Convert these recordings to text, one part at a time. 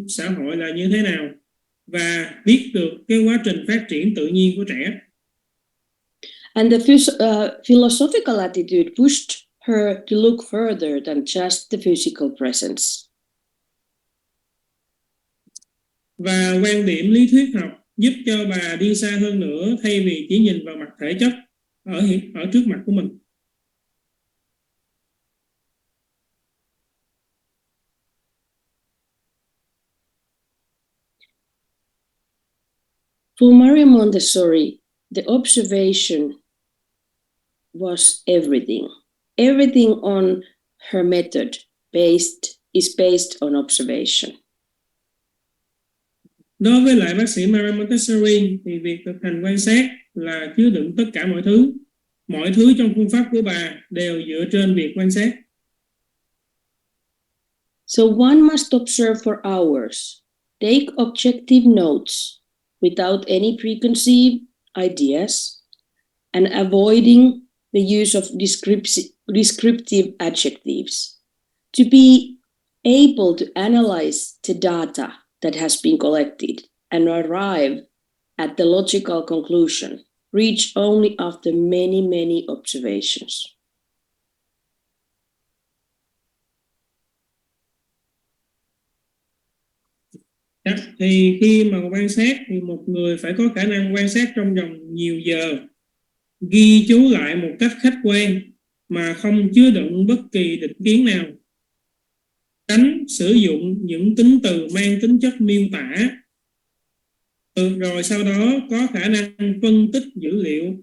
xã hội là như thế nào và biết được cái quá trình phát triển tự nhiên của trẻ. And the philosophical attitude pushed her to look further than just the physical presence. Và quan điểm lý thuyết học giúp cho bà đi xa hơn nữa thay vì chỉ nhìn vào mặt thể chất ở trước mặt của mình. For Maria Montessori, the observation was everything. Everything on her method is based on observation. Đối với lại bác sĩ Maria Montessori thì việc thực hành quan sát là chứa đựng tất cả mọi thứ. Mọi thứ trong phương pháp của bà đều dựa trên việc quan sát. So one must observe for hours, take objective notes without any preconceived ideas, and avoiding the use of descriptive adjectives to be able to analyze the data that has been collected and arrive at the logical conclusion, reached only after many observations. Thì khi mà quan sát thì một người phải có khả năng quan sát trong vòng nhiều giờ, ghi chú lại một cách khách quan mà không chứa đựng bất kỳ định kiến nào, tránh sử dụng những tính từ mang tính chất miêu tả, rồi sau đó có khả năng phân tích dữ liệu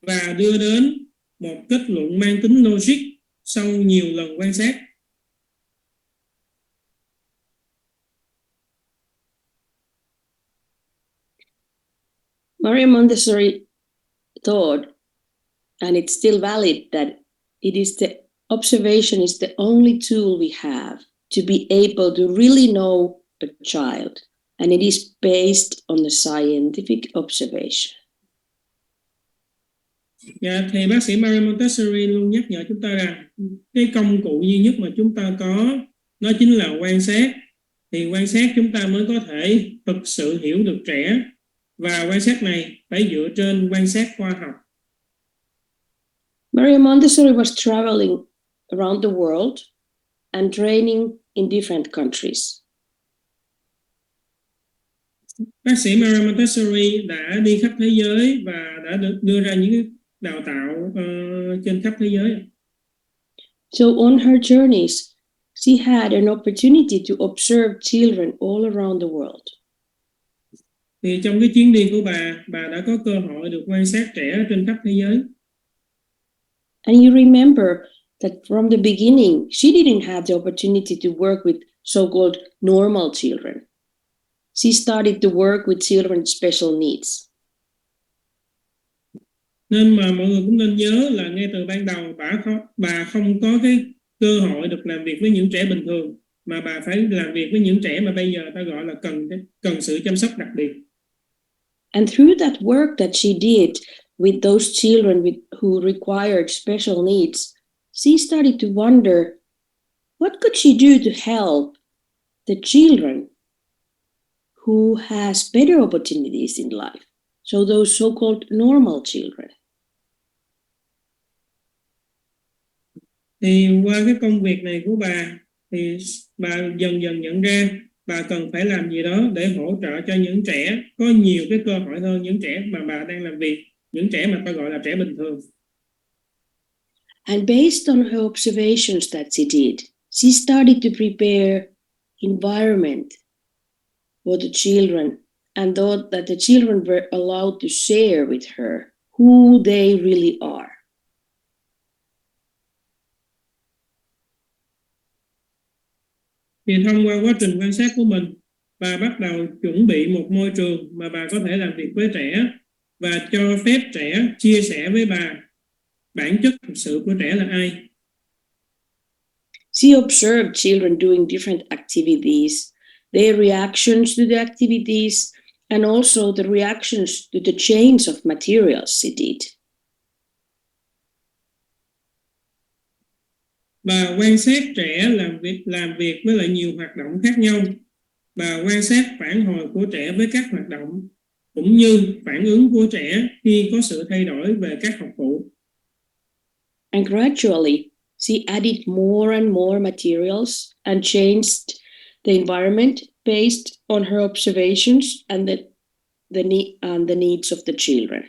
và đưa đến một kết luận mang tính logic sau nhiều lần quan sát. Maria Montessori thought, and it's still valid, that observation is the only tool we have to be able to really know a child, and it is based on the scientific observation. Dạ, thì bác sĩ Maria Montessori luôn nhắc nhở chúng ta rằng cái công cụ duy nhất mà chúng ta có nó chính là quan sát. Thì quan sát chúng ta mới có thể thực sự hiểu được trẻ, và quan sát này phải dựa trên quan sát khoa học. Maria Montessori was traveling around the world and training in different countries. Bác sĩ Maria Montessori đã đi khắp thế giới và đã đưa ra những đào tạo trên khắp thế giới. So on her journeys, she had an opportunity to observe children all around the world. Thì trong cái chuyến đi của bà đã có cơ hội được quan sát trẻ trên khắp thế giới. And you remember that from the beginning, she didn't have the opportunity to work with so-called normal children. She started to work with children with special needs. Nên mà mọi người cũng nên nhớ là ngay từ ban đầu bà không có cái cơ hội được làm việc với những trẻ bình thường, mà bà phải làm việc với những trẻ mà bây giờ ta gọi là cần sự chăm sóc đặc biệt. And through that work that she did with those children who required special needs, she started to wonder, what could she do to help the children who has better opportunities in life? So those so-called normal children. Thì qua cái công việc này của bà thì bà dần dần nhận ra bà cần phải làm gì đó để hỗ trợ cho những trẻ có nhiều cái cơ hội hơn những trẻ mà bà đang làm việc, những trẻ mà ta gọi là trẻ bình thường. And based on her observations that she did, she started to prepare environment for the children and thought that the children were allowed to share with her who they really are. Thì thông qua quá trình quan sát của mình, bà bắt đầu chuẩn bị một môi trường mà bà có thể làm việc với trẻ và cho phép trẻ chia sẻ với bà bản chất thực sự của trẻ là ai. She observed children doing different activities, their reactions to the activities, and also the reactions to the change of materials she did. Bà quan sát trẻ làm việc với lại nhiều hoạt động khác nhau. Bà quan sát phản hồi của trẻ với các hoạt động, cũng như phản ứng của trẻ khi có sự thay đổi về các học vụ. And gradually, she added more and more materials and changed the environment based on her observations and the needs of the children.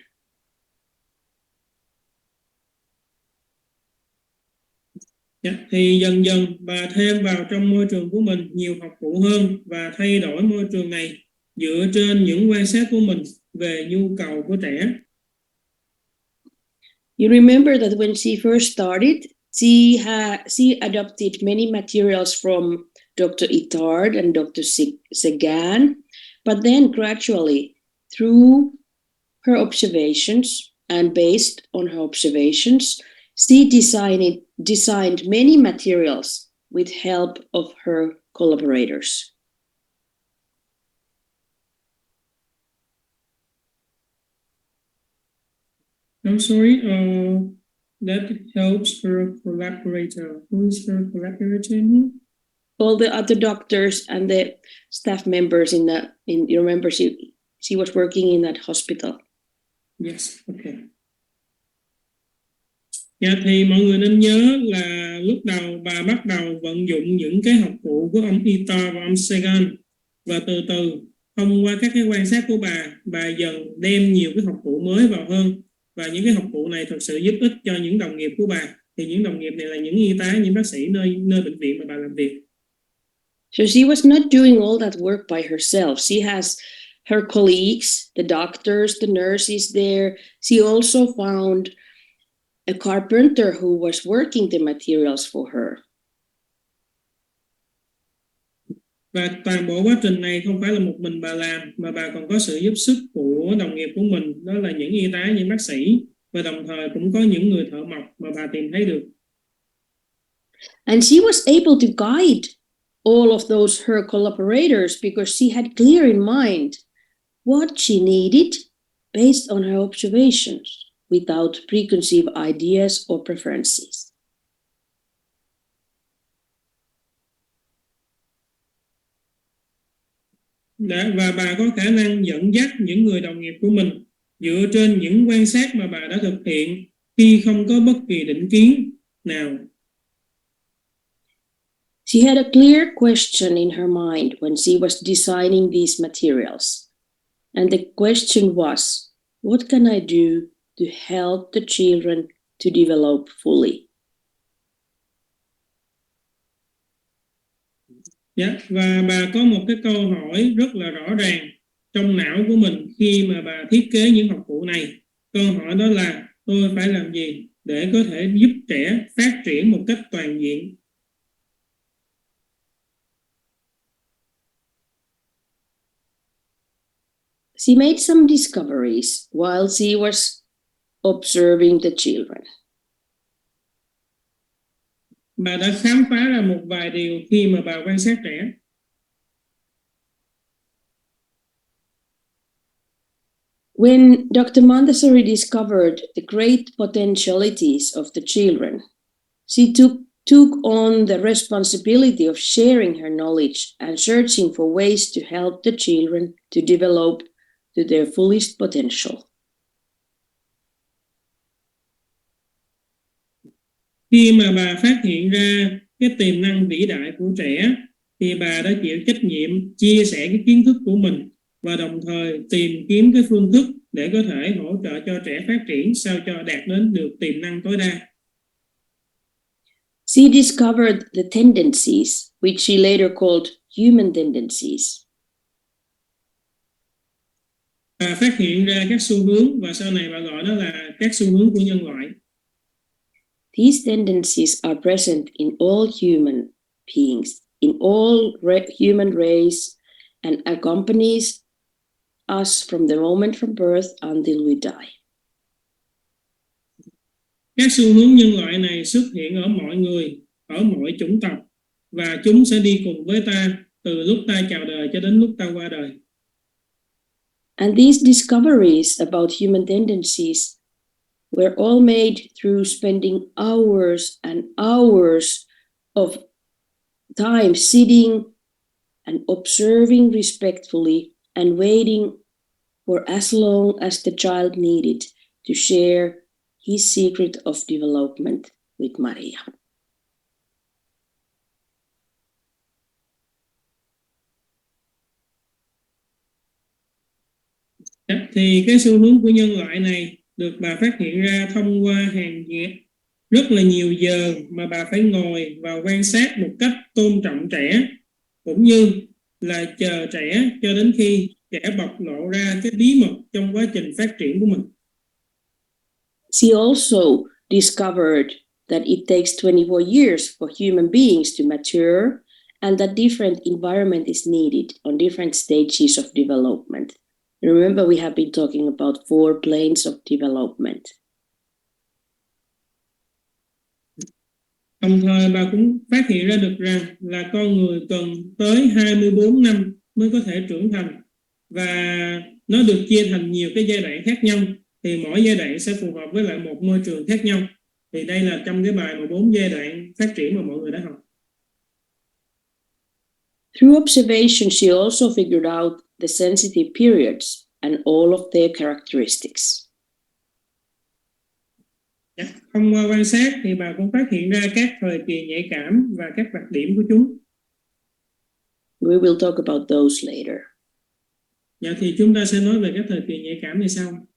Thì dần dần bà thêm vào trong môi trường của mình nhiều học vụ hơn và thay đổi môi trường này dựa trên những quan sát của mình về nhu cầu của trẻ. You remember that when she first started, she adopted many materials from Dr. Itard and Dr. Sagan, but then gradually, through her observations and based on her observations, she designed many materials with help of her collaborators. I'm sorry, that helps her collaborator. Who is her collaborator? All the other doctors and the staff members you remember she was working in that hospital. Yes, okay. Dạ, thì mọi người nên nhớ là lúc đầu bà bắt đầu vận dụng những cái học vụ của ông Ito và ông Sagan, và từ từ thông qua các cái quan sát của bà dần đem nhiều cái học vụ mới vào hơn, và những cái học vụ này thật sự giúp ích cho những đồng nghiệp của bà. Thì những đồng nghiệp này là những y tá, những bác sĩ nơi bệnh viện mà bà làm việc. So she was not doing all that work by herself. She has her colleagues, the doctors, the nurses there. She also found a carpenter who was working the materials for her. Và toàn bộ quá trình này không phải là một mình bà làm, mà bà còn có sự giúp sức của đồng nghiệp của mình, đó là những y tá, những bác sĩ, và đồng thời cũng có những người thợ mộc mà bà tìm thấy được. And she was able to guide all of those her collaborators because she had clear in mind what she needed based on her observations without preconceived ideas or preferences. Và bà có khả năng dẫn dắt những người đồng nghiệp của mình dựa trên những quan sát mà bà đã thực hiện khi không có bất kỳ định kiến nào. She had a clear question in her mind when she was designing these materials. And the question was, what can I do to help the children to develop fully? Yeah, và bà có một cái câu hỏi rất là rõ ràng trong não của mình khi mà bà thiết kế những học vụ này. Câu hỏi đó là tôi phải làm gì để có thể giúp trẻ phát triển một cách toàn diện. She made some discoveries while she was observing the children. Bà đã khám phá ra một vài điều khi mà bà quan sát trẻ. When Dr. Montessori discovered the great potentialities of the children, she took on the responsibility of sharing her knowledge and searching for ways to help the children to develop to their fullest potential. Khi mà bà phát hiện ra cái tiềm năng vĩ đại của trẻ, thì bà đã chịu trách nhiệm chia sẻ cái kiến thức của mình và đồng thời tìm kiếm cái phương thức để có thể hỗ trợ cho trẻ phát triển sao cho đạt đến được tiềm năng tối đa. She discovered the tendencies, which she later called human tendencies. Bà phát hiện ra các xu hướng và sau này bà gọi đó là các xu hướng của nhân loại. These tendencies are present in all human beings, in all human race, and accompanies us from the moment from birth until we die. Các xu hướng nhân loại này xuất hiện ở mọi người, ở mọi chủng tộc, và chúng sẽ đi cùng với ta từ lúc ta chào đời cho đến lúc ta qua đời. And these discoveries about human tendencies We're all made through spending hours and hours of time sitting and observing respectfully and waiting for as long as the child needed to share his secret of development with Maria. Thì cái xu hướng của nhân loại này được bà phát hiện ra thông qua hàng rất là nhiều giờ mà bà phải ngồi và quan sát một cách tôn trọng trẻ, cũng như là chờ trẻ cho đến khi trẻ bộc lộ ra cái bí mật trong quá trình phát triển của mình. She also discovered that it takes 24 years for human beings to mature and that different environment is needed on different stages of development. Remember, we have been talking about 4 planes of development. Đồng thời bà cũng phát hiện ra được rằng là con người cần tới 24 năm mới có thể trưởng thành, và nó được chia thành nhiều cái giai đoạn khác nhau, thì mỗi giai đoạn sẽ phù hợp với lại một môi trường khác nhau. Thì đây là trong cái bài mà 4 giai đoạn phát triển mà mọi người đã học. Through observation, she also figured out the sensitive periods and all of their characteristics. Thông qua quan sát thì bà cũng phát hiện ra các thời kỳ nhạy cảm và các đặc điểm của chúng. We will talk about those later. Thì chúng ta sẽ nói về các thời kỳ nhạy cảm này sau.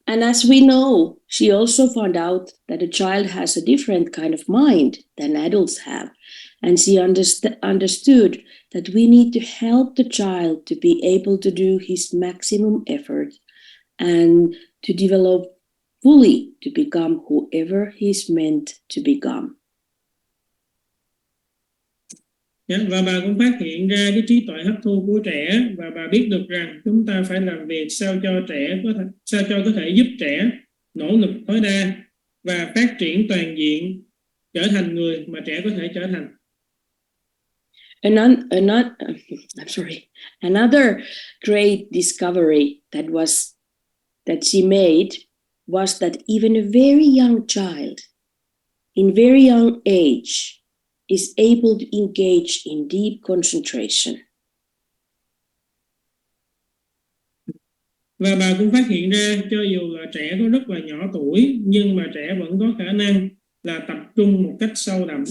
And as we know, she also found out that a child has a different kind of mind than adults have. And she understood that we need to help the child to be able to do his maximum effort and to develop fully to become whoever he's meant to become. Và bà cũng phát hiện ra cái trí tuệ hấp thu của trẻ, và bà biết được rằng chúng ta phải làm việc sao cho có thể giúp trẻ nỗ lực tối đa và phát triển toàn diện, trở thành người mà trẻ có thể trở thành. Another great discovery that she made was that even a very young child in very young age is able to engage in deep concentration. Và bà cũng phát hiện ra cho dù là trẻ có rất là nhỏ tuổi, nhưng mà trẻ vẫn có khả năng là tập trung một cách sâu đậm.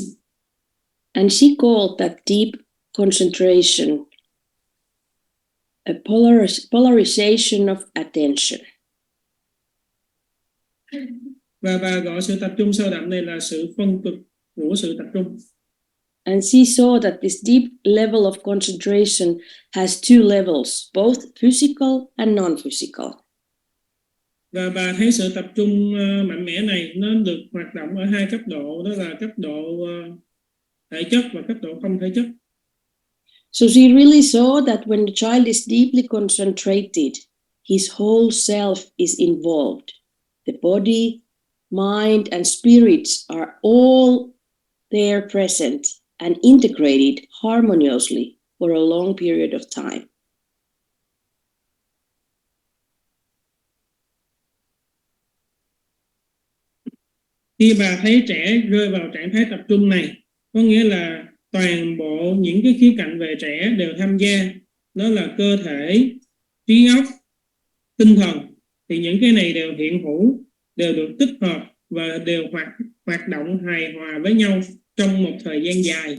And she called that deep concentration a polarization of attention. Và bà gọi sự tập trung sâu đậm này là sự phân cực của sự tập trung. And she saw that this deep level of concentration has 2 levels, both physical and non-physical. Và bà thấy sự tập trung mạnh mẽ này nó được hoạt động ở 2 cấp độ, đó là cấp độ thể chất và cấp độ không thể chất. So she really saw that when the child is deeply concentrated, his whole self is involved. The body, mind, and spirits are all there present and integrated harmoniously for a long period of time. Khi bà thấy trẻ rơi vào trạng thái tập trung này, có nghĩa là toàn bộ những cái khía cạnh về trẻ đều tham gia, đó là cơ thể, trí óc, tinh thần, thì những cái này đều hiện hữu, đều được tích hợp và đều hoạt động hài hòa với nhau trong một thời gian dài.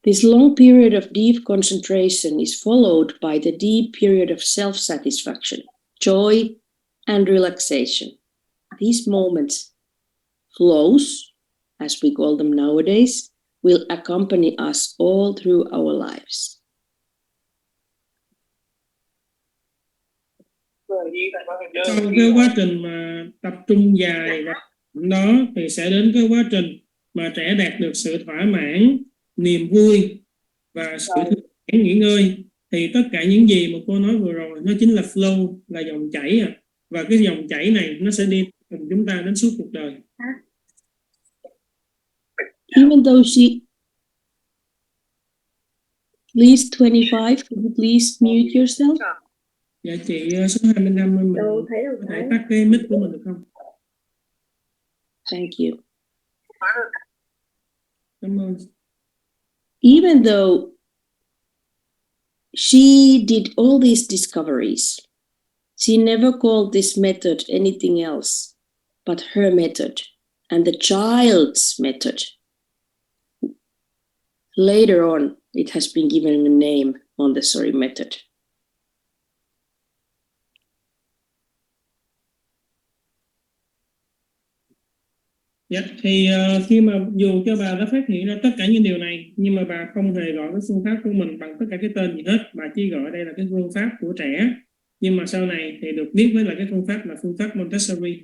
This long period of deep concentration is followed by the deep period of self-satisfaction, joy, and relaxation. These moments, flows, as we call them nowadays, will accompany us all through our lives. Sau cái quá trình mà tập trung dài và đó thì sẽ đến cái quá trình mà trẻ đạt được sự thỏa mãn, niềm vui và sự thư giãn, nghỉ ngơi. Thì tất cả những gì mà cô nói vừa rồi nó chính là flow, là dòng chảy. Và cái dòng chảy này nó sẽ đi cùng chúng ta đến suốt cuộc đời. Even though she... Please, 25, could you please mute yourself? Dạ chị số 25 mình Đâu thấy đâu có thể phải. tắt cái mic của mình được không? Thank you. Cảm ơn. Even though she did all these discoveries, she never called this method anything else but her method and the child's method. Later on, it has been given a name, Montessori method. Dạ, thì khi mà dù cho bà đã phát hiện ra tất cả những điều này, nhưng mà bà không hề gọi cái phương pháp của mình bằng tất cả cái tên gì hết, bà chỉ gọi đây là cái phương pháp của trẻ. Nhưng mà sau này thì được biết với là cái phương pháp là phương pháp Montessori.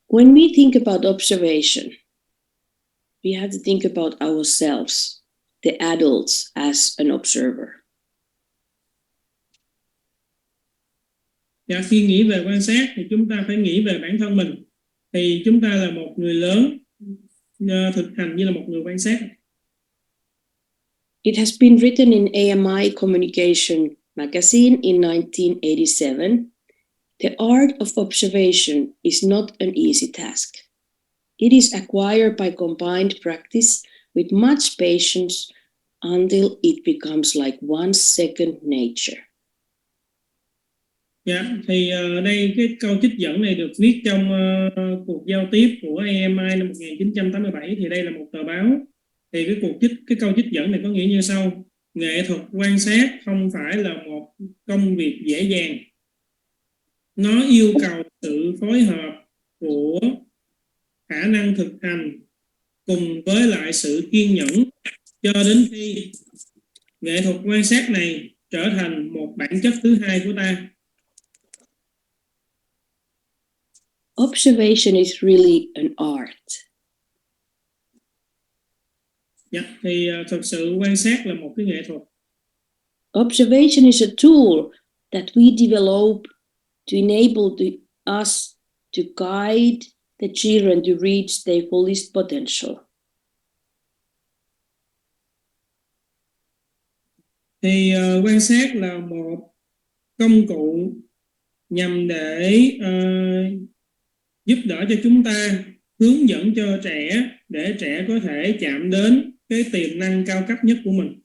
When we think about observation, we have to think about ourselves, the adults, as an observer. Dạ, khi nghĩ về quan sát thì chúng ta phải nghĩ về bản thân mình. Thì chúng ta là một người lớn thực hành như là một người quan sát. It has been written in AMI Communication magazine in 1987. The art of observation is not an easy task. It is acquired by combined practice with much patience until it becomes like one's second nature. Dạ, thì đây cái câu trích dẫn này được viết trong cuộc giao tiếp của AMI năm 1987. Thì đây là một tờ báo. Thì cái câu trích dẫn này có nghĩa như sau: nghệ thuật quan sát không phải là một công việc dễ dàng. Nó yêu cầu sự phối hợp của khả năng thực hành cùng với lại sự kiên nhẫn, cho đến khi nghệ thuật quan sát này trở thành một bản chất thứ hai của ta. Observation is really an art. Dạ, thì thực sự quan sát là một cái nghệ thuật. Observation is a tool that we develop to enable us to guide the children to reach their fullest potential. Thì quan sát là một công cụ nhằm để giúp đỡ cho chúng ta, hướng dẫn cho trẻ để trẻ có thể chạm đến cái tiềm năng cao cấp nhất của mình.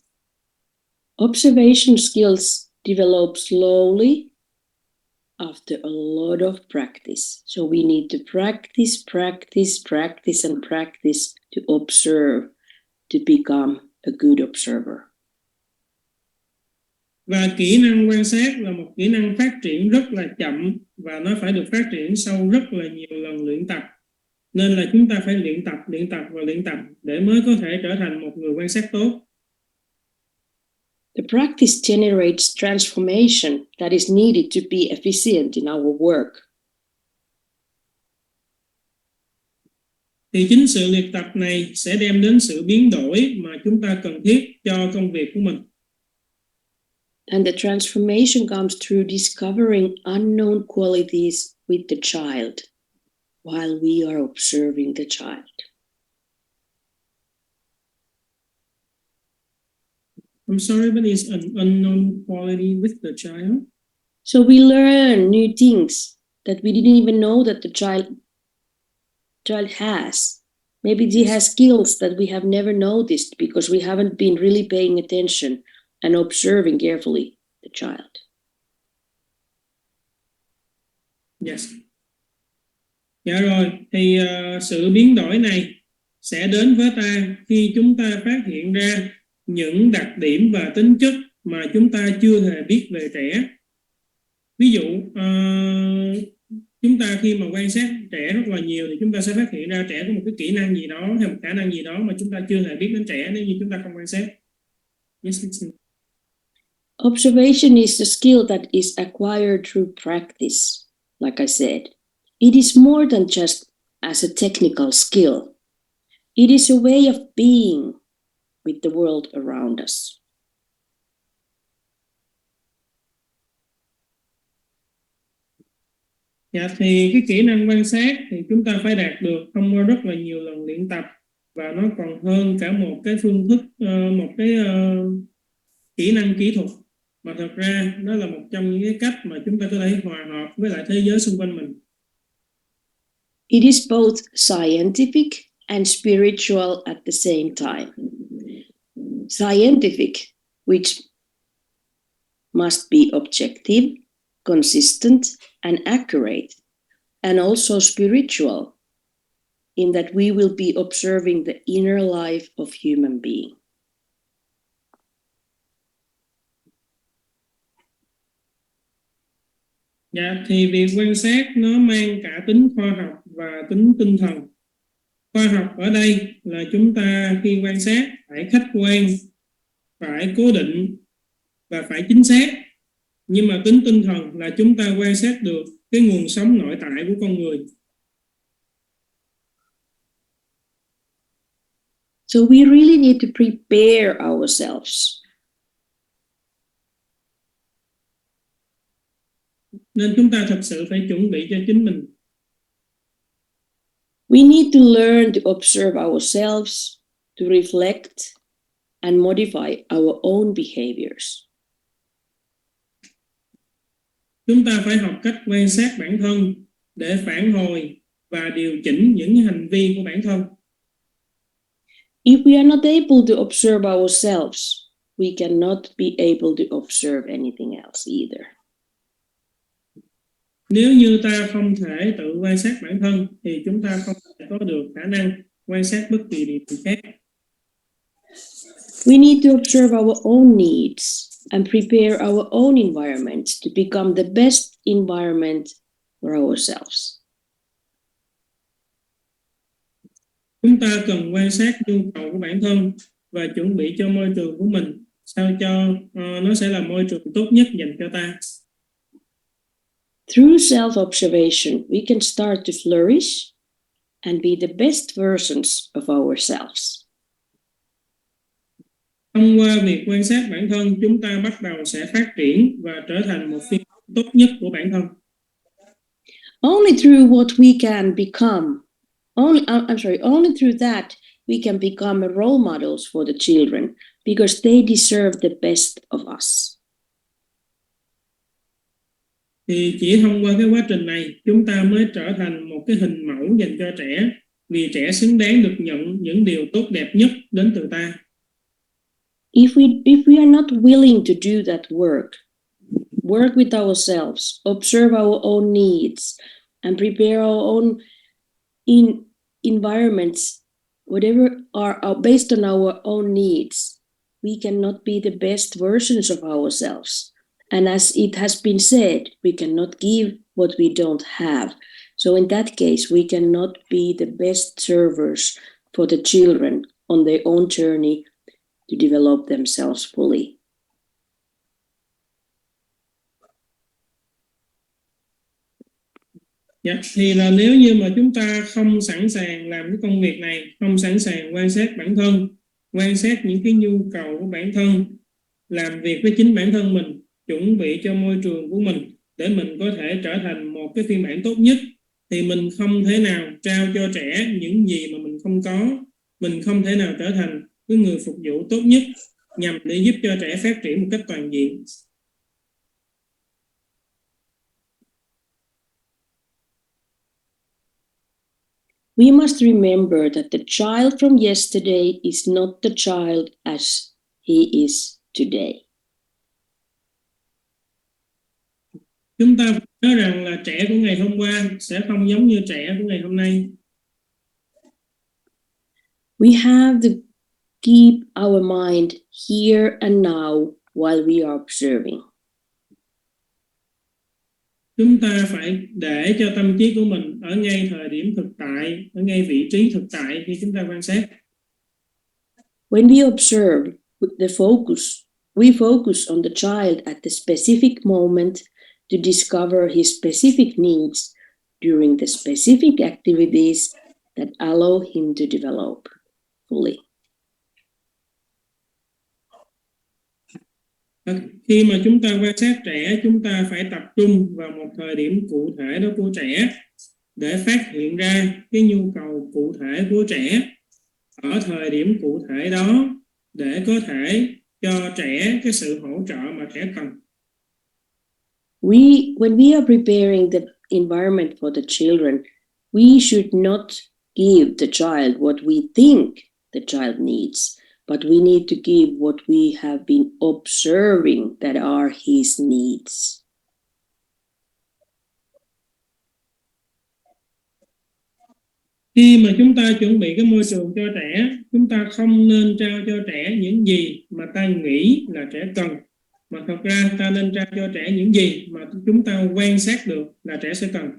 Observation skills develop slowly after a lot of practice. So we need to practice, practice, practice, and practice to observe, to become a good observer. Và kỹ năng quan sát là một kỹ năng phát triển rất là chậm, và nó phải được phát triển sau rất là nhiều lần luyện tập. Nên là chúng ta phải luyện tập và luyện tập để mới có thể trở thành một người quan sát tốt. The practice generates transformation that is needed to be efficient in our work. Thì chính sự luyện tập này sẽ đem đến sự biến đổi mà chúng ta cần thiết cho công việc của mình. And the transformation comes through discovering unknown qualities with the child while we are observing the child. I'm sorry, but it's an unknown quality with the child. So we learn new things that we didn't even know that the child has. Maybe he has skills that we have never noticed because we haven't been really paying attention and observing carefully the child. Yes. Dạ rồi, thì sự biến đổi này sẽ đến với ta khi chúng ta phát hiện ra những đặc điểm và tính chất mà chúng ta chưa hề biết về trẻ. Ví dụ chúng ta khi mà quan sát trẻ rất là nhiều thì chúng ta sẽ phát hiện ra trẻ có một cái kỹ năng gì đó hay một khả năng gì đó mà chúng ta chưa hề biết đến trẻ nếu như chúng ta không quan sát. Yes, Observation is a skill that is acquired through practice. Like I said, it is more than just as a technical skill. It is a way of being with the world around us. Dạ, thì cái kỹ năng quan sát thì chúng ta phải đạt được thông qua rất là nhiều lần luyện tập. và nó còn hơn cả một cái phương thức, một cái kỹ năng kỹ thuật, mà thật ra đó là một trong những cái cách mà chúng ta có thể hòa hợp với lại thế giới xung quanh mình. It is both scientific and spiritual at the same time. Scientific, which must be objective, consistent, and accurate, and also spiritual, in that we will be observing the inner life of human being. Dạ, thì việc quan sát nó mang cả tính khoa học và tính tinh thần. Khoa học ở đây là chúng ta khi quan sát phải khách quan, phải cố định và phải chính xác. Nhưng mà tính tinh thần là chúng ta quan sát được cái nguồn sống nội tại của con người. So we really need to prepare ourselves. Nên chúng ta thật sự phải chuẩn bị cho chính mình. We need to learn to observe ourselves, to reflect and modify our own behaviors. Chúng ta phải học cách quan sát bản thân để phản hồi và điều chỉnh những hành vi của bản thân. If we are not able to observe ourselves, we cannot be able to observe anything else either. Nếu như ta không thể tự quan sát bản thân thì chúng ta không thể có được khả năng quan sát bất kỳ điều gì khác. We need to observe our own needs and prepare our own environment to become the best environment for ourselves. Chúng ta cần quan sát nhu cầu của bản thân và chuẩn bị cho môi trường của mình sao cho nó sẽ là môi trường tốt nhất dành cho ta. Through self-observation, we can start to flourish and be the best versions of ourselves. Thông qua việc quan sát bản thân, chúng ta bắt đầu sẽ phát triển và trở thành một phiên bản tốt nhất của bản thân. Only through what we can become, only through that we can become role models for the children, because they deserve the best of us. Thì chỉ thông qua cái quá trình này, chúng ta mới trở thành một cái hình mẫu dành cho trẻ, vì trẻ xứng đáng được nhận những điều tốt đẹp nhất đến từ ta. If we are not willing to do that work with ourselves, observe our own needs, and prepare our own environments, whatever are based on our own needs, we cannot be the best versions of ourselves. And as it has been said, we cannot give what we don't have. So in that case, we cannot be the best servers for the children on their own journey to develop themselves fully. Dạ, thì là nếu như mà chúng ta không sẵn sàng làm cái công việc này, không sẵn sàng quan sát bản thân, quan sát những cái nhu cầu của bản thân, làm việc với chính bản thân mình, chuẩn bị cho môi trường của mình để mình có thể trở thành một cái phiên bản tốt nhất, thì mình không thể nào trao cho trẻ những gì mà mình không có. Mình không thể nào trở thành cái người phục vụ tốt nhất nhằm để giúp cho trẻ phát triển một cách toàn diện. We must remember that the child from yesterday is not the child as he is today. Chúng ta nhớ rằng là trẻ của ngày hôm qua sẽ không giống như trẻ của ngày hôm nay. We have to keep our mind here and now while we are observing. Chúng ta phải để cho tâm trí của mình ở ngay thời điểm thực tại, ở ngay vị trí thực tại khi chúng ta quan sát. When we observe, we focus on the child at the specific moment to discover his specific needs during the specific activities that allow him to develop fully. Khi mà chúng ta quan sát trẻ, chúng ta phải tập trung vào một thời điểm cụ thể đó của trẻ để phát hiện ra cái nhu cầu cụ thể của trẻ ở thời điểm cụ thể đó để có thể cho trẻ cái sự hỗ trợ mà trẻ cần. When we are preparing the environment for the children, we should not give the child what we think the child needs, but we need to give what we have been observing that are his needs. Khi mà chúng ta chuẩn bị cái môi trường cho trẻ, chúng ta không nên trao cho trẻ những gì mà ta nghĩ là trẻ cần, mà thật ra ta nên trao cho trẻ những gì mà chúng ta quan sát được là trẻ sẽ cần.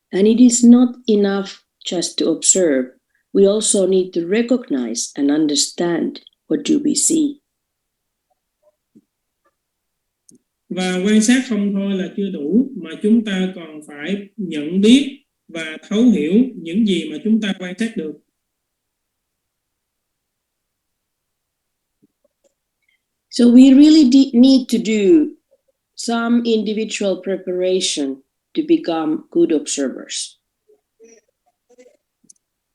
And it is not enough just to observe. We also need to recognize and understand what do we see. Và quan sát không thôi là chưa đủ, mà chúng ta còn phải nhận biết và thấu hiểu những gì mà chúng ta quan sát được. So we really need to do some individual preparation to become good observers.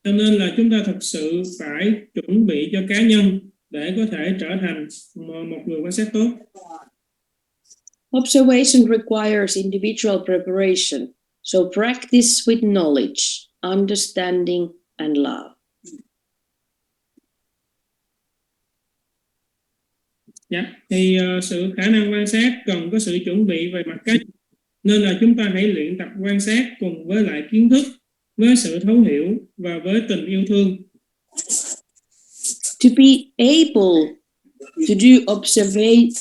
Cho nên là chúng ta thật sự phải chuẩn bị cho cá nhân để có thể trở thành một người quan sát tốt. Observation requires individual preparation, so practice with knowledge, understanding, and love. Thì sự khả năng quan sát cần có sự chuẩn bị về mặt cá nhân, nên là chúng ta hãy luyện tập quan sát cùng với lại kiến thức, với sự thấu hiểu và với tình yêu thương. To be able to do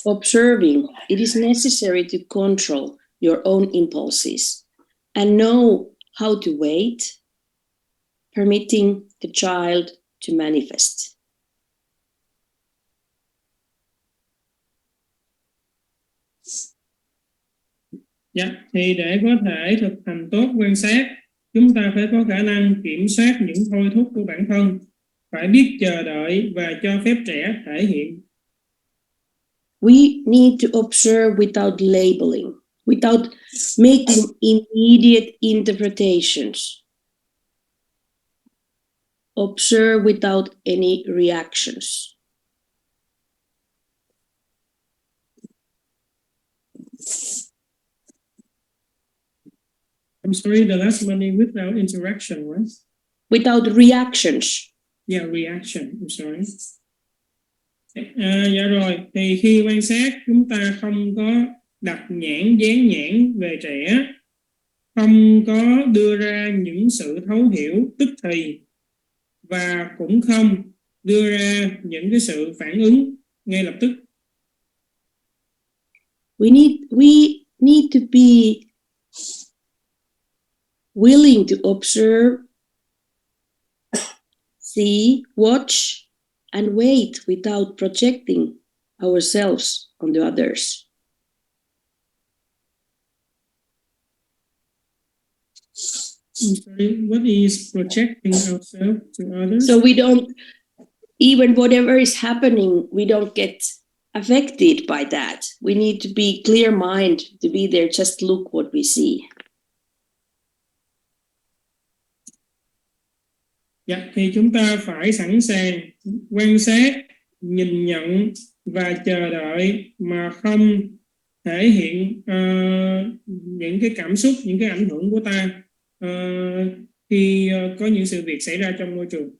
observing, it is necessary to control your own impulses and know how to wait, permitting the child to manifest. Thì để có thể thực hành tốt quan sát, chúng ta phải có khả năng kiểm soát những thôi thúc của bản thân, phải biết chờ đợi và cho phép trẻ thể hiện. We need to observe without labeling, without making immediate interpretations. Observe without any reactions. I'm sorry, the last one is without interaction, right? Without reactions. Yeah, reaction, I'm sorry. Dạ rồi, thì khi quan sát chúng ta không có đặt nhãn dán nhãn về trẻ, không có đưa ra những sự thấu hiểu tức thì, và cũng không đưa ra những cái sự phản ứng ngay lập tức. We need to be willing to observe, see, watch, and wait without projecting ourselves on the others. I'm sorry, what is projecting ourselves to others? So we don't, even whatever is happening, we don't get affected by that. We need to be clear mind to be there, just look what we see. Thì chúng ta phải sẵn sàng quan sát, nhìn nhận và chờ đợi mà không thể hiện những cái cảm xúc, những cái ảnh hưởng của ta khi có những sự việc xảy ra trong môi trường.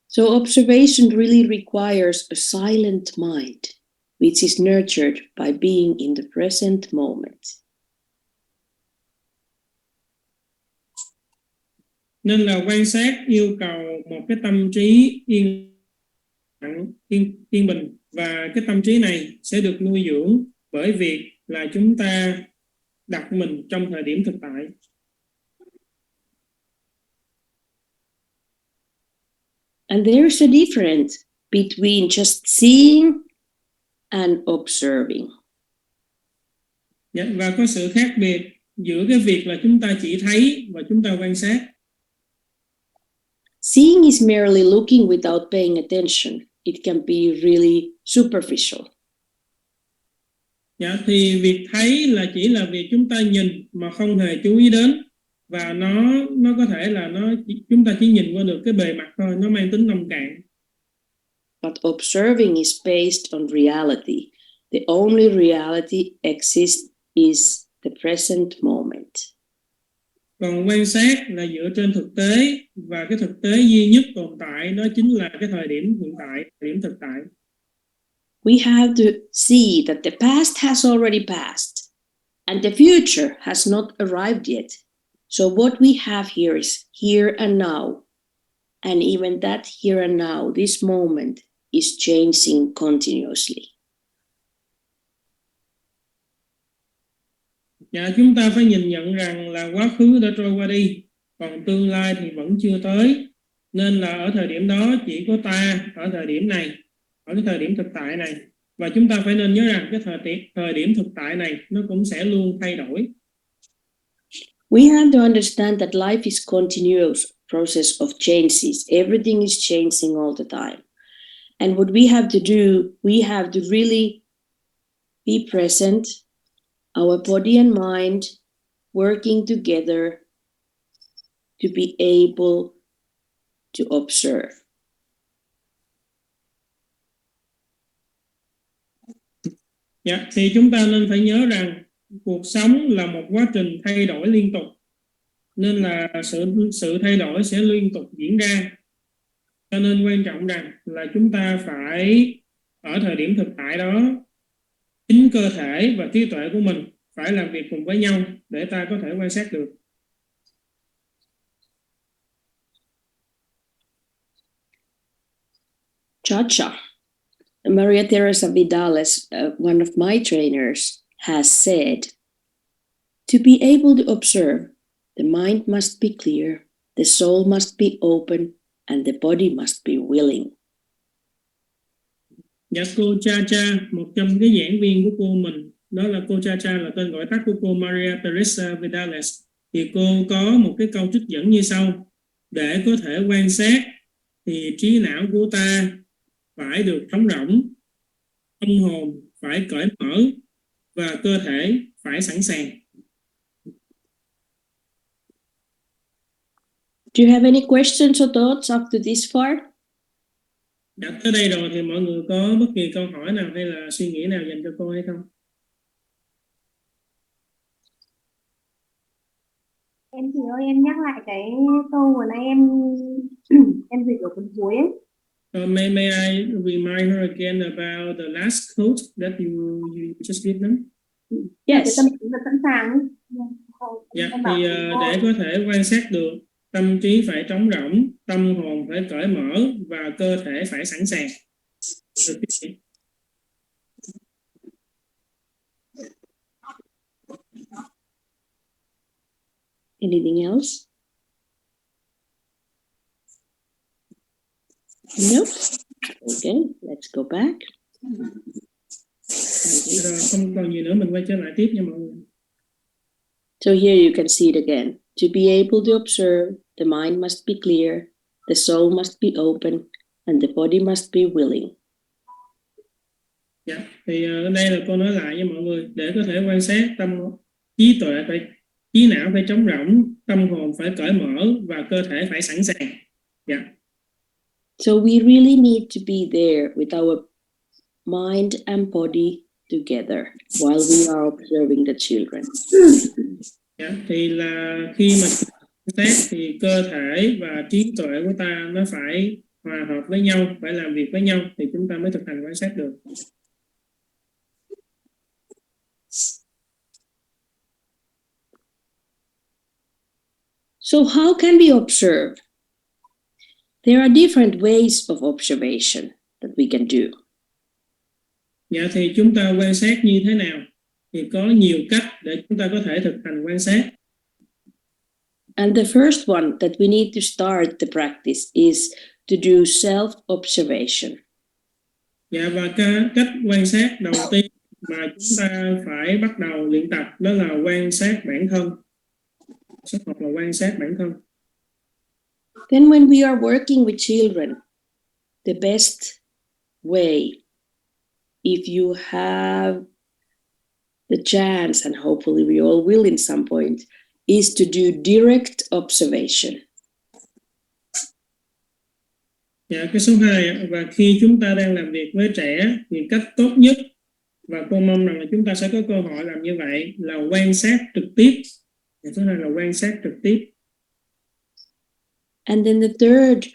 So observation really requires a silent mind, which is nurtured by being in the present moment. Nên là quan sát yêu cầu một cái tâm trí yên bình, và cái tâm trí này sẽ được nuôi dưỡng bởi việc là chúng ta đặt mình trong thời điểm thực tại. And there's a difference between just seeing and observing. Và có sự khác biệt giữa cái việc là chúng ta chỉ thấy và chúng ta quan sát. Seeing is merely looking without paying attention. It can be really superficial. Thì việc thấy là chỉ là việc chúng ta nhìn mà không hề chú ý đến, và nó có thể là chúng ta chỉ nhìn qua được cái bề mặt thôi, nó mang tính nông cạn. But observing is based on reality. The only reality exists is the present moment. Còn quan sát là dựa trên thực tế, và cái thực tế duy nhất tồn tại đó chính là cái thời điểm hiện tại, thời điểm thực tại. We have to see that the past has already passed and the future has not arrived yet. So what we have here is here and now. And even that here and now, this moment is changing continuously. Dạ, chúng ta phải nhìn nhận rằng là quá khứ đã trôi qua đi, còn tương lai thì vẫn chưa tới. Nên là ở thời điểm đó chỉ có ta ở thời điểm này, ở cái thời điểm thực tại này. Và chúng ta phải nên nhớ rằng cái thời điểm thực tại này nó cũng sẽ luôn thay đổi. We have to understand that life is continuous process of changes. Everything is changing all the time. And what we have to do, we have to really be present, our body and mind working together to be able to observe. Dạ, thì chúng ta nên phải nhớ rằng cuộc sống là một quá trình thay đổi liên tục, nên là sự thay đổi sẽ liên tục diễn ra. Cho nên quan trọng rằng là chúng ta phải ở thời điểm thực tại đó, chính cơ thể và trí tuệ của mình phải làm việc cùng với nhau để ta có thể quan sát được. Cha-cha. Maria Teresa Vidales, one of my trainers, has said, to be able to observe, the mind must be clear, the soul must be open, and the body must be willing. Dạ, cô Cha-cha, một trong cái giảng viên của cô mình, đó là cô Cha-cha là tên gọi tắt của cô Maria Teresa Vidales. Thì cô có một cái câu trích dẫn như sau: để có thể quan sát thì trí não của ta phải được trống rỗng, tâm hồn phải cởi mở và cơ thể phải sẵn sàng. Do you have any questions or thoughts up to this part? Đã tới đây rồi thì mọi người có bất kỳ câu hỏi nào hay là suy nghĩ nào dành cho cô hay không? Em thì ơi, em nhắc lại cái câu vừa nãy em dịch ở phần cuối ấy. May I remind her again about the last quote that you just gave them? Cái Yes. tâm trí và sẵn sàng ấy. Dạ, Em bảo thì với cô. để có thể quan sát được, tâm trí phải trống rỗng, tâm hồn phải cởi mở và cơ thể phải sẵn sàng. Được chưa? Anything else? No? Okay, let's go back. Rồi, không còn gì nữa, mình quay trở lại tiếp nha mọi người. So here you can see it again. To be able to observe, the mind must be clear, the soul must be open, and the body must be willing. Dạ, thì đây là cô nói lại với mọi người, để có thể quan sát trí não phải trống rỗng, tâm hồn phải cởi mở và cơ thể phải sẵn sàng. Dạ. So we really need to be there with our mind and body together while we are observing the children. Dạ, thì là khi mà quan sát thì cơ thể và trí tuệ của ta nó phải hòa hợp với nhau, phải làm việc với nhau thì chúng ta mới thực hành quan sát được. So how can we observe? There are different ways of observation that we can do. Dạ, thì chúng ta quan sát như thế nào? Thì có nhiều cách để chúng ta có thể thực hành quan sát. And the first one that we need to start the practice is to do self-observation. Dạ, và cách quan sát đầu tiên mà chúng ta phải bắt đầu luyện tập đó là quan sát bản thân. Hoặc là quan sát bản thân. Then when we are working with children, the best way, if you have the chance, and hopefully we all will in some point, is to do direct observation. Dạ, cái số 2, và khi chúng ta đang làm việc với trẻ thì cách tốt nhất, và cô mong rằng là chúng ta sẽ có cơ hội làm như vậy, là quan sát trực tiếp. Thứ hai là quan sát trực tiếp. And then the third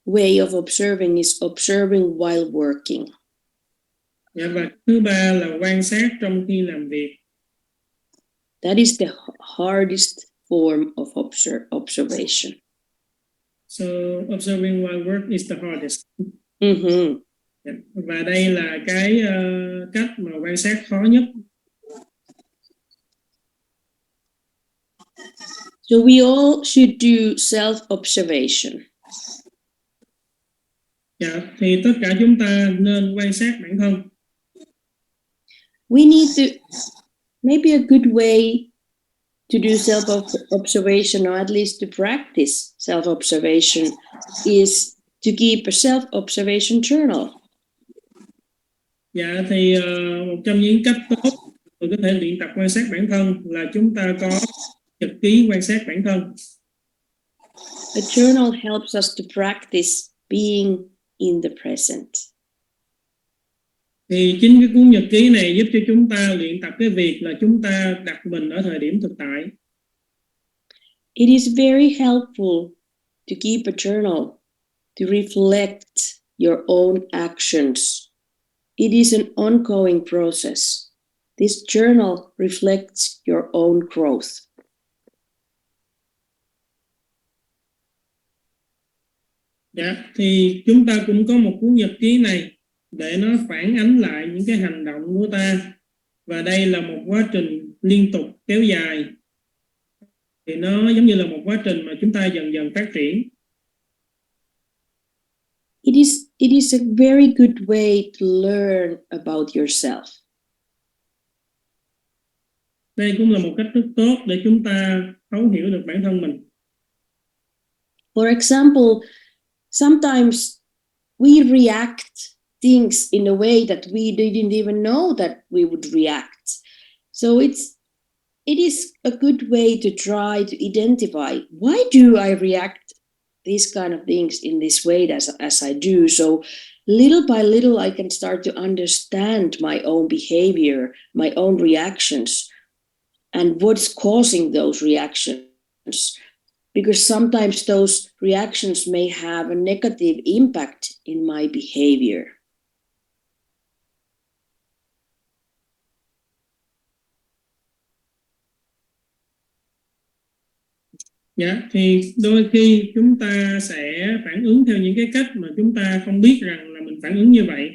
way of observing is observing while working. Dạ, và thứ ba là quan sát trong khi làm việc. That is the hardest form of observation. So observing while work is the hardest. Dạ, và đây là cái cách mà quan sát khó nhất. So we all should do self-observation. Dạ, thì tất cả chúng ta nên quan sát bản thân. We need to, maybe a good way to do self-observation, or at least to practice self-observation, is to keep a self-observation journal. Dạ, thì một trong những cách tốt để có thể luyện tập quan sát bản thân là chúng ta có nhật ký quan sát bản thân. A journal helps us to practice being in the present. Thì chính cái cuốn nhật ký này giúp cho chúng ta luyện tập cái việc là chúng ta đặt mình ở thời điểm thực tại. It is very helpful to keep a journal, to reflect your own actions. It is an ongoing process. This journal reflects your own growth. Dạ, thì chúng ta cũng có một cuốn nhật ký này để nó phản ánh lại những cái hành động của ta. Và đây là một quá trình liên tục kéo dài. Thì nó giống như là một quá trình mà chúng ta dần dần phát triển. It is a very good way to learn about yourself. Đây cũng là một cách rất tốt để chúng ta thấu hiểu được bản thân mình. For example, sometimes we react things in a way that we didn't even know that we would react. So it is a good way to try to identify, why do I react these kind of things in this way as I do? So little by little I can start to understand my own behavior, my own reactions, and what's causing those reactions. Because sometimes those reactions may have a negative impact in my behavior. Dạ, thì đôi khi chúng ta sẽ phản ứng theo những cái cách mà chúng ta không biết rằng là mình phản ứng như vậy.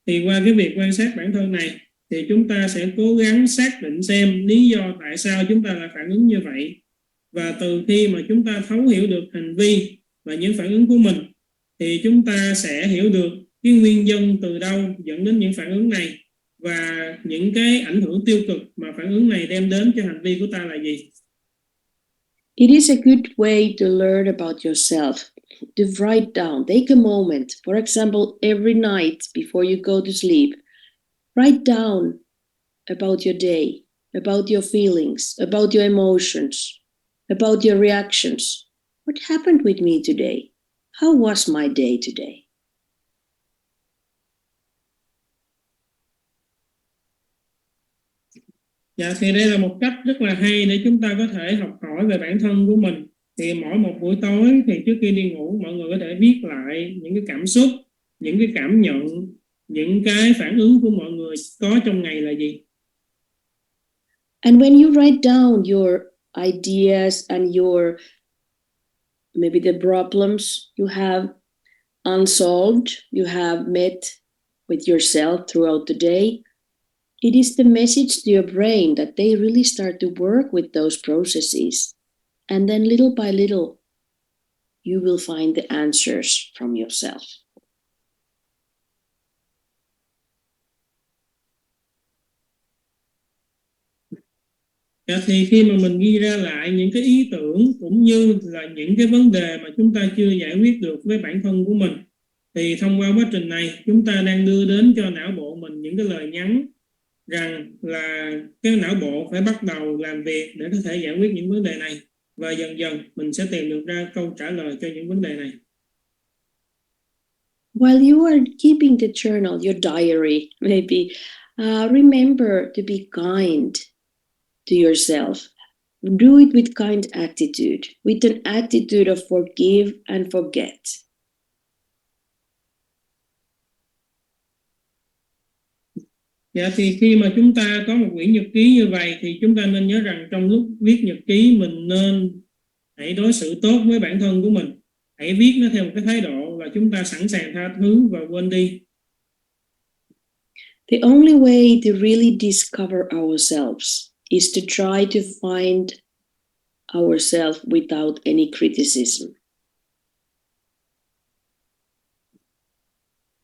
Thì qua cái việc quan sát bản thân này thì chúng ta sẽ cố gắng xác định xem lý do tại sao chúng ta lại phản ứng như vậy. Và từ khi mà chúng ta thấu hiểu được hành vi và những phản ứng của mình thì chúng ta sẽ hiểu được cái nguyên nhân từ đâu dẫn đến những phản ứng này và những cái ảnh hưởng tiêu cực mà phản ứng này đem đến cho hành vi của ta là gì. It is a good way to learn about yourself, to write down, take a moment, for example, every night before you go to sleep, write down about your day, about your feelings, about your emotions, about your reactions. What happened with me today? How was my day today? Dạ, thì đây là một cách rất là hay để chúng ta có thể học hỏi về bản thân của mình. Thì mỗi một buổi tối thì trước khi đi ngủ, mọi người có thể viết lại những cái cảm xúc, những cái cảm nhận, những cái phản ứng của mọi người có trong ngày là gì. And when you write down your ideas and your maybe the problems you have unsolved, you have met with yourself throughout the day, it is the message to your brain that they really start to work with those processes. And then little by little, you will find the answers from yourself. Dạ, thì khi mà mình ghi ra lại những cái ý tưởng cũng như là những cái vấn đề mà chúng ta chưa giải quyết được với bản thân của mình, thì thông qua quá trình này chúng ta đang đưa đến cho não bộ mình những cái lời nhắn rằng là cái não bộ phải bắt đầu làm việc để có thể giải quyết những vấn đề này, và dần dần mình sẽ tìm được ra câu trả lời cho những vấn đề này. While you are keeping the journal, your diary, maybe, remember to be kind to yourself. Do it with kind attitude, with an attitude of forgive and forget. Dạ, thì khi mà chúng ta có một quyển nhật ký như vậy thì chúng ta nên nhớ rằng trong lúc viết nhật ký mình nên hãy đối xử tốt với bản thân của mình. Hãy viết nó theo một cái thái độ là chúng ta sẵn sàng tha thứ và quên đi. The only way to really discover ourselves is to try to find ourselves without any criticism.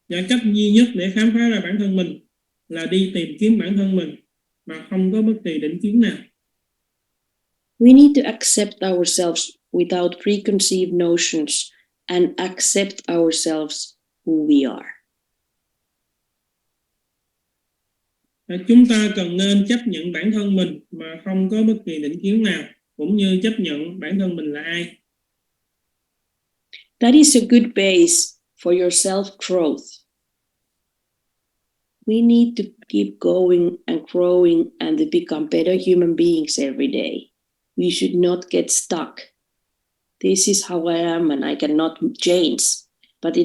Và cách duy nhất để khám phá ra bản thân mình là đi tìm kiếm bản thân mình mà không có bất kỳ định kiến nào. We need to accept ourselves without preconceived notions and accept ourselves who we are. Chúng ta cần nên chấp nhận bản thân mình mà không có bất kỳ định kiến nào, cũng như chấp nhận bản thân mình là ai. That is a good base for your self-growth. We need to keep going and growing and to become better human beings every day. We should not get stuck. This is how I am and I cannot change. But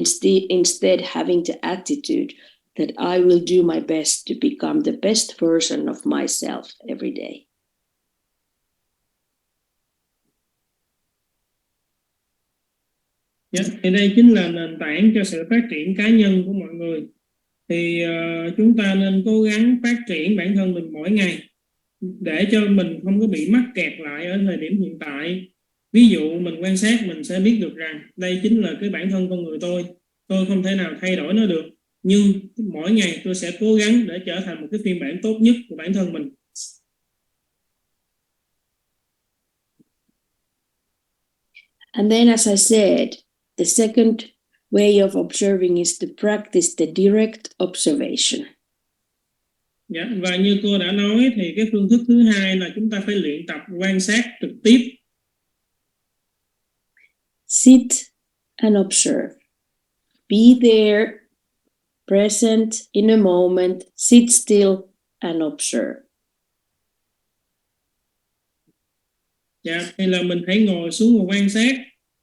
instead having the attitude that I will do my best to become the best version of myself every day. Yeah, thì đây chính là nền tảng cho sự phát triển cá nhân của mọi người. Thì chúng ta nên cố gắng phát triển bản thân mình mỗi ngày để cho mình không có bị mắc kẹt lại ở thời điểm hiện tại. Ví dụ mình quan sát mình sẽ biết được rằng đây chính là cái bản thân con người tôi không thể nào thay đổi nó được, nhưng mỗi ngày tôi sẽ cố gắng để trở thành một cái phiên bản tốt nhất của bản thân mình. And then, as I said, the second way of observing is to practice the direct observation. Dạ, và như cô đã nói thì cái phương thức thứ hai là chúng ta phải luyện tập quan sát trực tiếp. Sit and observe. Be there, present in a moment, sit still and observe. Dạ, thì là mình hãy ngồi xuống và quan sát.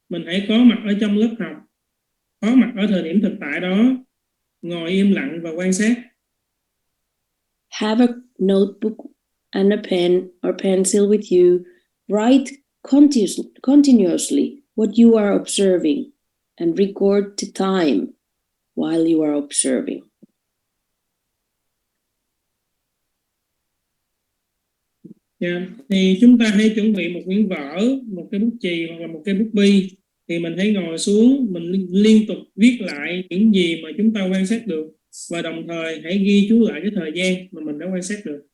Mình hãy có mặt ở trong lớp học, có mặt ở thời điểm thực tại đó, ngồi im lặng và quan sát. Have a notebook and a pen or pencil with you. Write continuously what you are observing and record the time while you are observing. Yeah. Thì chúng ta hãy chuẩn bị một quyển vở, một cái bút chì hoặc là một cái bút bi. Thì mình hãy ngồi xuống, mình liên tục viết lại những gì mà chúng ta quan sát được, và đồng thời hãy ghi chú lại cái thời gian mà mình đã quan sát được.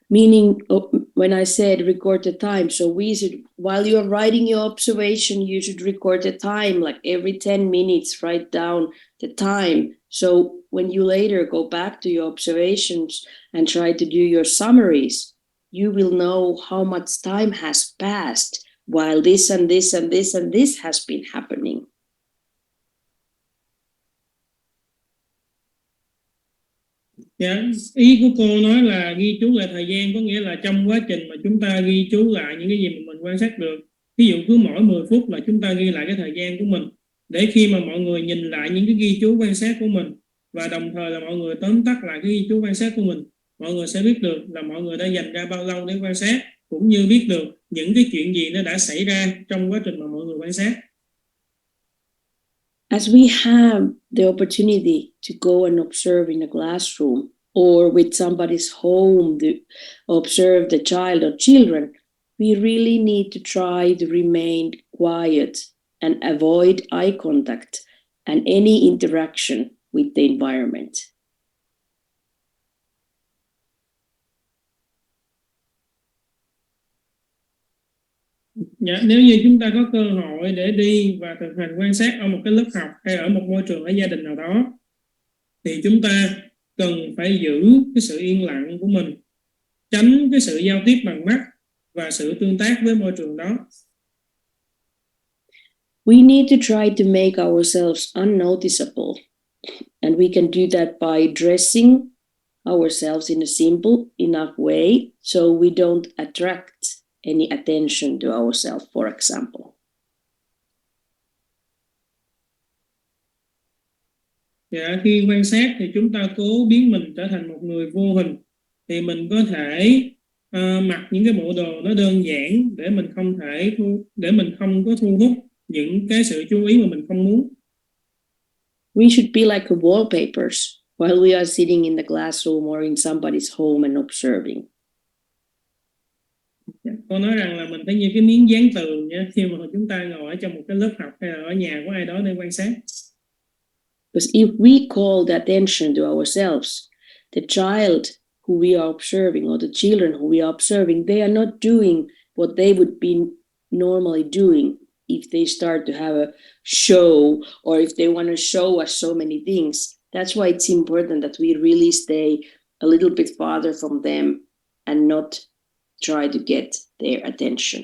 Meaning, when I said record the time, so we should, while you are writing your observation, you should record the time, like every 10 minutes, write down the time. So when you later go back to your observations and try to do your summaries, you will know how much time has passed while this and this and this and this has been happening. Dạ, ý của cô nói là ghi chú lại thời gian, có nghĩa là trong quá trình mà chúng ta ghi chú lại những cái gì mà mình quan sát được. Ví dụ cứ mỗi 10 phút là chúng ta ghi lại cái thời gian của mình, để khi mà mọi người nhìn lại những cái ghi chú quan sát của mình, và đồng thời là mọi người tóm tắt lại cái ghi chú quan sát của mình, mọi người sẽ biết được là mọi người đã dành ra bao lâu để quan sát, cũng như biết được những cái chuyện gì nó đã xảy ra trong quá trình mà mọi người quan sát. As we have the opportunity to go and observe in a classroom or with somebody's home to observe the child or children, we really need to try to remain quiet and avoid eye contact and any interaction with the environment. Dạ, nếu như chúng ta có cơ hội để đi và thực hành quan sát ở một cái lớp học hay ở một môi trường ở gia đình nào đó, thì chúng ta cần phải giữ cái sự yên lặng của mình, tránh cái sự giao tiếp bằng mắt và sự tương tác với môi trường đó. We need to try to make ourselves unnoticeable, and we can do that by dressing ourselves in a simple enough way so we don't attract any attention to ourselves, for example. Dạ, khi quan sát thì chúng ta cố biến mình trở thành một người vô hình, thì mình có thể mặc những cái bộ đồ nó đơn giản để mình không có thu hút những cái sự chú ý mà mình không muốn. We should be like wallpapers while we are sitting in the classroom or in somebody's home and observing. Cô nói rằng là mình phải như cái miếng dán tường nha, khi mà chúng ta ngồi ở trong một cái lớp học hay là ở nhà của ai đó để quan sát. Because if we call the attention to ourselves, the child who we are observing or the children who we are observing, they are not doing what they would be normally doing if they start to have a show or if they want to show us so many things. That's why it's important that we really stay a little bit farther from them and not try to get their attention.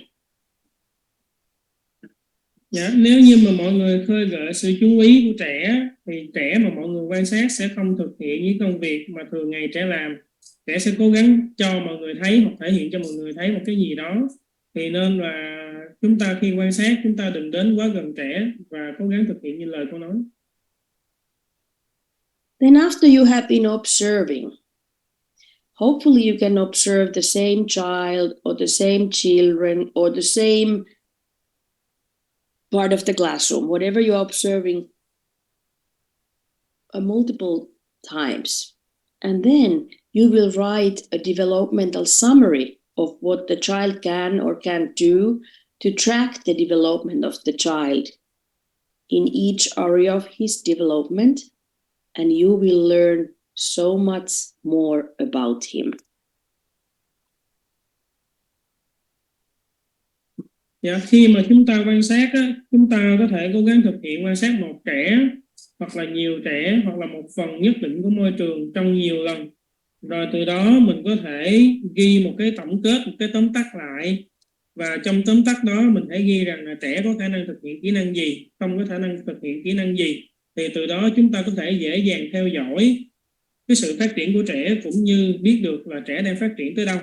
Dạ, nếu như mà mọi người khơi gợi sự chú ý của trẻ thì trẻ mà mọi người quan sát sẽ không thực hiện những công việc mà thường ngày trẻ làm. Trẻ sẽ cố gắng cho mọi người thấy hoặc thể hiện cho mọi người thấy một cái gì đó. Thì nên là chúng ta khi quan sát chúng ta đừng đến quá gần trẻ và cố gắng thực hiện như lời cô nói. Then after you have been observing, hopefully you can observe the same child or the same children or the same part of the classroom, whatever you're observing, multiple times. And then you will write a developmental summary of what the child can or can't do to track the development of the child in each area of his development, and you will learn so much more about him. Dạ, khi mà chúng ta quan sát á, chúng ta có thể cố gắng thực hiện quan sát một trẻ hoặc là nhiều trẻ hoặc là một phần nhất định của môi trường trong nhiều lần. Rồi từ đó mình có thể ghi một cái tổng kết, một cái tóm tắt lại. Và trong tóm tắt đó mình hãy ghi rằng là trẻ có khả năng thực hiện kỹ năng gì, không có khả năng thực hiện kỹ năng gì. Thì từ đó chúng ta có thể dễ dàng theo dõi cái sự phát triển của trẻ cũng như biết được là trẻ đang phát triển tới đâu.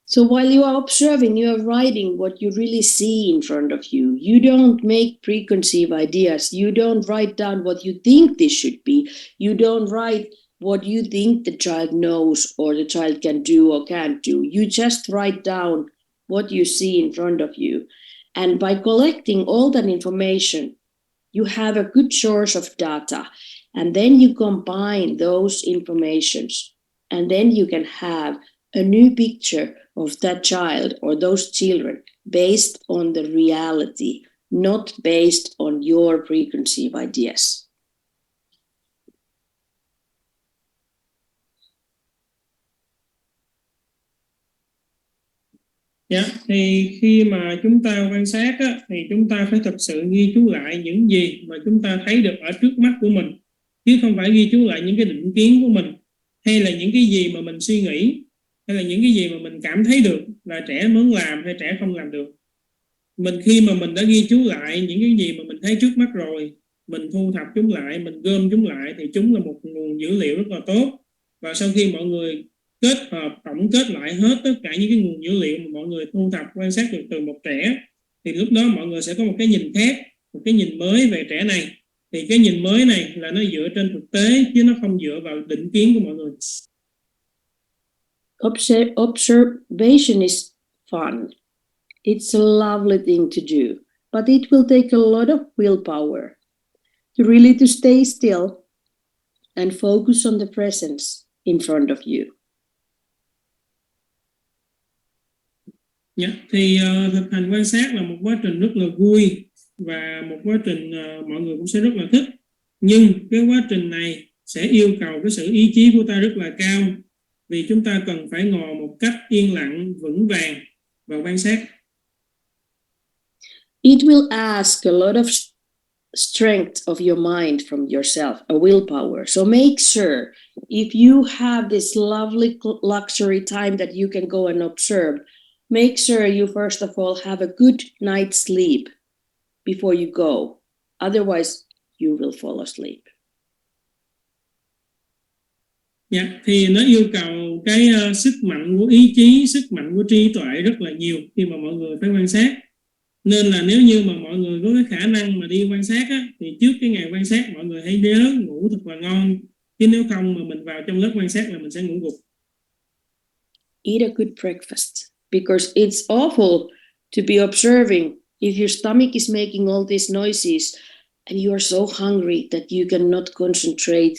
So while you are observing, you are writing what you really see in front of you. You don't make preconceived ideas. You don't write down what you think this should be. You don't write what you think the child knows or the child can do or can't do. You just write down what you see in front of you. And by collecting all that information, you have a good source of data. And then you combine those informations. And then you can have a new picture of that child or those children based on the reality, not based on your preconceived ideas. Dạ, thì khi mà chúng ta quan sát á, thì chúng ta phải thật sự ghi chú lại những gì mà chúng ta thấy được ở trước mắt của mình, chứ không phải ghi chú lại những cái định kiến của mình hay là những cái gì mà mình suy nghĩ hay là những cái gì mà mình cảm thấy được là trẻ muốn làm hay trẻ không làm được. Khi mà mình đã ghi chú lại những cái gì mà mình thấy trước mắt rồi, mình thu thập chúng lại, mình gom chúng lại thì chúng là một nguồn dữ liệu rất là tốt. Và sau khi mọi người kết hợp, tổng kết lại hết tất cả những cái nguồn dữ liệu mà mọi người thu thập quan sát được từ một trẻ, thì lúc đó mọi người sẽ có một cái nhìn khác, một cái nhìn mới về trẻ này. Thì cái nhìn mới này là nó dựa trên thực tế chứ nó không dựa vào định kiến của mọi người. Observation is fun. It's a lovely thing to do, but it will take a lot of willpower to stay still and focus on the presence in front of you. Yeah, thì thực hành quan sát là một quá trình rất là vui và một quá trình mọi người cũng sẽ rất là thích. Nhưng cái quá trình này sẽ yêu cầu cái sự ý chí của ta rất là cao, vì chúng ta cần phải ngồi một cách yên lặng, vững vàng và quan sát. It will ask a lot of strength of your mind from yourself, a willpower. So make sure if you have this lovely luxury time that you can go and observe, make sure you first of all have a good night's sleep before you go. Otherwise, you will fall asleep. Dạ, thì nó yêu cầu cái sức mạnh của ý chí, sức mạnh của trí tuệ rất là nhiều khi mà mọi người phải quan sát. Nên là nếu như mà mọi người có cái khả năng mà đi quan sát á, thì trước cái ngày quan sát mọi người hãy nhớ ngủ thật là ngon. Chứ nếu không mà mình vào trong lớp quan sát là mình sẽ ngủ gục. Eat a good breakfast, because it's awful to be observing if your stomach is making all these noises and you are so hungry that you cannot concentrate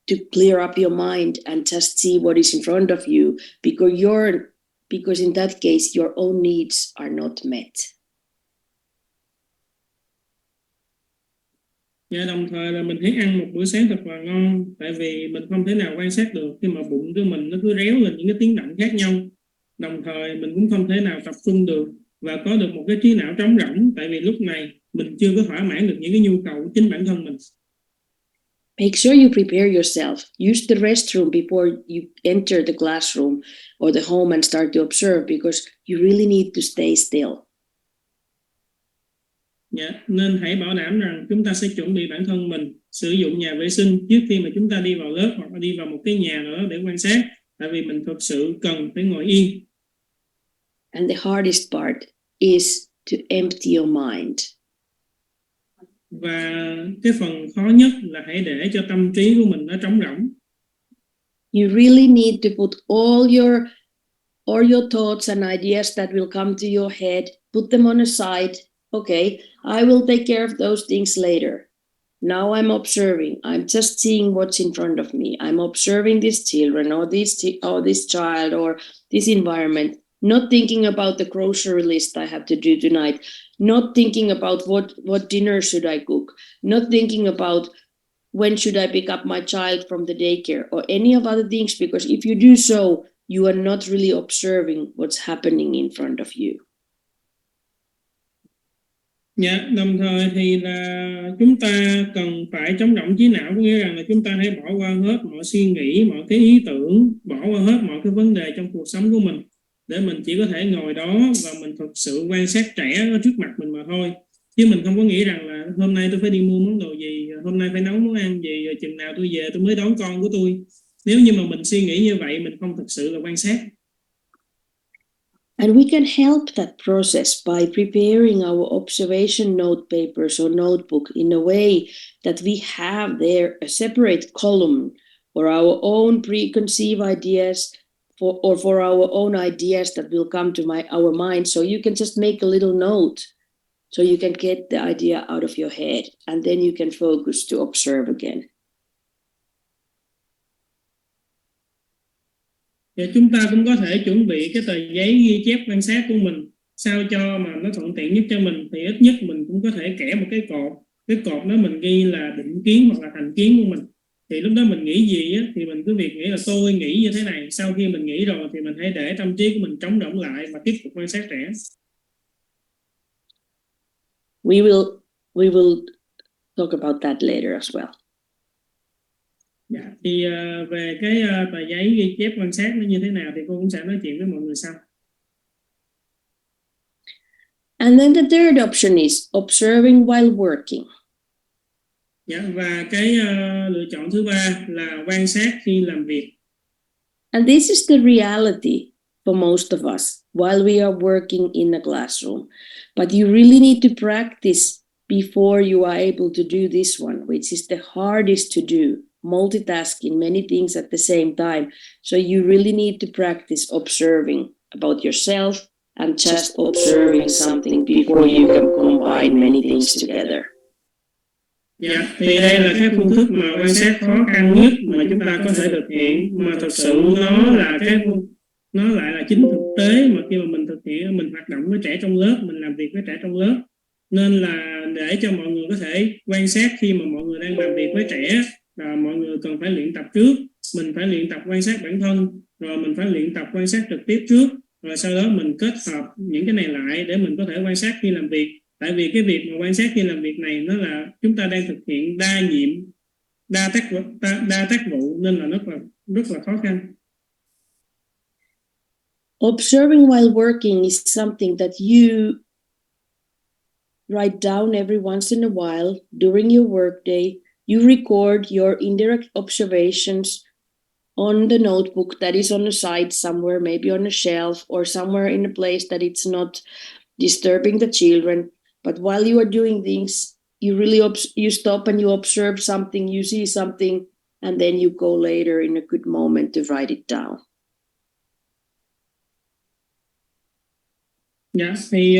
to clear up your mind and just see what is in front of you, because in that case your own needs are not met. Dạ, đồng thời là mình hãy ăn một bữa sáng thật là ngon, tại vì mình không thể nào quan sát được khi mà bụng của mình nó cứ réo lên những cái tiếng động khác nhau. Đồng thời mình cũng không thể nào tập trung được và có được một cái trí não trống rỗng, tại vì lúc này mình chưa có thỏa mãn được những cái nhu cầu của chính bản thân mình. Make sure you prepare yourself. Use the restroom before you enter the classroom or the home and start to observe, because you really need to stay still. Dạ, nên hãy bảo đảm rằng chúng ta sẽ chuẩn bị bản thân mình sử dụng nhà vệ sinh trước khi mà chúng ta đi vào lớp hoặc là đi vào một cái nhà nữa để quan sát, tại vì mình thực sự cần phải ngồi yên. And the hardest part is to empty your mind. Và cái phần khó nhất là hãy để cho tâm trí của mình nó trống rỗng. You really need to put all your thoughts and ideas that will come to your head, put them on a side. Okay, I will take care of those things later. Now I'm observing. I'm just seeing what's in front of me. I'm observing these children or this child or this environment, not thinking about the grocery list I have to do tonight, not thinking about what dinner should I cook, not thinking about when should I pick up my child from the daycare or any of other things, because if you do so, you are not really observing what's happening in front of you. Dạ, đồng thời thì là chúng ta cần phải trống rỗng trí não, có nghĩa rằng là chúng ta hãy bỏ qua hết mọi suy nghĩ, mọi cái ý tưởng, bỏ qua hết mọi cái vấn đề trong cuộc sống của mình, để mình chỉ có thể ngồi đó và mình thực sự quan sát trẻ ở trước mặt mình mà thôi. Chứ mình không có nghĩ rằng là hôm nay tôi phải đi mua món đồ gì, hôm nay phải nấu món ăn gì, rồi chừng nào tôi về tôi mới đón con của tôi. Nếu như mà mình suy nghĩ như vậy, mình không thực sự là quan sát. And we can help that process by preparing our observation note papers or notebook in a way that we have there a separate column for our own preconceived ideas for our own ideas that will come to our mind. So you can just make a little note so you can get the idea out of your head, and then you can focus to observe again. Và chúng ta cũng có thể chuẩn bị cái tờ giấy ghi chép quan sát của mình sao cho mà nó thuận tiện nhất cho mình, thì ít nhất mình cũng có thể kẻ một cái cột đó mình ghi là định kiến hoặc là thành kiến của mình. Thì lúc đó mình nghĩ gì á, thì mình cứ việc nghĩ là tôi nghĩ như thế này. Sau khi mình nghĩ rồi thì mình hãy để tâm trí của mình trống rỗng lại và tiếp tục quan sát trẻ. We will talk about that later as well. Dạ, thì về cái tờ giấy ghi chép quan sát nó như thế nào thì cô cũng sẽ nói chuyện với mọi người sau. And then the third option is observing while working. Dạ, và cái lựa chọn thứ ba là quan sát khi làm việc. And this is the reality for most of us while we are working in a classroom. But you really need to practice before you are able to do this one, which is the hardest to do. Multitasking many things at the same time. So you really need to practice observing about yourself and just observing something before you can combine many things together. Dạ, thì đây là cái phương thức mà quan sát khó khăn nhất mà chúng ta có thể thực hiện, mà thực sự nó lại là chính thực tế mà khi mà mình thực hiện, mình hoạt động với trẻ trong lớp, mình làm việc với trẻ trong lớp. Nên là để cho mọi người có thể quan sát khi mà mọi người đang làm việc với trẻ, là mọi người cần phải luyện tập trước. Mình phải luyện tập quan sát bản thân, rồi mình phải luyện tập quan sát trực tiếp trước, rồi sau đó mình kết hợp những cái này lại để mình có thể quan sát khi làm việc. Tại vì cái việc mà quan sát khi làm việc này nó là chúng ta đang thực hiện đa tác vụ nên là rất là khó khăn. Observing while working is something that you write down every once in a while during your workday. You record your indirect observations on the notebook that is on the side somewhere, maybe on a shelf or somewhere in a place that it's not disturbing the children. But while you are doing things, you really you stop and you observe something, you see something, and then you go later in a good moment to write it down. Dạ, thì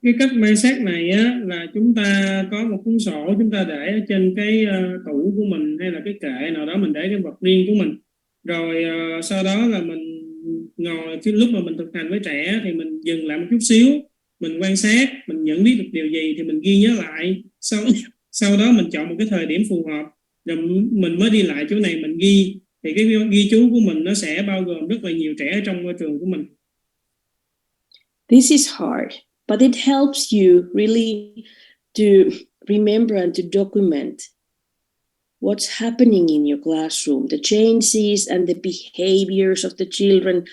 cái cách quan sát này á, là chúng ta có một cuốn sổ chúng ta để ở trên cái tủ của mình hay là cái kệ nào đó, mình để cái vật riêng của mình. Rồi sau đó là mình ngồi, cái lúc mà mình thực hành với trẻ thì mình dừng lại một chút xíu, mình quan sát, mình nhận biết được điều gì thì mình ghi nhớ lại. Sau đó mình chọn một cái thời điểm phù hợp, rồi mình mới đi lại chỗ này mình ghi. Thì cái ghi chú của mình nó sẽ bao gồm rất là nhiều trẻ trong môi trường của mình. This is hard, but it helps you really to remember and to document what's happening in your classroom, the changes and the behaviors of the children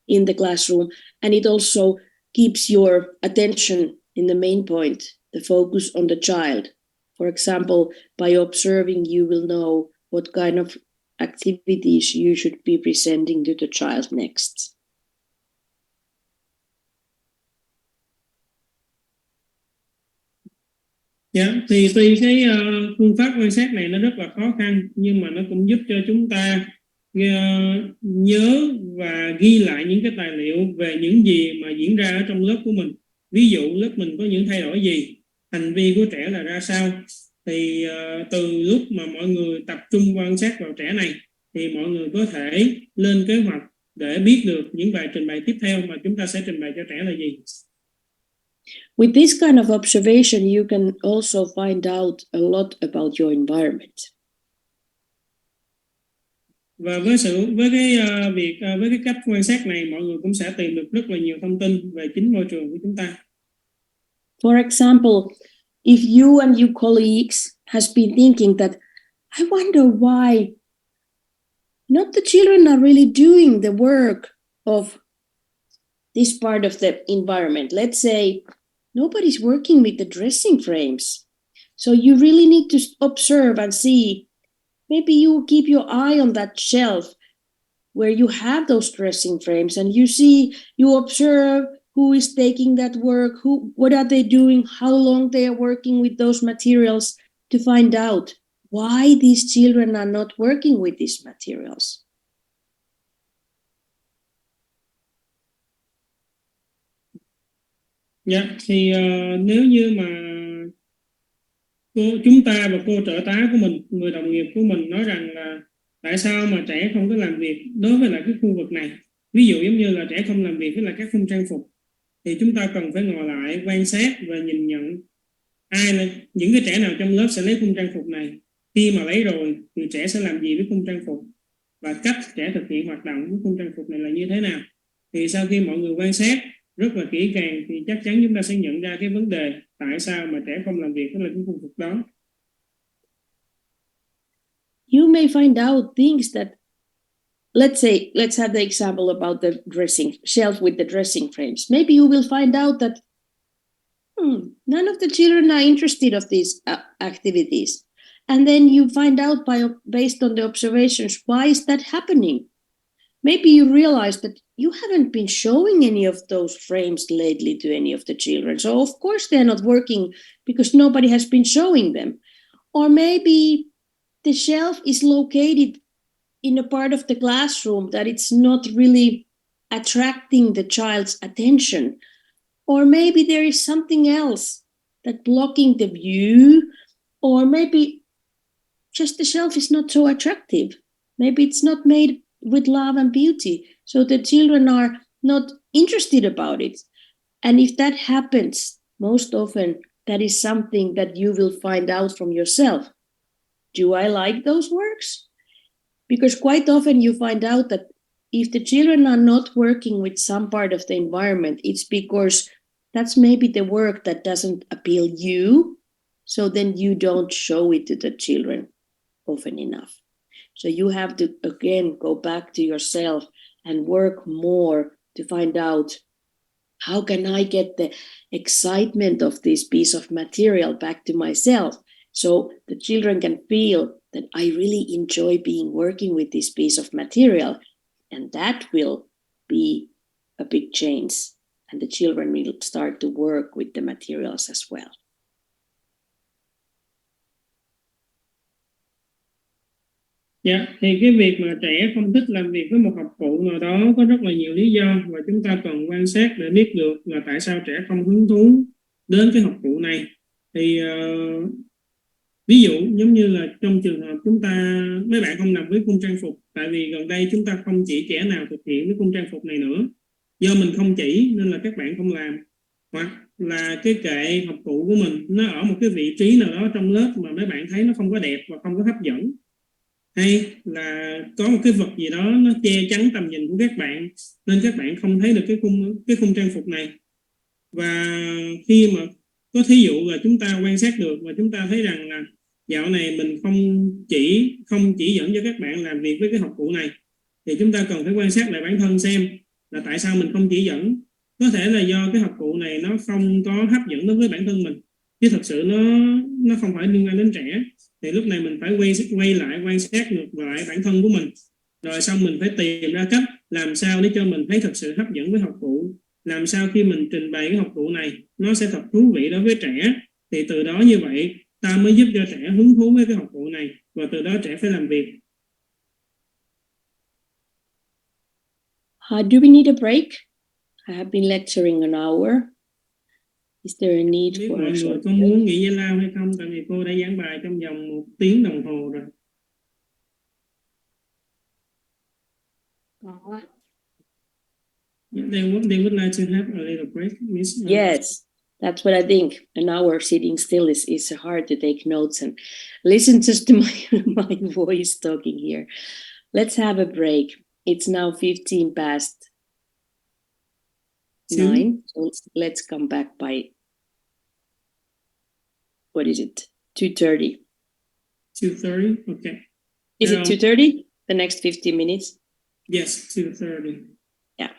in the classroom. And it also keeps your attention in the main point, the focus on the child. For example, by observing, you will know what kind of activities you should be presenting to the child next. Dạ, thì tuy cái phương pháp quan sát này nó rất là khó khăn, nhưng mà nó cũng giúp cho chúng ta nhớ và ghi lại những cái tài liệu về những gì mà diễn ra ở trong lớp của mình. Ví dụ lớp mình có những thay đổi gì, hành vi của trẻ là ra sao. Thì từ lúc mà mọi người tập trung quan sát vào trẻ này thì mọi người có thể lên kế hoạch để biết được những bài trình bày tiếp theo mà chúng ta sẽ trình bày cho trẻ là gì. With this kind of observation, you can also find out a lot about your environment. Và với cái cách quan sát này, mọi người cũng sẽ tìm được rất là nhiều thông tin về chính môi trường của chúng ta. For example, if you and your colleagues has been thinking that, I wonder why not the children are really doing the work of this part of the environment. Let's say nobody's working with the dressing frames. So you really need to observe and see. Maybe you keep your eye on that shelf where you have those dressing frames, and you observe who is taking that work, what are they doing, how long they are working with those materials, to find out why these children are not working with these materials. Dạ, thì nếu như mà chúng ta và cô trợ tá của mình, người đồng nghiệp của mình nói rằng là tại sao mà trẻ không có làm việc đối với lại cái khu vực này, ví dụ giống như là trẻ không làm việc với lại các khung trang phục, thì chúng ta cần phải ngồi lại quan sát và nhìn nhận những cái trẻ nào trong lớp sẽ lấy khung trang phục này. Khi mà lấy rồi thì trẻ sẽ làm gì với khung trang phục và cách trẻ thực hiện hoạt động với khung trang phục này là như thế nào. Thì sau khi mọi người quan sát rất là kỹ càng thì chắc chắn chúng ta sẽ nhận ra cái vấn đề tại sao mà trẻ không làm việc với lại cái khung phục đó. You may find out things that, let's have the example about the dressing shelf with the dressing frames. Maybe you will find out that none of the children are interested of these activities. And then you find out based on the observations, why is that happening? Maybe you realize that you haven't been showing any of those frames lately to any of the children. So of course they're not working because nobody has been showing them. Or maybe the shelf is located in a part of the classroom that it's not really attracting the child's attention. Or maybe there is something else that blocking the view, or maybe just the shelf is not so attractive. Maybe it's not made with love and beauty, so the children are not interested about it. And if that happens, most often that is something that you will find out from yourself. Do I like those works? Because quite often you find out that if the children are not working with some part of the environment, it's because that's maybe the work that doesn't appeal you. So then you don't show it to the children often enough. So you have to, again, go back to yourself and work more to find out, how can I get the excitement of this piece of material back to myself? So the children can feel that I really enjoy working with this piece of material. And that will be a big change. And the children will start to work with the materials as well. Dạ, thì cái việc mà trẻ không thích làm việc với một học cụ nào đó có rất là nhiều lý do, và chúng ta cần quan sát để biết được là tại sao trẻ không hứng thú đến cái học cụ này. Thì ví dụ giống như là trong trường hợp mấy bạn không làm với khung trang phục, tại vì gần đây chúng ta không chỉ trẻ nào thực hiện với khung trang phục này nữa, do mình không chỉ nên là các bạn không làm, hoặc là cái kệ học cụ của mình nó ở một cái vị trí nào đó trong lớp mà mấy bạn thấy nó không có đẹp và không có hấp dẫn, hay là có một cái vật gì đó nó che chắn tầm nhìn của các bạn nên các bạn không thấy được cái khung trang phục này. Và khi mà có thí dụ là chúng ta quan sát được và chúng ta thấy rằng là dạo này mình không chỉ dẫn cho các bạn làm việc với cái học cụ này, thì chúng ta cần phải quan sát lại bản thân xem là tại sao mình không chỉ dẫn. Có thể là do cái học cụ này nó không có hấp dẫn đối với bản thân mình, chứ thật sự nó không phải liên quan đến trẻ. Thì lúc này mình phải quay lại quan sát ngược lại bản thân của mình, rồi xong mình phải tìm ra cách làm sao để cho mình thấy thật sự hấp dẫn với học cụ, làm sao khi mình trình bày cái học cụ này nó sẽ thật thú vị đối với trẻ. Thì từ đó như vậy ta mới giúp cho trẻ hứng thú với cái học cụ này, và từ đó trẻ phải làm việc. Do we need a break? I have been lecturing an hour. Is there a need Biết for mọi a người short có muốn nghỉ giải lao hay không, tại vì cô đã giảng bài trong vòng 1 tiếng đồng hồ rồi. They would like to have a little break, Miss. Yes, that's what I think. An hour sitting still is hard to take notes and listen just to my voice talking here. Let's have a break. It's now 15 past 9. So let's come back by, what is it? 2:30. 2:30, okay. Is it 2:30? The next 15 minutes? Yes, 2:30. Yeah.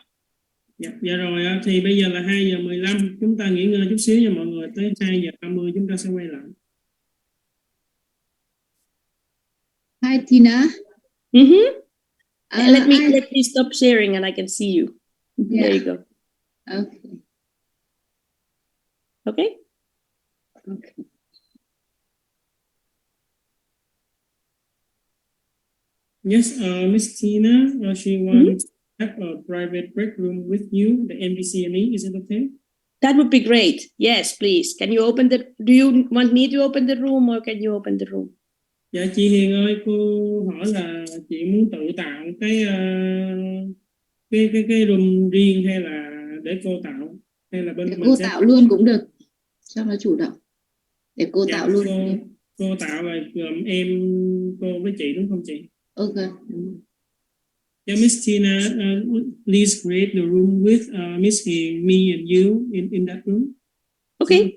Dạ rồi, thì bây giờ là 2:15. Chúng ta nghỉ ngơi chút xíu nha mọi người. Tới 2:30 chúng ta sẽ quay lại. Hi, Tina. Mm-hmm. Let me stop sharing and I can see you. Yeah. There you go. Okay. Okay? Okay. Yes, Miss Tina, she wants to have a private break room with you, the MBCME. Is it okay? That would be great. Yes, please. Can you do you want me to open the room or can you open the room? Dạ chị Hiền ơi, cô hỏi là chị muốn tự tạo cái room riêng hay là để cô tạo, hay là bên Để mình cô sẽ tạo luôn cũng được, cho nó chủ động. Để cô dạ, tạo luôn. Cô tạo là gồm cô với chị đúng không chị? Okay. Yeah, Miss Tina, please create the room with Miss Hiền, me and you in that room. Okay.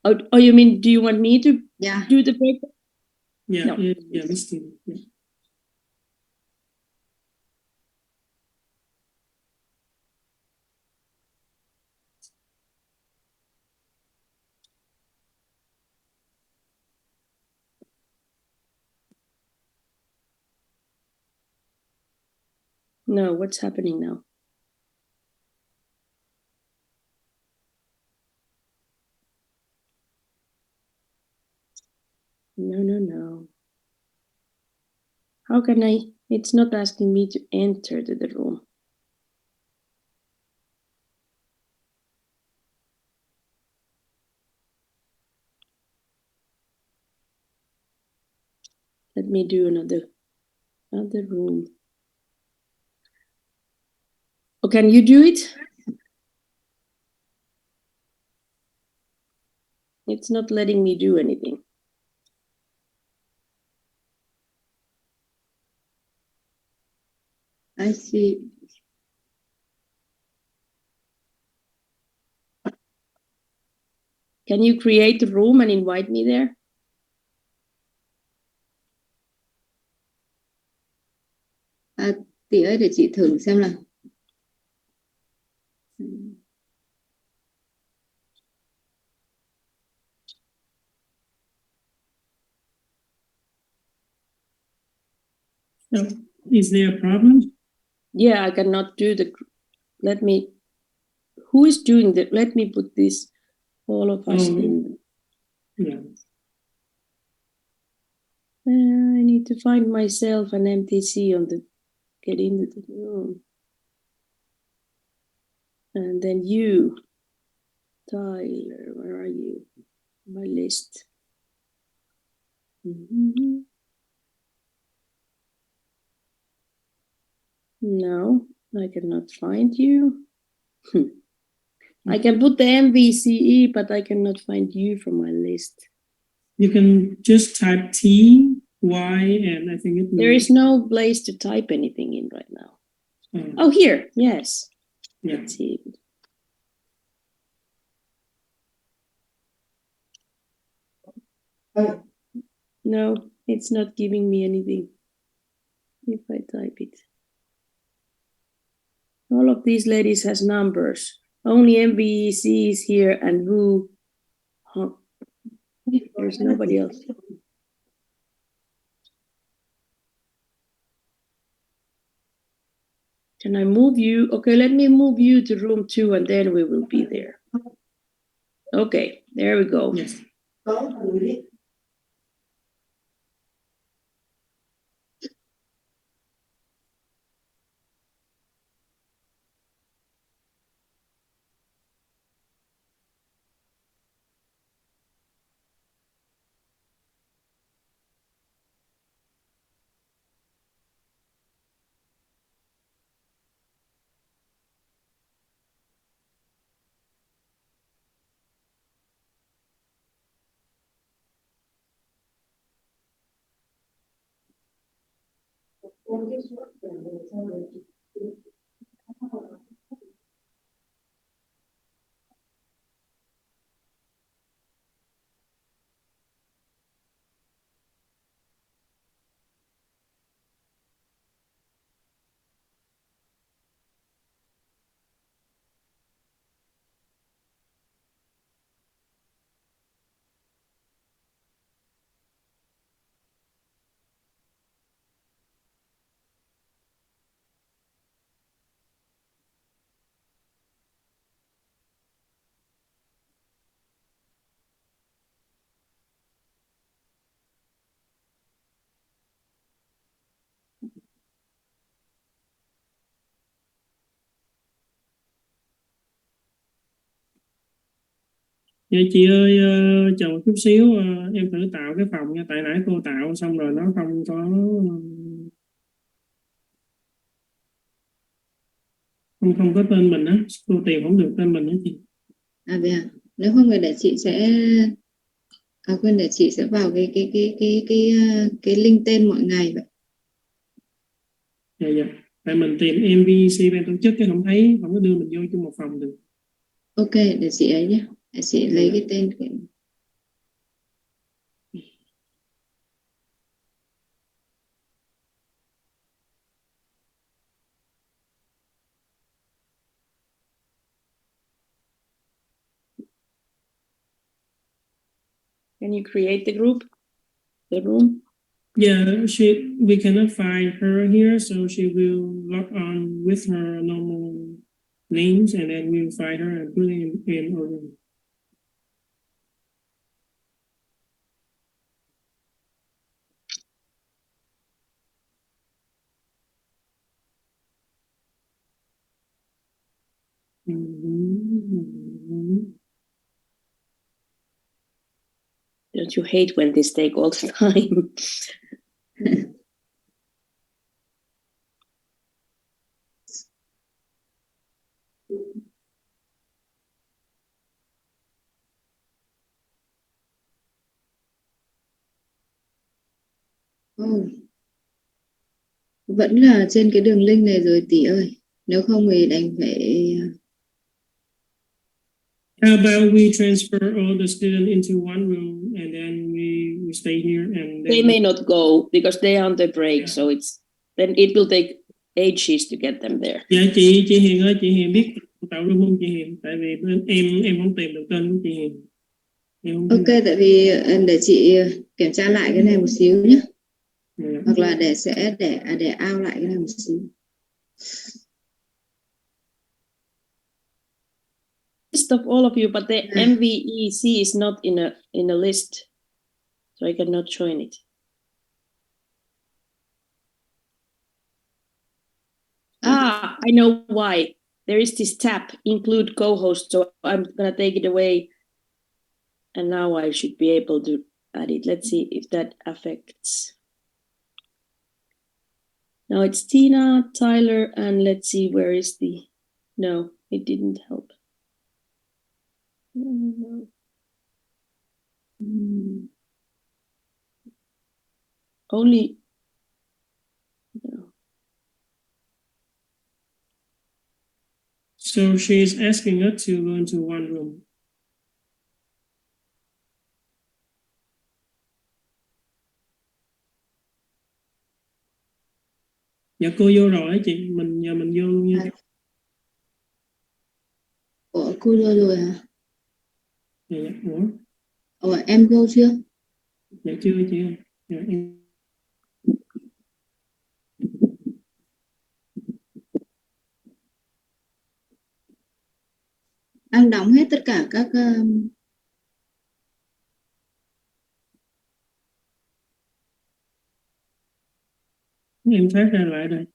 Oh, you mean, do you want me to do the break? Yeah, No. yeah, Miss Tina. Yeah. No, what's happening now? No. How can I? It's not asking me to enter to the room. Let me do another room. Oh, can you do it? It's not letting me do anything. I see. Can you create the room and invite me there? Tỷ ơi, để chị thử xem nào. So, is there a problem? Yeah, I cannot do the. Let me. Who is doing that? Let me put this. All of us in. Yeah. I need to find myself an MTC on the. Get into the room. And then you, Tyler, where are you? My list. No, I cannot find you. I can put the MVCE, but I cannot find you from my list. You can just type T, Y, and I think it There is no place to type anything in right now. Oh, here, yes. Yeah. Let's see. No, it's not giving me anything if I type it. All of these ladies has numbers. Only MVEC is here and who? Huh. There's nobody else. Can I move you? Okay, let me move you to room 2 and then we will be there. Okay, there we go. Yes. Dạ chị ơi, chờ một chút xíu, em thử tạo cái phòng nha, tại nãy cô tạo xong rồi nó không có tên mình á, cô tìm không được tên mình á chị. À vậy à? Nếu không thì để chị sẽ quên, để chị sẽ vào cái link tên mọi ngày vậy. Dạ dạ. Tại mình tìm MVC ban tổ chức cái không thấy, không có đưa mình vô chung một phòng được. Ok, để chị ấy nhé. Để chị lấy cái tên. Can you create the group? The room? Yeah, we cannot find her here, so she will log on with her normal names and then we'll find her and put in our room. Don't you hate when this take all the time? Vẫn là trên cái đường link này rồi tỷ ơi. Nếu không thì đành phải How about we transfer all the students into one room and then we stay here and They then may not go because they are on the break, Yeah. so then it will take ages to get them there. Dạ chị Hiền ơi, chị Hiền biết tạo room không chị Hiền? Tại vì bên em không tìm được tên của chị Hiền. Em không Ok, biết. tại vì để chị kiểm tra lại cái này một xíu nhé, Dạ. hoặc là để out lại cái này một xíu. List of all of you, but the MVEC is not in a list, so I cannot join it. I know why. There is this tab, include co-host, so I'm gonna take it away, and now I should be able to add it. Let's see if that affects. Now it's Tina, Tyler, and let's see where is the. No, it didn't help. No. Only. No. So she's asking us to go into one room. Dạ cô vô rồi á chị, giờ mình vô luôn nha. Ủa, cô vô rồi hả? Dạ, Ủa, em vô chưa? Dạ chưa chị ơi. Dạ, em... Đang đóng hết tất cả các em phát ra lại đây.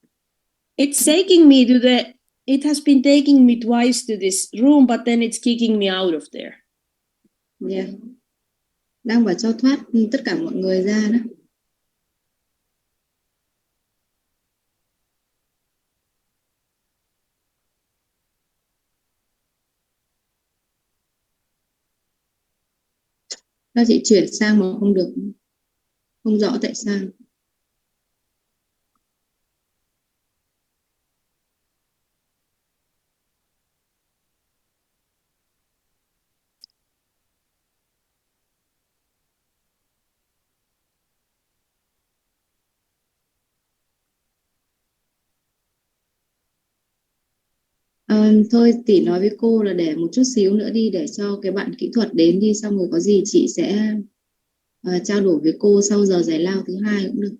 It's taking me to the. It has been taking me twice to this room, but then it's kicking me out of there. Yeah. Đang bảo cho thoát tất cả mọi người ra đó. Sao chị chuyển sang mà không được, không rõ tại sao. Thôi tỷ nói với cô là để một chút xíu nữa đi, để cho cái bạn kỹ thuật đến đi, xong rồi có gì chị sẽ trao đổi với cô sau giờ giải lao thứ 2 cũng được.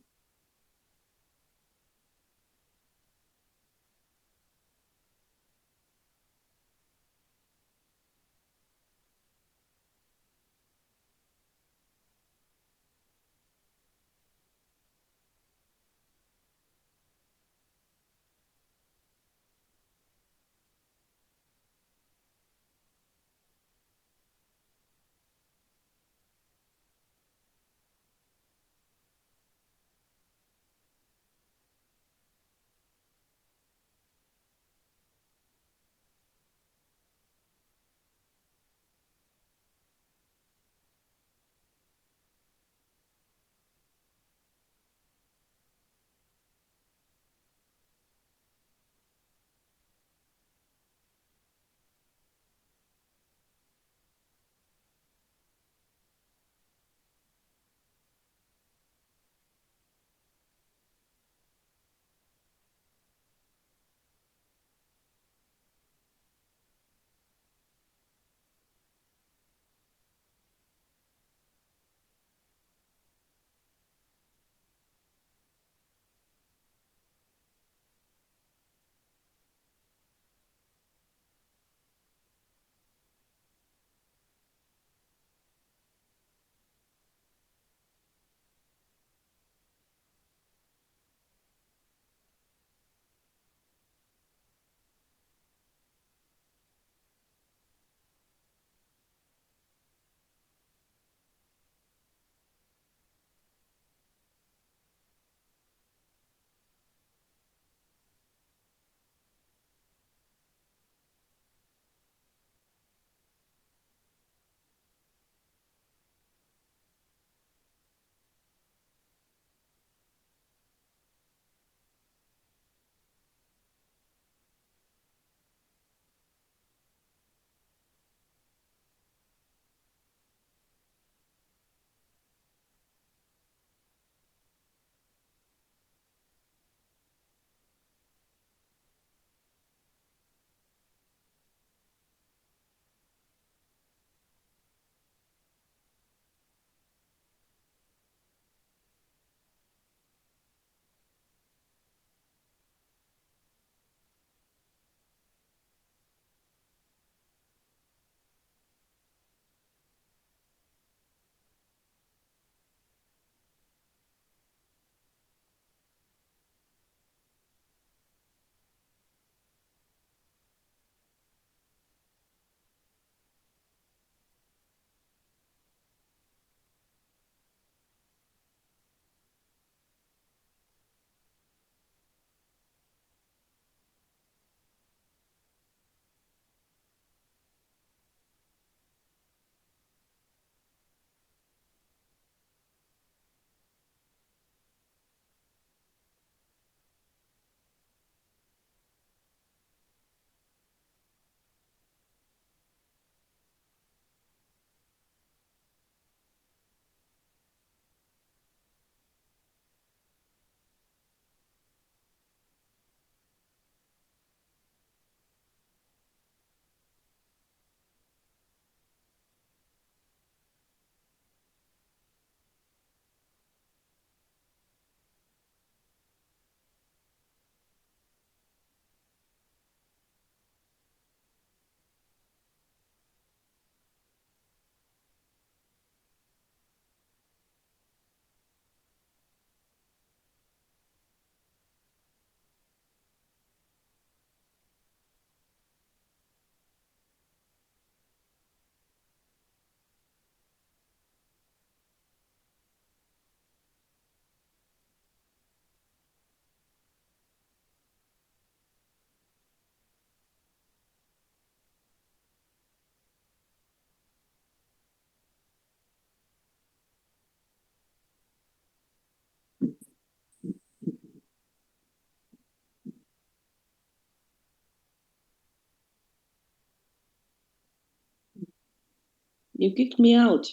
You kicked me out.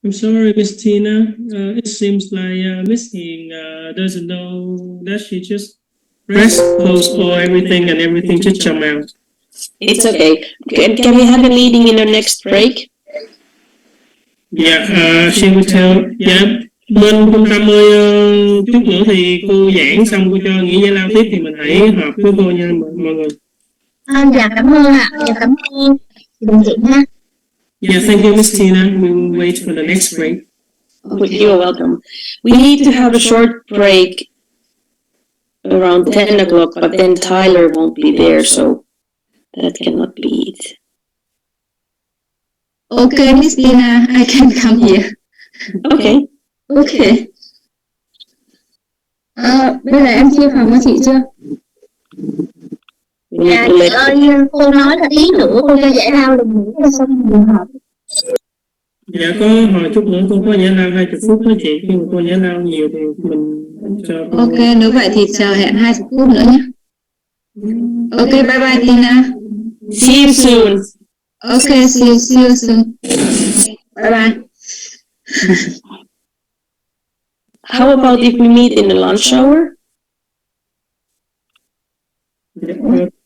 I'm sorry, Miss Tina. It seems like Miss Hiền doesn't know that she just press close all everything and everything just jump out. It's okay. Can we have a meeting in the next break? Dạ, she will tell. Dạ, bên trung tâm ơi, chút nữa thì cô giảng xong cô cho nghỉ giải lao tiếp thì mình hãy họp với cô nha mọi người. Dạ cảm ơn ạ. Dạ cảm ơn đồng chị nha. Yeah, thank you, Miss Tina. We will wait for the next break. You're welcome. We need to have a short break around 10 o'clock, but then Tyler won't be there, so that cannot be it. Okay, Miss Tina, I can come here. Okay. Okay. Bây giờ em chia phòng cho chị chưa? We need Dạ to chị let ơi, cô nói là tí nữa cô cho giải lao lần nữa cho xong buổi họp. Dạ có hồi chút nữa cô có giải lao 20 phút đó chị. Khi mà cô giải lao nhiều thì mình cho cô... Ok, nếu vậy thì chờ hẹn 20 phút nữa nhé. Ok, bye bye Tina. see you soon. Okay, see you soon. Bye bye. How about if we meet in the lunch hour? Dạ,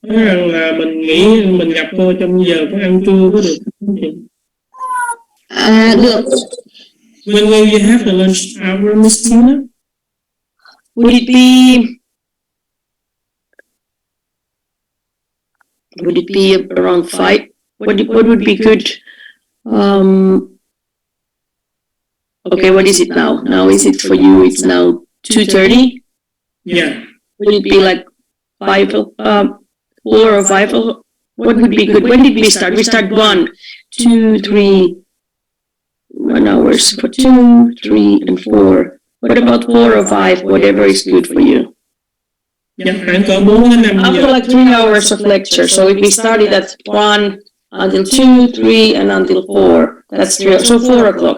nói rằng là mình nghĩ mình gặp cô trong giờ có ăn trưa có được không chị? Được. When will you have the lunch hour, Miss Tina? Would it be around 5? What would be good? Okay, what is it now? Now is it for you? It's now 2:30. Yeah. Would it be like 5, 4 or 5? What would be good? When did we start? We start 1, 2, 3, 1 hours for 2, 3, and 4. What about 4 or 5? Whatever is good for you. Dạ, khoảng cỡ 4 đến 5 After giờ. like 3 hours of lecture. So if we started at 1 until 2, 3, and until 4, that's 3. So 4 o'clock.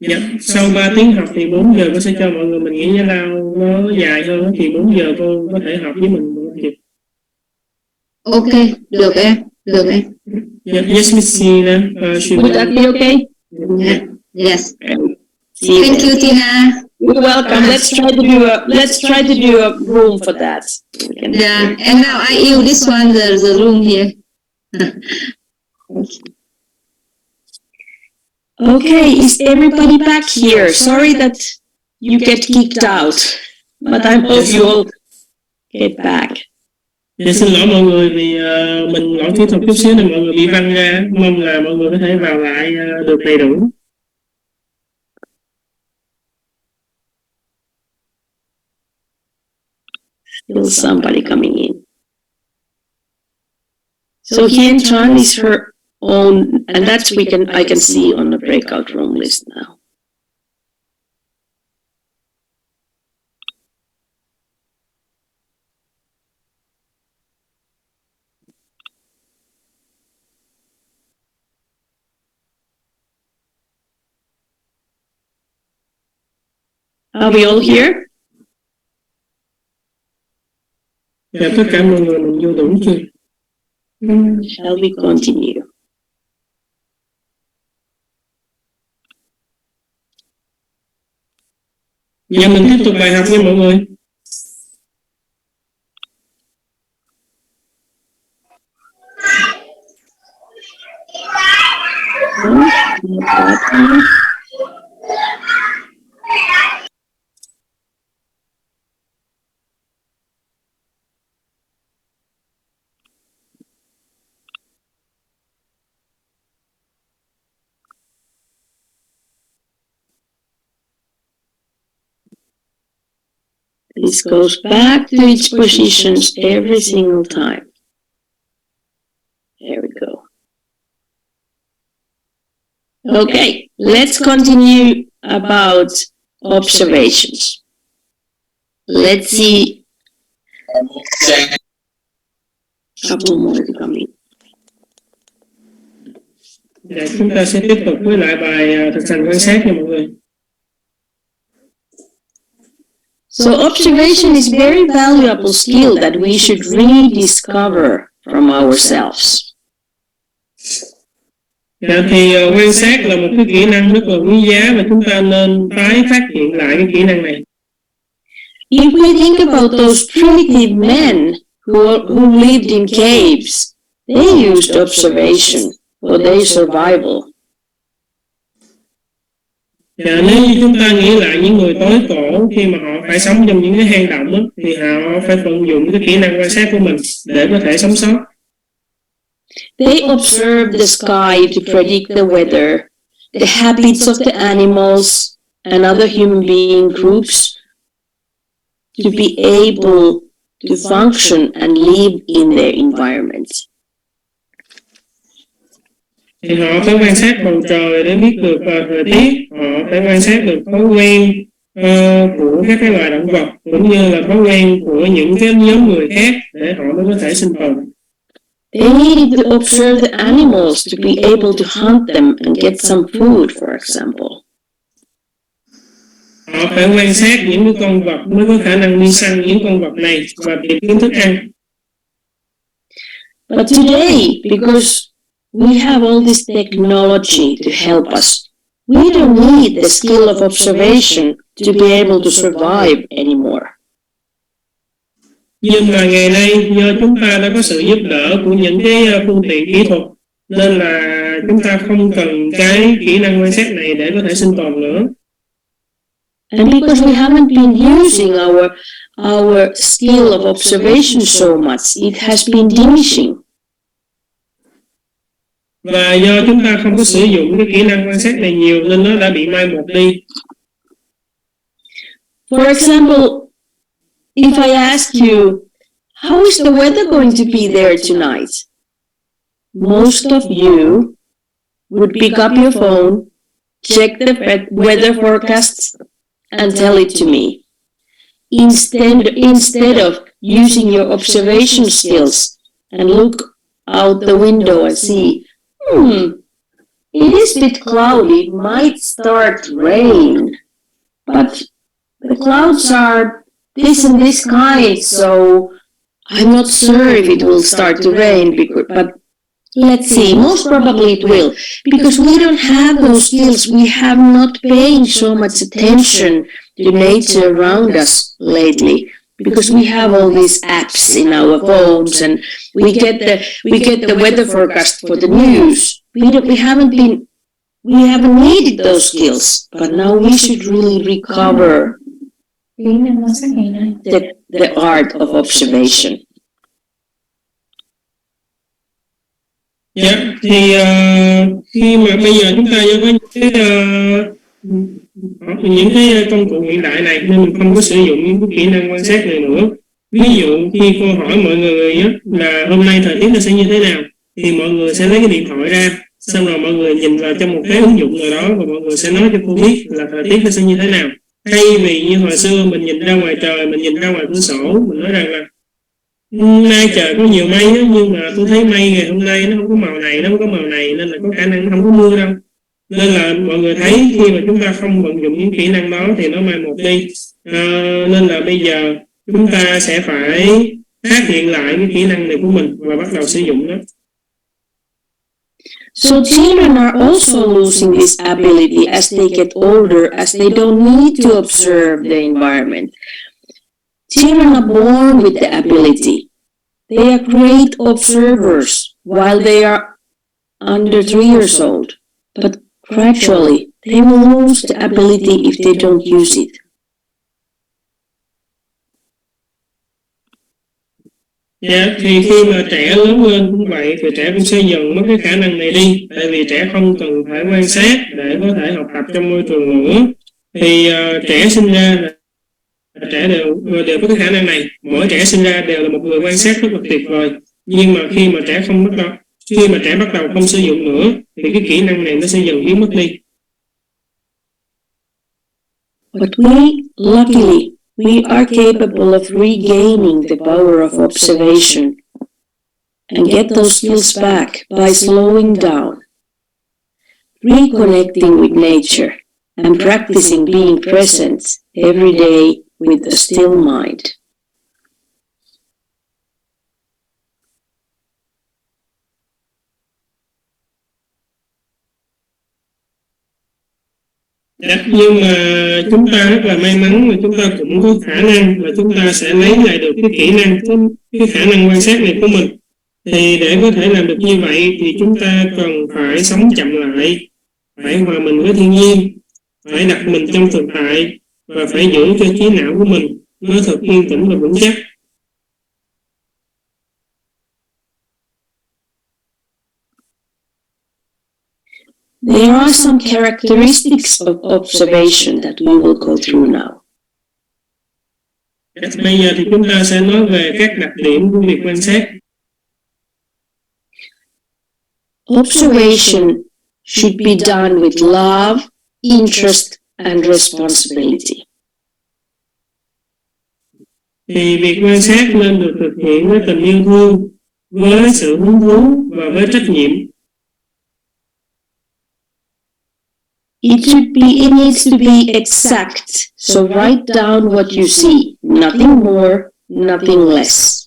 Dạ, sau 3 tiếng học thì 4 giờ cô sẽ cho mọi người mình nghỉ giải lao nó dài hơn thì 4 giờ cô có thể học với mình được không chị? Ok, được em. Được em. Yeah, yes, Miss Tina. Would that be okay? Yeah. Yes. See you Thank then. you Tina. You're welcome. Let's try to do a room for that. We can- Yeah, and now I use this one, the room here. Okay, is everybody back here? Sorry that you get kicked out, but I hope you all get back. Dạ, xin lỗi mọi người vì mình lỗi kỹ thuật chút xíu nên mọi người bị văng ra. Mong là mọi người có thể vào lại được đầy đủ. Still somebody coming in. So Hien Chan is her own, and that's I can see on the breakout room list now. Are we all here? Dạ, tất cả mọi người mình vô đủ chưa? Shall we continue? Dạ, mình tiếp tục bài học nha mọi người. This goes back to its positions every single time. There we go. Okay, let's continue about observations. Let's see. Couple more to come in. Dạ, chúng ta sẽ tiếp tục với lại bài thực hành quan sát nha mọi người. So observation is very valuable skill that we should rediscover from ourselves. Dạ, thì quan sát là một cái kỹ năng rất là quý giá và chúng ta nên tái phát hiện lại cái kỹ năng này. If we think about those primitive men who lived in caves, they used observation for their survival. Dạ, nếu như chúng ta nghĩ lại những người tối cổ khi mà họ phải sống trong những cái hang động đó, thì họ phải vận dụng cái kỹ năng quan sát của mình để có thể sống sót. They observed the sky to predict the weather, the habits of the animals and other human being groups to be able to function and live in their environment. Thì họ phải quan sát bầu trời để biết được thời tiết, họ phải quan sát được thói quen của các cái loài động vật cũng như là thói quen của những cái nhóm người khác để họ mới có thể sinh tồn. They needed to observe the animals to be able to hunt them and get some food, for example. Họ phải quan sát những cái con vật mới có khả năng đi săn những con vật này và tìm kiếm thức ăn. But today, because we have all this technology to help us, we don't need the skill of observation to be able to survive anymore. Nhưng mà ngày nay do chúng ta đã có sự giúp đỡ của những cái phương tiện kỹ thuật nên là chúng ta không cần cái kỹ năng quan sát này để có thể sinh tồn nữa. And because we haven't been using our skill of observation so much, it has been diminishing. Và do chúng ta không có sử dụng cái kỹ năng quan sát này nhiều nên nó đã bị mai một đi. For example, if I ask you, how is the weather going to be there tonight? Most of you would pick up your phone, check the weather forecasts, and tell it to me. Instead of using your observation skills and look out the window and see, it is a bit cloudy, it might start rain, but the clouds are this and this kind, so I'm not sure if it will start to rain, but let's see, most probably it will, because we don't have those skills. We have not paid so much attention to nature around us lately, because we have all these apps in our phones and we get the weather forecast for the news. We haven't needed those skills, but now we should really recover the art of observation. Dạ, thì khi mà bây giờ chúng ta có những cái công cụ hiện đại này nên mình không có sử dụng những cái kỹ năng quan sát này nữa. Ví dụ khi cô hỏi mọi người á, là hôm nay thời tiết nó sẽ như thế nào, thì mọi người sẽ lấy cái điện thoại ra, xong rồi mọi người nhìn vào trong một cái ứng dụng nào đó và mọi người sẽ nói cho cô biết là thời tiết nó sẽ như thế nào. Thay vì như hồi xưa mình nhìn ra ngoài trời, mình nhìn ra ngoài cửa sổ, mình nói rằng là nay trời có nhiều mây á, nhưng mà tôi thấy mây ngày hôm nay nó không có màu này, nó không có màu này, nên là có khả năng nó không có mưa đâu. Nên là mọi người thấy khi mà chúng ta không vận dụng những kỹ năng đó thì nó mai một đi. Nên là bây giờ chúng ta sẽ phải phát hiện lại cái kỹ năng này của mình và bắt đầu sử dụng nó. So children are also losing this ability as they get older, as they don't need to observe the environment. Children are born with the ability. They are great observers while they are under 3 years old, but gradually they will lose the ability if they don't use it. Dạ, thì khi mà trẻ lớn lên cũng vậy, thì trẻ cũng sẽ dần mất cái khả năng này đi, tại vì trẻ không cần phải quan sát để có thể học tập trong môi trường nữa. Thì trẻ sinh ra là trẻ đều có cái khả năng này, mỗi trẻ sinh ra đều là một người quan sát rất là tuyệt vời. Nhưng mà khi mà trẻ bắt đầu không sử dụng nữa thì cái kỹ năng này nó sẽ dần biến mất đi. But luckily, we are capable of regaining the power of observation and get those skills back by slowing down, reconnecting with nature, and practicing being present every day with a still mind. Nhưng mà chúng ta rất là may mắn mà chúng ta cũng có khả năng là chúng ta sẽ lấy lại được cái kỹ năng, cái khả năng quan sát này của mình. Thì để có thể làm được như vậy thì chúng ta cần phải sống chậm lại, phải hòa mình với thiên nhiên, phải đặt mình trong thực tại và phải giữ cho trí não của mình nó thật yên tĩnh và vững chắc. There are some characteristics of observation that we will go through now. Bây giờ thì chúng ta sẽ nói về các đặc điểm của việc quan sát. Observation should be done with love, interest, and responsibility. Thì việc quan sát nên được thực hiện với tình yêu thương, với sự hứng thú và với trách nhiệm. It needs to be exact. So write down what you see, nothing more, nothing less.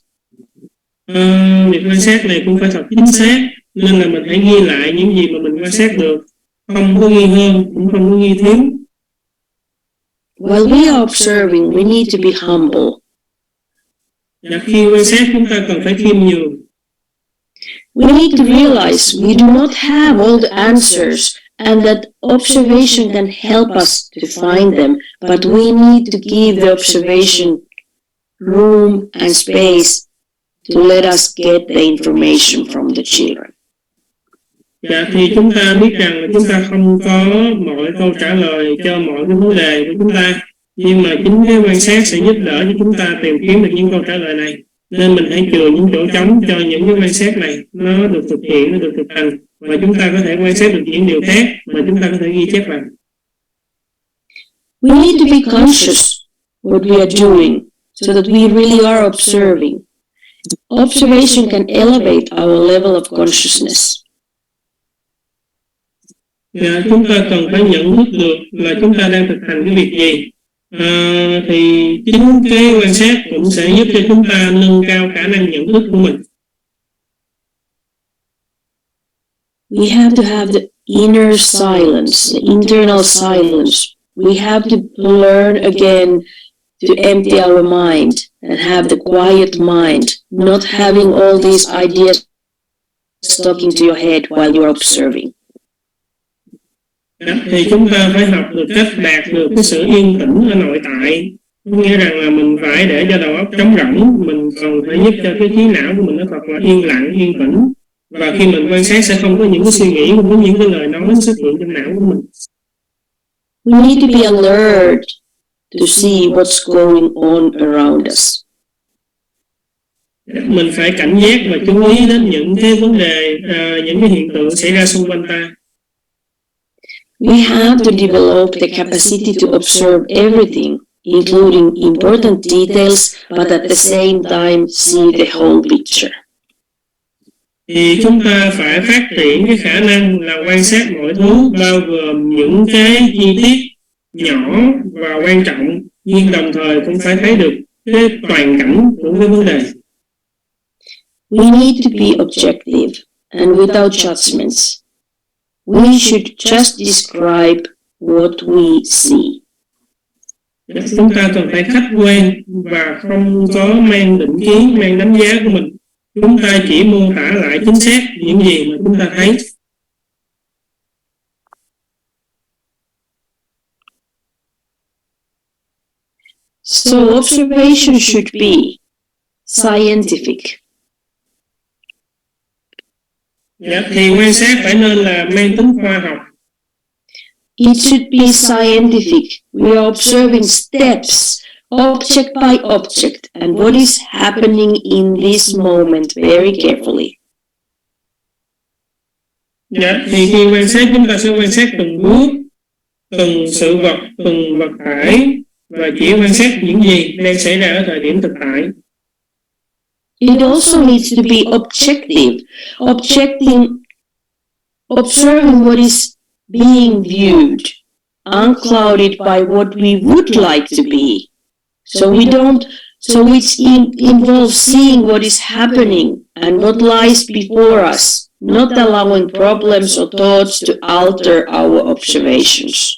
Việc quan sát này cũng phải thật chính xác, nên là mình hãy ghi lại những gì mà mình quan sát được, không có ghi hơn, cũng không có ghi thiếu. While we are observing, we need to be humble. Và khi quan sát chúng ta cần phải khiêm nhường. We need to realize we do not have all the answers and that observation can help us to find them, but we need to give the observation room and space to let us get the information from the children. Dạ, thì chúng ta biết rằng là chúng ta không có mọi câu trả lời cho mọi cái vấn đề của chúng ta, nhưng mà chính cái quan sát sẽ giúp đỡ cho chúng ta tìm kiếm được những câu trả lời này. Nên mình hãy chừa những chỗ trống cho những cái quan sát này nó được thực hiện, nó được thực hành, và chúng ta có thể quan sát được những điều khác mà chúng ta có thể ghi chép lại. We need to be conscious what we are doing so that we really are observing. Observation can elevate our level of consciousness. Dạ, chúng ta cần phải nhận thức được là chúng ta đang thực hành cái việc gì. Thì chính cái quan sát cũng sẽ giúp cho chúng ta nâng cao khả năng nhận thức của mình. We have to have the inner silence, the internal silence. We have to learn again to empty our mind and have the quiet mind, not having all these ideas stuck into your head while you're observing. Thì chúng ta phải học được cách đạt được cái sự yên tĩnh ở nội tại. Có nghĩa rằng là mình phải để cho đầu óc trống rỗng, mình còn phải giúp cho cái trí não của mình nó thật là yên lặng, yên tĩnh. Và khi mình quan sát sẽ không có những cái suy nghĩ, không có những cái lời nói xuất hiện trong não của mình. We need to be alert to see what's going on around us. Mình phải cảnh giác và chú ý đến những cái vấn đề, những cái hiện tượng xảy ra xung quanh ta. We have to develop the capacity to observe everything, including important details, but at the same time see the whole picture. Thì chúng ta phải phát triển cái khả năng là quan sát mọi thứ, bao gồm những cái chi tiết nhỏ và quan trọng, nhưng đồng thời cũng phải thấy được cái toàn cảnh của cái vấn đề. We need to be objective and without judgments. We should just describe what we see. Chúng ta cần phải khách quan và không có mang định kiến, mang đánh giá của mình. Chúng ta chỉ mô tả lại chính xác những gì mà chúng ta thấy. So observation should be scientific. Thì quan sát phải nên là mang tính khoa học. It should be scientific. We are observing steps, object by object, and what is happening in this moment very carefully. Thì khi quan sát chúng ta sẽ quan sát từng bước, từng sự vật, từng vật thể, và chỉ quan sát những gì đang xảy ra ở thời điểm thực tại. It also needs to be objective, observing what is being viewed, unclouded by what we would like to be. So involves seeing what is happening and what lies before us, not allowing problems or thoughts to alter our observations.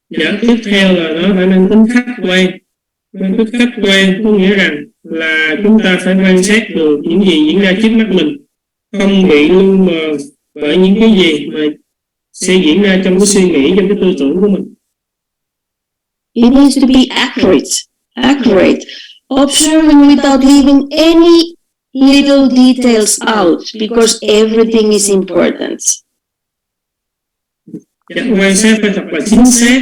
Dạ, tiếp theo là nó phải mang tính khách quan. Mang tính khách quan có nghĩa rằng là chúng ta phải quan sát được những gì diễn ra trước mắt mình, không bị lu mờ bởi những cái gì mà sẽ diễn ra trong cái suy nghĩ, trong cái tư tưởng của mình. It needs to be accurate, observing without leaving any little details out, because everything is important. Dạ, quan sát phải thật là chính xác,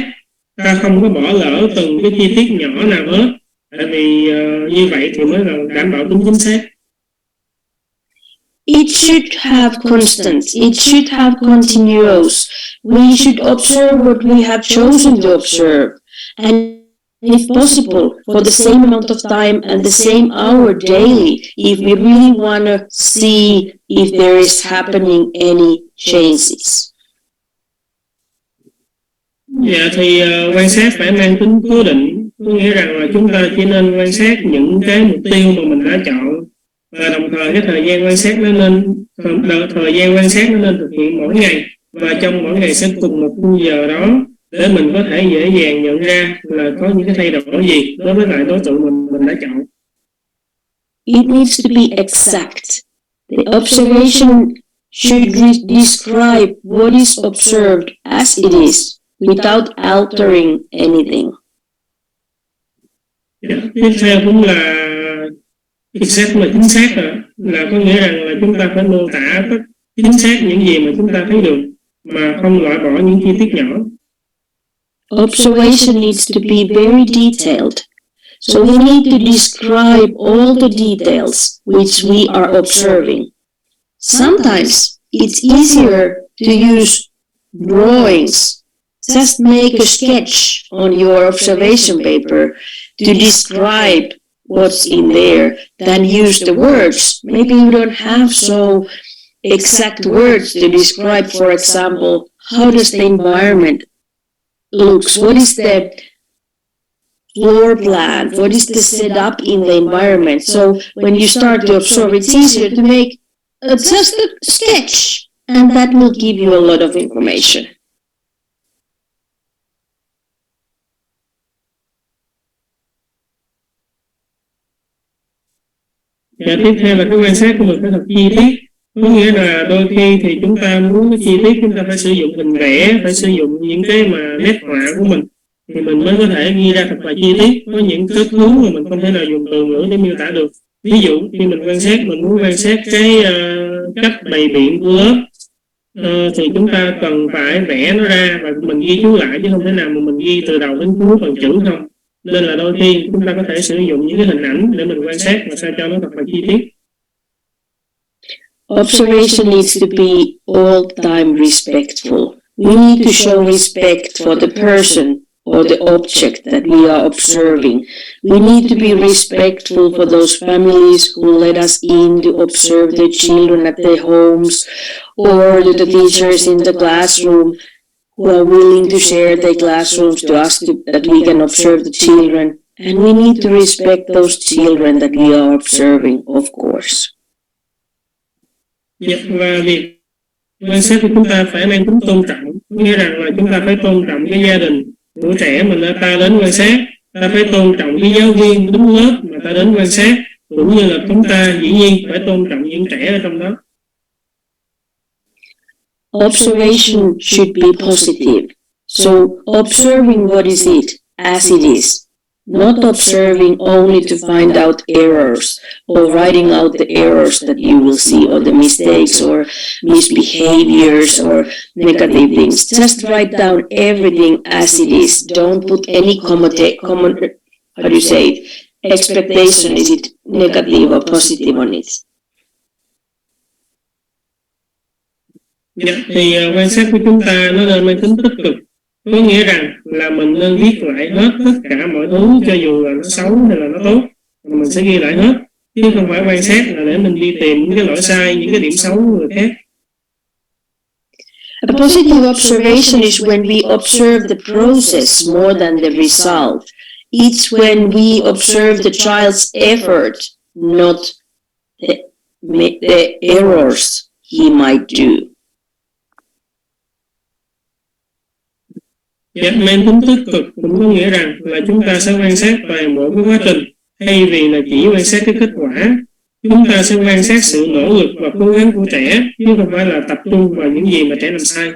ta không có bỏ lỡ từng cái chi tiết nhỏ nào hết, tại vì như vậy thì mới là đảm bảo tính chính xác. It should have constants, it should have continuous. We should observe what we have chosen to observe, and if possible, for the same amount of time and the same hour daily, if we really want to see if there is happening any changes. Dạ thì quan sát phải mang tính cố định, có nghĩa rằng là chúng ta chỉ nên quan sát những cái mục tiêu mà mình đã chọn, và đồng thời cái thời gian quan sát nó nên thực hiện mỗi ngày, và trong mỗi ngày sẽ cùng một khung giờ đó, để mình có thể dễ dàng nhận ra là có những cái thay đổi gì đối với lại đối tượng mình đã chọn. It needs to be exact. The observation should describe what is observed as it is, without altering anything. Yeah, tiếp theo cũng là exact mà chính xác rồi, là có nghĩa rằng là chúng ta phải mô tả chính xác những gì mà chúng ta thấy được, mà không loại bỏ những chi tiết nhỏ. Observation needs to be very detailed. So we need to describe all the details which we are observing. Sometimes it's easier to use drawings. Just make a sketch on your observation paper to describe what's in there than use the words. Maybe you don't have so exact words to describe, for example, how does the environment looks, what is the floor plan, what is the setup in the environment. So when you start to observe, it's easier to make just a sketch, and that will give you a lot of information. Và tiếp theo là cái quan sát của mình phải thật chi tiết, có nghĩa là đôi khi thì chúng ta muốn cái chi tiết, chúng ta phải sử dụng hình vẽ, phải sử dụng những cái mà nét họa của mình, thì mình mới có thể ghi ra thật là chi tiết. Có những kết cấu mà mình không thể nào dùng từ ngữ để miêu tả được. Ví dụ khi mình quan sát, mình muốn quan sát cái cách bày biện của lớp, thì chúng ta cần phải vẽ nó ra và mình ghi chú lại, chứ không thể nào mà mình ghi từ đầu đến cuối bằng chữ không. Nên là đôi khi chúng ta có thể sử dụng những cái hình ảnh để mình quan sát và sao cho nó thật là chi tiết. Observation needs to be all time respectful. We need to show respect for the person or the object that we are observing. We need to be respectful for those families who let us in to observe their children at their homes, or the teachers in the classroom who are willing to share their classrooms to us that we can observe the children. And we need to respect those children that we are observing, of course. Dạ, và việc quan sát của chúng ta phải mang tính tôn trọng, nghĩa rằng là chúng ta phải tôn trọng cái gia đình của trẻ mình ta đến quan sát, ta phải tôn trọng cái giáo viên đứng lớp mà ta đến quan sát, cũng như là chúng ta dĩ nhiên phải tôn trọng những trẻ ở trong đó. Observation should be positive. So observing what is it as it is, not observing only to find out errors or writing out the errors that you will see, or the mistakes or misbehaviors or negative things. Just write down everything as it is. Don't put any expectation, is it negative or positive on it. Dạ, thì quan sát của chúng ta nó nên mang tính tích cực, có nghĩa rằng là mình nên viết lại hết tất cả mọi thứ, cho dù là nó xấu hay là nó tốt, mình sẽ ghi lại hết, chứ không phải quan sát là để mình đi tìm những cái lỗi sai, những cái điểm xấu của người khác. A positive observation is when we observe the process more than the result. It's when we observe the child's effort, not the errors he might do. Dạ, mang tính tích cực cũng có nghĩa rằng là chúng ta sẽ quan sát toàn bộ cái quá trình thay vì là chỉ quan sát cái kết quả. Chúng ta sẽ quan sát sự nỗ lực và cố gắng của trẻ chứ không phải là tập trung vào những gì mà trẻ làm sai.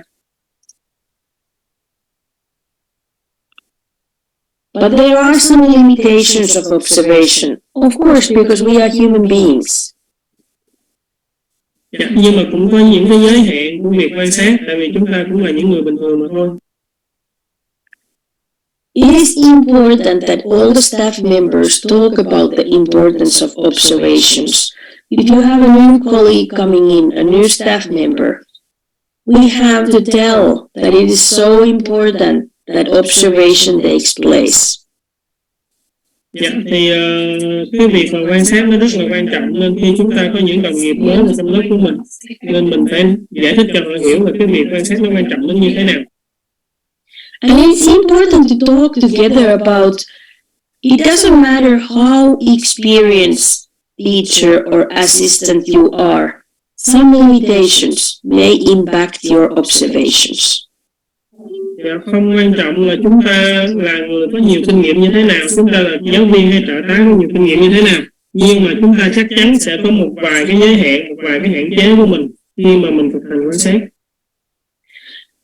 But there are some limitations of observation, of course, because we are human beings. Dạ, nhưng mà cũng có những cái giới hạn của việc quan sát, tại vì chúng ta cũng là những người bình thường mà thôi. It is important that all the staff members talk about the importance of observations. If you have a new colleague coming in, a new staff member, we have to tell that it is so important that observation takes place. Dạ, thì cái việc mà quan sát nó rất là quan trọng, nên khi chúng ta có những đồng nghiệp mới ở trong lớp của mình, nên mình phải giải thích cho họ hiểu là cái việc quan sát nó quan trọng đến như thế nào. And it's important to talk together about, it doesn't matter how experienced teacher or assistant you are, some limitations may impact your observations. Dạ, không quan trọng là chúng ta là người có nhiều kinh nghiệm như thế nào, chúng ta là giáo viên hay trợ tá có nhiều kinh nghiệm như thế nào, nhưng mà chúng ta chắc chắn sẽ có một vài cái giới hạn, một vài cái hạn chế của mình khi mà mình thực hành quan sát.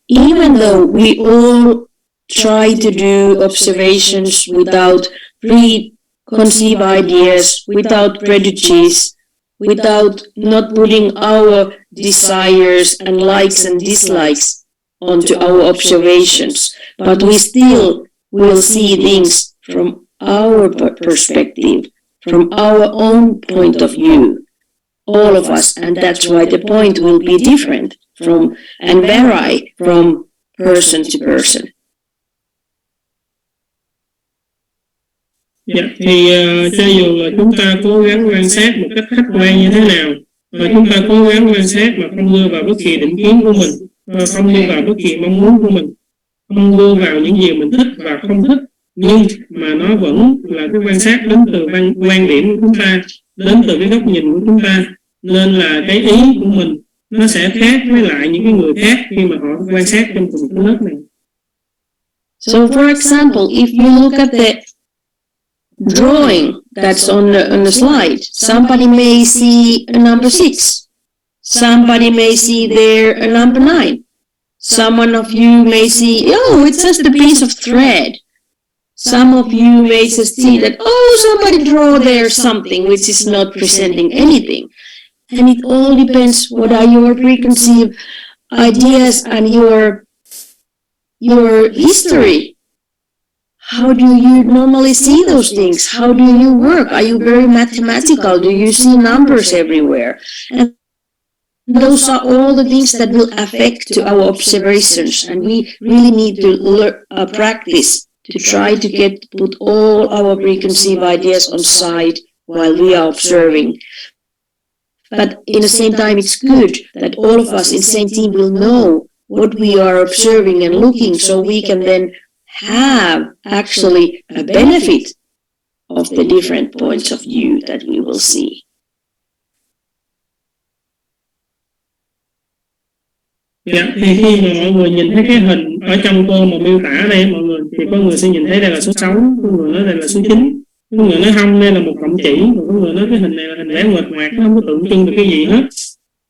Even though we all try to do observations without preconceived ideas, without prejudice, without not putting our desires and likes and dislikes onto our observations, but we still will see things from our perspective, from our own point of view, all of us, and that's why the point will be different from and vary from person to person. Dạ, thì cho dù là chúng ta cố gắng quan sát một cách khách quan như thế nào, và chúng ta cố gắng quan sát mà không đưa vào bất kỳ định kiến của mình, không đưa vào bất kỳ mong muốn của mình, không đưa vào những gì mình thích và không thích, nhưng mà nó vẫn là cái quan sát đến từ quan điểm của chúng ta, đến từ cái góc nhìn của chúng ta, nên là cái ý của mình nó sẽ khác với lại những cái người khác khi mà họ quan sát trong cùng cái lớp này. So for example, if you look at the drawing that's on the slide, somebody may see a number 6. Somebody may see there a number 9. Someone of you may see, oh, it's just a piece of thread. Some of you may just see that, oh, somebody draw there something which is not presenting anything. And it all depends what are your preconceived ideas and your history. How do you normally see those things? How do you work? Are you very mathematical? Do you see numbers everywhere? And those are all the things that will affect to our observations, and we really need to practice to try to put all our preconceived ideas on side while we are observing. But in the same time, it's good that all of us in the same team will know what we are observing and looking, so we can then have actually a benefit of the different points of view that we will see. Dạ, thì khi mà mọi người nhìn thấy cái hình ở trong cô mà miêu tả đây mọi người, thì có người sẽ nhìn thấy đây là số 6, có người nói đây là số 9, có người nói không, đây là một cọng chỉ, có người nói cái hình này là hình vẽ nguệch ngoạc, nó không có tượng trưng được cái gì hết.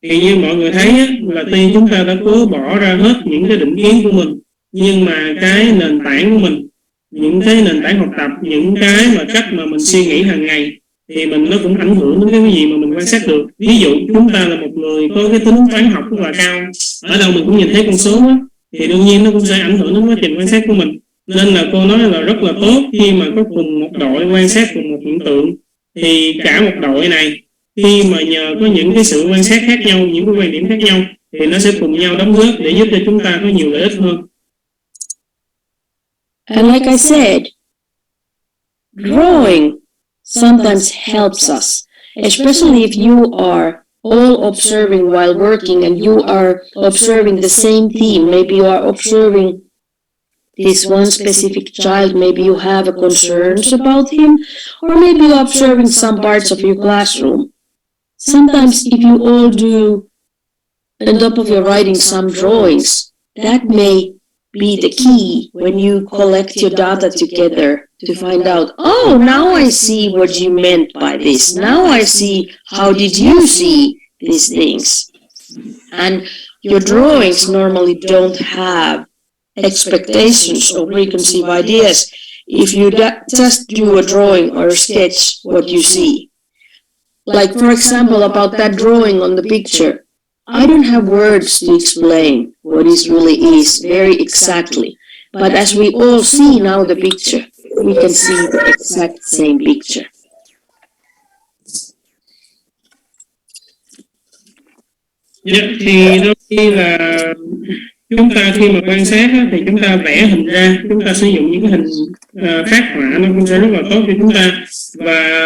Thì như mọi người thấy á, là tuy chúng ta đã cố bỏ ra hết những cái định kiến của mình, nhưng mà cái nền tảng của mình, những cái nền tảng học tập, những cái mà cách mà mình suy nghĩ hàng ngày, thì nó cũng ảnh hưởng đến cái gì mà mình quan sát được. Ví dụ chúng ta là một người có cái tính toán học rất là cao, ở đâu mình cũng nhìn thấy con số đó, thì đương nhiên nó cũng sẽ ảnh hưởng đến quá trình quan sát của mình. Nên là cô nói là rất là tốt khi mà có cùng một đội quan sát cùng một hiện tượng, thì cả một đội này khi mà nhờ có những cái sự quan sát khác nhau, những cái quan điểm khác nhau, thì nó sẽ cùng nhau đóng góp để giúp cho chúng ta có nhiều lợi ích hơn. And like I said, drawing sometimes helps us, especially if you are all observing while working, and you are observing the same theme. Maybe you are observing this one specific child, maybe you have concerns about him, or maybe you're observing some parts of your classroom. Sometimes if you all do, on top of your writing, some drawings, that may be the key when you collect your data together to find out, oh, now I see what you meant by this. Now I see how did you see these things. And your drawings normally don't have expectations or preconceived ideas if you just do a drawing or a sketch what you see. Like, for example, about that drawing on the picture, I don't have words to explain what it really is very exactly, but as we all see now the picture, we can see the exact same picture. Thì đôi khi là chúng ta khi mà quan sát á, thì chúng ta vẽ hình ra, chúng ta sử dụng những cái hình phác họa nó cũng sẽ rất là tốt cho chúng ta. Và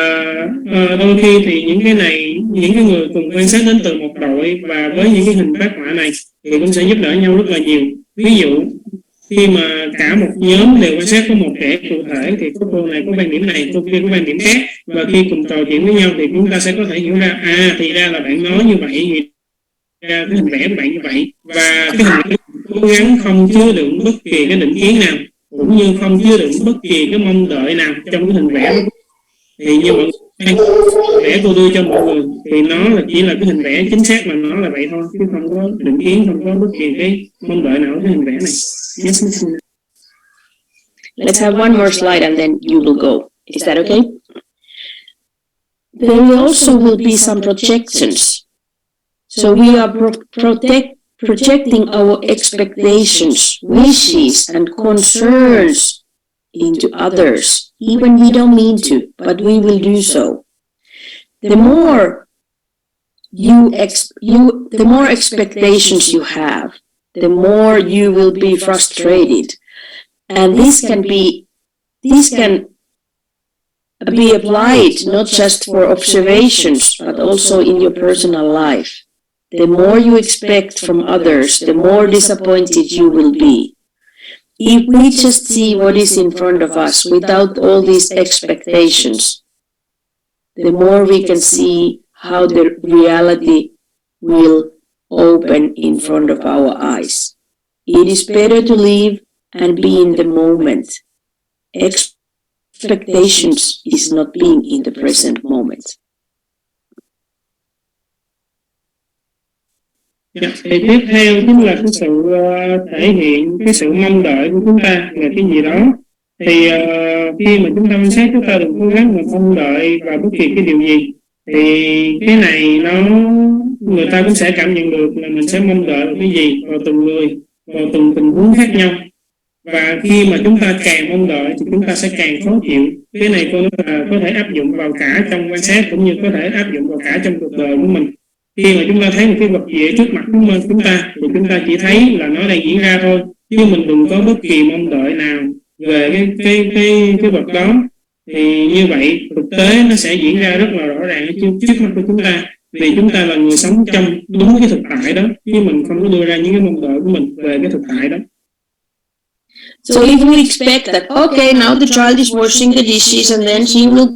đôi khi thì những cái này, những cái người cùng quan sát đến từ một đội và với những cái hình phác họa này thì cũng sẽ giúp đỡ nhau rất là nhiều. Ví dụ khi mà cả một nhóm đều quan sát có một trẻ cụ thể thì có cô này có quan điểm này, cô kia có quan điểm khác, và khi cùng trò chuyện với nhau thì chúng ta sẽ có thể hiểu ra thì ra là bạn nói như vậy, ra cái hình vẽ của bạn như vậy, và cái hình cố gắng không chứa đựng bất kỳ cái định kiến nào cũng như không chứa đựng bất kỳ cái mong đợi nào trong cái hình vẽ đó. Thì như mọi người vẽ cô đưa cho mọi người thì nó là chỉ là cái hình vẽ chính xác mà nó là vậy thôi, chứ không có định kiến, không có bất kỳ cái mong đợi nào ở cái hình vẽ này. Yes, Let's have one more slide and then you will go. Is that okay? There also will be some projections. So we are projecting our expectations, wishes, and concerns into others, even we don't mean to, but we will do so. The more the more expectations you have, the more you will be frustrated, and this can be applied not just for observations, but also in your personal life. The more you expect from others, the more disappointed you will be. If we just see what is in front of us without all these expectations, the more we can see how the reality will open in front of our eyes. It is better to live and be in the moment. Expectations is not being in the present moment. Thì tiếp theo chính là cái sự thể hiện cái sự mong đợi của chúng ta về cái gì đó. Thì khi mà chúng ta quan sát, chúng ta đừng cố gắng mà mong đợi vào bất kỳ cái điều gì. Thì cái này người ta cũng sẽ cảm nhận được là mình sẽ mong đợi vào cái gì vào từng người, vào từng tình huống khác nhau. Và khi mà chúng ta càng mong đợi thì chúng ta sẽ càng khó chịu. Cái này cô nói là có thể áp dụng vào cả trong quan sát cũng như có thể áp dụng vào cả trong cuộc đời của mình. Khi mà chúng ta thấy một cái vật gì trước mặt của chúng ta thì chúng ta chỉ thấy là nó đang diễn ra thôi, chứ mình đừng có bất kỳ mong đợi nào về cái vật đó. Thì như vậy thực tế nó sẽ diễn ra rất là rõ ràng trước mắt của chúng ta, vì chúng ta là người sống trong đúng cái thực tại đó, chứ mình không có đưa ra những cái mong đợi của mình về cái thực tại đó. So if we expect that, okay, now the child is washing the dishes and then he will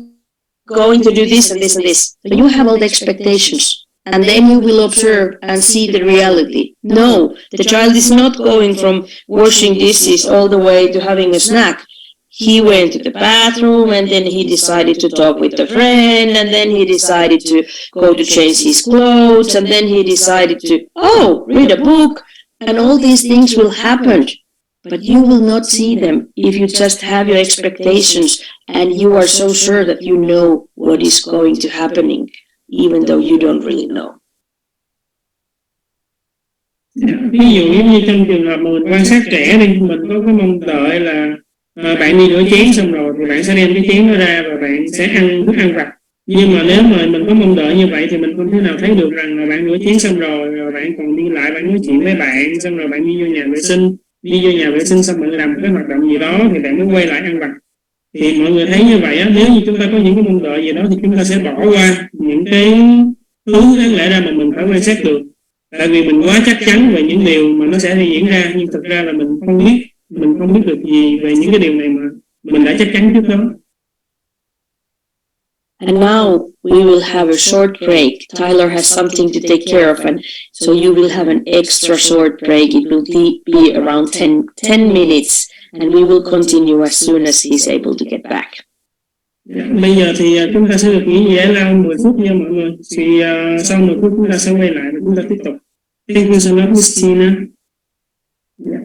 going to do this and this and this. So you have all the expectations. And then you will observe and see the reality. No, the child is not going from washing dishes all the way to having a snack. He went to the bathroom and then he decided to talk with a friend and then he decided to go to change his clothes and then he decided to, read a book, and all these things will happen. But you will not see them if you just have your expectations and you are so sure that you know what is going to happening, even though you don't really know. Ví dụ như trong trường hợp mà mình quan sát trẻ đi, mình có cái mong đợi là bạn đi rửa chén xong rồi thì bạn sẽ đem cái chén đó ra và bạn sẽ ăn thức ăn vặt. Nhưng mà nếu mà mình có mong đợi như vậy thì mình không thể nào thấy được rằng là bạn rửa chén xong rồi bạn còn đi lại bạn nói chuyện với bạn, xong rồi bạn đi vô nhà vệ sinh xong bạn làm cái hoạt động gì đó thì bạn mới quay lại ăn vặt. Thì mọi người thấy như vậy á, nếu như chúng ta có những cái mong đợi gì đó thì chúng ta sẽ bỏ qua những cái thứ đáng lẽ ra mà mình phải quan sát được, tại vì mình quá chắc chắn về những điều mà nó sẽ diễn ra, nhưng thực ra là mình không biết được gì về những cái điều này mà mình đã chắc chắn trước đó. And now we will have a short break. Tyler has something to take care of, and so you will have an extra short break. It will be around 10 minutes, and we will continue as soon as he's able to get back. Bây giờ thì chúng ta sẽ được nghỉ giải lao 10 phút nha mọi người. Thì sau 10 phút chúng ta sẽ quay lại và chúng ta tiếp tục. Thank you so much, Christina. Yeah.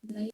Đấy.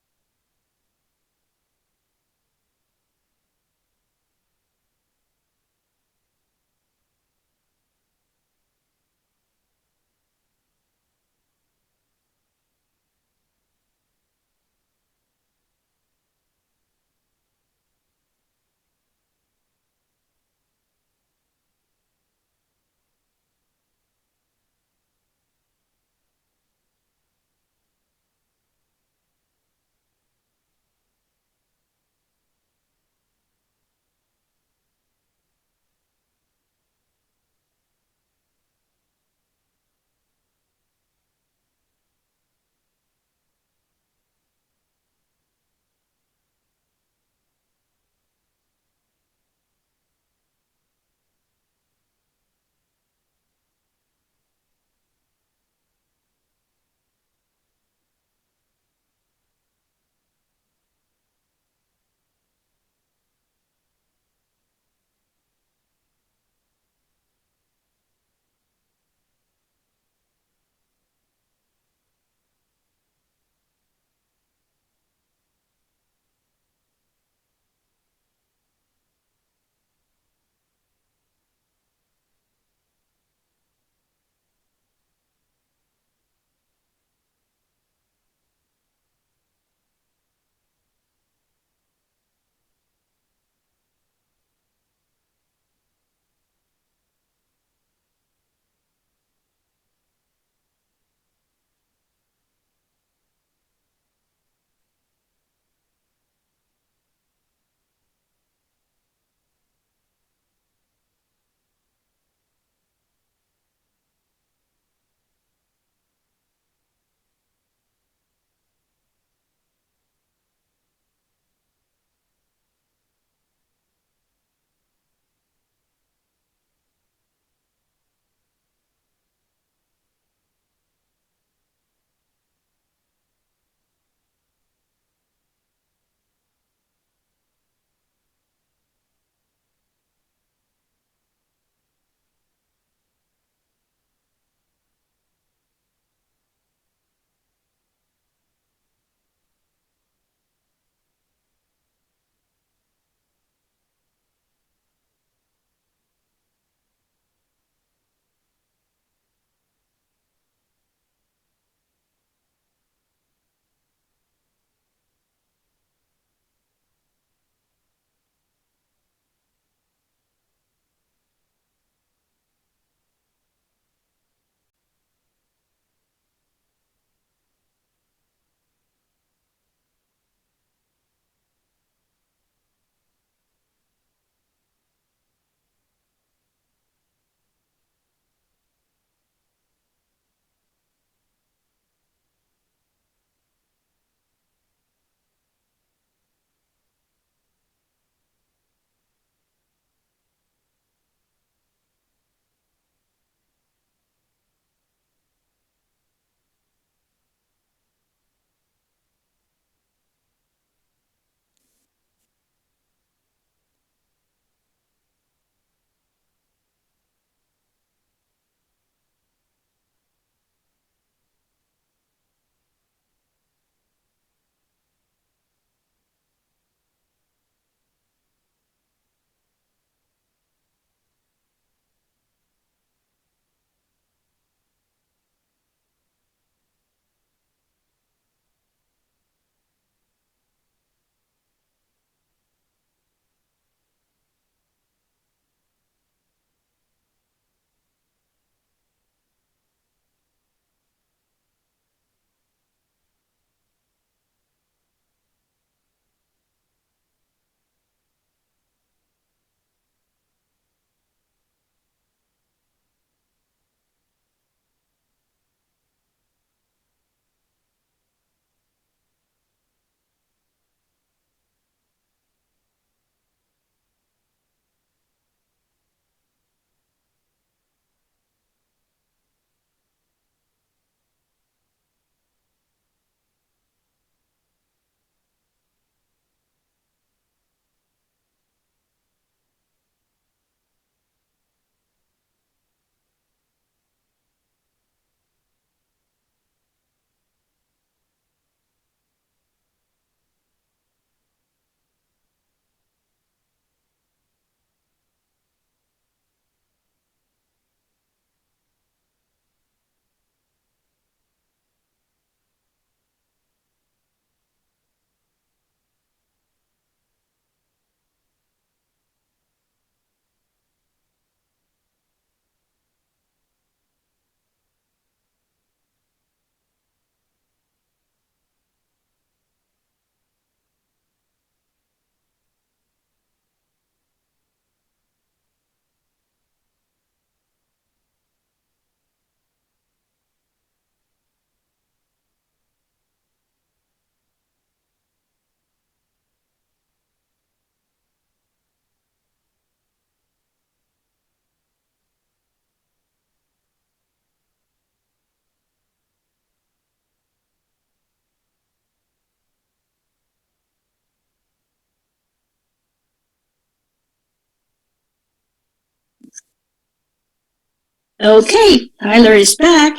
Okay, Tyler is back.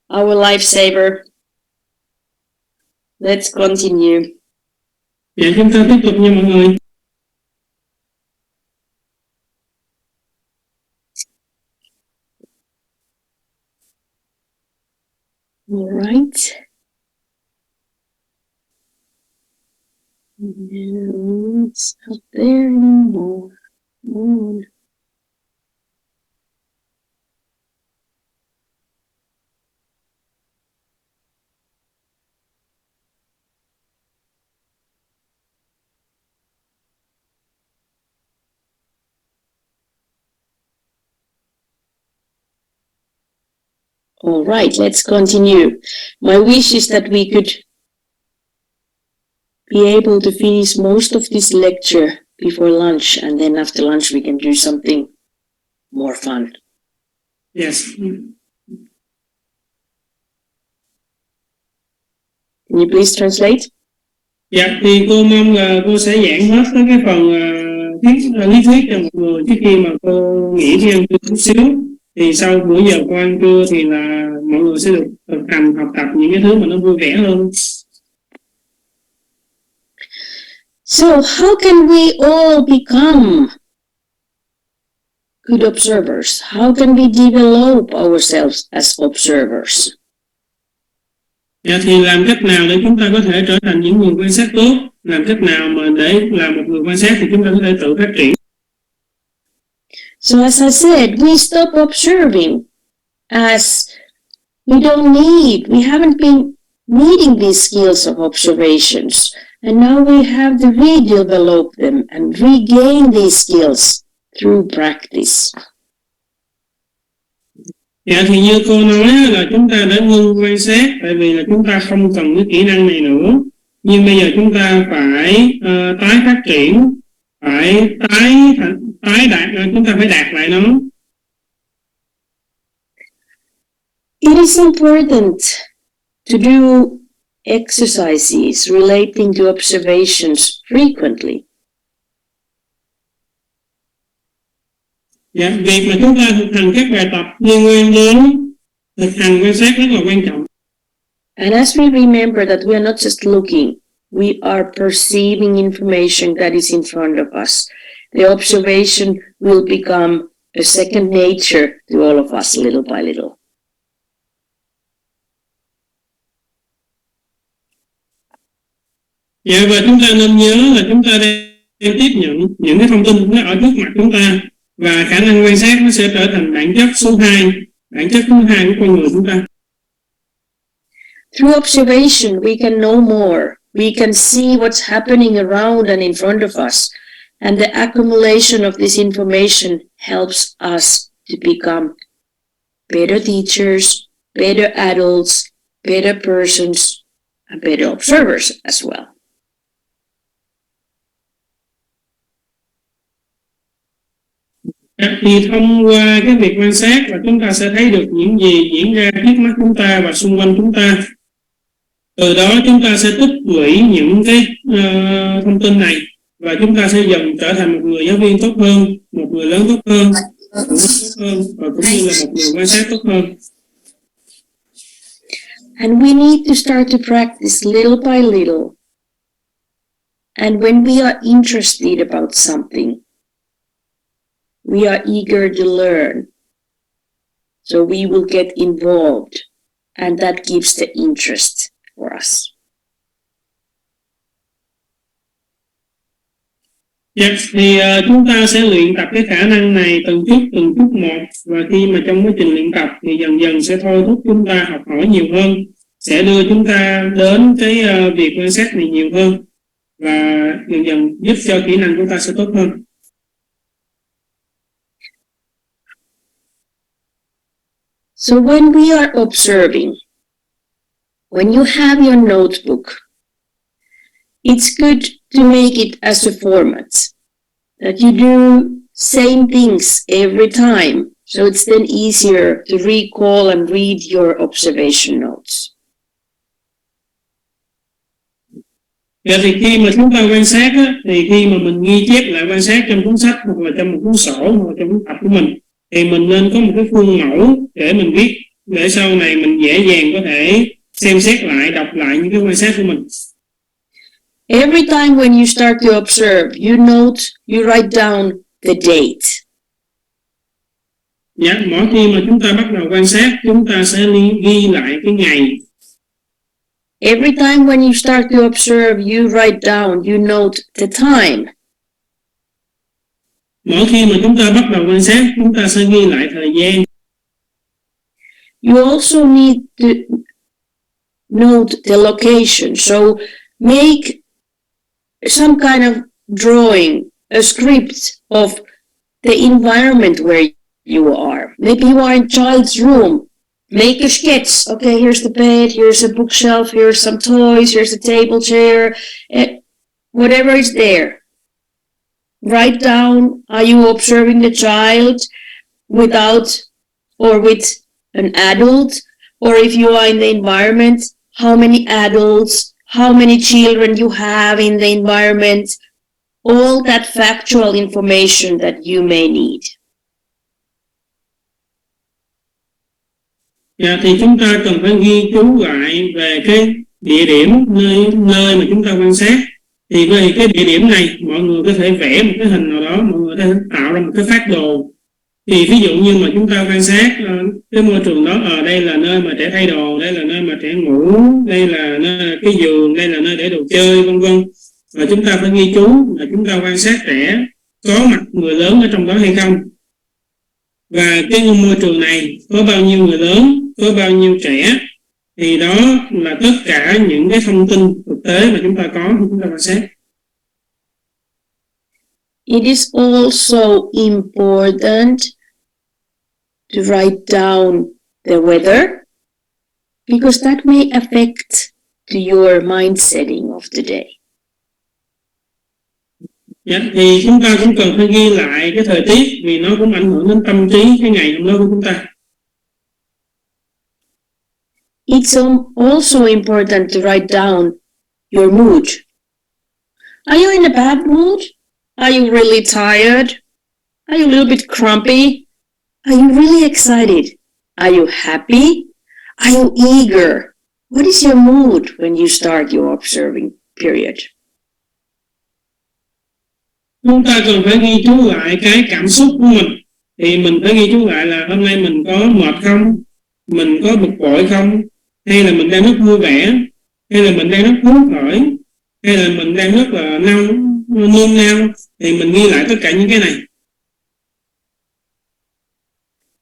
Our lifesaver. Let's continue. Dạ, chúng ta tiếp tục nha mọi người. All right. No, it's not there anymore. Come on. All right, let's continue. My wish is that we could be able to finish most of this lecture before lunch, and then after lunch we can do something more fun. Yes. Can you please translate? Dạ, thì cô mong là cô sẽ giảng hết tới cái phần lý thuyết cho mọi người trước khi mà cô nghỉ đi ăn trưa chút xíu. Thì sau buổi giờ cô ăn trưa thì là mọi người sẽ được thực hành học tập những cái thứ mà nó vui vẻ hơn. So how can we all become good observers? How can we develop ourselves as observers? Dạ, thì làm cách nào để chúng ta có thể trở thành những người quan sát tốt? Làm cách nào mà để làm một người quan sát thì chúng ta có thể tự phát triển? So as I said, we stop observing as we haven't been needing these skills of observations. And now we have to redevelop them and regain these skills through practice. Dạ, thì như cô nói là chúng ta đã ngưng quan sát tại vì là chúng ta không cần cái kỹ năng này nữa. Nhưng bây giờ chúng ta phải tái phát triển, phải chúng ta phải đạt lại nó. It is important to do exercises relating to observations frequently. Dạ, việc mà chúng ta thực hành các bài tập liên quan đến thực hành quan sát rất là quan trọng. And as we remember that we are not just looking, we are perceiving information that is in front of us. The observation will become a second nature to all of us little by little. Dạ, và chúng ta nên nhớ là chúng ta đang tiếp nhận những cái thông tin nó ở trước mặt chúng ta và khả năng quan sát nó sẽ trở thành bản chất số 2, bản chất thứ hai của con người chúng ta. Through observation, we can know more. We can see what's happening around and in front of us. And the accumulation of this information helps us to become better teachers, better adults, better persons, and better observers as well. Thì thông qua cái việc quan sát là chúng ta sẽ thấy được những gì diễn ra trước mắt chúng ta và xung quanh chúng ta. Từ đó chúng ta sẽ tích lũy những cái thông tin này và chúng ta sẽ dần trở thành một người giáo viên tốt hơn, một người lớn tốt hơn, phụ huynh tốt hơn và cũng như là một người quan sát tốt hơn. And we need to start to practice little by little. And when we are interested about something, we are eager to learn. So we will get involved, and that gives the interest for us. Yes, thì chúng ta sẽ luyện tập cái khả năng này từng chút một, và khi mà trong quá trình luyện tập thì dần dần sẽ thôi thúc chúng ta học hỏi nhiều hơn, sẽ đưa chúng ta đến cái việc quan sát này nhiều hơn và dần dần giúp cho kỹ năng chúng ta sẽ tốt hơn. So when we are observing, when you have your notebook, it's good to make it as a format that you do same things every time. So it's then easier to recall and read your observation notes. Vậy thì khi mà chúng ta quan sát á, thì khi mà mình ghi chép lại quan sát trong cuốn sách hoặc là trong một cuốn sổ hoặc là trong cuốn tập của mình thì mình nên có một cái khuôn mẫu để mình viết, để sau này mình dễ dàng có thể xem xét lại, đọc lại những cái quan sát của mình. Every time when you start to observe, you note, you write down the date. Dạ, mỗi khi mà chúng ta bắt đầu quan sát, chúng ta sẽ ghi lại cái ngày. Every time when you start to observe, you write down, you note the time. Mỗi khi mà chúng ta bắt đầu quan sát, chúng ta sẽ ghi lại thời gian. You also need to note the location. So make some kind of drawing, a script of the environment where you are. Maybe you are in child's room. Make a sketch. Okay, here's the bed, here's a bookshelf, here's some toys, here's a table chair, whatever is there. Write down, are you observing the child without or with an adult? Or if you are in the environment, how many adults, how many children you have in the environment, all that factual information that you may need. Dạ, thì chúng ta cần phải ghi chú lại về cái địa điểm nơi mà chúng ta quan sát. Thì về cái địa điểm này, mọi người có thể vẽ một cái hình nào đó, mọi người có thể tạo ra một cái phác đồ. Thì ví dụ như mà chúng ta quan sát cái môi trường đó, ở đây là nơi mà trẻ thay đồ, đây là nơi mà trẻ ngủ, đây là nơi cái giường, đây là nơi để đồ chơi, vân vân. Và chúng ta phải ghi chú là chúng ta quan sát trẻ có mặt người lớn ở trong đó hay không. Và cái môi trường này có bao nhiêu người lớn, có bao nhiêu trẻ. Thì đó là tất cả những cái thông tin thực tế mà chúng ta có khi chúng ta quan sát. It is also important to write down the weather because that may affect to your mind setting of the day. Dạ, thì chúng ta cũng cần phải ghi lại cái thời tiết vì nó cũng ảnh hưởng đến tâm trí cái ngày hôm đó của chúng ta. It's also important to write down your mood. Are you in a bad mood? Are you really tired? Are you a little bit grumpy? Are you really excited? Are you happy? Are you eager? What is your mood when you start your observing period? Chúng ta cần phải ghi chú lại cái cảm xúc của mình. Thì mình phải ghi chú lại là hôm nay mình có mệt không? Mình có bực bội không? Hay là mình đang rất vui vẻ? Hay là mình đang rất hứng khởi? Hay là mình đang rất là nôn nao? Thì mình ghi lại tất cả những cái này.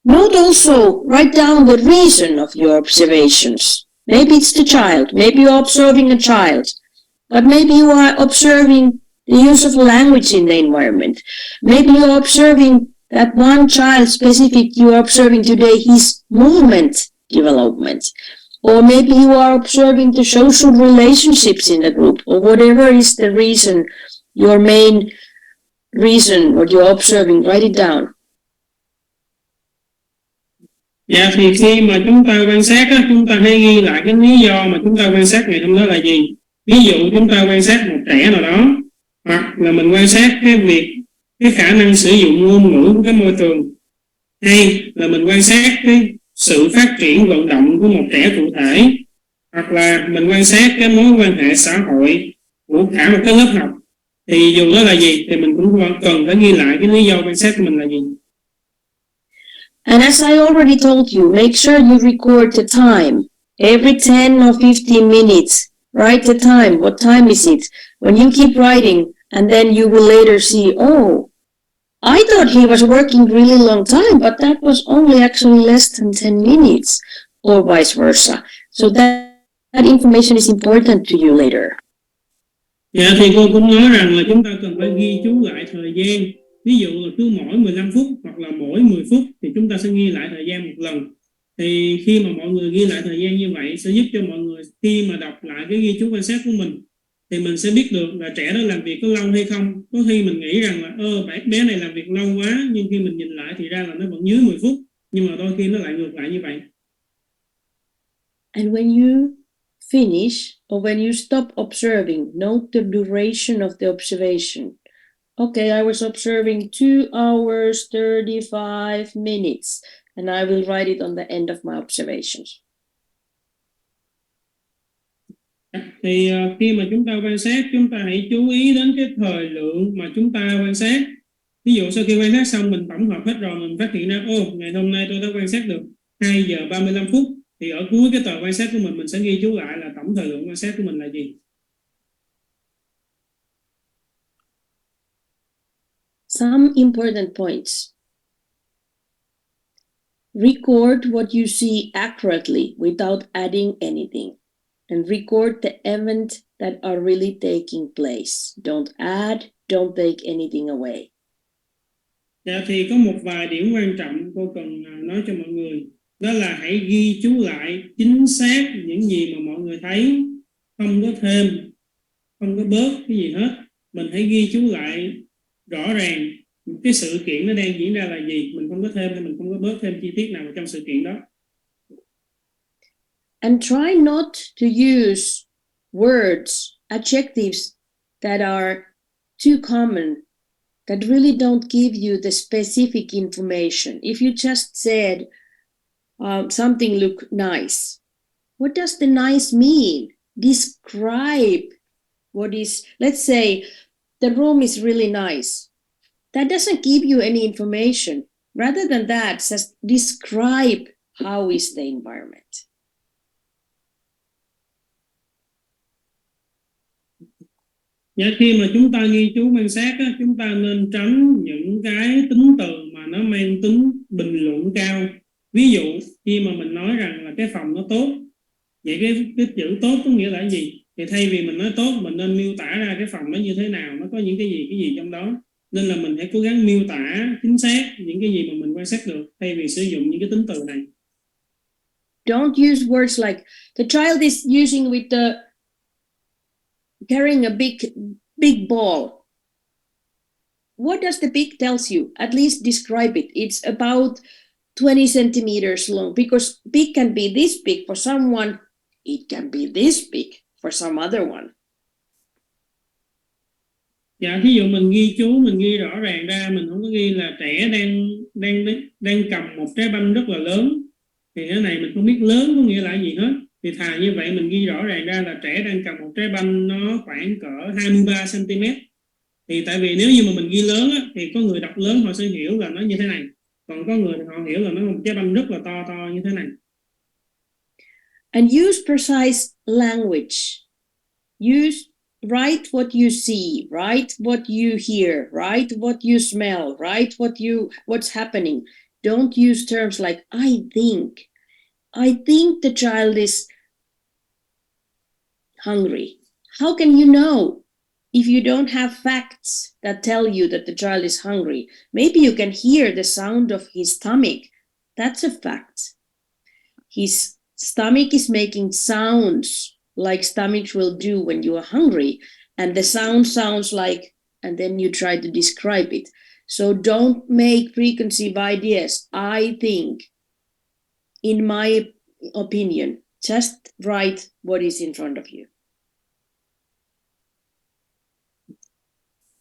Note also, write down the reason of your observations. Maybe it's the child. Maybe you're observing a child. But maybe you are observing the use of language in the environment. Maybe you're observing that one child specific you are observing today, his movement development. Or maybe you are observing the social relationships in the group, or whatever is the reason, your main reason what you're observing, write it down. Dạ, thì khi mà chúng ta quan sát á, chúng ta hãy ghi lại cái lý do mà chúng ta quan sát ngày hôm đó là gì. Ví dụ chúng ta quan sát một trẻ nào đó, hoặc là mình quan sát cái khả năng sử dụng ngôn ngữ của cái môi trường, hay là mình quan sát cái sự phát triển vận động của một trẻ cụ thể, hoặc là mình quan sát cái mối quan hệ xã hội của cả một cái lớp học. Thì dù đó là gì thì mình cũng cần phải ghi lại cái lý do quan sát của mình là gì. And as I already told you, make sure you record the time. Every 10 or 15 minutes, write the time. What time is it? When you keep writing, and then you will later see, oh, I thought he was working really long time, but that was only actually less than 10 minutes, or vice versa. So that information is important to you later. Dạ, thì cô cũng nói rằng là chúng ta cần phải ghi chú lại thời gian. Ví dụ là cứ mỗi 15 phút hoặc là mỗi 10 phút thì chúng ta sẽ ghi lại thời gian một lần. Thì khi mà mọi người ghi lại thời gian như vậy sẽ giúp cho mọi người khi mà đọc lại cái ghi chú quan sát của mình thì mình sẽ biết được là trẻ đó làm việc có lâu hay không. Có khi mình nghĩ rằng là bé này làm việc lâu quá, nhưng khi mình nhìn lại thì ra là nó vẫn dưới 10 phút. Nhưng mà đôi khi nó lại ngược lại như vậy. And when you finish or when you stop observing, note the duration of the observation. Okay, I was observing 2 hours, 35 minutes, and I will write it on the end of my observations. Thì khi mà chúng ta quan sát, chúng ta hãy chú ý đến cái thời lượng mà chúng ta quan sát. Ví dụ sau khi quan sát xong mình tổng hợp hết rồi, mình phát hiện ra ngày hôm nay tôi đã quan sát được 2 giờ 35 phút. Thì ở cuối cái tờ quan sát của mình sẽ ghi chú lại là tổng thời lượng quan sát của mình là gì. Some important points. Record what you see accurately without adding anything. And record the events that are really taking place. Don't add, don't take anything away. Dạ, thì có một vài điểm quan trọng cô cần nói cho mọi người. Đó là hãy ghi chú lại chính xác những gì mà mọi người thấy. Không có thêm, không có bớt cái gì hết. Mình hãy ghi chú lại rõ ràng cái sự kiện nó đang diễn ra là gì. Mình không có thêm hay mình không có bớt thêm chi tiết nào trong sự kiện đó. And try not to use words, adjectives that are too common, that really don't give you the specific information. If you just said something look nice, what does the nice mean? Describe what is, let's say the room is really nice. That doesn't give you any information. Rather than that, just describe how is the environment. Dạ, khi mà chúng ta ghi chú quan sát á, chúng ta nên tránh những cái tính từ mà nó mang tính bình luận cao. Ví dụ khi mà mình nói rằng là cái phòng nó tốt, vậy cái chữ tốt có nghĩa là gì? Thì thay vì mình nói tốt, mình nên miêu tả ra cái phòng nó như thế nào, nó có những cái gì trong đó. Nên là mình hãy cố gắng miêu tả chính xác những cái gì mà mình quan sát được, thay vì sử dụng những cái tính từ này. Don't use words like the child is using with the carrying a big ball. What does the big tells you? At least describe it. It's about 20 centimeters long, because big can be this big for someone, it can be this big for some other one. Dạ, ví dụ mình ghi chú, mình ghi rõ ràng ra, mình không có ghi là trẻ đang cầm một trái banh rất là lớn. Thì cái này mình không biết lớn có nghĩa là gì hết. Thì thà như vậy mình ghi rõ ràng ra là trẻ đang cầm một trái banh nó khoảng cỡ 23 cm. Thì tại vì nếu như mà mình ghi lớn á, thì có người đọc lớn họ sẽ hiểu là nó như thế này. Còn có người họ hiểu là nó một trái banh rất là to như thế này. And use precise language. Write what you see, write what you hear, write what you smell, write what's happening. Don't use terms like I think the child is hungry. How can you know if you don't have facts that tell you that the child is hungry? Maybe you can hear the sound of his stomach. That's a fact. His stomach is making sounds like stomachs will do when you are hungry, and the sound sounds like, and then you try to describe it. So don't make preconceived ideas. I think, in my opinion, just write what is in front of you.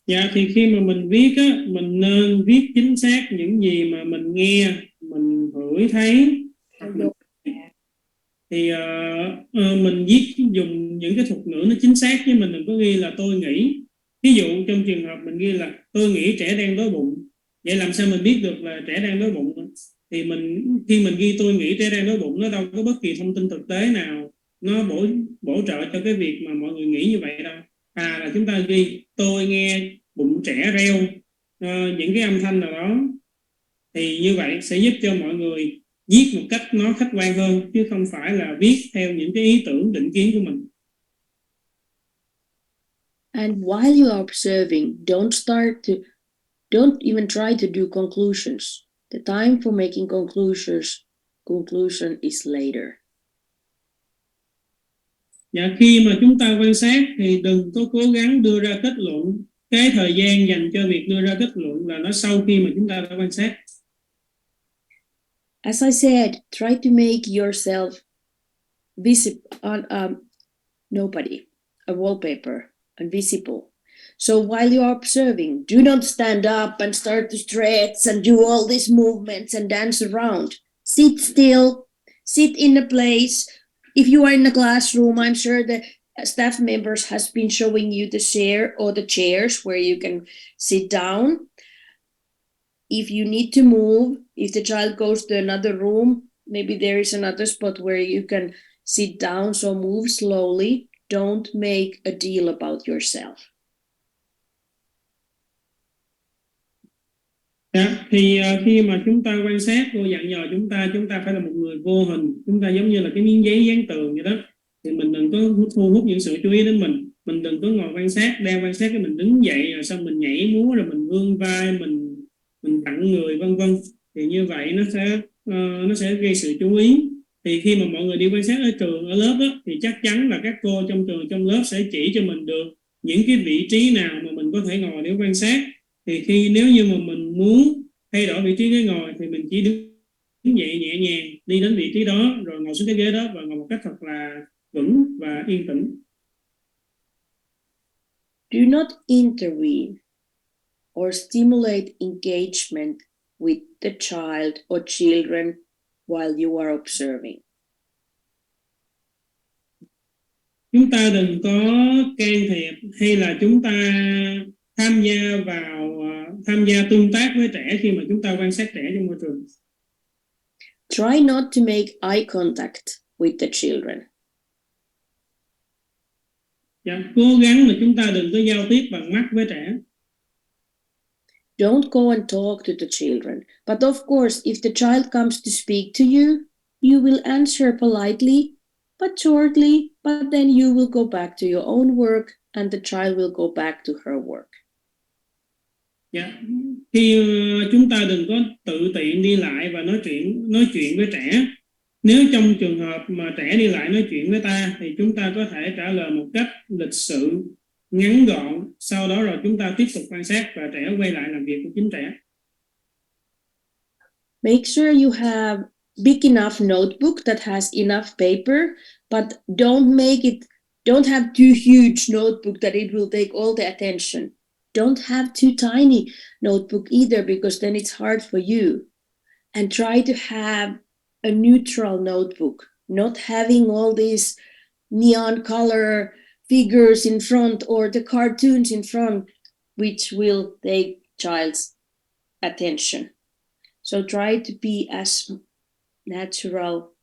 Dạ, thì khi mà mình viết á, mình nên viết chính xác những gì mà mình nghe, mình ngửi thấy. Thì mình viết dùng những cái thuật ngữ nó chính xác, chứ mình đừng có ghi là tôi nghĩ. Ví dụ trong trường hợp mình ghi là tôi nghĩ trẻ đang đói bụng, vậy làm sao mình biết được là trẻ đang đói bụng? Thì khi mình ghi tôi nghĩ trẻ đang đói bụng, nó đâu có bất kỳ thông tin thực tế nào nó bổ trợ cho cái việc mà mọi người nghĩ như vậy đâu. Là chúng ta ghi tôi nghe bụng trẻ reo, những cái âm thanh nào đó, thì như vậy sẽ giúp cho mọi người viết một cách nó khách quan hơn, chứ không phải là viết theo những cái ý tưởng định kiến của mình. And while you are observing, don't even try to do conclusions. The time for making conclusion is later. Dạ, khi mà chúng ta quan sát thì đừng có cố gắng đưa ra kết luận. Cái thời gian dành cho việc đưa ra kết luận là nó sau khi mà chúng ta đã quan sát. As I said, try to make yourself visible on nobody, a wallpaper, invisible. So while you are observing, do not stand up and start to stretch and do all these movements and dance around. Sit still, sit in a place. If you are in a classroom, I'm sure the staff members has been showing you the chair or the chairs where you can sit down. If you need to move, if the child goes to another room, maybe there is another spot where you can sit down, so move slowly. Don't make a deal about yourself. Thì khi mà chúng ta quan sát, cô dặn dò chúng ta phải là một người vô hình, chúng ta giống như là cái miếng giấy dán tường vậy đó. Thì mình đừng có thu hút những sự chú ý đến mình đừng có ngồi quan sát, đang quan sát cái mình đứng dậy rồi xong mình nhảy múa rồi mình vươn vai, mình tặng người vân vân. Thì như vậy nó sẽ gây sự chú ý. Thì khi mà mọi người đi quan sát ở trường, ở lớp đó, thì chắc chắn là các cô trong trường, trong lớp sẽ chỉ cho mình được những cái vị trí nào mà mình có thể ngồi để quan sát. Thì nếu như mà mình muốn thay đổi vị trí ghế ngồi thì mình chỉ đứng dậy nhẹ nhàng đi đến vị trí đó rồi ngồi xuống cái ghế đó và ngồi một cách thật là vững và yên tĩnh. Do not intervene or stimulate engagement with the child or children while you are observing. Chúng ta đừng có can thiệp hay là chúng ta tham gia tương tác với trẻ khi mà chúng ta quan sát trẻ trong môi trường. Try not to make eye contact with the children. Cố gắng là chúng ta đừng có giao tiếp bằng mắt với trẻ. Don't go and talk to the children. But of course, if the child comes to speak to you, you will answer politely, but shortly, but then you will go back to your own work and the child will go back to her work. Khi chúng ta đừng có tự tiện đi lại và nói chuyện với trẻ. Nếu trong trường hợp mà trẻ đi lại nói chuyện với ta thì chúng ta có thể trả lời một cách lịch sự, ngắn gọn, sau đó rồi chúng ta tiếp tục quan sát và trẻ quay lại làm việc của chính trẻ. Make sure you have big enough notebook that has enough paper, but don't have too huge notebook that it will take all the attention. Don't have too tiny notebook either, because then it's hard for you. And try to have a neutral notebook, not having all these neon color figures in front or the cartoons in front, which will take child's attention. So try to be as natural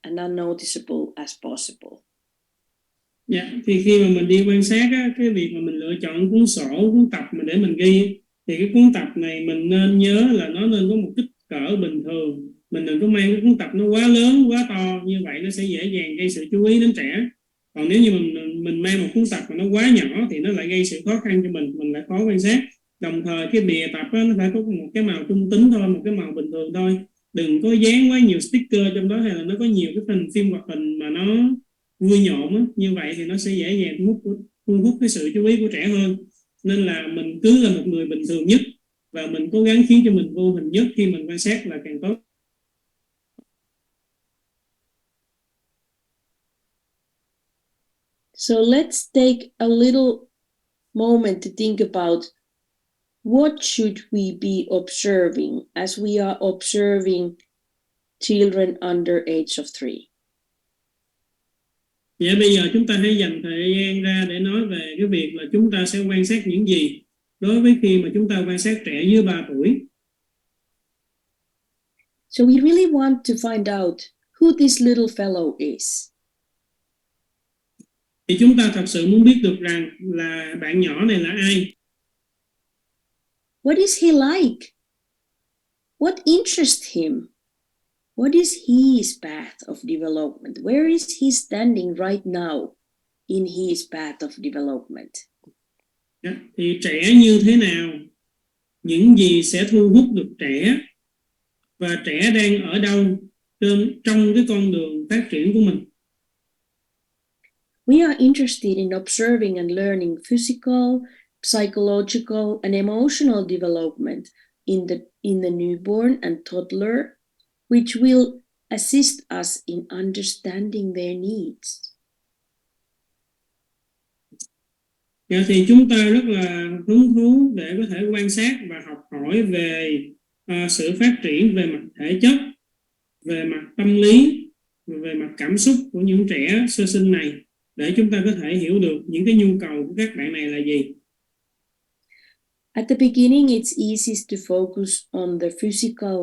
and unnoticeable as possible. Thì khi mà mình đi quan sát á, cái việc mà mình lựa chọn cuốn sổ, cuốn tập mà để mình ghi, thì cái cuốn tập này mình nên nhớ là nó nên có một kích cỡ bình thường. Mình đừng có mang cái cuốn tập nó quá lớn, quá to, như vậy nó sẽ dễ dàng gây sự chú ý đến trẻ. Còn nếu như mình mang một cuốn tập mà nó quá nhỏ thì nó lại gây sự khó khăn cho mình lại khó quan sát. Đồng thời cái bìa tập đó, nó phải có một cái màu trung tính thôi, một cái màu bình thường thôi. Đừng có dán quá nhiều sticker trong đó, hay là nó có nhiều cái phim hoạt hình mà nó vui nhộn á. Như vậy thì nó sẽ dễ dàng thu hút cái sự chú ý của trẻ hơn. Nên là mình cứ là một người bình thường nhất và mình cố gắng khiến cho mình vô hình nhất khi mình quan sát là càng tốt. So let's take a little moment to think about what should we be observing as we are observing children under age of 3. Vậy bây giờ chúng ta hãy dành thời gian ra để nói về cái việc là chúng ta sẽ quan sát những gì đối với khi mà chúng ta quan sát trẻ dưới 3 tuổi. So we really want to find out who this little fellow is. Thì chúng ta thật sự muốn biết được rằng là bạn nhỏ này là ai. What is he like? What interests him? What is his path of development? Where is he standing right now in his path of development? Thì trẻ như thế nào? Những gì sẽ thu hút được trẻ? Và trẻ đang ở đâu trong cái con đường phát triển của mình? We are interested in observing and learning physical, psychological, and emotional development in the newborn and toddler, which will assist us in understanding their needs. Dạ, thì chúng ta rất là hứng thú để có thể quan sát và học hỏi về sự phát triển về mặt thể chất, về mặt tâm lý, về mặt cảm xúc của những trẻ sơ sinh này, để chúng ta có thể hiểu được những cái nhu cầu của các bạn này là gì. At the beginning, it's easiest to focus on the physical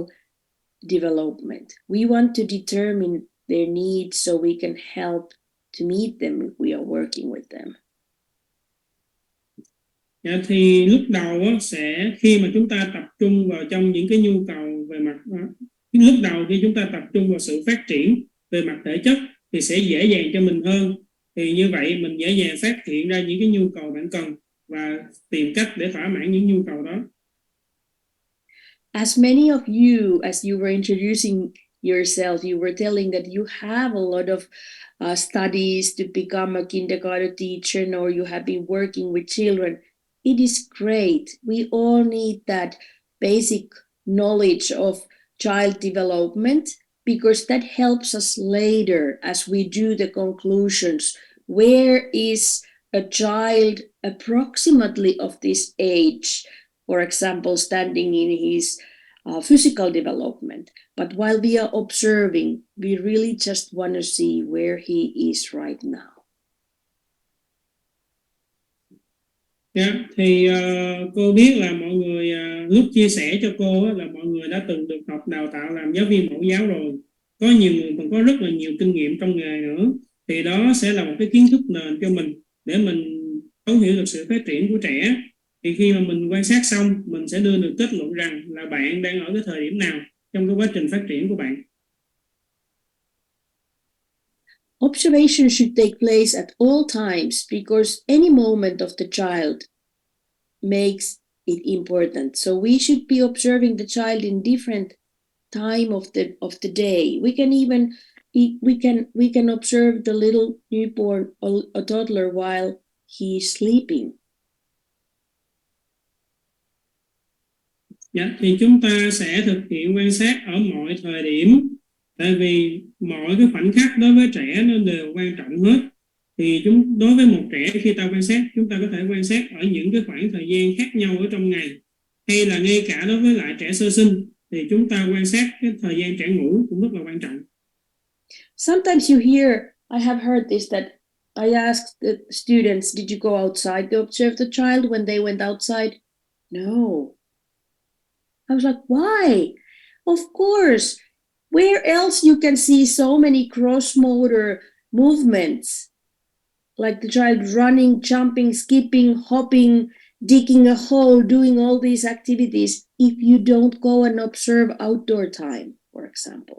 development. We want to determine their needs so we can help to meet them if we are working with them. Dạ, thì lúc đầu sẽ khi mà chúng ta tập trung vào trong những cái nhu cầu về mặt lúc đầu khi chúng ta tập trung vào sự phát triển về mặt thể chất thì sẽ dễ dàng cho mình hơn. Thì như vậy mình dễ dàng phát hiện ra những cái nhu cầu bạn cần và tìm cách để thỏa mãn những nhu cầu đó. As many of you, as you were introducing yourself, you were telling that you have a lot of studies to become a kindergarten teacher, or you have been working with children. It is great. We all need that basic knowledge of child development, because that helps us later as we do the conclusions. Where is a child approximately of this age, for example, standing in his physical development? But while we are observing, we really just want to see where he is right now. Yeah, thì cô biết là mọi người lúc chia sẻ cho cô là mọi người đã từng được học đào tạo làm giáo viên mẫu giáo rồi. Có nhiều người còn có rất là nhiều kinh nghiệm trong nghề nữa. Thì đó sẽ là một cái kiến thức nền cho mình để mình thấu hiểu được sự phát triển của trẻ. Thì khi mà mình quan sát xong, mình sẽ đưa được kết luận rằng là bạn đang ở cái thời điểm nào trong cái quá trình phát triển của bạn. Observation should take place at all times, because any moment of the child makes it important. So we should be observing the child in different time of the day. We can observe the little newborn or a toddler while he's sleeping. Dạ, thì chúng ta sẽ thực hiện quan sát ở mọi thời điểm, tại vì mọi cái khoảnh khắc đối với trẻ nó đều quan trọng hết. Thì đối với một trẻ khi ta quan sát, chúng ta có thể quan sát ở những cái khoảng thời gian khác nhau ở trong ngày, hay là ngay cả đối với lại trẻ sơ sinh thì chúng ta quan sát cái thời gian trẻ ngủ cũng rất là quan trọng. Sometimes you hear, I have heard this, that I asked the students, did you go outside to observe the child when they went outside? No. I was like, why? Of course. Where else you can see so many cross-motor movements, like the child running, jumping, skipping, hopping, digging a hole, doing all these activities, if you don't go and observe outdoor time, for example.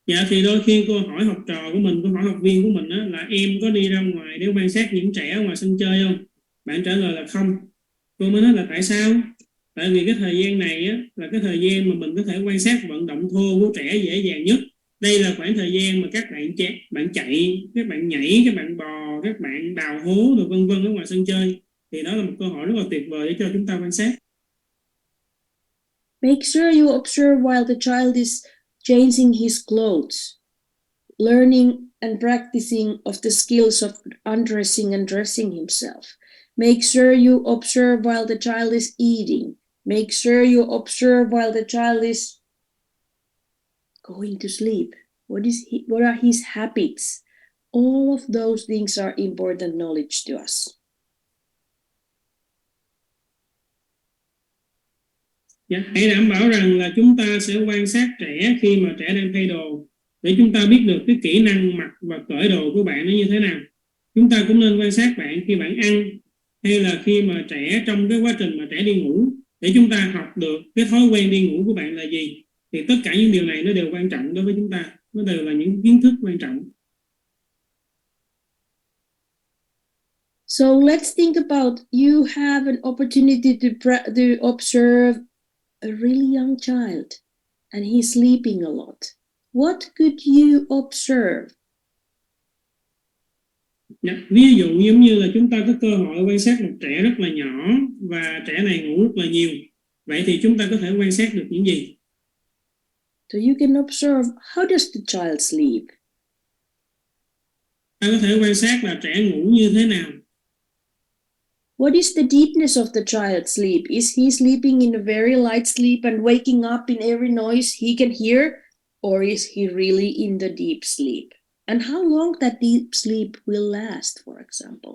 Dạ, thì đôi khi cô hỏi học trò của mình, cô hỏi học viên của mình là em có đi ra ngoài để quan sát những trẻ ở ngoài sân chơi không? Bạn trả lời là không. Cô mới nói là tại sao? Tại vì cái thời gian này là cái thời gian mà mình có thể quan sát vận động thô của trẻ dễ dàng nhất. Đây là khoảng thời gian mà các bạn chạy, các bạn nhảy, các bạn bò, các bạn đào hố rồi vân vân ở ngoài sân chơi. Thì đó là một cơ hội rất là tuyệt vời để cho chúng ta quan sát. Make sure you observe while the child is changing his clothes, learning and practicing of the skills of undressing and dressing himself. Make sure you observe while the child is eating. Make sure you observe while the child is going to sleep. What are his habits? All of those things are important knowledge to us. Dạ, hãy đảm bảo rằng là chúng ta sẽ quan sát trẻ khi mà trẻ đang thay đồ, để chúng ta biết được cái kỹ năng mặc và cởi đồ của bạn nó như thế nào. Chúng ta cũng nên quan sát bạn khi bạn ăn, hay là khi mà trẻ trong cái quá trình mà trẻ đi ngủ, để chúng ta học được cái thói quen đi ngủ của bạn là gì. Thì tất cả những điều này nó đều quan trọng đối với chúng ta, nó đều là những kiến thức quan trọng. So let's think about, you have an opportunity to observe a really young child and he's sleeping a lot. What could you observe? Ví dụ giống như là chúng ta có cơ hội quan sát một trẻ rất là nhỏ và trẻ này ngủ rất là nhiều. Vậy thì chúng ta có thể quan sát được những gì? So you can observe, how does the child sleep? Ta có thể quan sát là trẻ ngủ như thế nào. What is the deepness of the child's sleep? Is he sleeping in a very light sleep and waking up in every noise he can hear? Or is he really in the deep sleep? And how long that deep sleep will last, for example?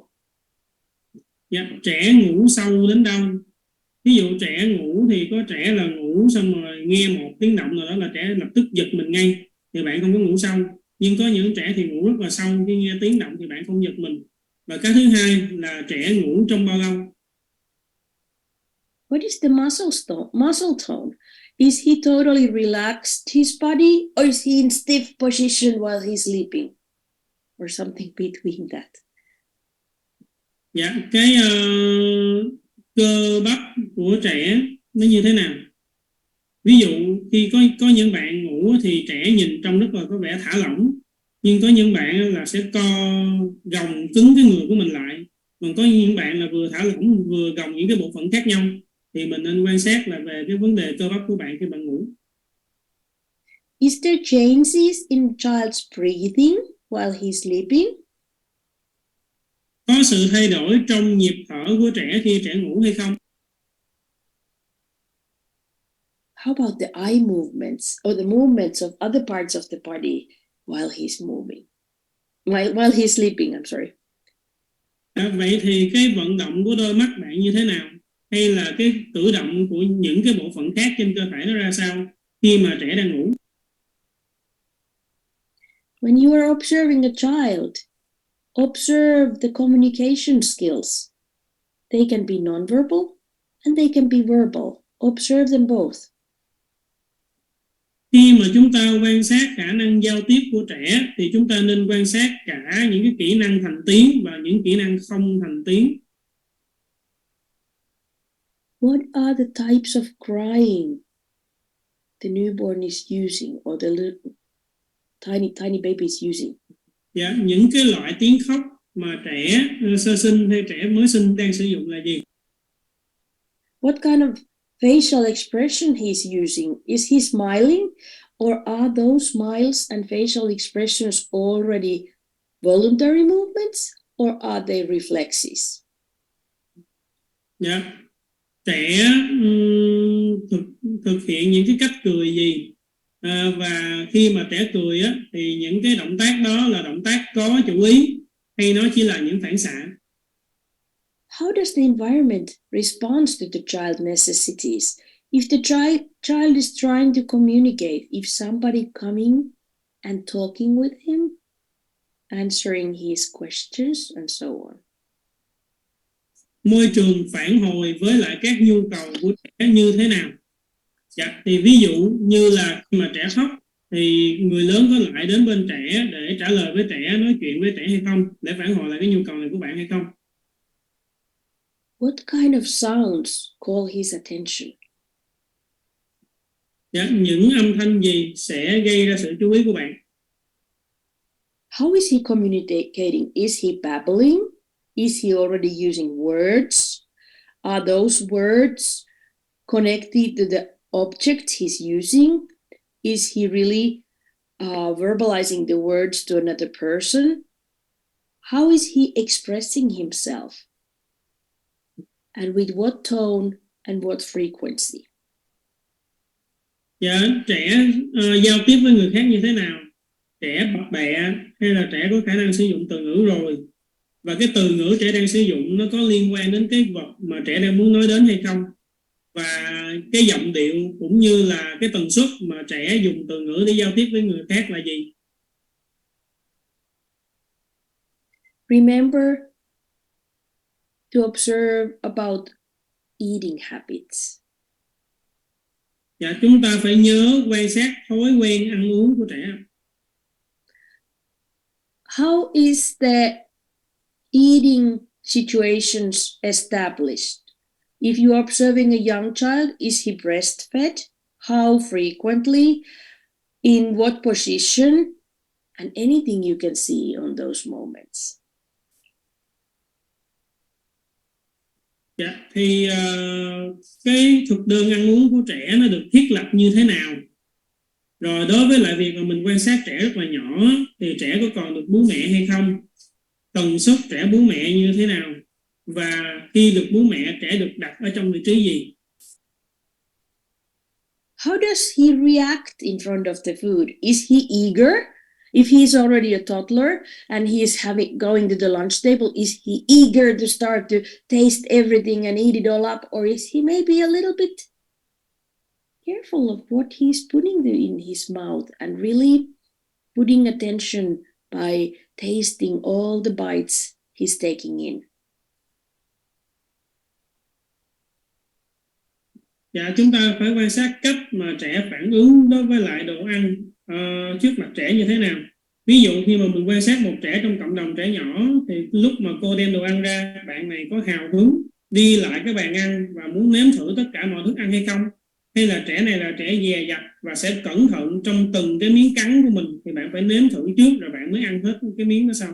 Trẻ ngủ sâu đến đâu? Ví dụ trẻ ngủ thì có trẻ là ngủ xong rồi nghe một tiếng động nào đó là trẻ lập tức giật mình ngay, thì bạn không có ngủ sâu. Nhưng có những trẻ thì ngủ rất là sâu, khi nghe tiếng động thì bạn không giật mình. Và cái thứ hai là trẻ ngủ trong bao lâu? What is the muscle tone? Is he totally relaxed his body, or is he in stiff position while he's sleeping? Or something between that? Cái cơ bắp của trẻ nó như thế nào? Ví dụ khi có những bạn ngủ thì trẻ nhìn trông rất là có vẻ thả lỏng, nhưng có những bạn là sẽ gồng cứng cái người của mình lại, còn có những bạn là vừa thả lỏng vừa gồng những cái bộ phận khác nhau. Thì mình nên quan sát là về cái vấn đề cơ bắp của bạn khi bạn ngủ. Is there changes in child's breathing while he's sleeping? Có sự thay đổi trong nhịp thở của trẻ khi trẻ ngủ hay không? How about the eye movements or the movements of other parts of the body while he's moving? While he's sleeping, I'm sorry. Vậy thì cái vận động của đôi mắt bạn như thế nào? Hay là cái cử động của những cái bộ phận khác trên cơ thể nó ra sao khi mà trẻ đang ngủ? When you are observing a child, observe the communication skills. They can be nonverbal and they can be verbal. Observe them both. Khi mà chúng ta quan sát khả năng giao tiếp của trẻ thì chúng ta nên quan sát cả những cái kỹ năng thành tiếng và những kỹ năng không thành tiếng. What are the types of crying the newborn is using or the little, tiny baby is using? Những cái loại tiếng khóc mà trẻ sơ sinh hay trẻ mới sinh đang sử dụng là gì? What kind of facial expression he's using? Is he smiling, or are those smiles and facial expressions already voluntary movements, or are they reflexes? Trẻ thực hiện những cái cách cười gì? Và khi mà trẻ cười á, thì những cái động tác đó là động tác có chủ ý hay nó chỉ là những phản xạ? How does the environment respond to the child necessities? If the child is trying to communicate, if somebody coming and talking with him, answering his questions and so on. Môi trường phản hồi với lại các nhu cầu của trẻ như thế nào? Thì ví dụ như là khi mà trẻ khóc thì người lớn có lại đến bên trẻ để trả lời với trẻ, nói chuyện với trẻ hay không, để phản hồi lại cái nhu cầu này của bạn hay không? What kind of sounds call his attention? Những âm thanh gì sẽ gây ra sự chú ý của bạn? How is he communicating? Is he babbling? Is he already using words? Are those words connected to the object he's using? Is he really verbalizing the words to another person? How is he expressing himself? And with what tone and what frequency? Trẻ giao tiếp với người khác như thế nào? Trẻ bập bẹ hay là trẻ có khả năng sử dụng từ ngữ rồi? Và cái từ ngữ trẻ đang sử dụng nó có liên quan đến cái vật mà trẻ đang muốn nói đến hay không? Và cái giọng điệu cũng như là cái tần suất mà trẻ dùng từ ngữ để giao tiếp với người khác là gì? Remember to observe about eating habits. Chúng ta phải nhớ quan sát thói quen ăn uống của trẻ. How is the eating situations established? If you are observing a young child, is he breastfed? How frequently? In what position? And anything you can see on those moments. Thì cái thực đơn ăn uống của trẻ nó được thiết lập như thế nào? Rồi đối với lại việc mà mình quan sát trẻ rất là nhỏ thì trẻ có còn được bú mẹ hay không? tần suất trẻ bú mẹ như thế nào, và khi được bú mẹ trẻ được đặt ở trong vị trí gì. How does he react in front of the food? Is he eager? If he's already a toddler and he is going to the lunch table, is he eager to start to taste everything and eat it all up? Or is he maybe a little bit careful of what he's putting in his mouth and really putting attention by tasting all the bites he's taking in? Dạ, chúng ta phải quan sát cách mà trẻ phản ứng đối với lại đồ ăn trước mặt trẻ như thế nào. Ví dụ khi mà mình quan sát một trẻ trong cộng đồng trẻ nhỏ, thì lúc mà cô đem đồ ăn ra, bạn này có hào hứng đi lại cái bàn ăn và muốn nếm thử tất cả mọi thức ăn hay không? Hay là trẻ này là trẻ dè dặt và sẽ cẩn thận trong từng cái miếng cắn của mình, thì bạn phải nếm thử trước rồi bạn mới ăn hết cái miếng đó sau.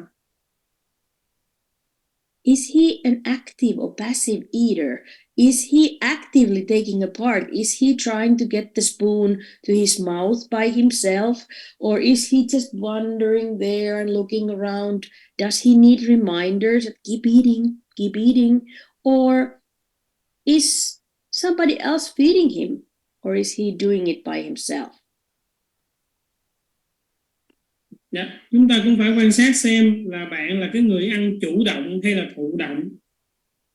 Is he an active or passive eater? Is he actively taking a part? Is he trying to get the spoon to his mouth by himself? Or is he just wandering there and looking around? Does he need reminders that keep eating, keep eating? Or is somebody else feeding him? Or is he doing it by himself? Dạ, chúng ta cũng phải quan sát xem là bạn là cái người ăn chủ động hay là thụ động.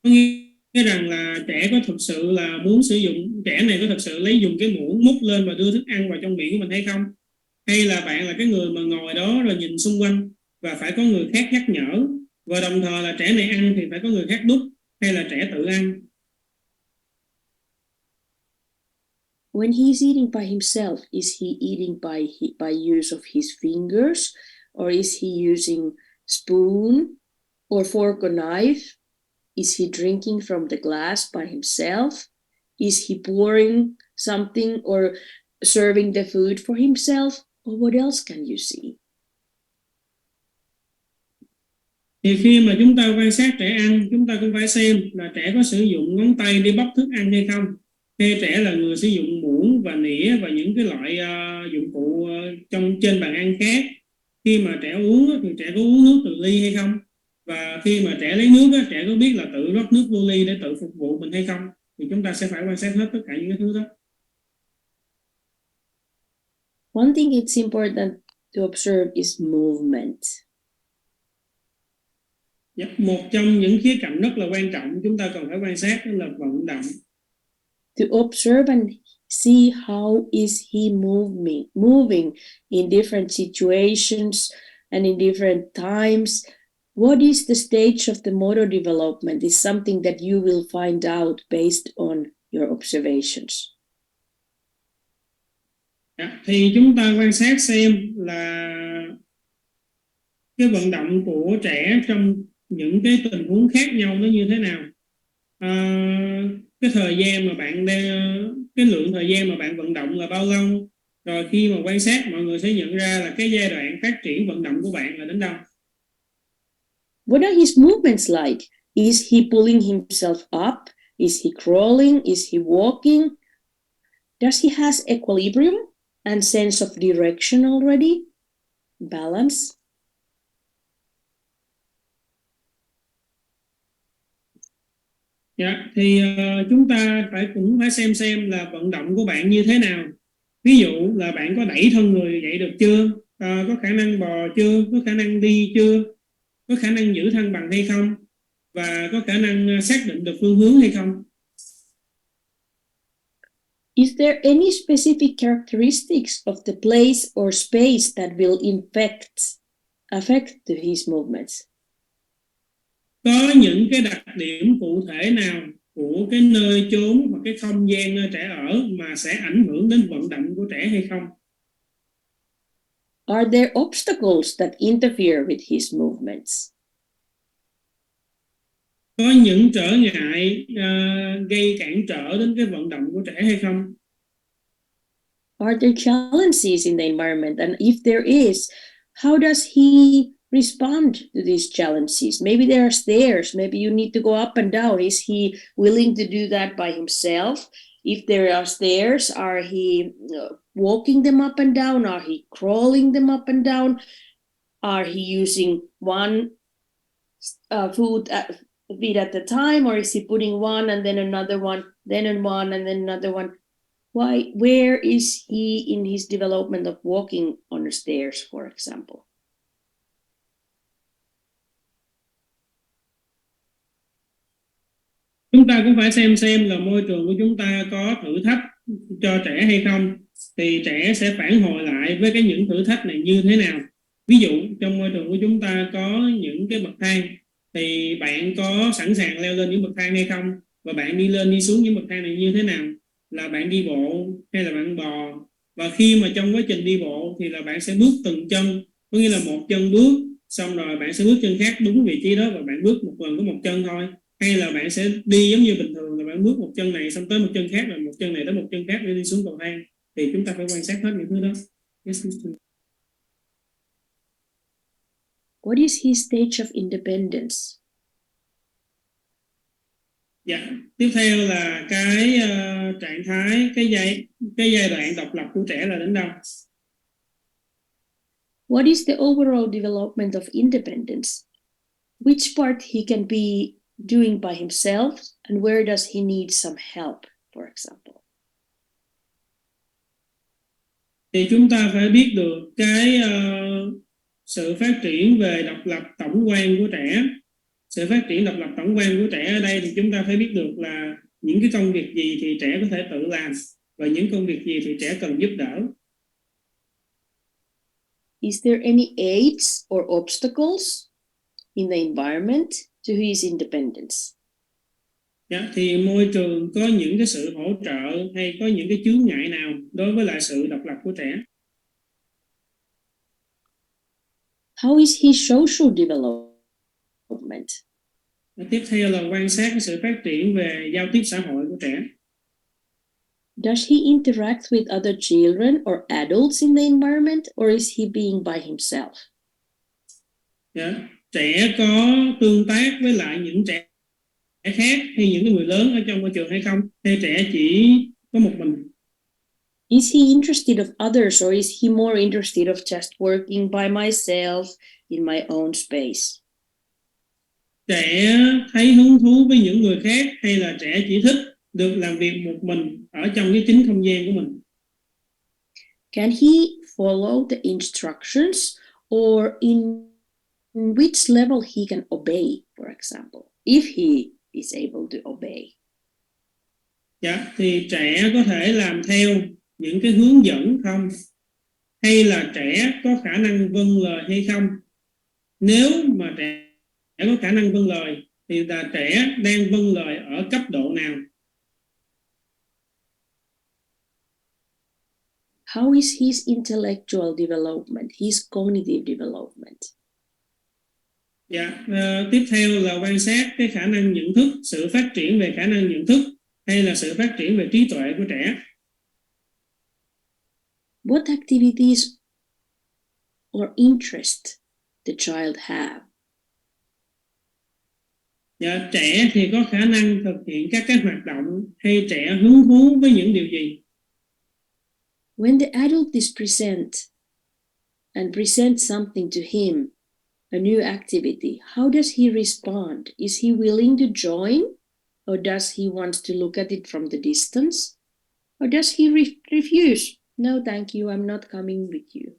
Có nghĩa rằng là trẻ có thực sự là muốn sử dụng, trẻ này có thực sự dùng cái muỗng múc lên và đưa thức ăn vào trong miệng của mình hay không? Hay là bạn là cái người mà ngồi đó rồi nhìn xung quanh và phải có người khác nhắc nhở, và đồng thời là trẻ này ăn thì phải có người khác đút, hay là trẻ tự ăn? When he's eating by himself, is he eating by use of his fingers? Or is he using spoon or fork or knife? Is he drinking from the glass by himself? Is he pouring something or serving the food for himself? Or what else can you see? Thì khi mà chúng ta quan sát trẻ ăn, chúng ta cũng phải xem là trẻ có sử dụng ngón tay đi bóc thức ăn hay không, hay trẻ là người sử dụng muỗng và nĩa và những cái loại dụng cụ trên bàn ăn khác. Khi mà trẻ uống thì trẻ có uống nước từ ly hay không, và khi mà trẻ lấy nước trẻ có biết là tự rót nước vô ly để tự phục vụ mình hay không. Thì chúng ta sẽ phải quan sát hết tất cả những cái thứ đó. One thing it's important to observe is movement. Một trong những khía cạnh rất là quan trọng chúng ta cần phải quan sát đó là vận động. To observe and see how is he moving in different situations and in different times. What is the stage of the motor development is something that you will find out based on your observations. Thì chúng ta quan sát xem là cái vận động của trẻ trong những cái tình huống khác nhau nó như thế nào. Cái thời gian mà cái lượng thời gian mà bạn vận động là bao lâu, rồi khi mà quan sát mọi người sẽ nhận ra là cái giai đoạn phát triển vận động của bạn là đến đâu. What are his movements like? Is he pulling himself up? Is he crawling? Is he walking? Does he has equilibrium and sense of direction already? Balance? Dạ, thì chúng ta cũng phải xem là vận động của bạn như thế nào. Ví dụ là bạn có đẩy thân người dậy được chưa? Có khả năng bò chưa? Có khả năng đi chưa? Có khả năng giữ thăng bằng hay không? Và có khả năng xác định được phương hướng hay không? Is there any specific characteristics of the place or space that will affect his movements? Có những cái đặc điểm cụ thể nào của cái nơi chốn hoặc cái không gian nơi trẻ ở mà sẽ ảnh hưởng đến vận động của trẻ hay không? Are there obstacles that interfere with his movements? Có những trở ngại gây cản trở đến cái vận động của trẻ hay không? Are there challenges in the environment? And if there is, how does he respond to these challenges? Maybe there are stairs, maybe you need to go up and down. Is he willing to do that by himself? If there are stairs, are he walking them up and down? Are he crawling them up and down? Are he using one food feed at the time, or is he putting one and then another one, then one and then another one? Where is he in his development of walking on the stairs, for example? Chúng ta cũng phải xem là môi trường của chúng ta có thử thách cho trẻ hay không, thì trẻ sẽ phản hồi lại với những thử thách này như thế nào. Ví dụ trong môi trường của chúng ta có những cái bậc thang, thì bạn có sẵn sàng leo lên những bậc thang hay không, và bạn đi lên đi xuống những bậc thang này như thế nào, là bạn đi bộ hay là bạn bò. Và khi mà trong quá trình đi bộ thì là bạn sẽ bước từng chân, có nghĩa là một chân bước xong rồi bạn sẽ bước chân khác đúng vị trí đó, và bạn bước một lần có một chân thôi. Hay là bạn sẽ đi giống như bình thường là bạn bước một chân này xong tới một chân khác, rồi một chân này tới một chân khác để đi xuống cầu thang. Thì chúng ta phải quan sát hết những thứ đó. Yes, What is his stage of independence? dạ, tiếp theo là cái trạng thái, cái giai đoạn độc lập của trẻ là đến đâu? What is the overall development of independence? Which part he can be doing by himself, and where does he need some help, for example? Thì chúng ta phải biết được cái sự phát triển về độc lập tổng quan của trẻ. Sự phát triển độc lập tổng quan của trẻ ở đây thì chúng ta phải biết được là những cái công việc gì thì trẻ có thể tự làm, và những công việc gì thì trẻ cần giúp đỡ. Is there any aids or obstacles in the environment to his independence? Dạ, thì môi trường có những cái sự hỗ trợ hay có những cái chướng ngại nào đối với lại sự độc lập của trẻ? How is his social development? Tiếp theo là quan sát cái sự phát triển về giao tiếp xã hội của trẻ. Does he interact with other children or adults in the environment, or is he being by himself? Dạ, trẻ có tương tác với lại những trẻ khác hay những người lớn ở trong môi trường hay không? Hay trẻ chỉ có một mình? Is he interested of others, or is he more interested of just working by myself in my own space? Trẻ thấy hứng thú với những người khác, hay là trẻ chỉ thích được làm việc một mình ở trong cái chính không gian của mình? Can he follow the instructions, or in which level he can obey, for example, if he is able to obey? Dạ, thì trẻ có thể làm theo những cái hướng dẫn không? Hay là trẻ có khả năng vâng lời hay không? Nếu mà trẻ có khả năng vâng lời thì là trẻ đang vâng lời ở cấp độ nào? How is his intellectual development, his cognitive development? Dạ, tiếp theo là quan sát cái khả năng nhận thức, sự phát triển về khả năng nhận thức hay là sự phát triển về trí tuệ của trẻ. What activities or interest the child have? Dạ, trẻ thì có khả năng thực hiện các cái hoạt động, hay trẻ hứng thú với những điều gì? When the adult is present and presents something to him, a new activity, how does he respond? Is he willing to join, or does he want to look at it from the distance? Or does he refuse? No, thank you, I'm not coming with you.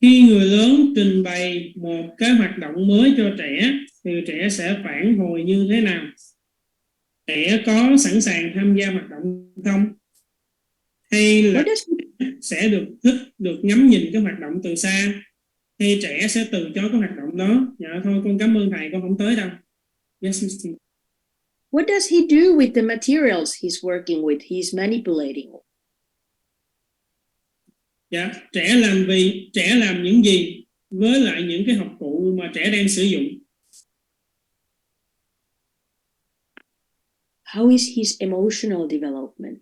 Khi người lớn trình bày một cái hoạt động mới cho trẻ thì trẻ sẽ phản hồi như thế nào? Trẻ có sẵn sàng tham gia hoạt động không? Hay là sẽ được ngắm nhìn cái hoạt động từ xa? Hay trẻ sẽ từ chối cái hoạt động đó? Dạ thôi, con cảm ơn thầy, con không tới đâu. Yes, Mr. What does he do with the materials he's working with, he's manipulating? Dạ, trẻ làm những gì với lại những cái học cụ mà trẻ đang sử dụng? How is his emotional development?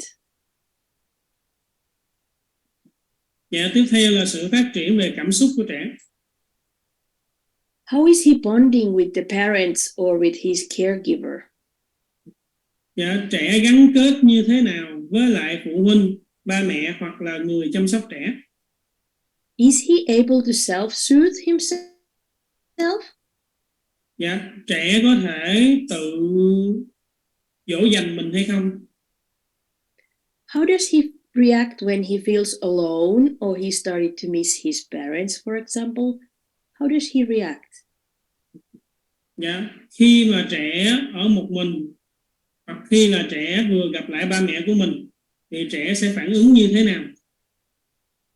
Dạ, tiếp theo là sự phát triển về cảm xúc của trẻ. How is he bonding with the parents or with his caregiver? Dạ, trẻ gắn kết như thế nào với lại phụ huynh, ba mẹ hoặc là người chăm sóc trẻ? Is he able to self-soothe himself? Dạ, trẻ có thể tự dỗ dành mình hay không? How does he react when he feels alone or he started to miss his parents, for example? How does he react? Dạ, khi mà trẻ ở một mình hoặc khi là trẻ vừa gặp lại ba mẹ của mình thì trẻ sẽ phản ứng như thế nào?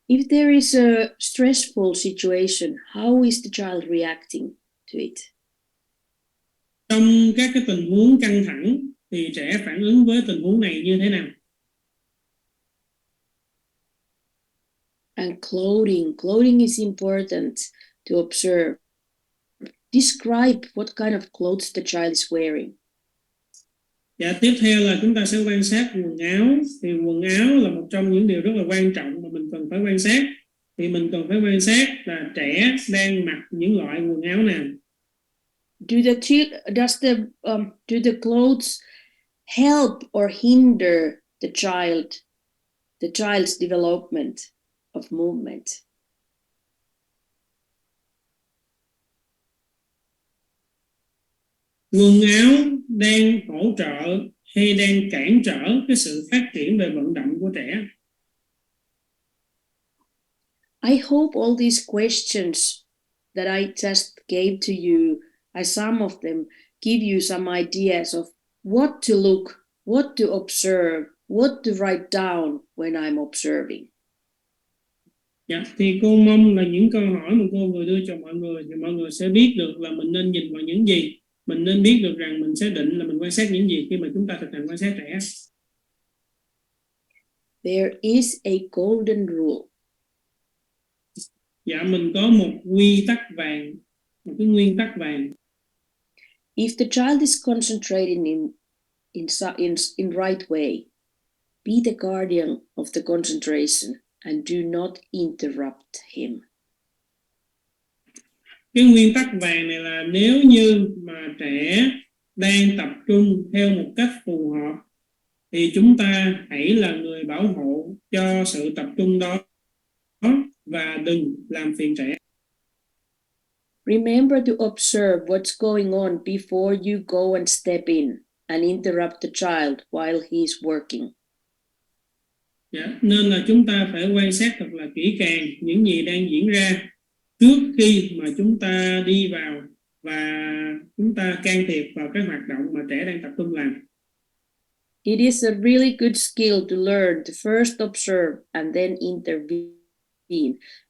If there is a stressful situation, how is the child reacting to it? Trong các cái tình huống căng thẳng thì trẻ phản ứng với tình huống này như thế nào? And clothing is important to observe. Describe what kind of clothes the child is wearing. Dạ, tiếp theo là chúng ta sẽ quan sát quần áo. Thì quần áo là một trong những điều rất là quan trọng mà mình cần phải quan sát. Thì mình cần phải quan sát là trẻ đang mặc những loại quần áo nào. Do the clothes help or hinder the child's development of movement? Quần áo đang hỗ trợ hay đang cản trở cái sự phát triển về vận động của trẻ? I hope all these questions that I just gave to you, some of them give you some ideas of what to look, what to observe, what to write down when I'm observing. Dạ, thì cô mong là những câu hỏi mà cô vừa đưa cho mọi người thì mọi người sẽ biết được là mình nên nhìn vào những gì. Mình nên biết được rằng mình sẽ định là mình quan sát những gì khi mà chúng ta thực hành quan sát trẻ. There is a golden rule. Dạ, mình có một quy tắc vàng, một cái nguyên tắc vàng. If the child is concentrating in right way, be the guardian of the concentration and do not interrupt him. Cái nguyên tắc vàng này là nếu như mà trẻ đang tập trung theo một cách phù hợp thì chúng ta hãy là người bảo hộ cho sự tập trung đó và đừng làm phiền trẻ. Remember to observe what's going on before you go and step in and interrupt the child while he's working. Dạ, nên là chúng ta phải quan sát thật là kỹ càng những gì đang diễn ra trước khi mà chúng ta đi vào và chúng ta can thiệp vào cái hoạt động mà trẻ đang tập trung làm. It is a really good skill to learn to first observe and then intervene.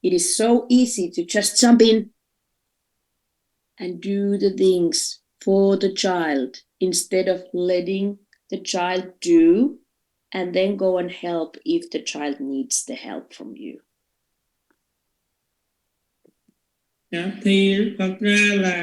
It is so easy to just jump in and do the things for the child instead of letting the child do and then go and help if the child needs the help from you. Dạ, thì thật ra là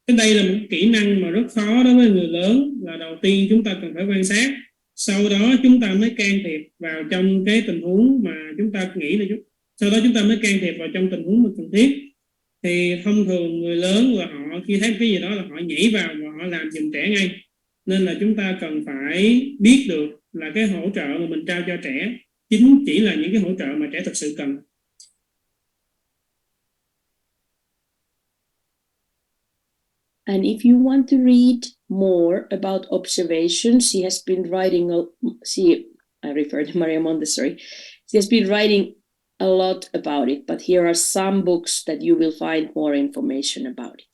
đây là một kỹ năng mà rất khó đối với người lớn. Là đầu tiên chúng ta cần phải quan sát, sau đó chúng ta mới can thiệp vào trong cái tình huống mà chúng ta nghĩ là sau đó chúng ta mới can thiệp vào trong tình huống mà cần thiết. Thì thông thường người lớn là họ khi thấy cái gì đó là họ nhảy vào và họ làm giùm trẻ ngay. Nên là chúng ta cần phải biết được là cái hỗ trợ mà mình trao cho trẻ chính chỉ là những cái hỗ trợ mà trẻ thực sự cần. And if you want to read more about observation, she has been writing, I refer to Maria Montessori, she has been writing a lot about it, but here are some books that you will find more information about it.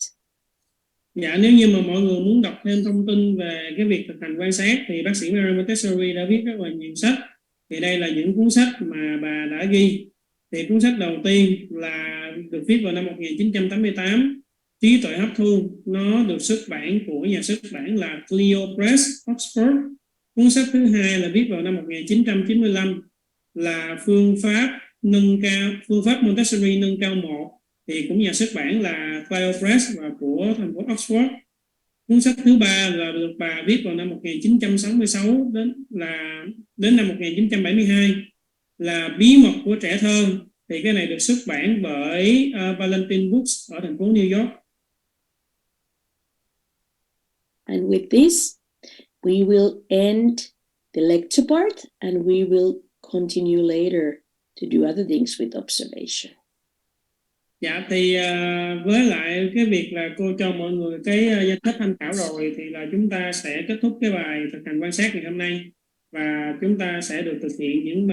Dạ, nếu như mà mọi người muốn đọc thêm thông tin về cái việc thực hành quan sát thì bác sĩ Maria Montessori đã viết rất là nhiều sách. Thì đây là những cuốn sách mà bà đã ghi. Thì cuốn sách đầu tiên là được viết vào năm 1988, Trí tuệ hấp thu. Nó được xuất bản của nhà xuất bản là Clio Press, Oxford. Cuốn sách thứ hai là viết vào năm 1995 là phương pháp Montessori nâng cao 1, thì cũng nhà xuất bản là Clio Press và của thành phố Oxford. Cuốn sách thứ ba là được bà viết vào năm 1966 đến năm 1972 là Bí mật của trẻ thơ. Thì cái này được xuất bản bởi Ballantine Books ở thành phố New York. And with this, we will end the lecture part and we will continue later to do other things with observation. Dạ thì với lại cái việc là cô cho mọi người cái danh sách tham khảo rồi thì là chúng ta sẽ kết thúc cái bài thực hành quan sát ngày hôm nay và chúng ta sẽ được thực hiện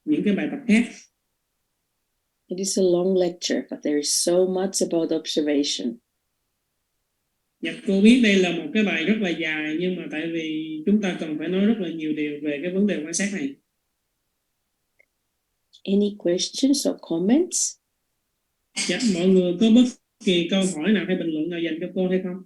những cái bài tập khác. It is a long lecture, but there is so much about observation. Dạ, cô biết đây là một cái bài rất là dài nhưng mà tại vì chúng ta cần phải nói rất là nhiều điều về cái vấn đề quan sát này. Any questions or comments? Dạ, mọi người có bất kỳ câu hỏi nào hay bình luận nào dành cho cô hay không?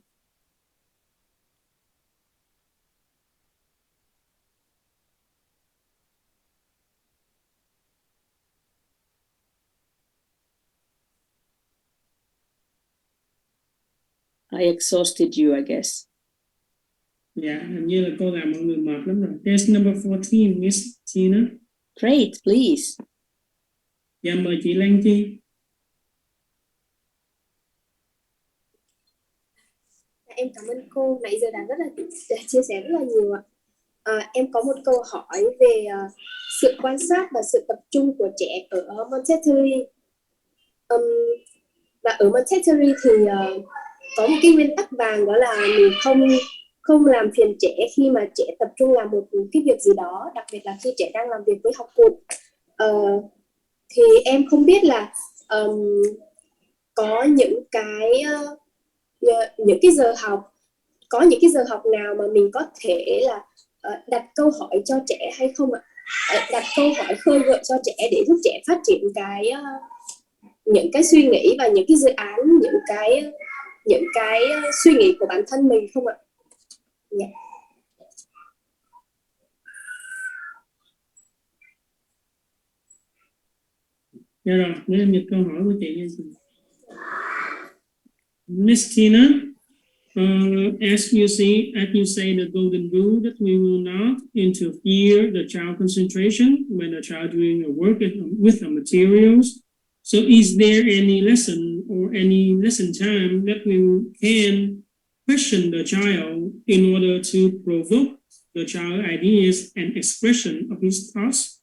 I exhausted you, I guess. Dạ, hình như là cô làm mọi người mệt lắm rồi. Test number 14, Miss Tina. Great, please. Dạ, mời chị Lan Chi. Em cảm ơn cô, nãy giờ đã chia sẻ rất là nhiều ạ. Em có một câu hỏi về sự quan sát và sự tập trung của trẻ ở Montessori. Và ở Montessori thì có một cái nguyên tắc vàng, đó là mình không làm phiền trẻ khi mà trẻ tập trung làm một cái việc gì đó, đặc biệt là khi trẻ đang làm việc với học cụ. Thì em không biết là có những cái giờ học nào mà mình có thể là đặt câu hỏi cho trẻ hay không ạ? Đặt câu hỏi khơi gợi cho trẻ để giúp trẻ phát triển những cái suy nghĩ và những cái dự án, những cái suy nghĩ của bản thân mình không ạ? Yeah. Dạ rồi, để em nhập câu hỏi của chị nha. Miss Tina, as you say the golden rule that we will not interfere the child concentration when the child doing a work with the materials. So is there any lesson or any lesson time that we can question the child in order to provoke the child ideas and expression of his thoughts?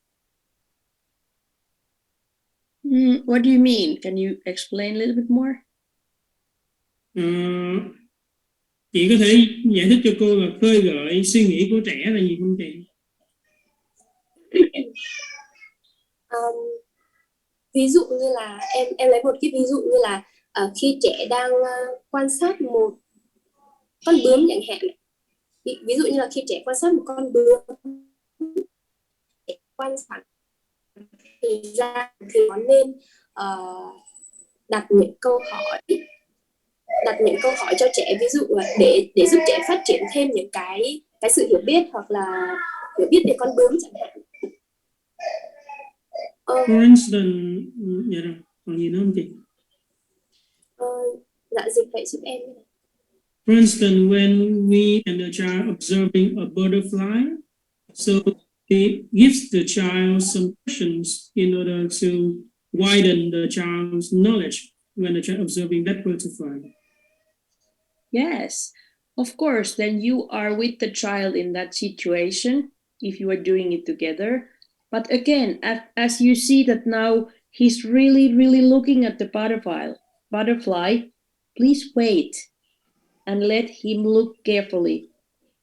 What do you mean? Can you explain a little bit more? Chị có thể giải thích cho cô là khơi gợi suy nghĩ của trẻ là gì không chị? Ví dụ như là em lấy một cái ví dụ như là khi trẻ đang quan sát một con bướm chẳng hạn. Ví dụ như là khi trẻ quan sát một con bướm, quan sát thì nó nên đặt những câu hỏi cho trẻ, ví dụ là để giúp trẻ phát triển thêm những cái sự hiểu biết, hoặc là hiểu biết về con bướm chẳng hạn. For instance, dạ rồi, còn gì nữa không chị? Dạ, dịch vậy giúp em. For instance, when we and the child observing a butterfly, so it gives the child some questions in order to widen the child's knowledge when the child observing that butterfly. Yes, of course. Then you are with the child in that situation if you are doing it together. But again, as you see that now he's really, really looking at the butterfly, please wait and let him look carefully.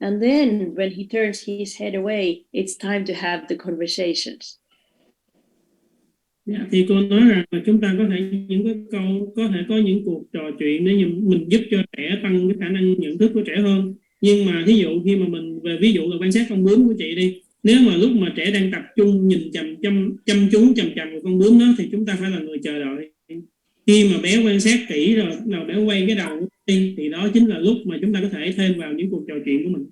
And then when he turns his head away, it's time to have the conversations. Yeah, thì cô nói rằng là chúng ta có thể có những cuộc trò chuyện để mình giúp cho trẻ tăng cái khả năng nhận thức của trẻ hơn. Nhưng mà ví dụ khi mà mình về ví dụ là quan sát con bướm của chị đi, nếu mà lúc mà trẻ đang tập trung nhìn chăm chú vào con bướm đó thì chúng ta phải là người chờ đợi. Khi mà bé quan sát kỹ rồi bé quay cái đầu đi thì đó chính là lúc mà chúng ta có thể thêm vào những cuộc trò chuyện của mình.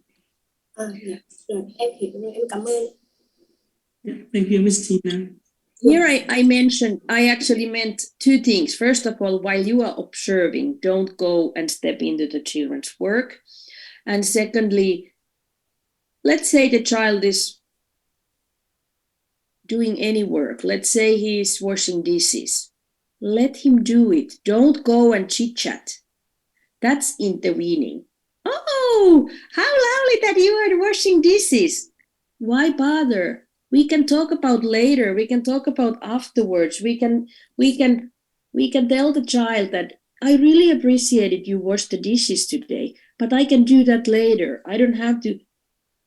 Rồi, em hiểu rồi, em cảm ơn. Yeah, thank you, Miss Tina. Here I actually meant two things. First of all, while you are observing, don't go and step into the children's work. And secondly, let's say the child is doing any work. Let's say he's washing dishes. Let him do it. Don't go and chit-chat. That's intervening. Oh, how lovely that you are washing dishes. Why bother? We can talk about later. We can talk about afterwards. We can tell the child that I really appreciated you wash the dishes today, but I can do that later. I don't have to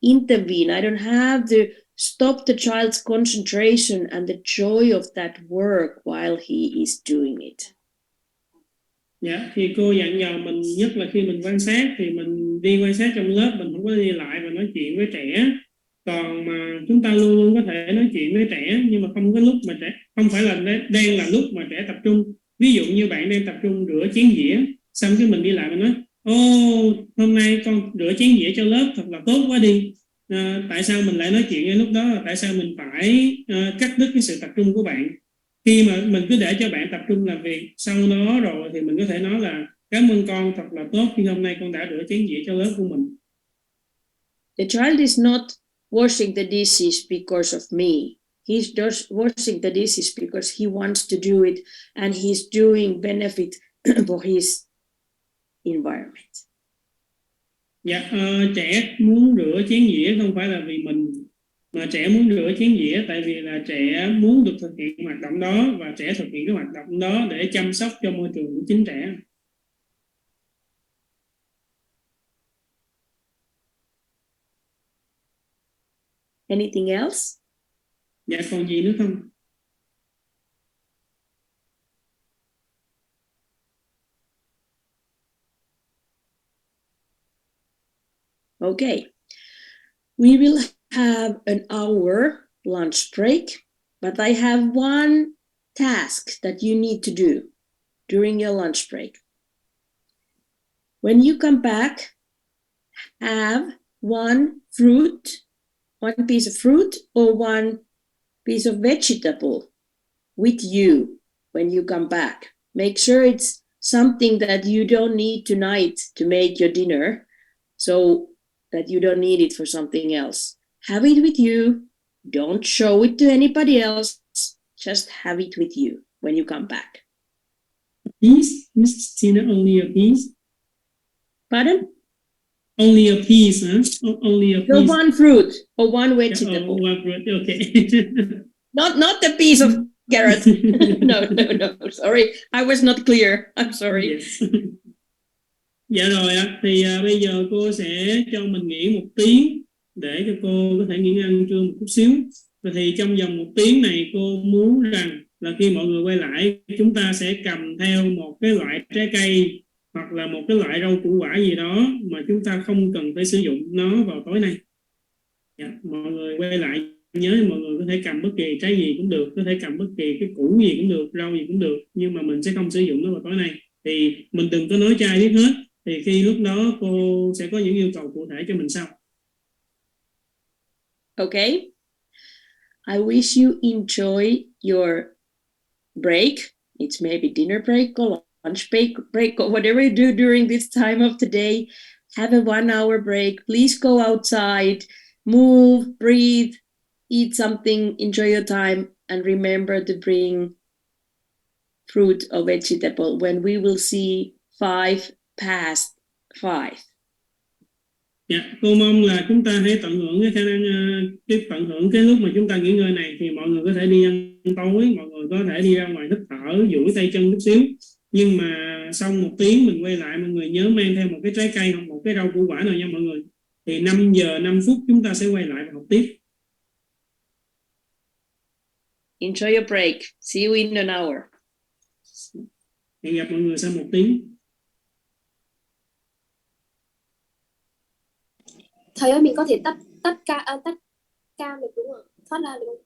intervene. I don't have to stop the child's concentration and the joy of that work while he is doing it. Dạ, thì cô dặn dò mình nhất là khi mình quan sát thì mình đi quan sát trong lớp, mình không có đi lại và nói chuyện với trẻ. Còn mà chúng ta luôn luôn có thể nói chuyện với trẻ, nhưng mà không có lúc mà trẻ, không phải là đang là lúc mà trẻ tập trung. Ví dụ như bạn đang tập trung rửa chén dĩa, xong cái mình đi lại mình nói: ô, hôm nay con rửa chén dĩa cho lớp thật là tốt quá đi. Tại sao mình lại nói chuyện ngay lúc đó? Tại sao mình phải cắt đứt cái sự tập trung của bạn? Khi mà mình cứ để cho bạn tập trung làm việc, sau đó rồi thì mình có thể nói là cảm ơn con, thật là tốt khi hôm nay con đã rửa chén dĩa cho lớp của mình. The child is not washing the dishes because of me. He's just washing the dishes because he wants to do it and he's doing benefit for his environment. Dạ, trẻ muốn rửa chén dĩa không phải là vì mình, mà trẻ muốn rửa chén dĩa tại vì là trẻ muốn được thực hiện hoạt động đó, và trẻ thực hiện cái hoạt động đó để chăm sóc cho môi trường của chính trẻ. Anything else? Dạ, còn gì nữa không? Okay. We will have an hour lunch break, but I have one task that you need to do during your lunch break. When you come back, have one piece of fruit or one piece of vegetable with you when you come back. Make sure it's something that you don't need tonight to make your dinner, so that you don't need it for something else. Have it with you. Don't show it to anybody else. Just have it with you when you come back. Piece, Miss Tina, only a piece? Pardon? Only a piece, huh? Only a No, piece. one fruit or one Yeah, vegetable. one fruit, okay. Not the piece of carrot. No. Sorry, I was not clear. I'm sorry. Yes. Dạ rồi ạ, thì bây giờ cô sẽ cho mình nghỉ 1 tiếng để cho cô có thể nghỉ ngơi trưa một chút xíu. Và thì trong vòng 1 tiếng này cô muốn rằng là khi mọi người quay lại, chúng ta sẽ cầm theo một cái loại trái cây hoặc là một cái loại rau củ quả gì đó mà chúng ta không cần phải sử dụng nó vào tối nay. Dạ, mọi người quay lại nhớ mọi người có thể cầm bất kỳ trái gì cũng được, có thể cầm bất kỳ cái củ gì cũng được, rau gì cũng được, nhưng mà mình sẽ không sử dụng nó vào tối nay. Thì mình đừng có nói trai biết hết, thì khi lúc đó cô sẽ có những yêu cầu cụ thể cho mình sau. Okay. I wish you enjoy your break. It's maybe dinner break or lunch break or whatever you do during this time of the day. Have a 1 hour break. Please go outside, move, breathe, eat something, enjoy your time, and remember to bring fruit or vegetable when we will see 5:05. Dạ, cô mong là chúng ta hãy tận hưởng cái khả năng, tận hưởng cái lúc mà chúng ta nghỉ ngơi này. Thì mọi người có thể đi ăn tối, mọi người có thể đi ra ngoài hít thở, duỗi tay chân chút xíu. Nhưng mà sau 1 tiếng mình quay lại, mọi người nhớ mang theo một cái trái cây hoặc một cái rau củ quả nào nha mọi người. Thì 5 giờ 5 phút chúng ta sẽ quay lại và học tiếp. Enjoy your break. See you in an hour. Hẹn gặp mọi người sau 1 tiếng. Thầy ơi, mình có thể tắt cam được đúng không? Thoát ra được không?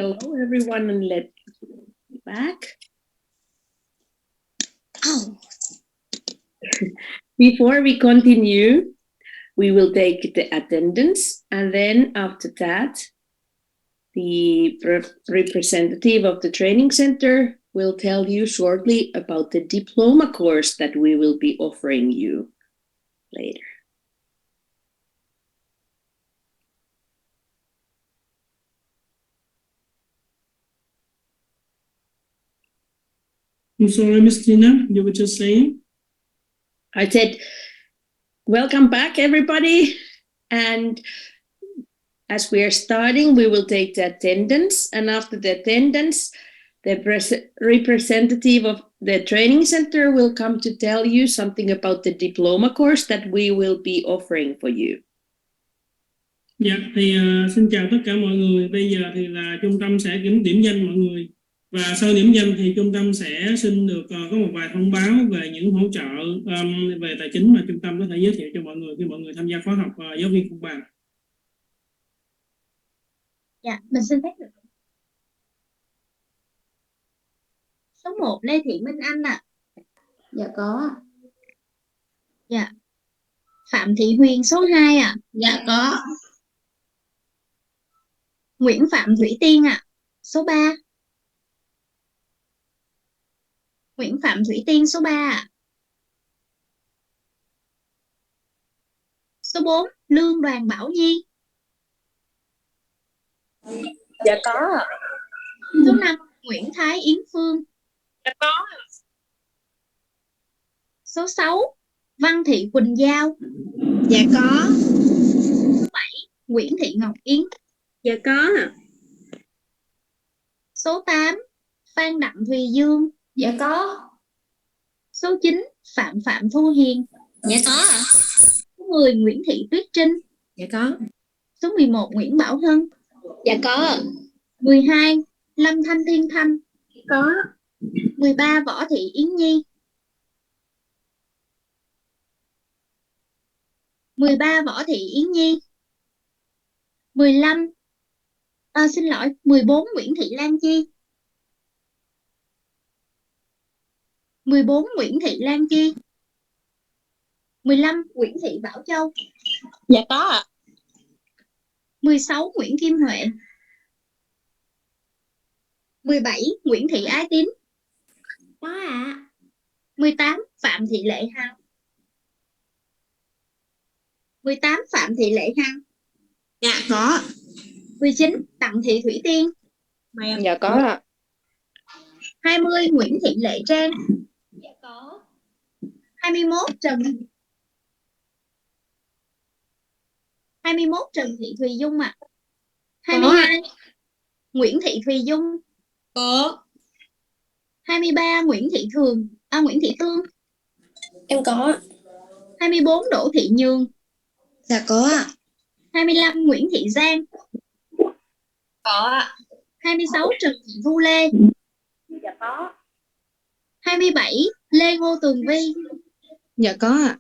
Hello everyone and let's back. Oh. Before we continue, we will take the attendance, and then after that, the representative of the training center will tell you shortly about the diploma course that we will be offering you later. I'm sorry, Miss Tina, you were just saying? I said, welcome back, everybody. And as we are starting, we will take the attendance. And after the attendance, the representative of the training center will come to tell you something about the diploma course that we will be offering for you. Dạ, thì xin chào tất cả mọi người. Bây giờ thì là trung tâm sẽ kiểm điểm danh mọi người. Và sau điểm danh thì trung tâm sẽ xin được có một vài thông báo về những hỗ trợ về tài chính mà trung tâm có thể giới thiệu cho mọi người khi mọi người tham gia khóa học giáo viên công bằng. Dạ, mình xin phép được. Số 1 Lê Thị Minh Anh ạ. Dạ có. Dạ. Phạm Thị Huyền số 2 ạ. Dạ có. Nguyễn Phạm Thủy Tiên ạ. Số 3. Nguyễn Phạm Thủy Tiên số 3 ạ. Số 4 Lương Đoàn Bảo Nhi. Dạ có ạ. Số 5 Nguyễn Thái Yến Phương. Dạ có. Số 6 Văn Thị Quỳnh Giao. Dạ có. Số 7 Nguyễn Thị Ngọc Yến. Dạ có. Số 8 Phan Đặng Thùy Dương. Dạ có. Số 9 Phạm Thu Hiền. Dạ có ạ. Số 10 Nguyễn Thị Tuyết Trinh. Dạ có. Số 11 Nguyễn Bảo Hân. Dạ có. 12 Lâm Thanh Thiên Thanh. Có. 13 Võ Thị Yến Nhi. 13 Võ Thị Yến Nhi. 15 xin lỗi 14 Nguyễn Thị Lan Chi. 14 Nguyễn Thị Lan Chi. 15 Nguyễn Thị Bảo Châu. Dạ có ạ. 16 Nguyễn Kim Huệ. 17 Nguyễn Thị Ái Tín. Có ạ. 18 Phạm Thị Lệ Hằng. 18 Phạm Thị Lệ Hằng. Dạ có. 19 Đặng Thị Thủy Tiên. Dạ có ạ. 20 Nguyễn Thị Lệ Trang. Dạ có. 21 Trần Thị Thùy Dung ạ. 22 Nguyễn Thị Thùy Dung. Có. 23 Nguyễn Thị Tương. Em có. 24 Đỗ Thị Nhường. Dạ có ạ. 25 Nguyễn Thị Giang. Có ạ. 26 Trần Thị Thu Lê. Dạ có. 27 Lê Ngô Tường Vi. Dạ có ạ.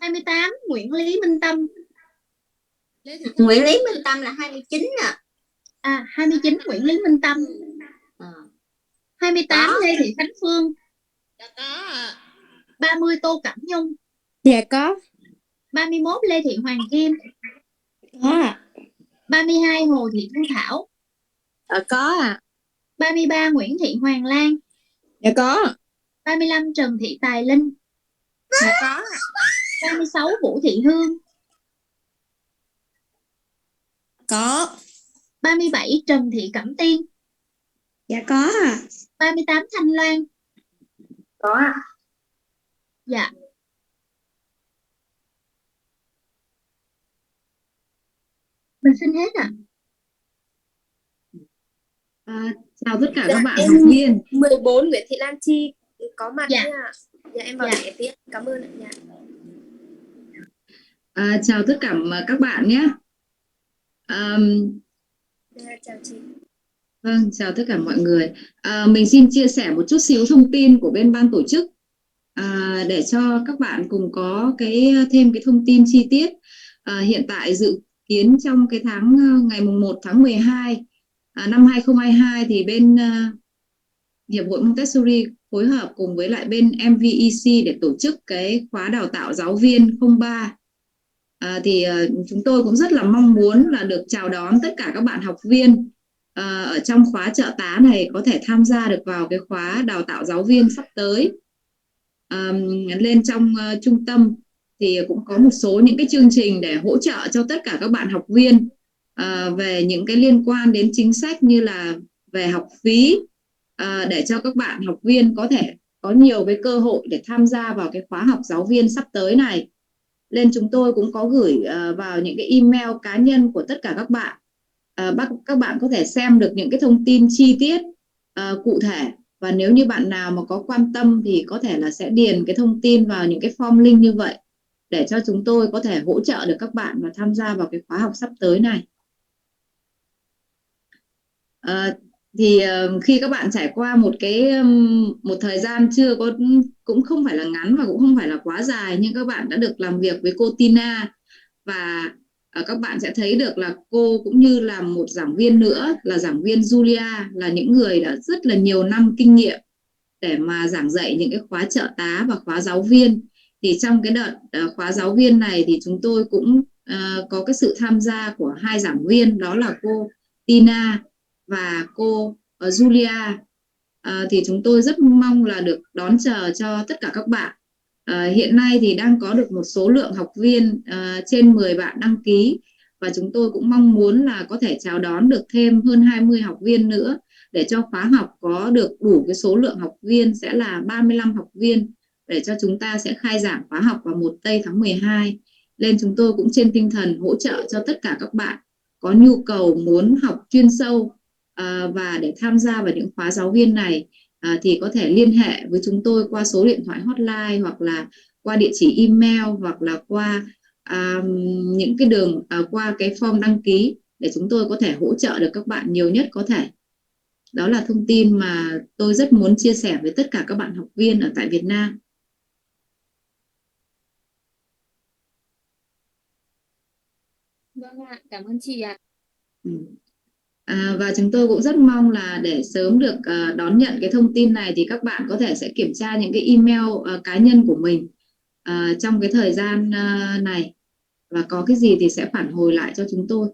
28 Nguyễn Lý Minh Tâm. Nguyễn Lý Minh Tâm là 29 ạ. 29 Nguyễn Lý Minh Tâm. 28 Có. Lê Thị Khánh Phương. Dạ có ạ. 30 Tô Cẩm Nhung. Dạ có. 31 Lê Thị Hoàng Kim. Có ạ. 32 Hồ Thị Thu Thảo. Có ạ. 33 Nguyễn Thị Hoàng Lan. Dạ có. 35 Trần Thị Tài Linh. Dạ có. 36 Vũ Thị Hương. Có. 37 Trần Thị Cẩm Tiên. Dạ có ạ. 38 Thanh Loan. Có ạ. Dạ. Mình xin hết ạ. Chào tất cả Dạ, các bạn em- học viên. 14 Nguyễn Thị Lan Chi có mặt Dạ. nha. Dạ em vào Dạ. để tiếp. Cảm ơn ạ. Dạ. Chào tất cả các bạn nhé. Dạ, chào chị. Vâng, chào tất cả mọi người. Mình xin chia sẻ một chút xíu thông tin của bên ban tổ chức để cho các bạn cùng có thêm cái thông tin chi tiết. Hiện tại dự kiến trong cái ngày mùng 1 tháng 12 năm 2022 thì bên Hiệp hội Montessori phối hợp cùng với lại bên MVEC để tổ chức cái khóa đào tạo giáo viên 03. Chúng tôi cũng rất là mong muốn là được chào đón tất cả các bạn học viên ở trong khóa trợ tá này có thể tham gia được vào cái khóa đào tạo giáo viên sắp tới. Lên trong trung tâm thì cũng có một số những cái chương trình để hỗ trợ cho tất cả các bạn học viên về những cái liên quan đến chính sách như là về học phí, để cho các bạn học viên có thể có nhiều cái cơ hội để tham gia vào cái khóa học giáo viên sắp tới này. Nên chúng tôi cũng có gửi vào những cái email cá nhân của tất cả các bạn. Các bạn có thể xem được những cái thông tin chi tiết cụ thể, và nếu như bạn nào mà có quan tâm thì có thể là sẽ điền cái thông tin vào những cái form link như vậy để cho chúng tôi có thể hỗ trợ được các bạn và tham gia vào cái khóa học sắp tới này. Khi các bạn trải qua một thời gian cũng không phải là ngắn và cũng không phải là quá dài, nhưng các bạn đã được làm việc với cô Tina, và các bạn sẽ thấy được là cô cũng như là một giảng viên nữa là giảng viên Julia là những người đã rất là nhiều năm kinh nghiệm để mà giảng dạy những cái khóa trợ tá và khóa giáo viên. Thì trong cái đợt khóa giáo viên này thì chúng tôi cũng có cái sự tham gia của hai giảng viên, đó là cô Tina và cô Julia. Thì chúng tôi rất mong là được đón chờ cho tất cả các bạn. Hiện nay thì đang có được một số lượng học viên trên 10 bạn đăng ký, và chúng tôi cũng mong muốn là có thể chào đón được thêm hơn 20 học viên nữa để cho khóa học có được đủ cái số lượng học viên sẽ là 35 học viên để cho chúng ta sẽ khai giảng khóa học vào 1 tây tháng 12. Nên chúng tôi cũng trên tinh thần hỗ trợ cho tất cả các bạn có nhu cầu muốn học chuyên sâu và để tham gia vào những khóa giáo viên này thì có thể liên hệ với chúng tôi qua số điện thoại hotline, hoặc là qua địa chỉ email, hoặc là qua những cái đường qua cái form đăng ký để chúng tôi có thể hỗ trợ được các bạn nhiều nhất có thể. Đó là thông tin mà tôi rất muốn chia sẻ với tất cả các bạn học viên ở tại Việt Nam. Vâng ạ, cảm ơn chị ạ. Và chúng tôi cũng rất mong là để sớm được đón nhận cái thông tin này thì các bạn có thể sẽ kiểm tra những cái email cá nhân của mình trong cái thời gian này, và có cái gì thì sẽ phản hồi lại cho chúng tôi.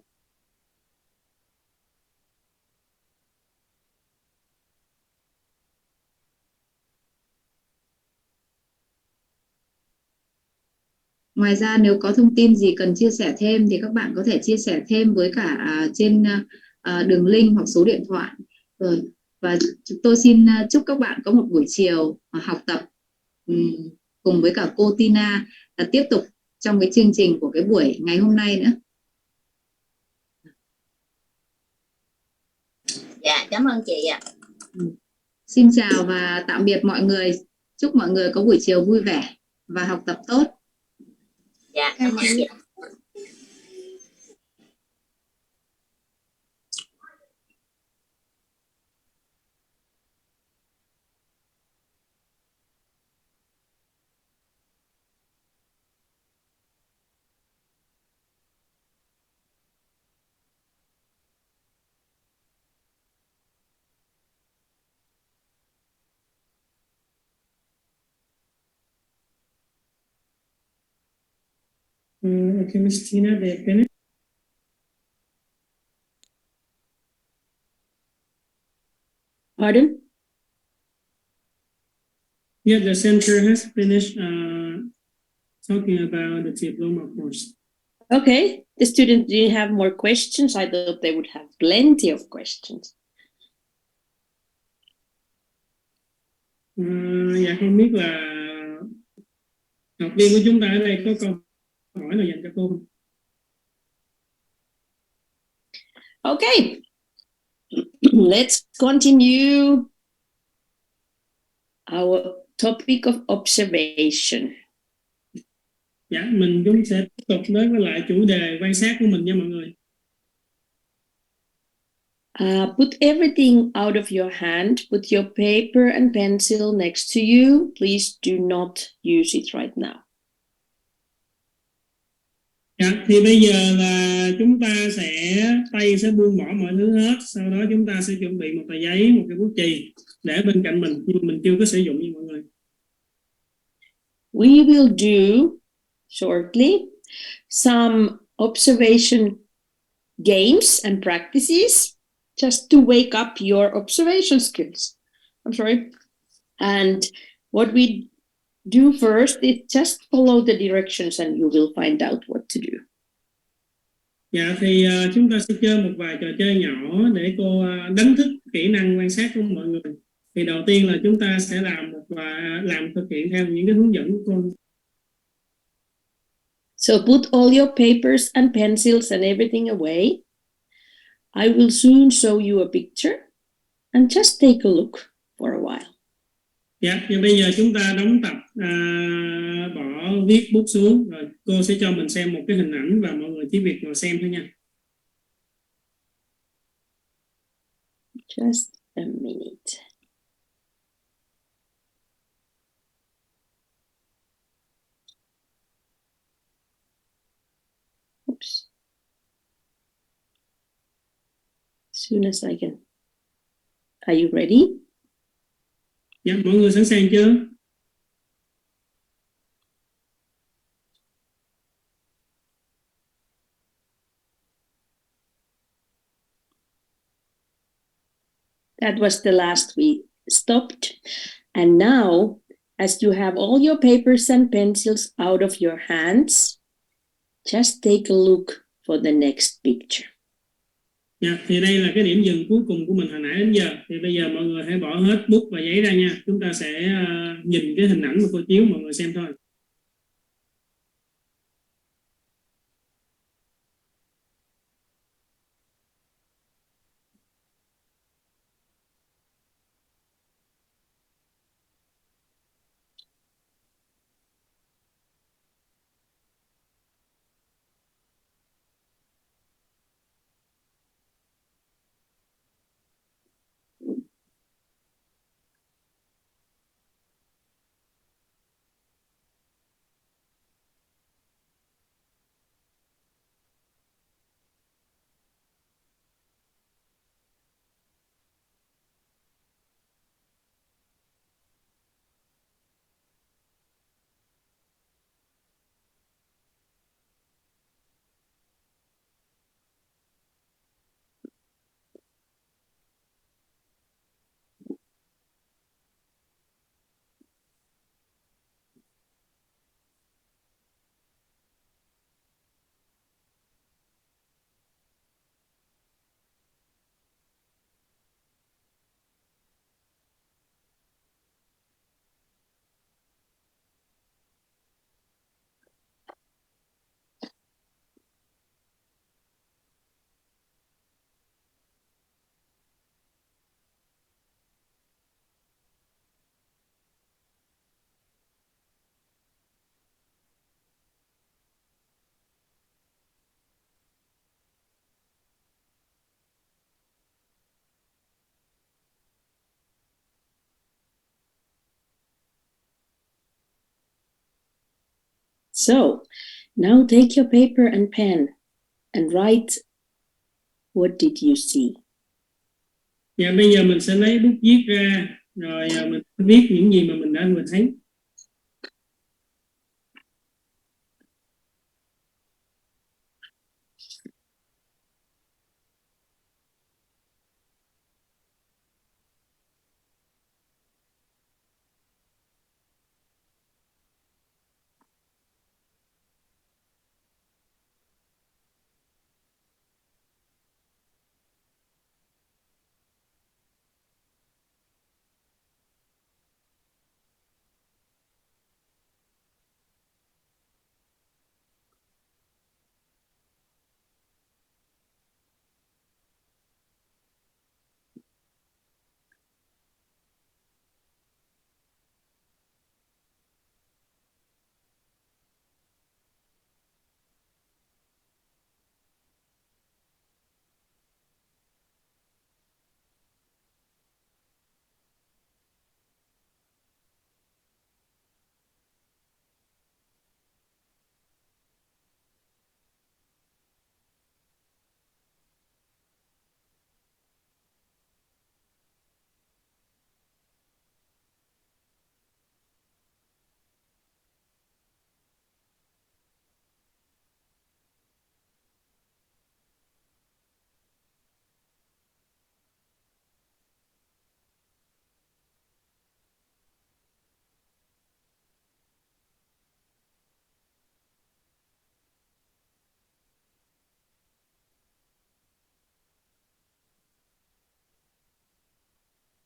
Ngoài ra nếu có thông tin gì cần chia sẻ thêm thì các bạn có thể chia sẻ thêm với cả trên đường link hoặc số điện thoại. Và tôi xin chúc các bạn có một buổi chiều học tập cùng với cả cô Tina tiếp tục trong cái chương trình của cái buổi ngày hôm nay nữa. Dạ, cảm ơn chị ạ. Xin chào và tạm biệt mọi người. Chúc mọi người có buổi chiều vui vẻ và học tập tốt. Dạ, cảm ơn chị. Okay, Miss Tina, they finished. Pardon? Yeah, the center has finished talking about the diploma course. Okay, the students didn't have more questions. I thought they would have plenty of questions. Dạ không biết là học viên của chúng ta ở đây có câu hỏi nào dành cho cô không? Okay, let's continue our topic of observation. Dạ, chúng sẽ tiếp tục đến với lại chủ đề quan sát của mình nha mọi người. Put everything out of your hand. Put your paper and pencil next to you. Please do not use it right now. Dạ, thì bây giờ là chúng ta tay sẽ buông bỏ mọi thứ hết, sau đó chúng ta sẽ chuẩn bị một tờ giấy, một cái bút chì để bên cạnh mình, nhưng mình chưa có sử dụng nha mọi người. We will do shortly some observation games and practices just to wake up your observation skills. I'm sorry. And what we do first is just follow the directions and you will find out what to do. Dạ thì chúng ta sẽ chơi một vài trò chơi nhỏ để cô đánh thức kỹ năng quan sát của mọi người. Thì đầu tiên là chúng ta sẽ làm thực hiện theo những cái hướng dẫn của cô. So put all your papers and pencils and everything away. I will soon show you a picture and just take a look for a while. Dạ, và bây giờ chúng ta đóng tập bỏ viết bút xuống, rồi cô sẽ cho mình xem một cái hình ảnh và mọi người chỉ việc ngồi xem thôi nha. Just a minute. Oops. As soon as I can. Are you ready? Dạ, mọi người sẵn sàng chưa? That was the last we stopped. And now, as you have all your papers and pencils out of your hands, just take a look for the next picture. Dạ, thì đây là cái điểm dừng cuối cùng của mình hồi nãy đến giờ. Thì bây giờ mọi người hãy bỏ hết bút và giấy ra nha. Chúng ta sẽ nhìn cái hình ảnh mà cô chiếu mọi người xem thôi. So, now take your paper and pen and write what did you see. Dạ, bây giờ mình sẽ lấy bút viết ra, rồi mình viết những gì mà mình đã vừa thấy.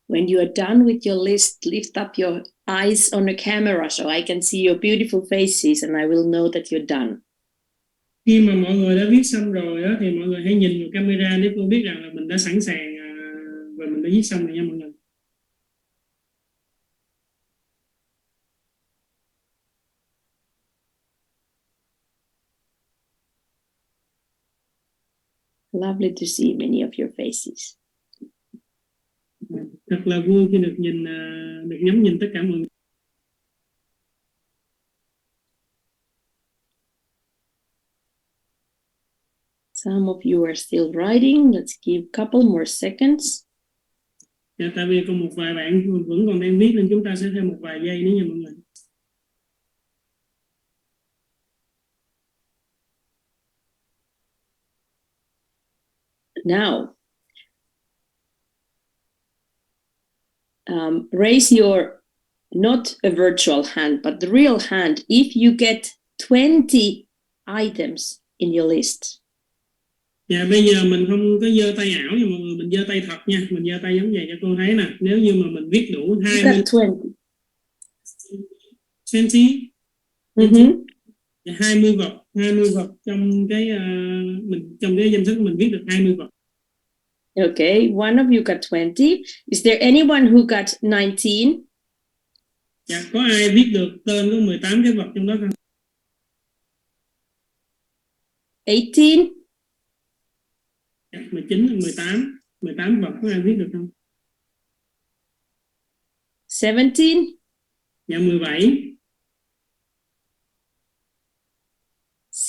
When you are done with your list, lift up your eyes on the camera so I can see your beautiful faces and I will know that you're done. Khi mà mọi người đã viết xong rồi đó, thì mọi người hãy nhìn vào camera để cô biết rằng là mình đã sẵn sàng và mình đã viết xong rồi nha mọi người. Lovely to see many of your faces. Thật là vui khi được ngắm nhìn tất cả mọi người. Some of you are still writing. Let's give a couple more seconds. Dạ, tại vì còn một vài bạn vẫn còn đang viết nên chúng ta sẽ thêm một vài giây nữa nha mọi người. Now, raise your, not a virtual hand, but the real hand if you get 20 items in your list. Dạ, bây giờ mình không có giơ tay ảo nha mọi người, mình giơ tay thật nha, mình giơ tay giống vậy cho cô thấy nè. Nếu như mà mình viết đủ 20 20. 20 Mm-hmm. 20 vật trong cái trong cái danh sách mình viết được 20 vật. Okay, one of you got 20. Is there anyone who got 19? Dạ, có ai viết được tên có 18 cái vật trong đó không? 18? Dạ, 19, 18 vật có ai viết được không? 17? Dạ, 17.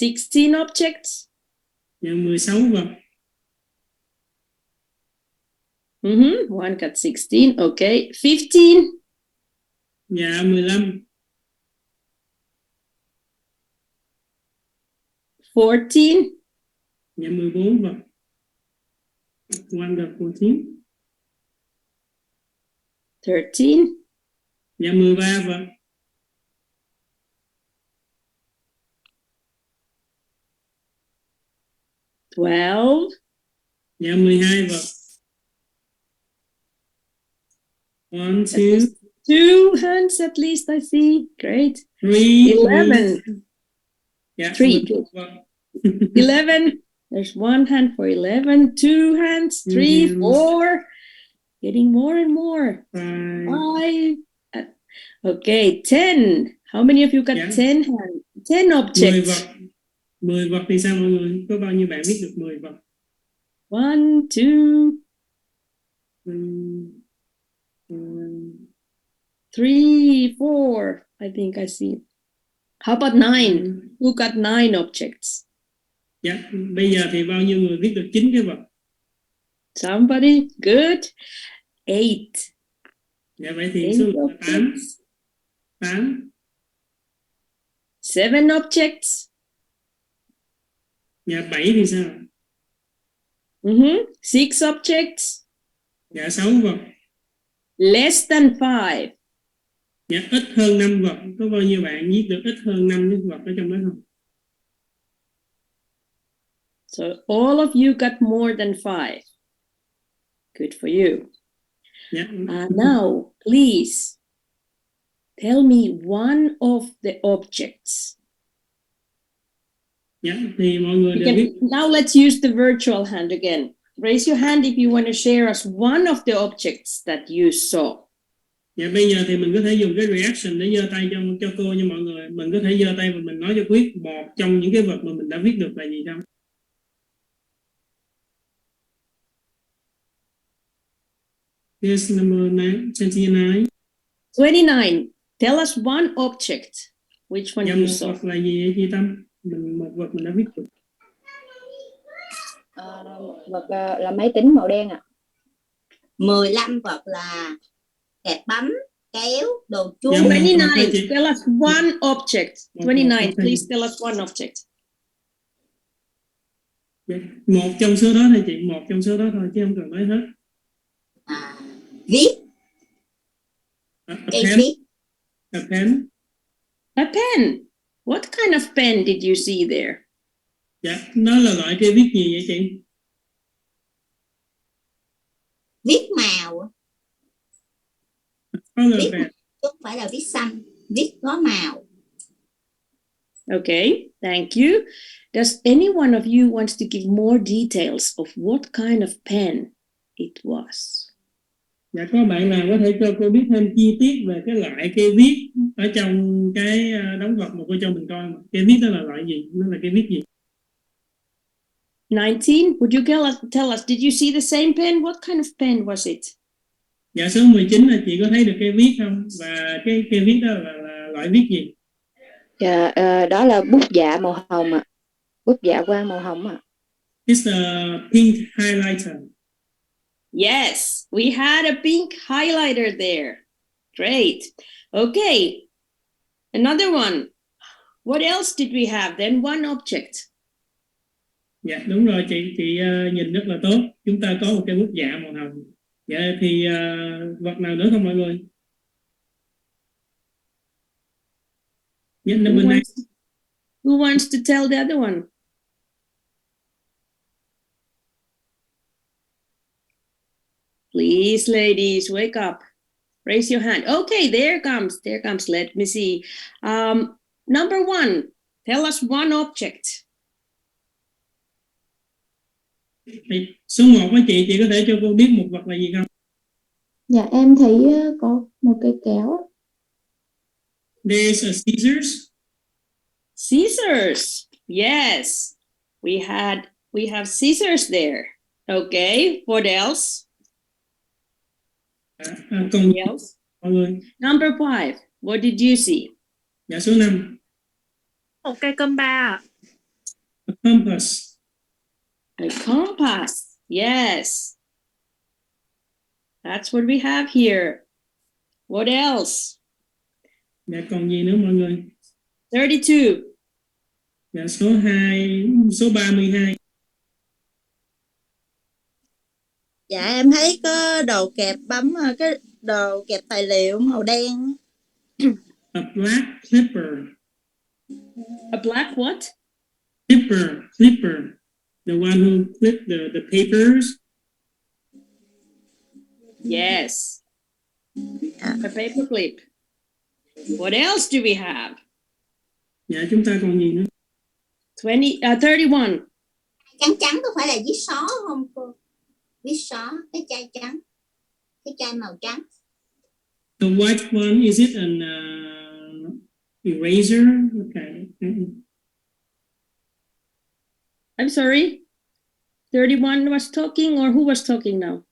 16 objects? Dạ, 16 vật. Mm-hmm. One got 16. Okay. 15? Dạ, 15. 14? Dạ, 14 vật. One got 14. 13? Dạ, 13 vật. 12? Dạ, 12 vật. 1, 2, Two hands at least, I see. Great. 3, 11. Dạ, 3. 11 vật. 11. There's one hand for 11. Two hands. 3, hands. 4. Getting more and more. 5. 5. Okay, 10. How many of you got Yeah. 10 hands? 10 10 objects. vật. 10 vật thì sao mọi người? Có bao nhiêu bạn viết được 10 vật? 1, 2, 3, 3, 4. I think I see. How about 9? Who got 9 objects? Dạ, bây giờ thì bao nhiêu người viết được 9 cái vật? Somebody? Good. 8. Dạ, vậy thì 8 số lượng là 8. objects. 8. 7 objects. Dạ, 7 thì sao? 6 objects. Dạ, 6 vật. Less than 5. Dạ, ít hơn 5 vật. Có bao nhiêu bạn viết được ít hơn 5 cái vật ở trong đó không? So all of you got more than 5. Good for you. Dạ. Now, please tell me one of the objects. Dạ, thì mọi người You đều viết. now let's use the virtual hand again. Raise your hand if you want to share us one of the objects that you saw. Dạ, bây giờ thì mình có thể dùng cái reaction để giơ tay cho cô nha mọi người. Mình có thể giơ tay và mình nói cho Quyết một trong những cái vật mà mình đã viết được là gì không? Yes, number 29. 29. Tell us one object. Which one Dạ, you một saw? vật là gì vậy chị Tâm? Một vật mình đã viết được. Vật là máy tính màu đen ạ. 15 vật là kẹp bấm, kéo, đồ chuông. Dạ, 29. Tell us one object. 29. Okay. Please tell us one object. Dạ, một trong số đó thôi chị, một trong số đó thôi chứ không cần nói hết. Viết, A cây pen. viết. A pen. A pen. What kind of pen did you see there? Dạ, nó là loại cây viết gì vậy chị? Viết màu. Color Viết pen. chứ không phải là viết xanh, viết có màu. Okay, thank you. Does any one of you wants to give more details of what kind of pen it was? Dạ có bạn nào có thể cho cô biết thêm chi tiết về cái loại cây viết ở trong cái đóng vật mà cô cho mình coi mà. Cây viết đó là loại gì? Nó là cây viết gì? 19, would you tell us, did you see the same pen? What kind of pen was it? Dạ số 19 là chị có thấy được cây viết không? Và cái cây viết đó là loại viết gì? Dạ, đó là bút dạ màu hồng ạ. Bút dạ quang màu hồng ạ. It's a pink highlighter. Yes, we had a pink highlighter there. Great. Okay, another one. What else did we have then? One object. Dạ đúng rồi chị nhìn rất là tốt. Chúng ta có một cái bút dạ màu hồng. Dạ thì vật nào nữa không mọi người? Dạ, Who wants to tell the other one? Please, ladies, wake up. Raise your hand. Okay, there comes. Let me see. Number 1, tell us one object. Thì số 1 với chị có thể cho cô biết một vật là gì không? Dạ em thấy có một cây kéo. There's a scissors. Scissors. Yes, we have scissors there. Okay, what else? Còn What else? mọi người. Number 5, what did you see? Dạ số 5. Một cây compa. A compass. A compass. Yes. That's what we have here. What else? Dạ còn gì nữa mọi người? 32. Dạ số 32. Dạ em thấy có đồ kẹp bấm, cái đồ kẹp tài liệu màu đen. A black clipper. A black what? Clipper. The one who clip the papers. Yes. A paper clip. What else do we have? Dạ chúng ta còn gì nữa? 31. Trắng trắng có phải là viết xó không cô? Viết xó, cái chai trắng, cái chai màu trắng. The white one, is it an eraser? Okay. I'm sorry. 31 was talking, or who was talking now?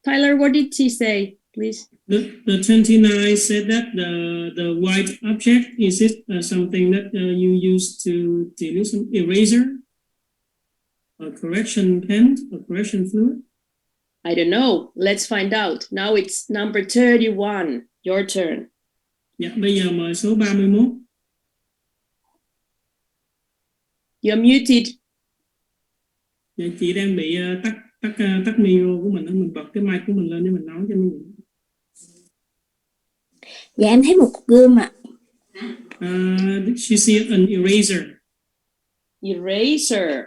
Tyler, what did she say, please? The 29 said that the white object, is it something that you use to use an eraser, a correction pen, a correction fluid? I don't know. Let's find out. Now it's number 31. Your turn. Dạ, bây giờ mời số 31. You're muted. Dạ, chị đang bị tắt micro của mình bật cái mic của mình lên để mình nói cho mấy người. Dạ em thấy một cục gươm ạ. She see an eraser. Eraser.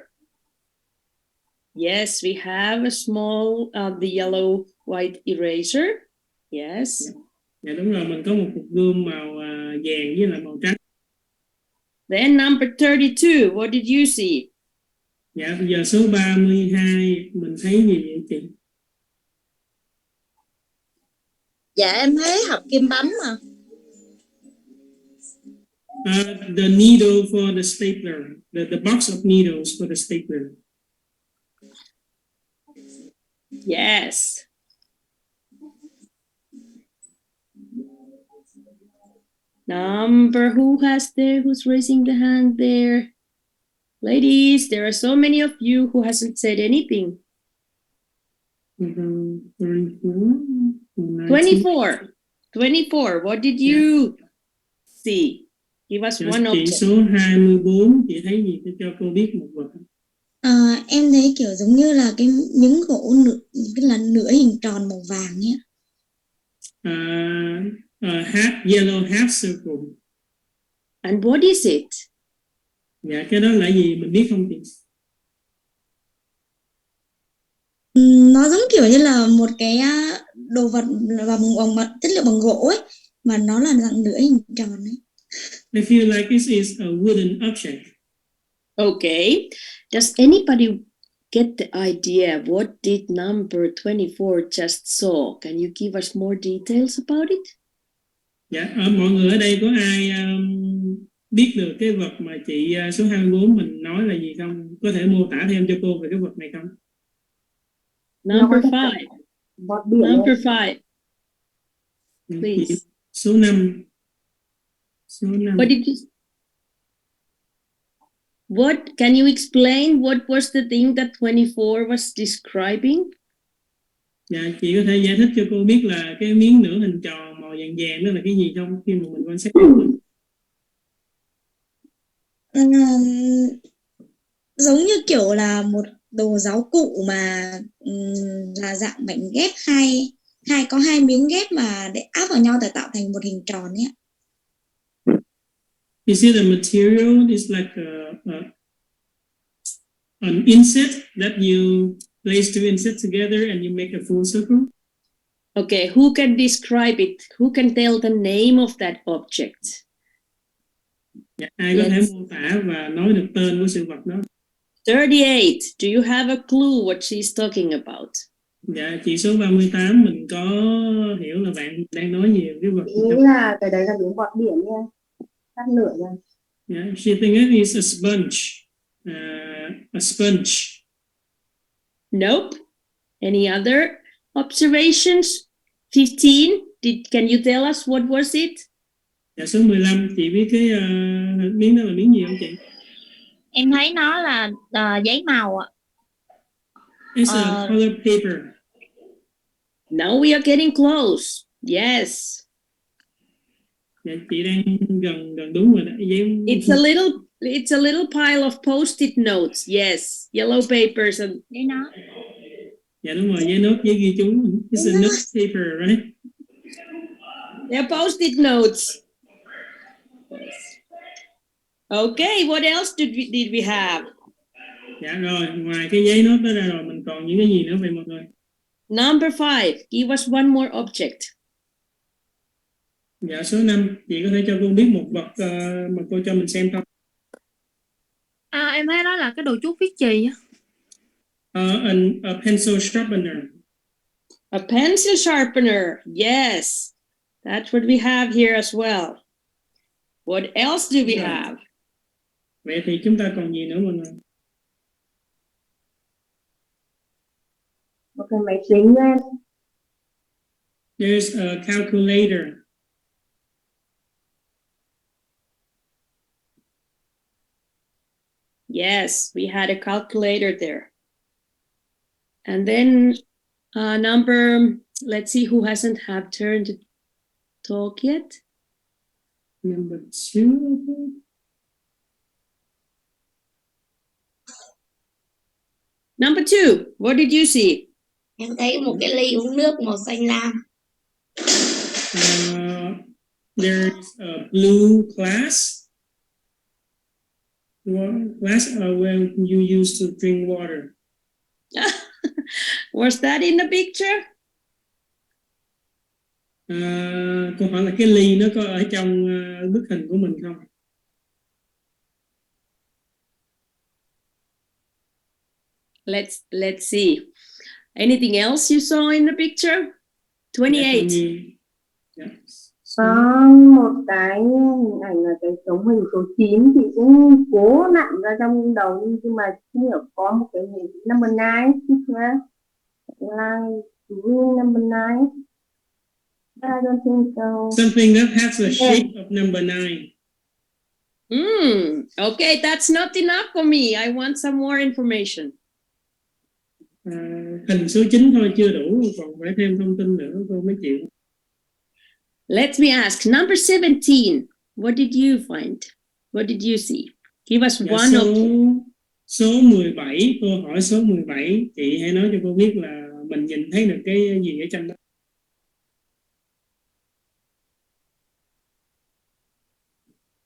Yes, we have a small, the yellow white eraser. Yes. Dạ đúng rồi, mình có một cục gươm màu vàng với lại màu trắng. Then number 32, what did you see? Dạ bây giờ số 32 mình thấy gì vậy chị? Dạ em thấy hộp kim bấm mà. The needle for the stapler, the box of needles for the stapler. Yes. Number, who's raising the hand there? Ladies, there are so many of you who hasn't said anything. 24, what did you see? Give us one Chị object. số 24, chị thấy gì cho cô biết một vật? Em thấy kiểu giống như là cái miếng gỗ nửa hình tròn màu vàng nhé. Yellow half circle. And what is it? Dạ cái đó là gì mình biết không chị? Nó giống kiểu như là một cái đồ vật bằng chất liệu bằng gỗ ấy, mà nó là dạng nửa hình tròn ấy. I feel like this is a wooden object. Okay. Does anybody get the idea? What did number 24 just saw? Can you give us more details about it? Dạ, mọi người ở đây có ai biết được cái vật mà chị số 24 mình nói là gì không? Có thể mô tả thêm cho cô về cái vật này không? Number 5. Number 5. Chị Please. số 5. Số 5. What did you? What can you explain? What was the thing that 24 was describing? Dạ, chị có thể giải thích cho cô biết là cái miếng nửa hình tròn màu vàng vàng đó là cái gì không khi mà mình quan sát nó? Giống như kiểu là một đồ giáo cụ mà là dạng mảnh ghép có hai miếng ghép mà để áp vào nhau để tạo thành một hình tròn ấy. Is it a material? It's like an inset that you place two insets together and you make a full circle. Okay, who can describe it? Who can tell the name of that object? Dạ, ai có thể mô tả và nói được tên của sự vật đó? 38. Do you have a clue what she's talking about? Dạ, chị số 38 mình có hiểu là bạn đang nói gì về cái vật Ý là cái đấy là miếng bọt biển nha, tắt lửa rồi. Yeah, she thinks it is a sponge. A sponge. Nope. Any other observations? 15. Can you tell us what was it? Dạ, số 15 chị biết cái miếng đó là miếng gì không chị? Em thấy nó là giấy màu ạ. It's a color paper. Now we are getting close. Yes. Dạ, chị đang gần đúng rồi đó. Giấy... It's a little pile of post-it notes. Yes, yellow papers and Giấy nó. Dạ đúng rồi, giấy nốt, giấy ghi chú. It's a note paper, right? they're post-it notes. Okay, what else did we have? Dạ rồi, ngoài cái giấy nốt đó ra rồi mình còn những cái gì nữa vậy mọi người? Number 5. Give us one more object. Dạ, số 5, chị có thể cho cô biết một vật mà cô cho mình xem không? Em thấy đó là cái đồ chuốt viết chì á. A pencil sharpener. A pencil sharpener. Yes, that's what we have here as well. What else do we have? Vậy thì chúng ta còn gì nữa mọi người? Một cái máy tính em. There's a calculator. Yes, we had a calculator there. And then let's see who hasn't had turn to talk yet. Number 2, I think. Number 2, what did you see? Em thấy một cái ly uống nước màu xanh lam. There's a blue glass. Glass where you use to drink water. Was that in the picture? Câu hỏi là cái ly nó có ở trong bức hình của mình không? Let's see. Anything else you saw in the picture? 28. Có một cái hình ảnh là cái sống hình số 9 thì cũng cố nặn ra trong đầu nhưng mà không hiểu có một cái hình number 9 là number 9. I don't think so. Something that has the shape of number 9. Okay, that's not enough for me. I want some more information. Hình số 9 thôi chưa đủ, còn phải thêm thông tin nữa cô mới chịu. Let me ask, number 17, what did you find? What did you see? Give us one of... Số 17, câu hỏi số 17, chị hãy nói cho cô biết là mình nhìn thấy được cái gì ở trong đó.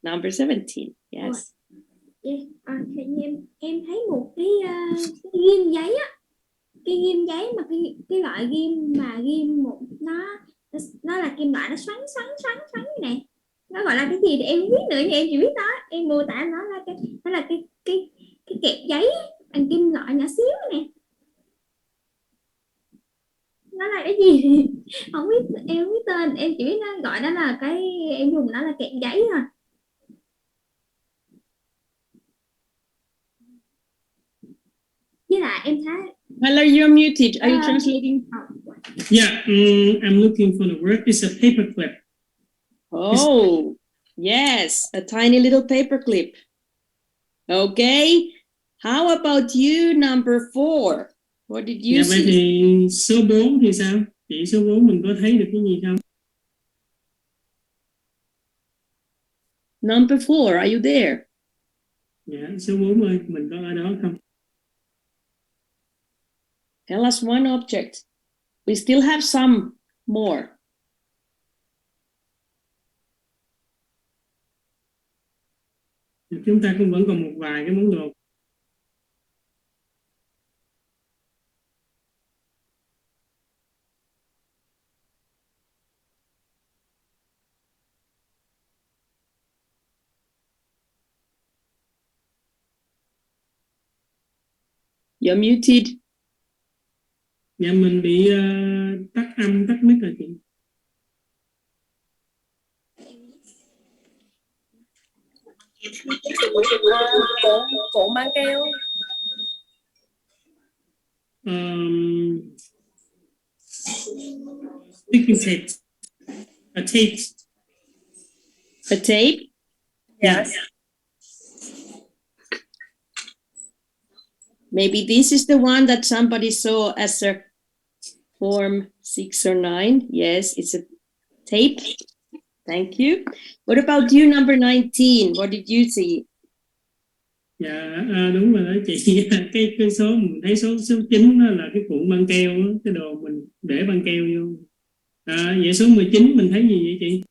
Number 17, yes. Em thấy một cái ghim giấy á. cái ghim giấy mà cái loại ghim mà ghim một nó là kim loại nó xoắn như này, nó gọi là cái gì thì em không biết nữa, nhưng em chỉ biết đó, em mô tả nó là cái kẹp giấy bằng kim loại nhỏ xíu này, nó là cái gì thì không biết, em không biết tên, em chỉ biết nó gọi đó là cái, em dùng nó là kẹp giấy thôi. Với lại em thấy Hello, you're muted. Are you translating? Yeah, I'm looking for the word. It's a paperclip. Oh, yes, a tiny little paperclip. Okay. How about you, number 4? What did you Dạ, vậy see? thì số 4 thì sao? Chị số 4 mình có thấy được cái gì không? Number 4, are you there? Dạ, số 4 ơi, mình có ở đó không? Tell us one object. We still have some more. Chúng ta cũng vẫn còn một vài cái món đồ. You're muted. Dạ, mình bị tắt âm, tắt mic rồi chị. Cuộn băng keo. Sticking tape. A tape. A tape? Yes. Maybe this is the one that somebody saw as a form 6 or 9. Yes, it's a tape. Thank you. What about you, number 19? What did you see? Dạ, đúng rồi đó chị. Cái số mình thấy số 9 đó là cái cuộn băng keo đó, cái đồ mình để băng keo vô. Vậy số 19 mình thấy gì vậy chị?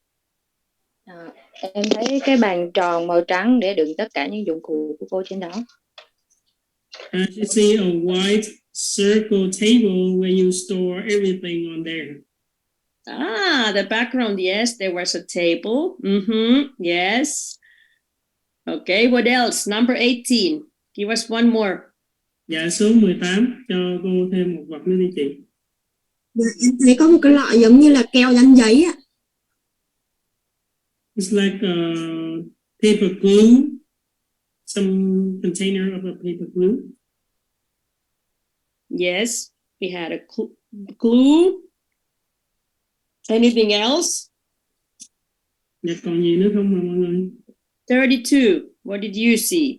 Em thấy cái bàn tròn màu trắng để đựng tất cả những dụng cụ của cô trên đó. You see a white circle table where you store everything on there. The background, yes, there was a table. Yes. Okay, what else? Number 18. Give us one more. Dạ, số 18, cho cô thêm một vật nữa đi chị. Dạ, em thấy có một cái loại giống như là keo dán giấy ạ. It's like a paper glue, some container of a paper glue. Yes, we had a glue. Anything else? Dạ, còn gì nữa không mọi người? 32. What did you see?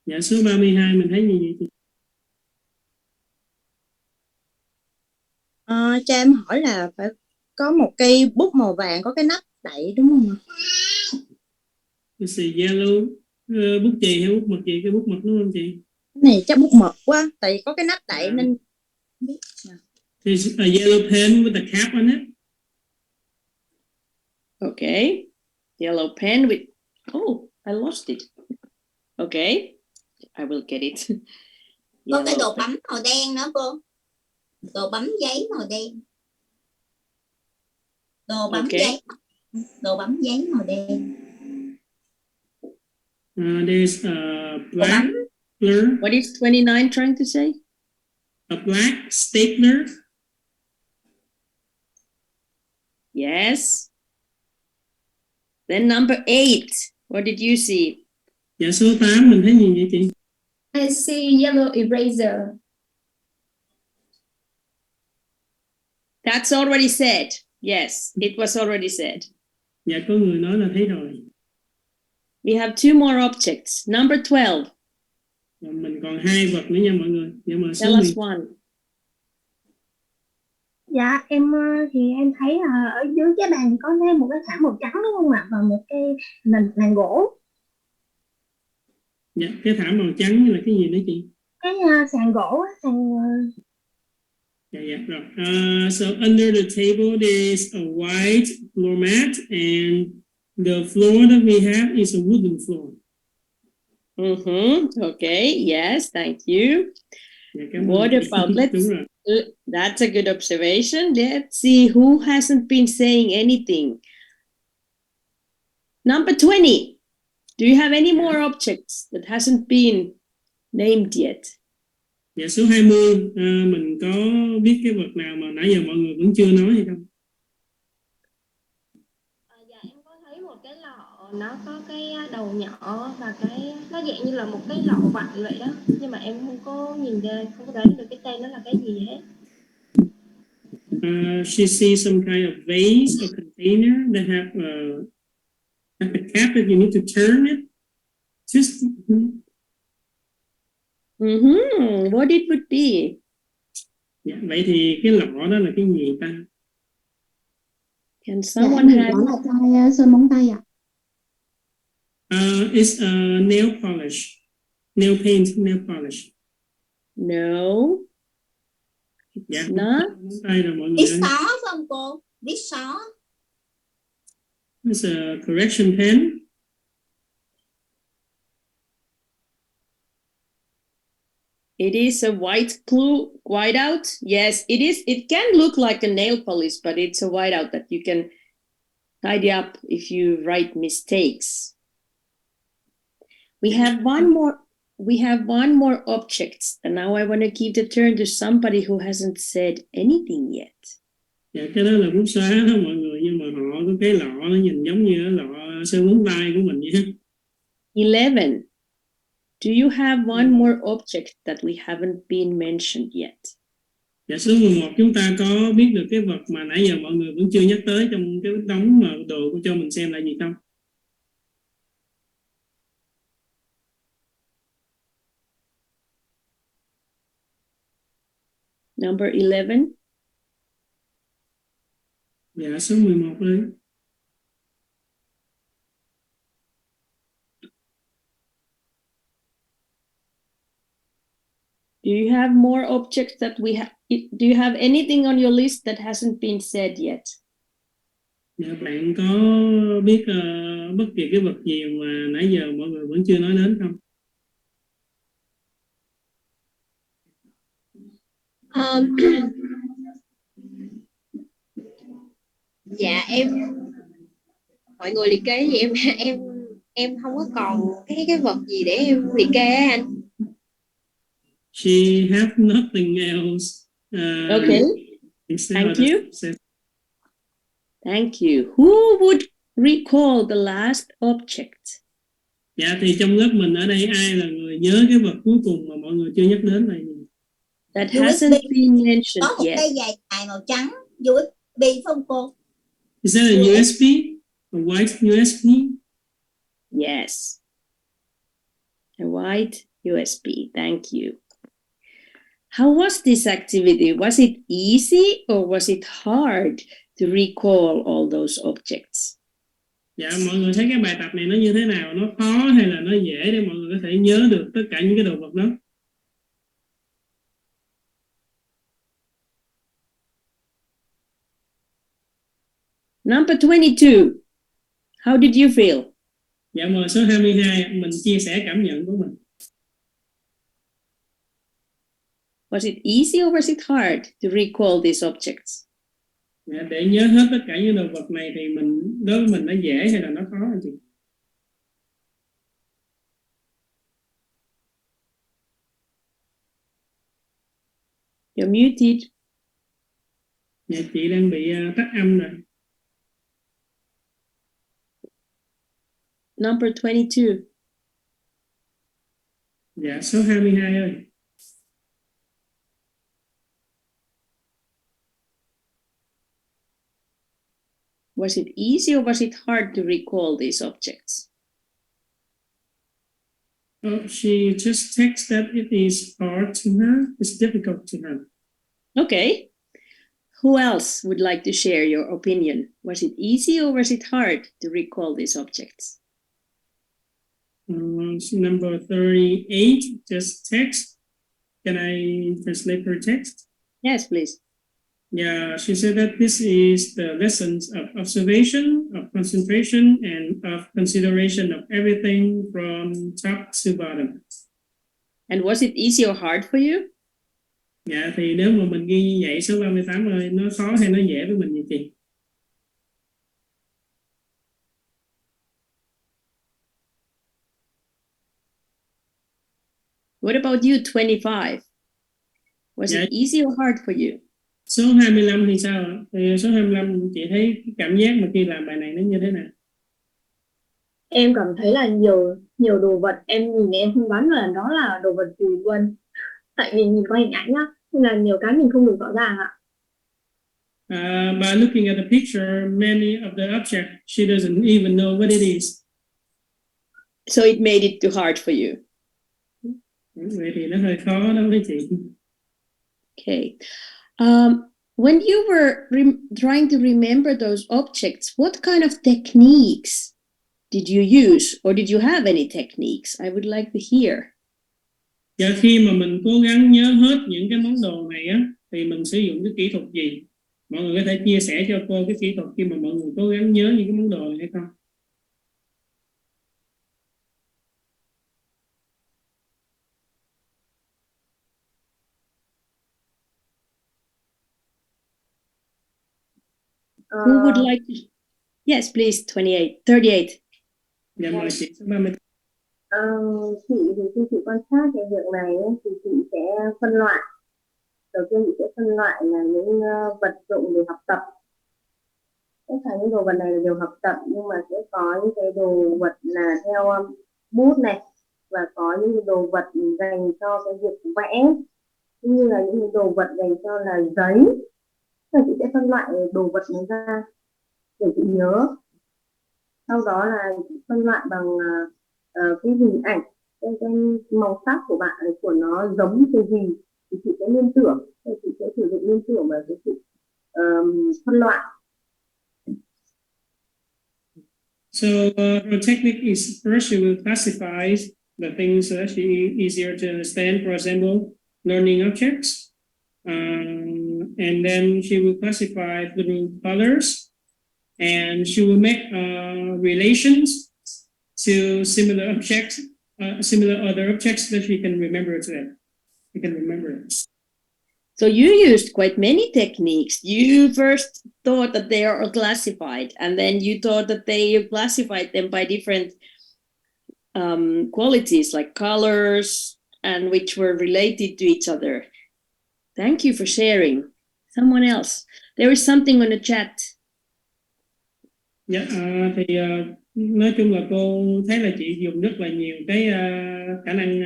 Dạ, số 32 mình thấy gì vậy chị? Cho em hỏi là phải có một cây bút màu vàng có cái nắp đậy đúng không ạ? It's a yellow, bút chì hay bút mực gì? Cái bút mực đúng không chị? Cái này chắc bút mực quá, tại vì có cái nắp đậy nên biết. There's a yellow pen with a cap on it. Okay. Yellow pen with... Oh, I lost it. Okay. I will get it. Có cái Yellow đồ pen. bấm màu đen nữa cô. Đồ bấm giấy màu đen. Đồ bấm Okay. giấy. Đồ bấm giấy màu đen. There's a black stapler. What is 29 trying to say? A black stapler. Yes. Then number 8. What did you see? Dạ, số 8 mình thấy gì vậy chị? I see yellow eraser. That's already said. Yes, it was already said. Dạ, có người nói là thấy rồi. We have 2 more objects. Number 12. Dạ, mình còn 2 vật nữa nha mọi người. Dạ, mà số Tell us one. Dạ em thì em thấy là ở dưới cái bàn có thêm một cái thảm màu trắng đúng không ạ, và một cái nền gỗ. Dạ, cái thảm màu trắng là cái gì đấy chị? Cái sàn gỗ, sàn. Yeah, rồi. So under the table there is a white floor mat, and the floor that we have is a wooden floor. Okay, yes, thank you. Dạ, cảm ơn What chị. about, Đúng let's, rồi. that's a good observation. Let's see who hasn't been saying anything. Number 20. Do you have any more objects that hasn't been named yet? Dạ, số 20, mình có biết cái vật nào mà nãy giờ mọi người vẫn chưa nói hay không? Dạ em có thấy một cái lọ nó có cái đầu nhỏ và nó dạng như là một cái lọ vặn vậy đó, nhưng mà em không có nhìn ra, không có đoán được cái tên nó là cái gì hết. She sees some kind of vase or container that have a cap that you need to turn it. Just What it would be? dạ, vậy thì cái lọ đó là cái gì ta? Can Dạ, someone em nghĩ have? đó là chai sơn móng tay ạ. It's a nail polish, nail paint, nail polish. No, Dạ, it's not. móng tay rồi mọi người. Viết xó phải không cô? Viết xó. It's a correction pen. It is a whiteout. Yes, it is. It can look like a nail polish, but it's a whiteout that you can tidy up if you write mistakes. We have one more object, and now I want to give the turn to somebody who hasn't said anything yet. Dạ, cái đó là bút xóa đó mọi người, nhưng mà họ có cái lọ nó nhìn giống như cái lọ sơn móng tay của mình vậy. 11. Do you have one more object that we haven't been mentioned yet? Dạ, số 11 chúng ta có biết được cái vật mà nãy giờ mọi người vẫn chưa nhắc tới trong cái đống mà đồ của cho mình xem là gì không? Number 11. Dạ, số 11 đi. Do you have more objects that we have? Do you have anything on your list that hasn't been said yet? Dạ, bạn có biết bất kỳ cái vật gì mà nãy giờ mọi người vẫn chưa nói đến không? Dạ em, mọi người liệt kê gì em không có còn cái vật gì để em liệt kê á anh. She have nothing else. Okay. Thank you. Thank you. Who would recall the last object? Dạ, thì trong lớp mình ở đây ai là người nhớ cái vật cuối cùng mà mọi người chưa nhắc đến này? That hasn't been mentioned Có một yet. cây dài dài màu trắng, USB phải không cô? Is that a USB? A white USB? Yes. A white USB. Thank you. How was this activity? Was it easy or was it hard to recall all those objects? Dạ, mọi người thấy cái bài tập này nó như thế nào? Nó khó hay là nó dễ để mọi người có thể nhớ được tất cả những cái đồ vật đó? Number 22. How did you feel? Dạ, mời số 22, mình chia sẻ cảm nhận của mình. Was it easy or was it hard to recall these objects? Dạ, để nhớ hết tất cả những đồ vật này thì đối với mình nó dễ hay là nó khó hả chị? You're muted. Dạ, chị đang bị tắt âm rồi. Number 22. Dạ, số 22 ơi. Was it easy or was it hard to recall these objects? Oh, she just texts that it is hard to her. It's difficult to her. Okay. Who else would like to share your opinion? Was it easy or was it hard to recall these objects? Number 38, just text. Can I translate her text? Yes, please. Yeah, she said that this is the lessons of observation, of concentration, and of consideration of everything from top to bottom. And was it easy or hard for you? Dạ thì nếu mà mình ghi như vậy số 38 ơi, nó khó hay nó dễ với mình vậy chị? What about you, 25? Was Dạ. it easy or hard for you? Số 25 thì sao ạ? Thì số 25 chị thấy cái cảm giác mà khi làm bài này nó như thế nào? Em cảm thấy là nhiều đồ vật em nhìn em không đoán được là đó là đồ vật gì luôn. Tại vì nhìn qua hình ảnh á, nên là nhiều cái mình không được rõ ràng ạ. By looking at the picture, many of the objects she doesn't even know what it is. So it made it too hard for you. Vậy thì nó hơi khó đối với chị. Okay. When you were trying to remember those objects, what kind of techniques did you use, or did you have any techniques? I would like to hear. Dạ khi mà mình cố gắng nhớ hết những cái món đồ này á, thì mình sử dụng cái kỹ thuật gì? Mọi người có thể chia sẻ cho cô cái kỹ thuật khi mà mọi người cố gắng nhớ những cái món đồ này hay không? Who would like to? Yes, please, 38. Dạ mời chị số 30. Chị thì khi chị quan sát cái việc này ấy, thì chị sẽ phân loại. Đầu tiên chị sẽ phân loại là những vật dụng để học tập. Tất cả những đồ vật này là đều học tập, nhưng mà sẽ có những cái đồ vật là theo bút này, và có những đồ vật dành cho cái việc vẽ, cũng như là những đồ vật dành cho là giấy. Thì chị sẽ phân loại đồ vật này ra để chị nhớ. Sau đó là chị phân loại bằng cái hình ảnh, cái màu sắc của bạn của nó giống cái gì thì chị sẽ liên tưởng, thì chị sẽ sử dụng liên tưởng và cái sự phân loại. So her technique is first she will classify the things so that she easier to understand. For example, learning objects, and then she will classify through colors, and she will make relations to similar objects, similar other objects that she can remember to it. You can remember it. So you used quite many techniques. You first thought that they are all classified, and then you thought that they classified them by different qualities like colors and which were related to each other. Thank you for sharing. Someone else. There is something on the chat. Dạ, thì nói chung là cô thấy là chị dùng rất là nhiều cái khả năng,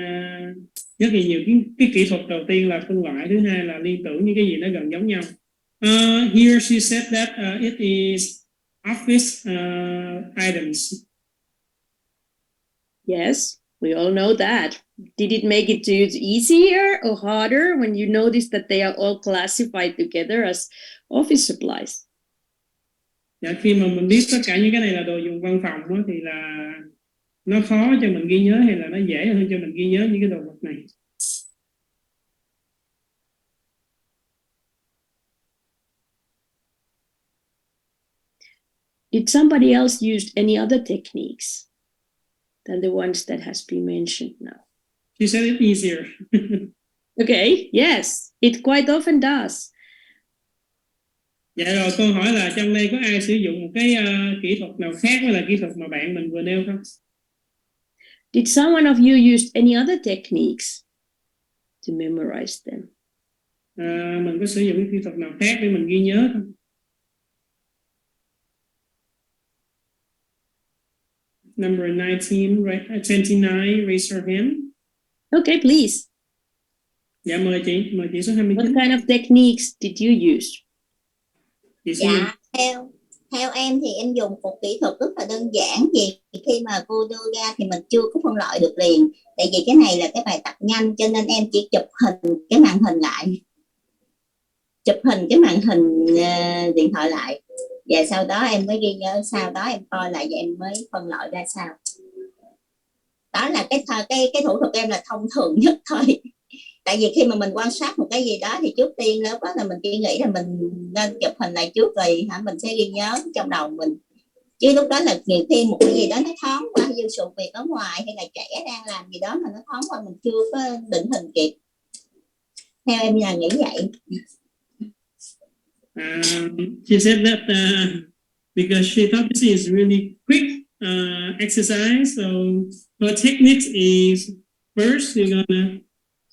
rất là nhiều cái kỹ thuật. Đầu tiên là phân loại, thứ hai là liên tưởng những cái gì nó gần giống nhau. Here she said that it is office items. Yes, we all know that. Did it make it to you easier or harder when you noticed that they are all classified together as office supplies? Dạ, khi mà mình biết tất cả những cái này là đồ dùng văn phòng đó, thì là nó khó cho mình ghi nhớ hay là nó dễ hơn cho mình ghi nhớ những cái đồ vật này? Did somebody else use any other techniques than the ones that has been mentioned now? She said it easier. Okay, yes, it quite often does. Dạ rồi, câu hỏi là trong đây có ai sử dụng một cái kỹ thuật nào khác với là kỹ thuật mà bạn mình vừa nêu không? Did someone of you use any other techniques to memorize them? Mình có sử dụng cái kỹ thuật nào khác để mình ghi nhớ không? Number 19, right? 29, raise your hand. Okay, please. Dạ mời chị số 29. What kind of techniques did you use? Dạ, theo em thì em dùng một kỹ thuật rất là đơn giản. Vì khi mà cô đưa ra thì mình chưa có phân loại được liền. Tại vì cái này là cái bài tập nhanh, cho nên em chỉ chụp hình cái màn hình lại, chụp hình cái màn hình điện thoại lại, và sau đó em mới ghi nhớ, sau đó em coi lại và em mới phân loại ra sao. Đó là cái thủ thuật em là thông thường nhất thôi. Tại vì khi mà mình quan sát một cái gì đó thì trước tiên lúc đó là mình chỉ nghĩ là mình nên chụp hình lại trước rồi mình sẽ ghi nhớ trong đầu mình. Chứ lúc đó là nhiều khi một cái gì đó nó thoáng qua, như sự việc ở ngoài hay là trẻ đang làm gì đó mà nó thoáng qua, mình chưa có định hình kịp. theo em là nghĩ vậy. She said that because she thought this is really quick exercise, so her technique is first you're gonna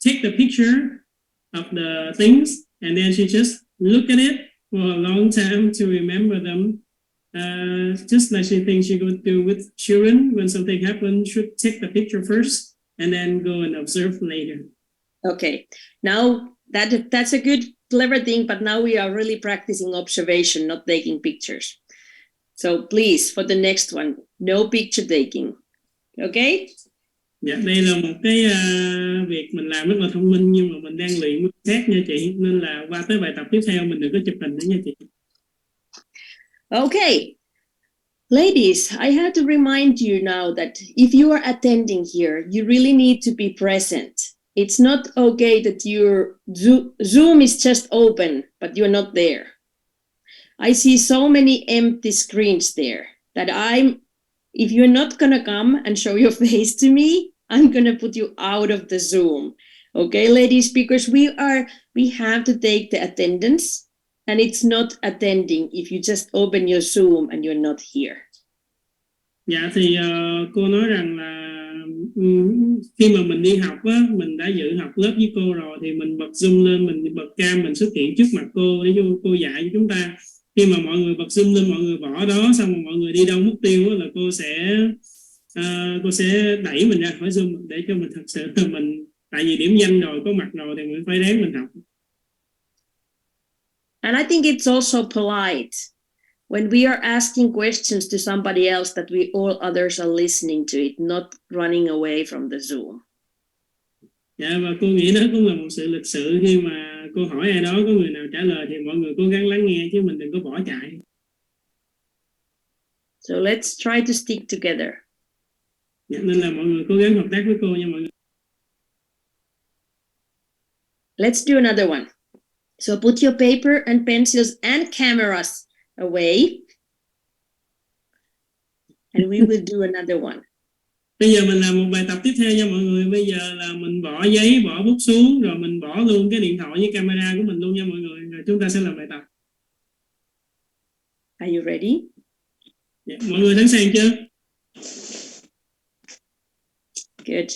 take the picture of the things and then she just look at it for a long time to remember them. Just like she thinks she would do with children when something happens, should take the picture first and then go and observe later. Okay, now that's a good, clever thing, but now we are really practicing observation, not taking pictures. So please, for the next one, no picture taking. Okay? Dạ, đây là một cái việc mình làm rất là thông minh nhưng mà mình đang luyện quan sát nha chị, nên là qua tới bài tập tiếp theo mình đừng có chụp hình nữa nha chị. Okay. Ladies, I have to remind you now that if you are attending here, you really need to be present. It's not okay that your Zoom is just open, but you're not there. I see so many empty screens there that if you're not gonna come and show your face to me, I'm gonna put you out of the Zoom. Okay, ladies, because we have to take the attendance, and it's not attending if you just open your Zoom and you're not here. Dạ thì cô nói rằng là khi mà mình đi học á, mình đã dự học lớp với cô rồi thì mình bật Zoom lên, mình bật cam, mình xuất hiện trước mặt cô để cô dạy cho chúng ta. Khi mà mọi người bật Zoom lên, mọi người bỏ đó, xong rồi mọi người đi đâu mất tiêu là cô sẽ đẩy mình ra khỏi Zoom để cho mình thật sự mình, tại vì điểm danh rồi, có mặt rồi thì mình phải ráng mình học. And I think it's also polite when we are asking questions to somebody else that all others are listening to it, not running away from the Zoom. Dạ, và cô nghĩ đó cũng là một sự lịch sự khi mà cô hỏi ai đó, có người nào trả lời thì mọi người cố gắng lắng nghe chứ mình đừng có bỏ chạy. So let's try to stick together. Dạ, nên là mọi người cố gắng hợp tác với cô nha mọi người. Let's do another one. So put your paper and pencils and cameras away. And we will do another one. Bây giờ mình làm một bài tập tiếp theo nha mọi người. Bây giờ là mình bỏ giấy, bỏ bút xuống, rồi mình bỏ luôn cái điện thoại với camera của mình luôn nha mọi người. Rồi chúng ta sẽ làm bài tập. Are you ready? Yeah, mọi người sẵn sàng chưa? Good.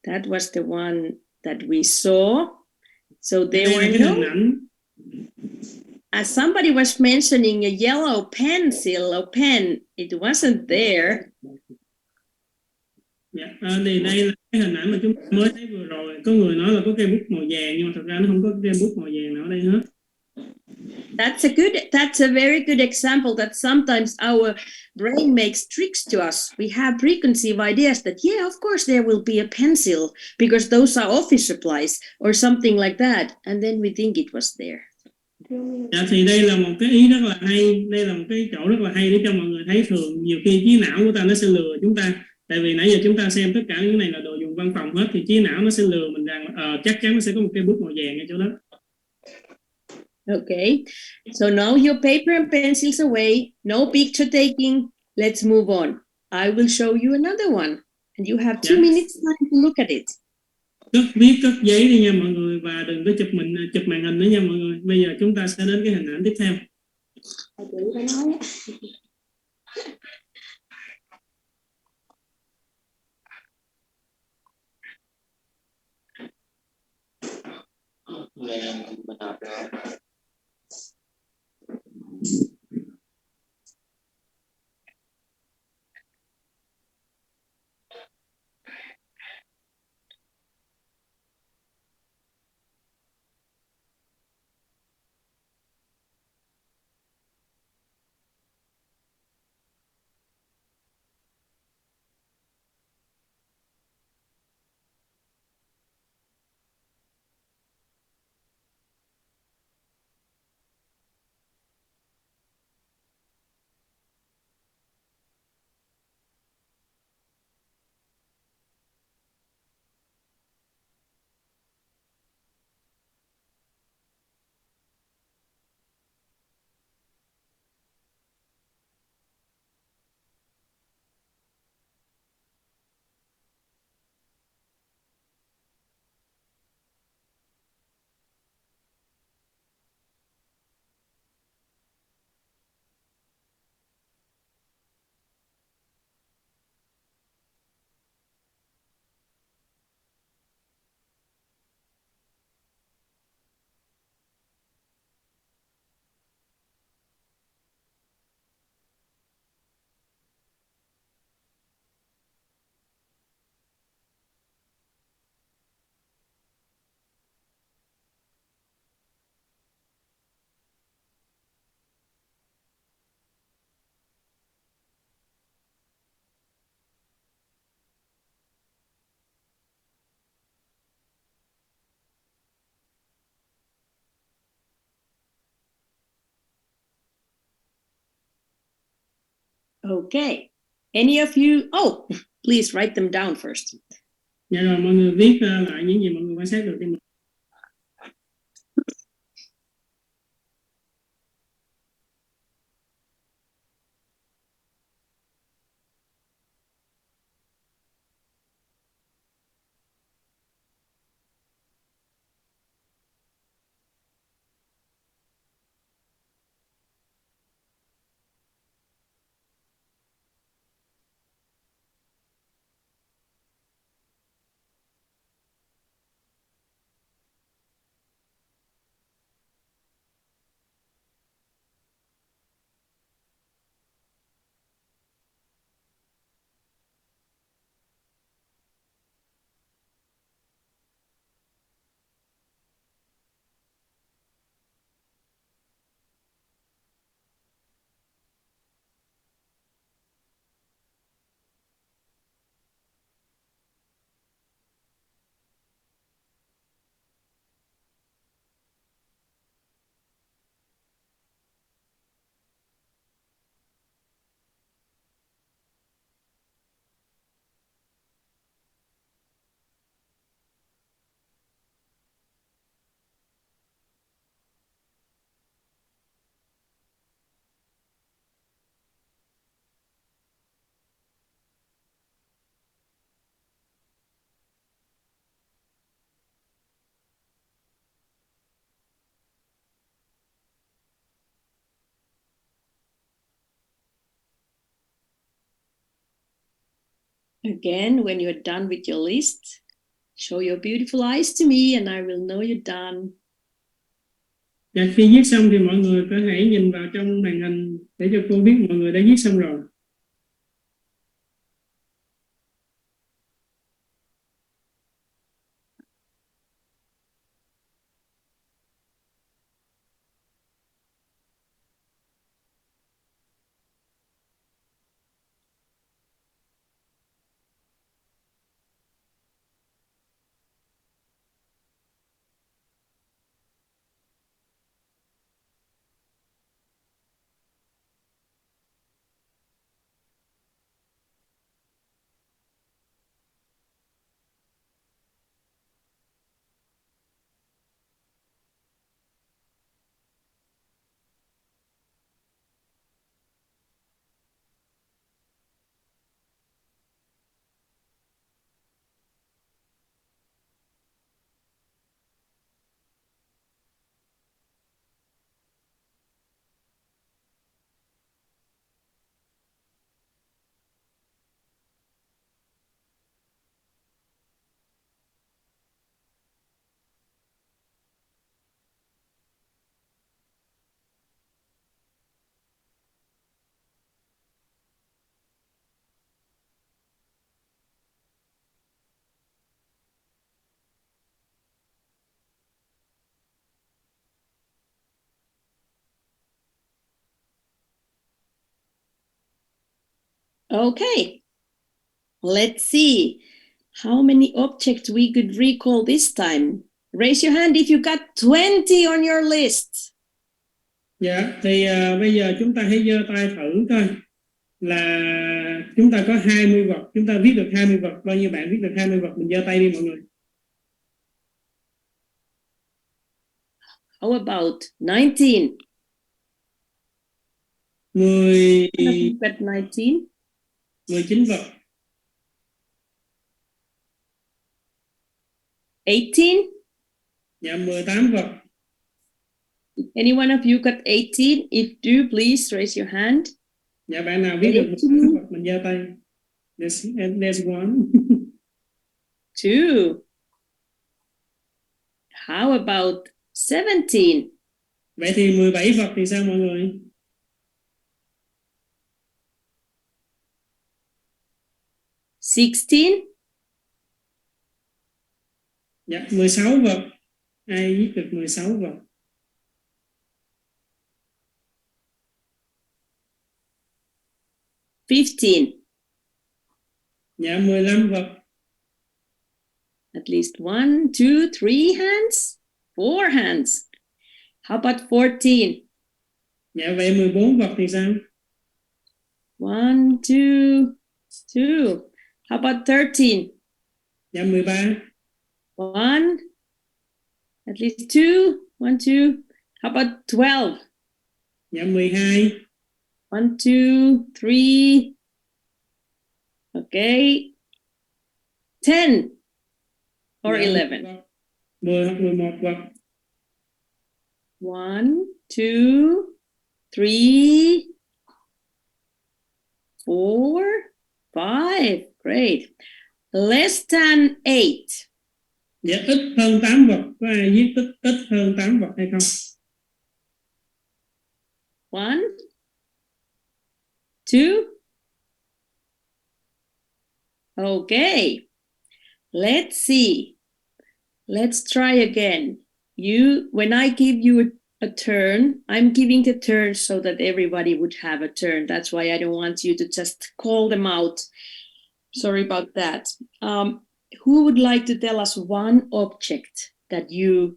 That was the one that we saw. So there were no... As somebody was mentioning a yellow pencil or pen, it wasn't there. Dạ, thì đây là cái hình ảnh mà chúng ta mới thấy vừa rồi. Có người nói là có cây bút màu vàng nhưng mà thật ra nó không có cây bút màu vàng nào ở đây hết. That's a very good example that sometimes our brain makes tricks to us. We have preconceived ideas that, yeah, of course there will be a pencil because those are office supplies or something like that. And then we think it was there. Dạ, thì đây là một cái ý rất là hay, đây là một cái chỗ rất là hay để cho mọi người thấy thường nhiều khi trí não của ta nó sẽ lừa chúng ta. Tại vì nãy giờ chúng ta xem tất cả những này là đồ dùng văn phòng hết thì trí não nó sẽ lừa mình rằng chắc chắn nó sẽ có một cây bút màu vàng ở chỗ đó. Okay, so now your paper and pencils away, no picture taking, let's move on. I will show you another one and you have 2 minutes time to look at it. Cất viết, cất giấy đi nha mọi người và đừng có chụp màn hình nữa nha mọi người. Bây giờ chúng ta sẽ đến cái hình ảnh tiếp theo. Okay. Any of you? Oh, please write them down first. Dạ rồi, mọi người viết lại những gì mọi người quan sát được đi. Again, when you're done with your list, show your beautiful eyes to me and I will know you're done. Dạ, khi viết xong thì mọi người có thể nhìn vào trong màn hình để cho cô biết mọi người đã viết xong rồi. Okay, let's see how many objects we could recall this time. Raise your hand if you got 20 on your list. Dạ, thì bây giờ chúng ta hãy giơ tay thử coi là chúng ta có 20 vật, chúng ta viết được 20 vật, bao nhiêu bạn viết được 20 vật, mình giơ tay đi mọi người. How about 19? 19 vật. 18? Dạ, 18 vật. Any one of you got 18? If do, please raise your hand. Dạ, bạn nào viết được 18 vật, mình giơ tay. There's one. 2. How about 17? Vậy thì 17 vật thì sao mọi người? 16? Dạ, 16 vật. Ai viết được 16 vật? 15? Dạ, 15 vật. At least 1, 2, 3 hands? 4 hands. How about 14? Dạ, vậy 14 vật thì sao? 1, 2, 2. How about 13? Dạ 13. 1, at least 2, 1, 2. How about 12? Dạ 12. 1, 2, 3. Okay. 10 or Dạ, 11? 10 hoặc 11 hoặc 1, 2, 3, 4, 5. Great. Less than 8. dạ ít hơn 8 vật. Có ai viết ít hơn 8 vật hay không? 1, 2. Okay. Let's see. Let's try again. When I give you a turn, I'm giving the turn so that everybody would have a turn. That's why I don't want you to just call them out. Sorry about that. Who would like to tell us one object that you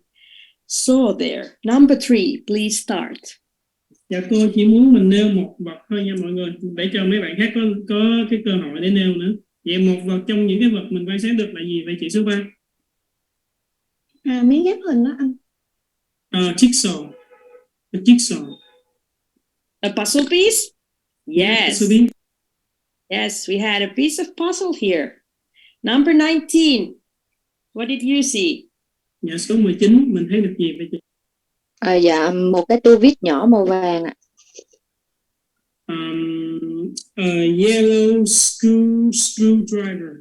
saw there? Number 3, please start. Dạ cô chỉ muốn mình nêu một vật thôi nha mọi người, để cho mấy bạn khác có cái cơ hội để nêu nữa. Vậy một vật trong những cái vật mình quan sát được là gì vậy chị số 3? Miếng ghép hình đó anh. Jigsaw. A jigsaw. A puzzle piece? Yeah, Yes. puzzle piece. Yes, we had a piece of puzzle here. Number 19. What did you see? Dạ số 19 mình thấy được gì vậy chị? Dạ một cái tua vít nhỏ màu vàng ạ. A yellow screwdriver.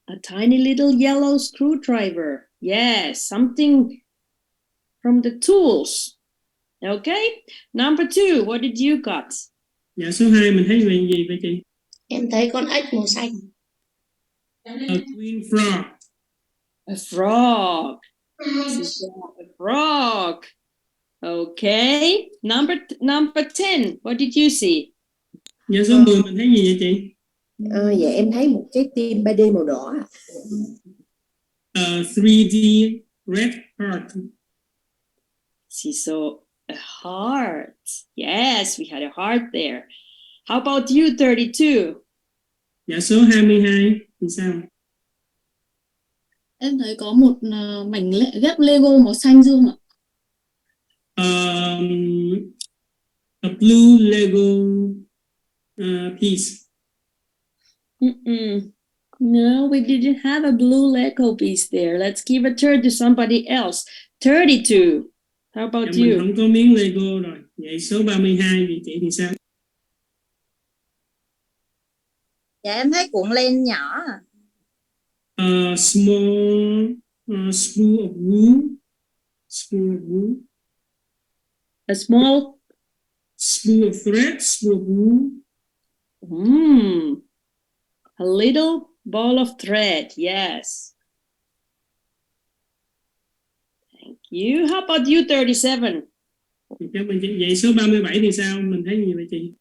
A tiny little yellow screwdriver. Yes, something from the tools. Okay. Number 2, what did you got? Dạ số 2 mình thấy về gì vậy chị? Em thấy con ếch màu xanh. A green frog. A frog. A frog. Okay. Number 10, what did you see? Dạ số 10 mình thấy gì vậy chị? Dạ em thấy một trái tim 3D màu đỏ. A 3D red heart. So a heart. Yes, we had a heart there. How about you, 32? Dạ số 22 thì sao? Em thấy có một mảnh ghép Lego màu xanh dương ạ. A blue Lego piece. No, we didn't have a blue Lego piece there. Let's give a turn to somebody else. 32. How about Dạ, mình you? không có miếng Lego rồi. Vậy số 32 thì chị thì sao? Dạ em thấy cuộn len nhỏ. A small spool of wool. Spool of wool. A small Spool of thread. Spool of wool. A little ball of thread. Yes. Thank you. How about you, 37? Vậy số 37 thì sao? Mình thấy gì vậy chị?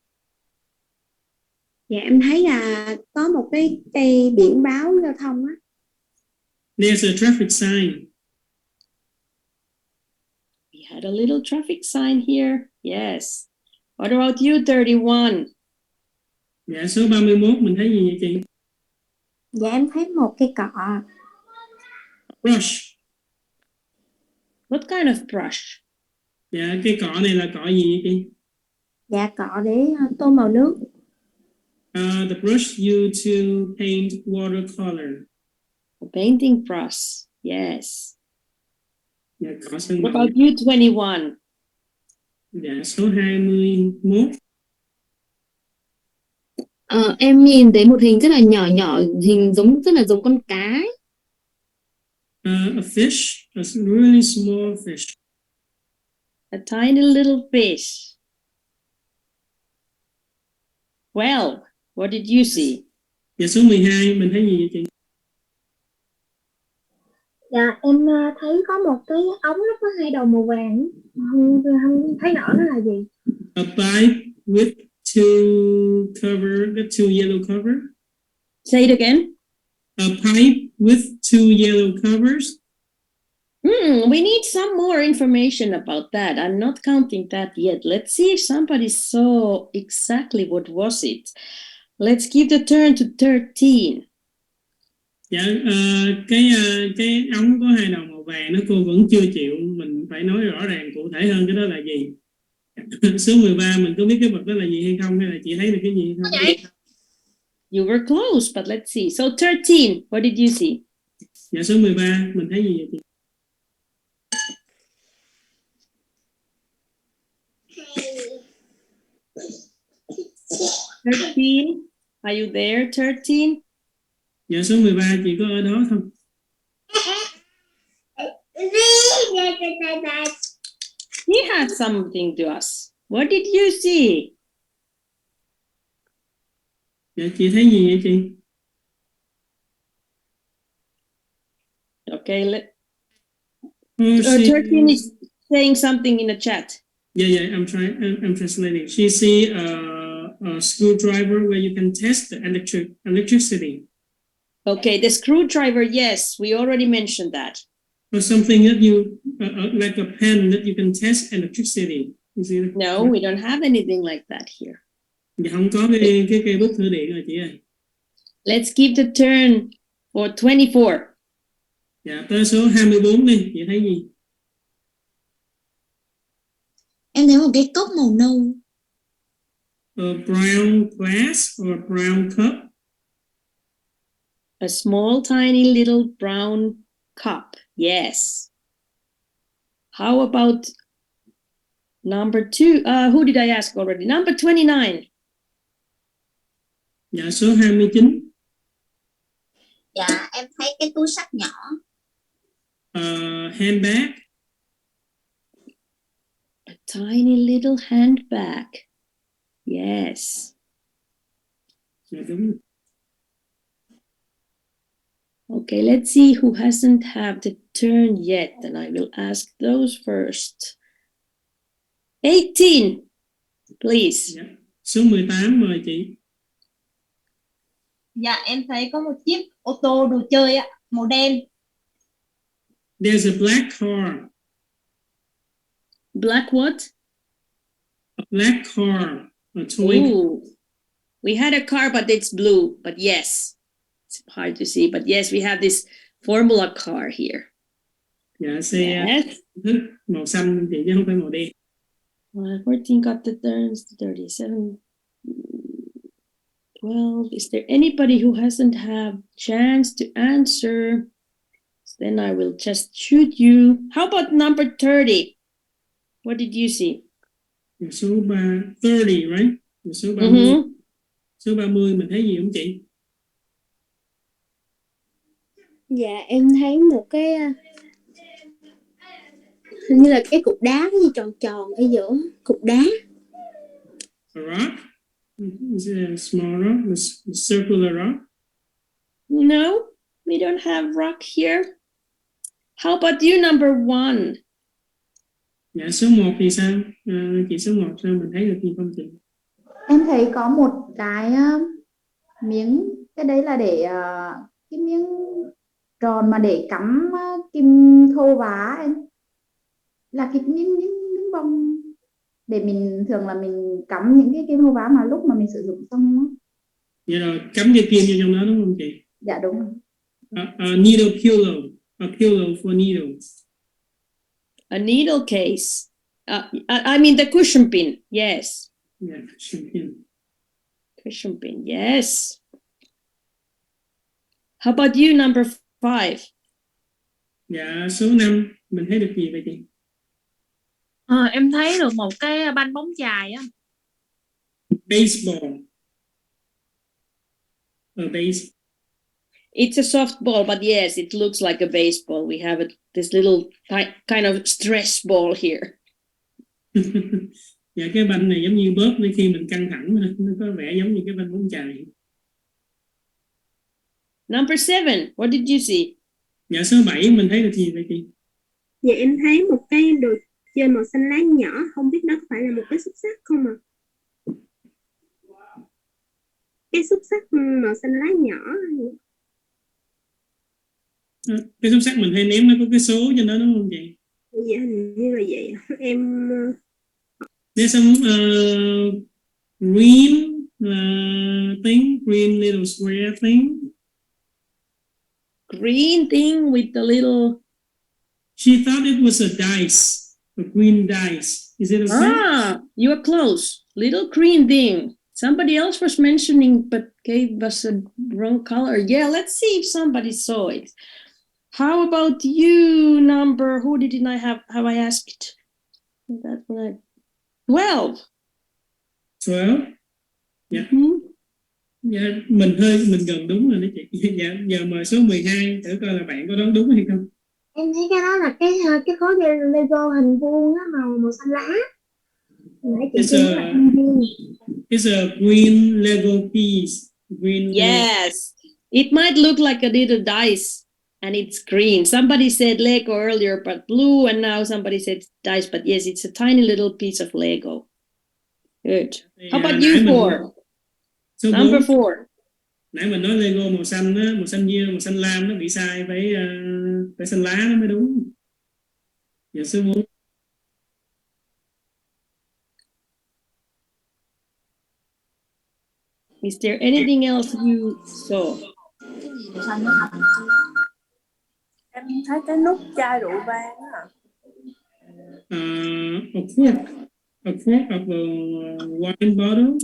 Dạ em thấy là có một cái cây biển báo giao thông á. There's a traffic sign. We had a little traffic sign here. Yes. What about you, 31? Dạ số 31 mình thấy gì vậy chị? Dạ em thấy một cây cọ. Brush. What kind of brush? Dạ cái cọ này là cọ gì vậy chị? Dạ cọ để tô màu nước. The brush used to paint watercolor. A painting brush. Yes. Dạ cọ sơn What màu. about you, 21? Dạ số 21. Em nhìn thấy một hình rất là nhỏ nhỏ, hình rất là giống con cá ấy. A fish, a really small fish. A tiny little fish. Well, what did you see? Dạ số 12 mình thấy gì vậy chị? Dạ em thấy có một cái ống nó có 2 đầu màu vàng, không thấy rõ nó là gì. A pipe with two yellow cover. Say it again. A pipe with 2 yellow covers. We need some more information about that. I'm not counting that yet. Let's see if somebody saw exactly what was it. Let's give the turn to 13. Dạ, cái ống có hai đầu màu vàng nó cô vẫn chưa chịu, mình phải nói rõ ràng cụ thể hơn cái đó là gì. Số 13 mình có biết cái vật đó là gì hay không, hay là chị thấy được cái gì hay không? You were close, but let's see. So 13, what did you see? Dạ, số 13 mình thấy gì vậy chị? Are you there, 13? Dạ, số 13 chị có ở đó không? He had something to us. What did you see? Dạ, chị thấy gì vậy chị? Okay, 13 is saying something in the chat. Yeah, I'm translating. She see a screwdriver where you can test the electricity. Okay, the screwdriver, yes, we already mentioned that. Or something that you, like a pen that you can test electricity. No, we don't have anything like that here. Dạ, không có cái cây bút thử điện rồi chị ơi. Let's give the turn for 24. Dạ, tới số 24 đi, chị thấy gì? Em thấy một cái cốc màu nâu. A brown glass or a brown cup. A small, tiny, little brown cup. Yes. How about number 2? Who did I ask already? Number 29. Dạ, số 29. Dạ, em thấy cái túi xách nhỏ. Handbag. A tiny little handbag. Yes. Dạ, đúng. Okay, let's see who hasn't had the turn yet, and I will ask those first. 18, please. Dạ. Số 18 mời chị. Dạ, em thấy có một chiếc ô tô đồ chơi ạ, màu đen. There's a black car. Black what? A black car. A toy. Ooh. We had a car, but it's blue. But yes, it's hard to see. But yes, we have this Formula car here. Dạ, xe Yes. màu xanh chị chứ không phải màu đen. 14 got the turns, 37, 12. Is there anybody who hasn't had chance to answer? Then I will just shoot you. How about number 30? What did you see? Số 30, right? Số 30. Số 30 mình thấy gì không chị? Dạ, em thấy một cái hình như là cái cục đá cái gì tròn tròn ở giữa cục đá. A rock? Is it a small rock? A circular rock? No, we don't have rock here. How about you, number 1? Dạ, số 1 thì sao? Chị số 1 sao mình thấy được gì không chị? Em thấy có một cái miếng, cái đấy là để cái miếng tròn mà để cắm kim thô vá em, là cái miếng bông để mình thường là mình cắm những cái kim thô vá mà lúc mà mình sử dụng xong á. Vậy rồi cắm cái kim vô trong đó đúng không chị? Dạ đúng. A needle pillow. A pillow for needles. A needle case. I mean the cushion pin. Yes. Yeah, cushion pin. Cushion pin. Yes. How about you, number 5? Dạ, số 5 mình thấy được gì vậy chị? Em thấy được một cái banh bóng chày á. Baseball. A base. It's a softball, but yes, it looks like a baseball. We have this little kind of stress ball here. Dạ, cái banh này giống như bóp nên khi mình căng thẳng nó có vẻ giống như cái banh bóng chày. Number 7, what did you see? Dạ, số 7 mình thấy được gì vậy chị? Dạ, em thấy một cái đồ chơi màu xanh lá nhỏ, không biết đó có phải là một cái xúc xắc không ạ? Cái xúc xắc màu xanh lá nhỏ. cái xúc xắc mình hay ném nó có cái số trên đó đúng không chị? Dạ hình như là vậy. Em There's some green thing, green little square thing. Green thing with the little... She thought it was a dice, a green dice. Is it okay? Ah, you are close. Little green thing. Somebody else was mentioning, but gave us a wrong color. Yeah, let's see if somebody saw it. How about you, number? Who did I have I asked? That one. 12. 12. Dạ. Dạ, mình gần đúng rồi đó chị. Dạ, giờ mời số 12 thử coi là bạn có đoán đúng hay không. thấy cái đó là cái khối Lego hình vuông á, màu xanh lá. Nãy chị kêu là It's a green Lego piece. Green. Yes, it might look like a little dice, and it's green. Somebody said Lego earlier, but blue, and now somebody said dice. But yes, it's a tiny little piece of Lego. Good. How about you, 4? Number 4. Nãy mình nói Lego màu xanh á, màu xanh dương, màu xanh lam nó bị sai, phải xanh lá nó mới đúng. Giờ số 4. Is there anything else you saw? em thấy cái nút chai rượu vang á. A cork of a wine bottle.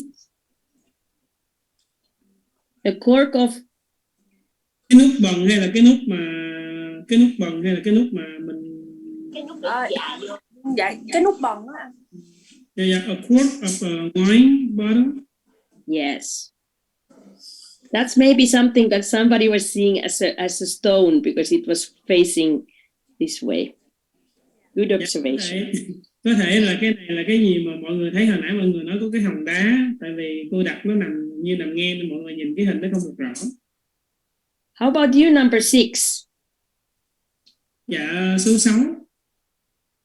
A cork of... Cái nút bần hay là cái nút mà mình... Cái nút dạ, cái nút bần á. Yeah, a cork of a wine bottle. Yes. That's maybe something that somebody was seeing as a stone because it was facing this way. Good observation. Có thể là cái này là cái gì mà mọi người thấy hồi nãy mọi người nói có cái hòn đá, tại vì cô đặt nó nằm nghe nên mọi người nhìn cái hình nó không được rõ. How about you, number 6? Dạ, số 6.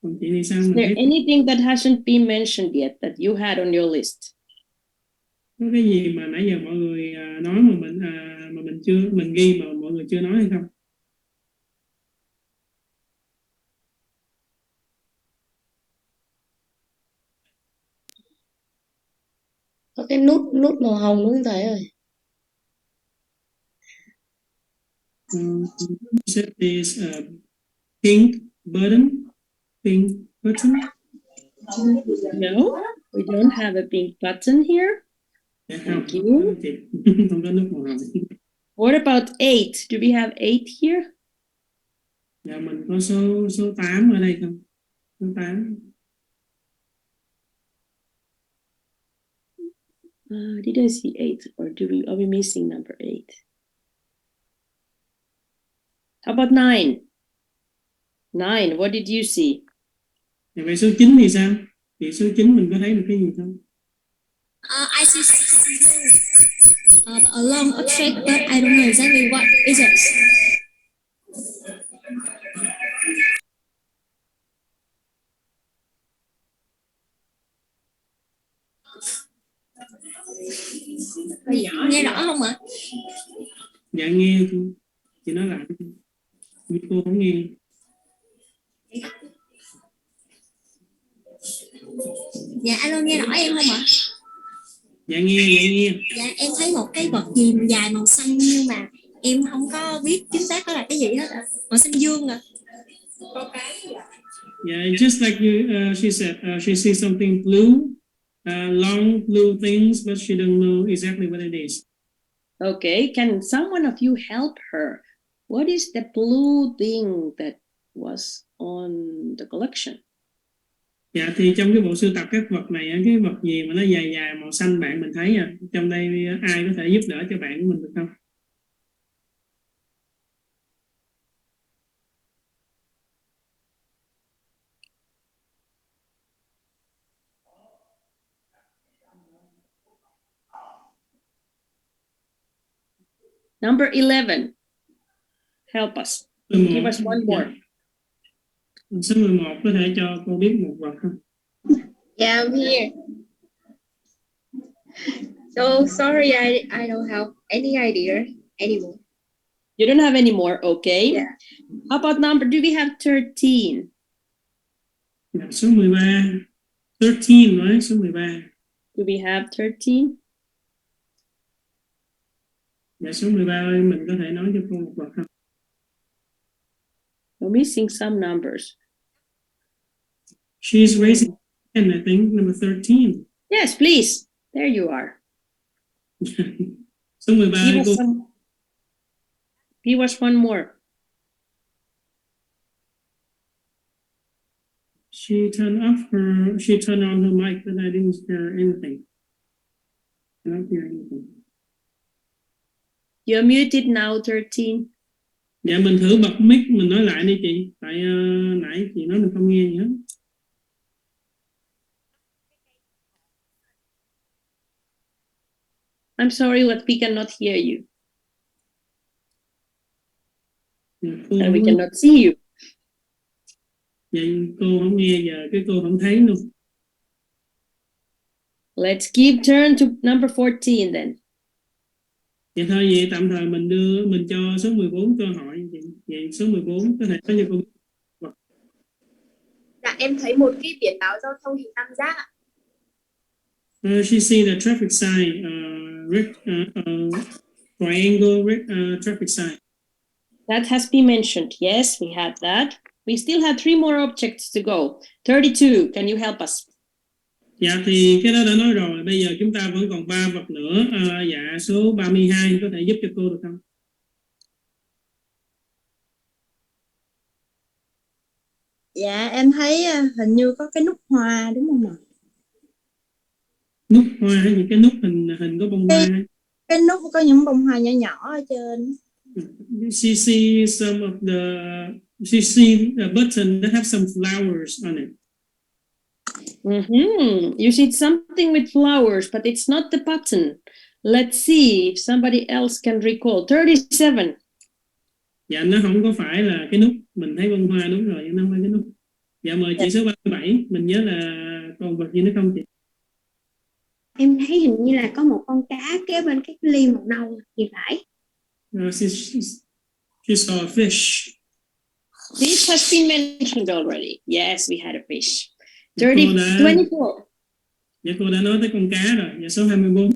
Còn chị thì sao? Is there anything that hasn't been mentioned yet that you had on your list? Có cái gì mà nãy giờ mọi người nói mà mình ghi mà mọi người chưa nói hay không? Có cái nút màu hồng đúng không thầy ơi? Set this pink button. No, we don't have a pink button here. Thank you. What about 8? Do we have 8 here? Dạ, mình có số 8 ở đây không? Số 8. Did I see 8 or are we missing number 8? How about 9? 9, what did you see? Dạ, vậy số 9 thì sao? Thì số 9 mình có thấy được cái gì không? I see a long object, but I don't know exactly what is it. Nghe rõ không ạ? Dạ nghe thôi. Chị nói lại. Cô không nghe. Dạ alo, nghe rõ em không ạ? Dạ nghe. Dạ em thấy một cái vật gì dài màu xanh nhưng mà em không có biết chính xác đó là cái gì hết ạ. Màu xanh dương ạ. Yeah, just like she said, she sees something blue, long blue things, but she don't know exactly what it is. Okay, can someone of you help her? What is the blue thing that was on the collection? Dạ, thì trong cái bộ sưu tập các vật này, cái vật gì mà nó dài màu xanh bạn mình thấy trong đây ai có thể giúp đỡ cho bạn của mình được không? Number 11. Help us. Give us one more. Số 11 có thể cho cô biết một vật không? Yeah, I'm here. So sorry, I don't have any idea anymore. You don't have any more, okay. Yeah. How about number, do we have 13? Dạ, số 13. 13 nói số 13. Do we have 13? Dạ, số 13 ơi, mình có thể nói cho cô một vật không? We're missing some numbers. She's raising hand, I think, number 13. Yes, please. There you are. Số 13 cô. Give us one more. She turned on her mic, but I didn't hear anything. I don't hear anything. You're muted now, 13. Dạ, mình thử bật mic, mình nói lại đi chị. Tại nãy chị nói mình không nghe gì hết. I'm sorry, but we cannot hear you. Dạ, And we cannot see you. Vậy cô không nghe, giờ cái cô không thấy luôn. Let's give turn to number 14 then. Vậy thôi, vậy tạm thời mình cho số 14 cơ hội chị. Vậy số 14 có thể nói cho cô biết. Dạ, em thấy một cái biển báo giao thông hình tam giác ạ. She see the traffic sign, triangle traffic sign. That has been mentioned. Yes, we had that. We still have 3 more objects to go. 32, can you help us? Dạ thì cái đó đã nói rồi. Bây giờ chúng ta vẫn còn 3 vật nữa. Dạ số 32 có thể giúp cho cô được không? Dạ em thấy hình như có cái nút hoa đúng không ạ? Nút hoa hay những cái nút hình có bông hoa? Cái nút có những bông hoa nhỏ nhỏ ở trên. She see the button that have some flowers on it. You see something with flowers, but it's not the button. Let's see if somebody else can recall. 37. Dạ nó không có phải là cái nút. Mình thấy bông hoa đúng rồi, nhưng nó không phải cái nút. Dạ mời chị số 37. Mình nhớ là còn vật gì nữa không chị? Em thấy hình như là có một con cá kế bên cái ly màu nâu thì phải. She saw a fish. This has been mentioned already. Yes, we had a fish. 24. Dạ cô đã nói tới con cá rồi. Dạ số 24.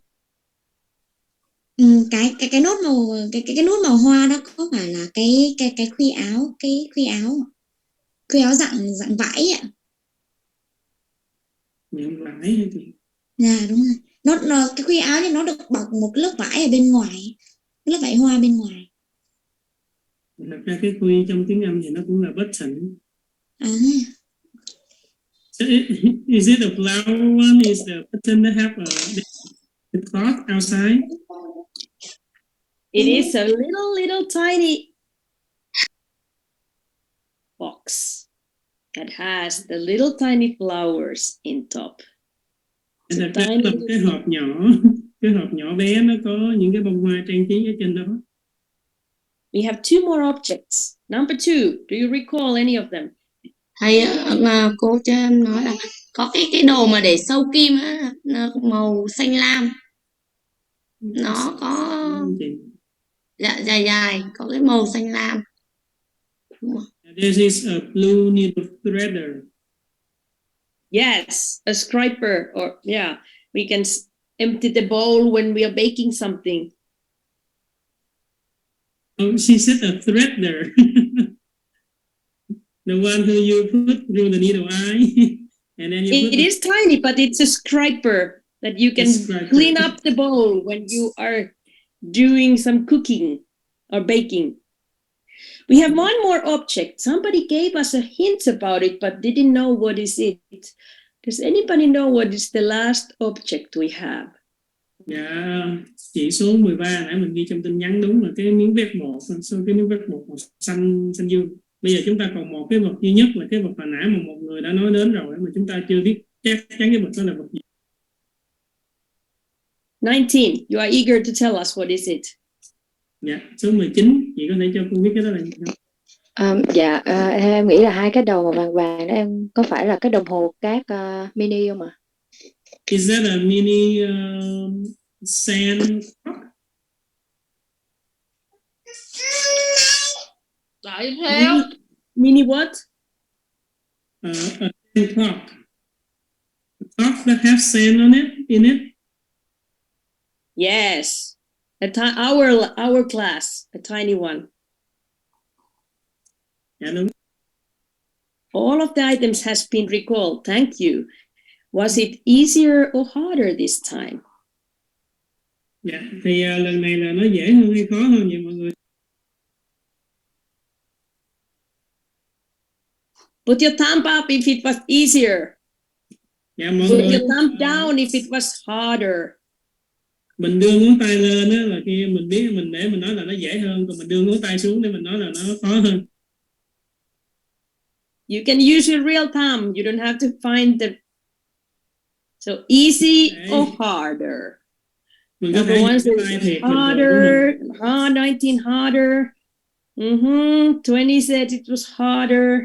Cái nốt màu cái nút màu hoa đó có phải là cái khuy áo dạng vải ạ? Dạng vải hả chị? Dạ đúng rồi. Cái khuy áo thì nó được bọc một lớp vải ở bên ngoài, lớp vải hoa bên ngoài. Thật ra cái khuy trong tiếng Anh thì nó cũng là button. Is it a flower one? Is the button that have the cloth outside? It is a little tiny box that has the little tiny flowers in top. Thật ra là cái hộp nhỏ bé nó có những cái bông hoa trang trí ở trên đó. We have 2 more objects. Number 2, do you recall any of them? Thầy, cô cho em nói là có cái đồ mà để sâu kim á, màu xanh lam, nó có dài có cái màu xanh lam. This is a blue needle threader. Yes, a scriper, or yeah, we can empty the bowl when we are baking something. Oh, she said a threader. The one who you put through the needle eye, and then it is tiny, but it's a scriper that you can clean up the bowl when you are doing some cooking or baking. We have one more object. Somebody gave us a hint about it, but didn't know what is it. Does anybody know what is the last object we have? Dạ, chỉ số 13 nãy mình ghi trong tin nhắn đúng là cái miếng vét bột, cái miếng vét bột màu xanh dương. Bây giờ chúng ta còn một cái vật duy nhất là cái vật hồi nãy mà một người đã nói đến rồi mà chúng ta chưa biết chắc chắn cái vật đó là vật gì. 19, you are eager to tell us what is it. Dạ, số 19, chị có thể cho cô biết cái đó là gì không? Em nghĩ là 2 cái đầu màu vàng vàng đó, em có phải là cái đồng hồ cát mini không ạ? Is that a mini sand clock? Lại theo. Mini what? A sand clock. A clock that has sand on it, in it. Yes. Our class, a tiny one. Dạ đúng. All of the items has been recalled. Thank you. Was it easier or harder this time? Dạ, thì lần này là nó dễ hơn hay khó hơn vậy mọi người? Put your thumb up if it was easier. Dạ mọi Put người. your thumb down if it was harder. Mình đưa ngón tay lên đó là khi mình biết mình để mình nói là nó dễ hơn, còn mình đưa ngón tay xuống để mình nói là nó khó hơn. You can use your real thumb. You don't have to find the. So easy or harder. Mình có Number thể one dùng tay thiệt harder. 19 harder. 20 said it was harder.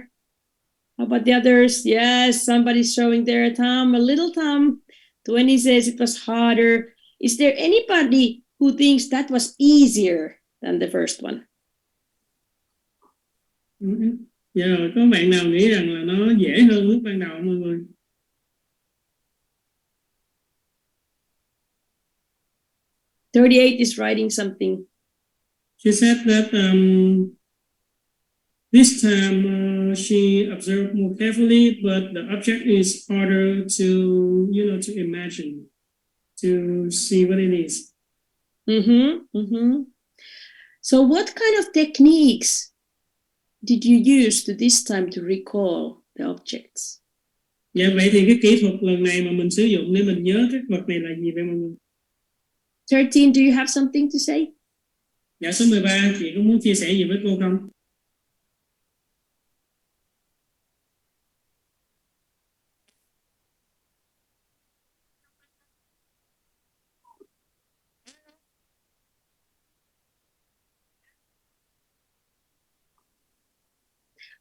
How about the others? Yes, somebody's showing their thumb, a little thumb. 20 says it was harder. Is there anybody who thinks that was easier than the first one? Dạ rồi, có bạn nào nghĩ rằng là nó dễ hơn lúc ban đầu mọi người? "38 is writing something. She said that this time she observed more carefully, but the object is harder to, to imagine, to see what it is. So what kind of techniques did you use to this time to recall the objects? Dạ vậy thì cái kỹ thuật lần này mà mình sử dụng để mình nhớ cái vật này là gì vậy mọi người? 13, do you have something to say? Dạ số 13, chị có muốn chia sẻ gì với cô không?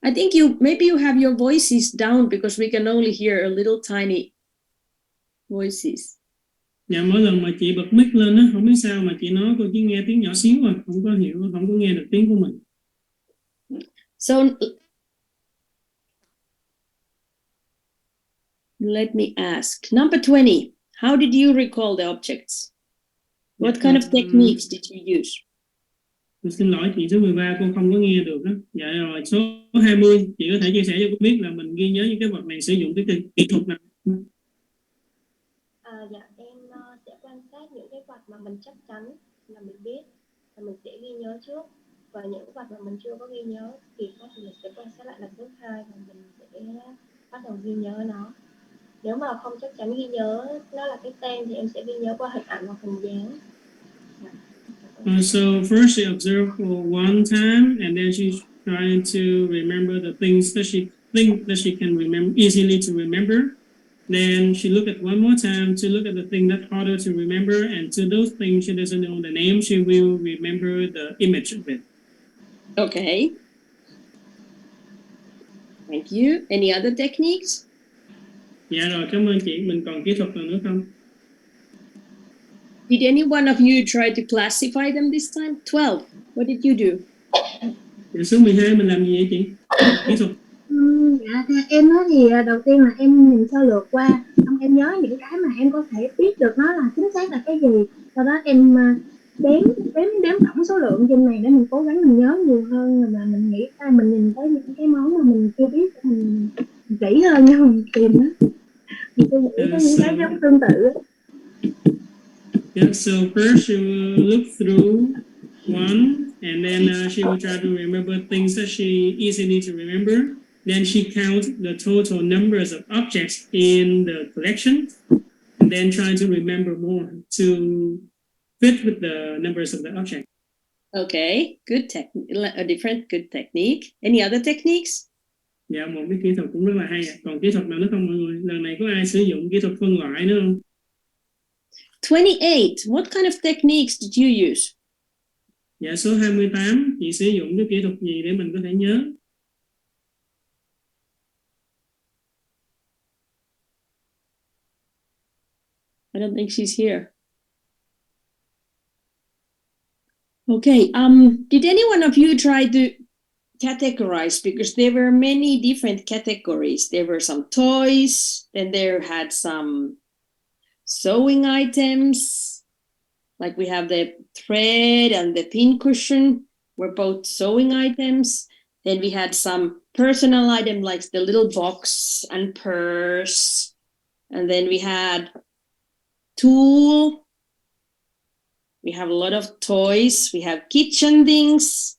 I think maybe you have your voices down because we can only hear a little tiny voices. Dạ mỗi lần mà chị bật mic lên á, không biết sao mà chị nói cô chỉ nghe tiếng nhỏ xíu à, không có hiểu, không có nghe được tiếng của mình. So let me ask, number 20, how did you recall the objects? What kind of techniques did you use? Tôi xin lỗi chị số 13 cô không có nghe được đó. Dạ rồi số 20 chị có thể chia sẻ cho cô biết là mình ghi nhớ những cái vật này sử dụng cái kỹ thuật nào? Dạ em sẽ quan sát những cái vật mà mình chắc chắn là mình biết và mình sẽ ghi nhớ trước, và những vật mà mình chưa có ghi nhớ thì có thể mình sẽ quan sát lại lần thứ hai và mình sẽ bắt đầu ghi nhớ nó. Nếu mà không chắc chắn ghi nhớ nó là cái tên thì em sẽ ghi nhớ qua hình ảnh hoặc hình dáng. So first she observed for one time, and then she's trying to remember the things that she think that she can remember easily to remember. Then she looked at one more time to look at the thing that's harder to remember, and to those things she doesn't know the name, she will remember the image of it. Okay. Thank you. Any other techniques? Dạ rồi, cảm ơn chị. Mình còn kỹ thuật nào nữa không? Did any one of you try to classify them this time? 12. What did you do? Dạ, số 12 mình làm gì vậy chị? Kỹ thuật. Dạ, em nói thì đầu tiên là em nhìn sơ lược qua, xong em nhớ những cái mà em có thể biết được nó là chính xác là cái gì. Sau đó em đếm tổng số lượng trên này để mình cố gắng mình nhớ nhiều hơn, mà mình nghĩ mình nhìn thấy những cái món mà mình chưa biết mình kỹ hơn nha, mình tìm nó. Mình suy nghĩ có những cái giống tương tự. Yeah, so first she will look through one, and then she will try to remember things that she easily to remember. Then she counts the total numbers of objects in the collection, and then try to remember more to fit with the numbers of the object. Okay, a different good technique. Any other techniques? Dạ, một cái kỹ thuật cũng rất là hay. Còn kỹ thuật nào nữa không mọi người? Lần này có ai sử dụng kỹ thuật phân loại nữa không? 28. What kind of techniques did you use? Dạ, số 28, chị sử dụng cái kỹ thuật gì để mình có thể nhớ? I don't think she's here. Okay, did any one of you try to categorized because there were many different categories. There were some toys, then there had some sewing items, like we have the thread and the pin cushion were both sewing items. Then we had some personal item like the little box and purse. And then we had tool. We have a lot of toys. We have kitchen things.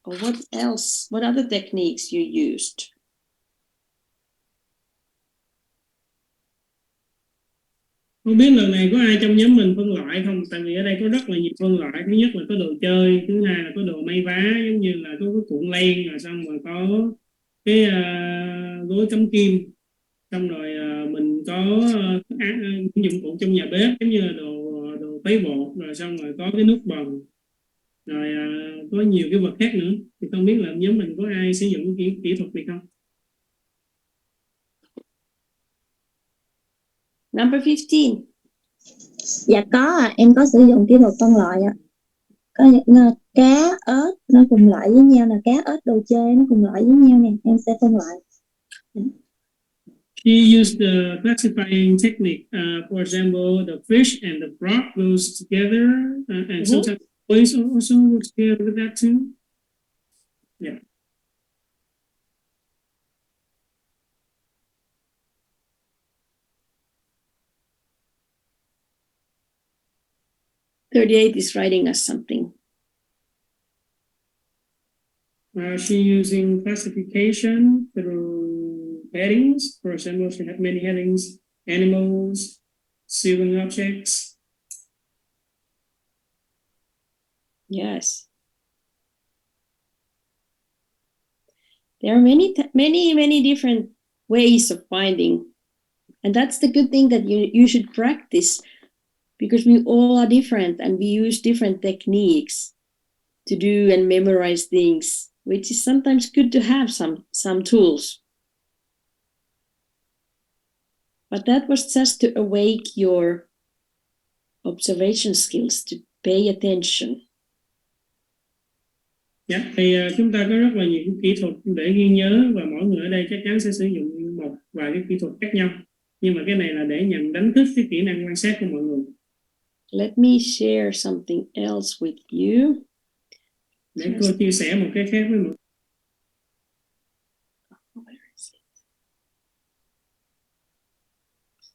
Or what else? What other techniques you used? Không biết lần này có ai trong nhóm mình phân loại không? Tại vì ở đây có rất là nhiều phân loại. Thứ nhất là có đồ chơi, thứ hai là có đồ may vá, giống như là có cái cuộn len, rồi xong rồi có cái gối cắm kim, xong rồi mình có những dụng cụ trong nhà bếp giống như là đồ tấy bột, rồi xong rồi có cái nút bần, rồi có nhiều cái vật khác nữa. Thì không biết là nhóm mình có ai sử dụng kỹ thuật này không? Number 15. Dạ có em có sử dụng kỹ thuật phân loại ạ. Có những cá, ớt nó cùng loại với nhau, là cá, ớt, đồ chơi nó cùng loại với nhau nè, em sẽ phân loại. She used the classifying technique. For example, the fish and the frog goes together, and sometimes toys also go together with that too. Yeah. .38 is writing us something. She using classification through headings. For example, she had many headings: animals, sewing objects. Yes. There are many different ways of finding. And that's the good thing, that you should practice, because we all are different and we use different techniques to do and memorize things, which is sometimes good to have some tools. But that was just to awake your observation skills, to pay attention. Dạ, thì chúng ta có rất là nhiều kỹ thuật để ghi nhớ, và mỗi người ở đây chắc chắn sẽ sử dụng một vài cái kỹ thuật khác nhau. Nhưng mà cái này là để nhằm đánh thức cái kỹ năng quan sát của mọi người. Let me share something else with you. Để cô chia sẻ một cái khác với mọi người.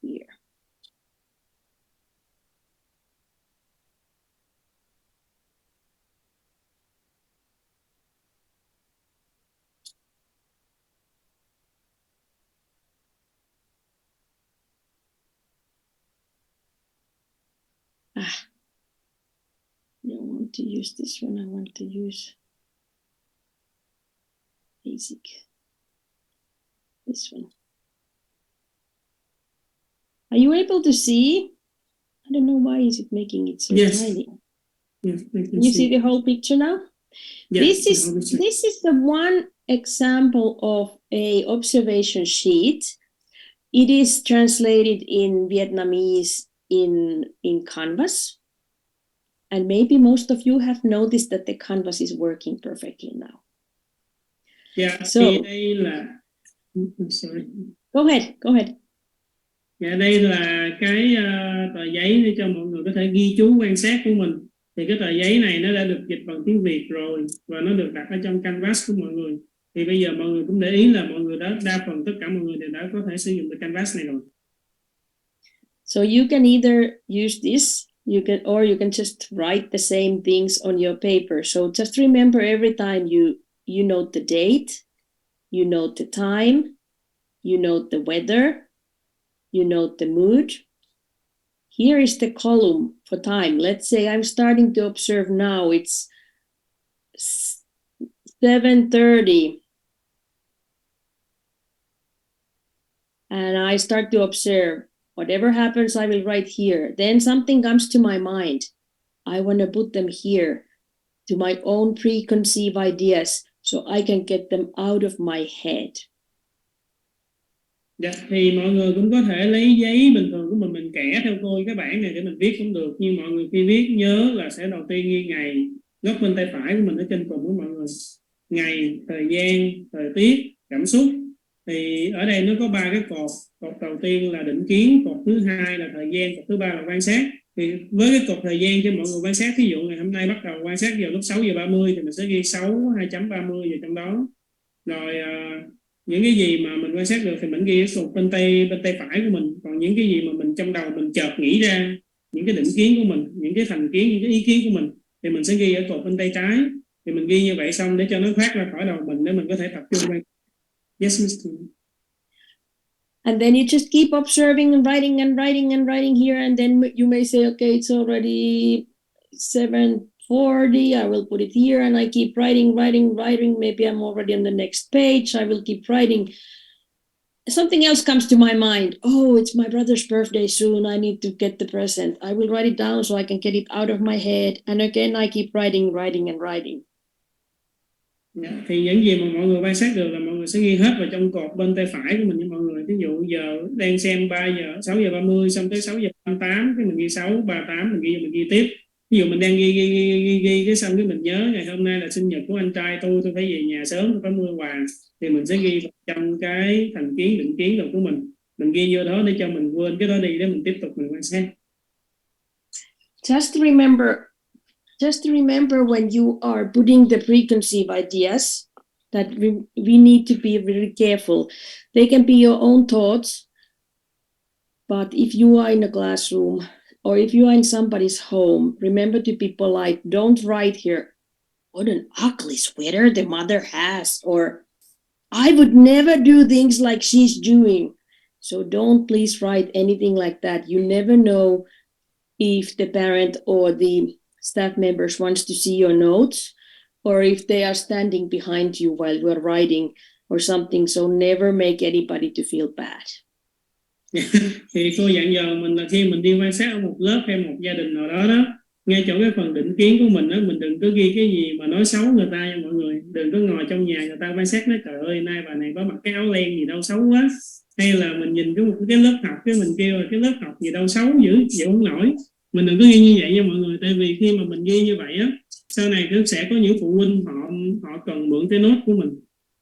Here. I don't want to use this one. I want to use basic. This one. Are you able to see? I don't know why is it making it so tiny. Yes, Can you see the whole picture now? Yes, this is the one example of a observation sheet. It is translated in Vietnamese in Canvas, and maybe most of you have noticed that the Canvas is working perfectly now. Yeah, So đây là sorry. Go ahead. Dạ, đây là cái tờ giấy để cho mọi người có thể ghi chú quan sát của mình. Thì cái tờ giấy này nó đã được dịch bằng tiếng Việt rồi, và nó được đặt ở trong Canvas của mọi người. Thì bây giờ mọi người cũng để ý là mọi người đa phần tất cả mọi người đều đã có thể sử dụng được Canvas này rồi. So you can either use this, or you can just write the same things on your paper. So just remember, every time you note the date, you note the time, you note the weather, you note the mood. Here is the column for time. Let's say I'm starting to observe now. It's 7:30. And I start to observe. Whatever happens, I will write here. Then something comes to my mind. I want to put them here, to my own preconceived ideas, so I can get them out of my head. Dạ, thì mọi người cũng có thể lấy giấy bình thường của mình kẻ theo tôi cái bảng này để mình viết cũng được, nhưng mọi người khi viết nhớ là sẽ đầu tiên ghi ngày góc bên tay phải của mình ở trên cùng của mọi người, ngày, thời gian, thời tiết, cảm xúc. Thì ở đây nó có 3 cái cột. Cột đầu tiên là định kiến, cột thứ hai là thời gian, cột thứ ba là quan sát. Thì với cái cột thời gian cho mọi người quan sát, ví dụ ngày hôm nay bắt đầu quan sát vào lúc 6:30 thì mình sẽ ghi 6:2.30 vào trong đó. Rồi những cái gì mà mình quan sát được thì mình ghi ở cột bên tay phải của mình. Còn những cái gì mà mình trong đầu mình chợt nghĩ ra, những cái định kiến của mình, những cái thành kiến, những cái ý kiến của mình, thì mình sẽ ghi ở cột bên tay trái. Thì mình ghi như vậy xong để cho nó thoát ra khỏi đầu mình, để mình có thể tập trung quan. Yes, Mr. And then you just keep observing and writing and writing and writing here, and then you may say, okay, it's already 7:40, I will put it here, and I keep writing. Maybe I'm already on the next page, I will keep writing. Something else comes to my mind. Oh, it's my brother's birthday soon, I need to get the present. I will write it down so I can get it out of my head, and again I keep writing and writing. Thì những gì mà mọi người quan sát được là mọi người sẽ ghi hết vào trong cột bên tay phải của mình nha mọi người. Ví dụ giờ đang xem 6:30 xong tới 6:38 cái mình ghi 6:38, mình ghi tiếp. Ví dụ mình đang ghi cái xong cái mình nhớ ngày hôm nay là sinh nhật của anh trai tôi phải về nhà sớm, tôi phải mua quà, thì mình sẽ ghi trong cái thành kiến, định kiến đồ của mình ghi vô đó để cho mình quên cái đó đi, để mình tiếp tục mình quan sát. Just remember when you are putting the preconceived ideas that we need to be very careful. They can be your own thoughts, but if you are in a classroom or if you are in somebody's home, remember to be polite. Don't write here, what an ugly sweater the mother has, or I would never do things like she's doing. So don't please write anything like that. You never know if the parent or the staff members wants to see your notes, or if they are standing behind you while you are writing or something. So never make anybody to feel bad. Thì cô dặn dò mình là khi mình đi quan sát ở một lớp hay một gia đình nào đó, ngay chỗ cái phần định kiến của mình đó, mình đừng có ghi cái gì mà nói xấu người ta nha mọi người. Đừng có ngồi trong nhà người ta quan sát nói trời ơi nay bà này có mặc cái áo len gì đâu xấu quá, hay là mình nhìn cái lớp học cái mình kêu là cái lớp học gì đâu xấu dữ chịu không nổi. Mình đừng có ghi như vậy nha mọi người, tại vì khi mà mình ghi như vậy á, sau này cũng sẽ có những phụ huynh họ cần mượn cái nốt của mình,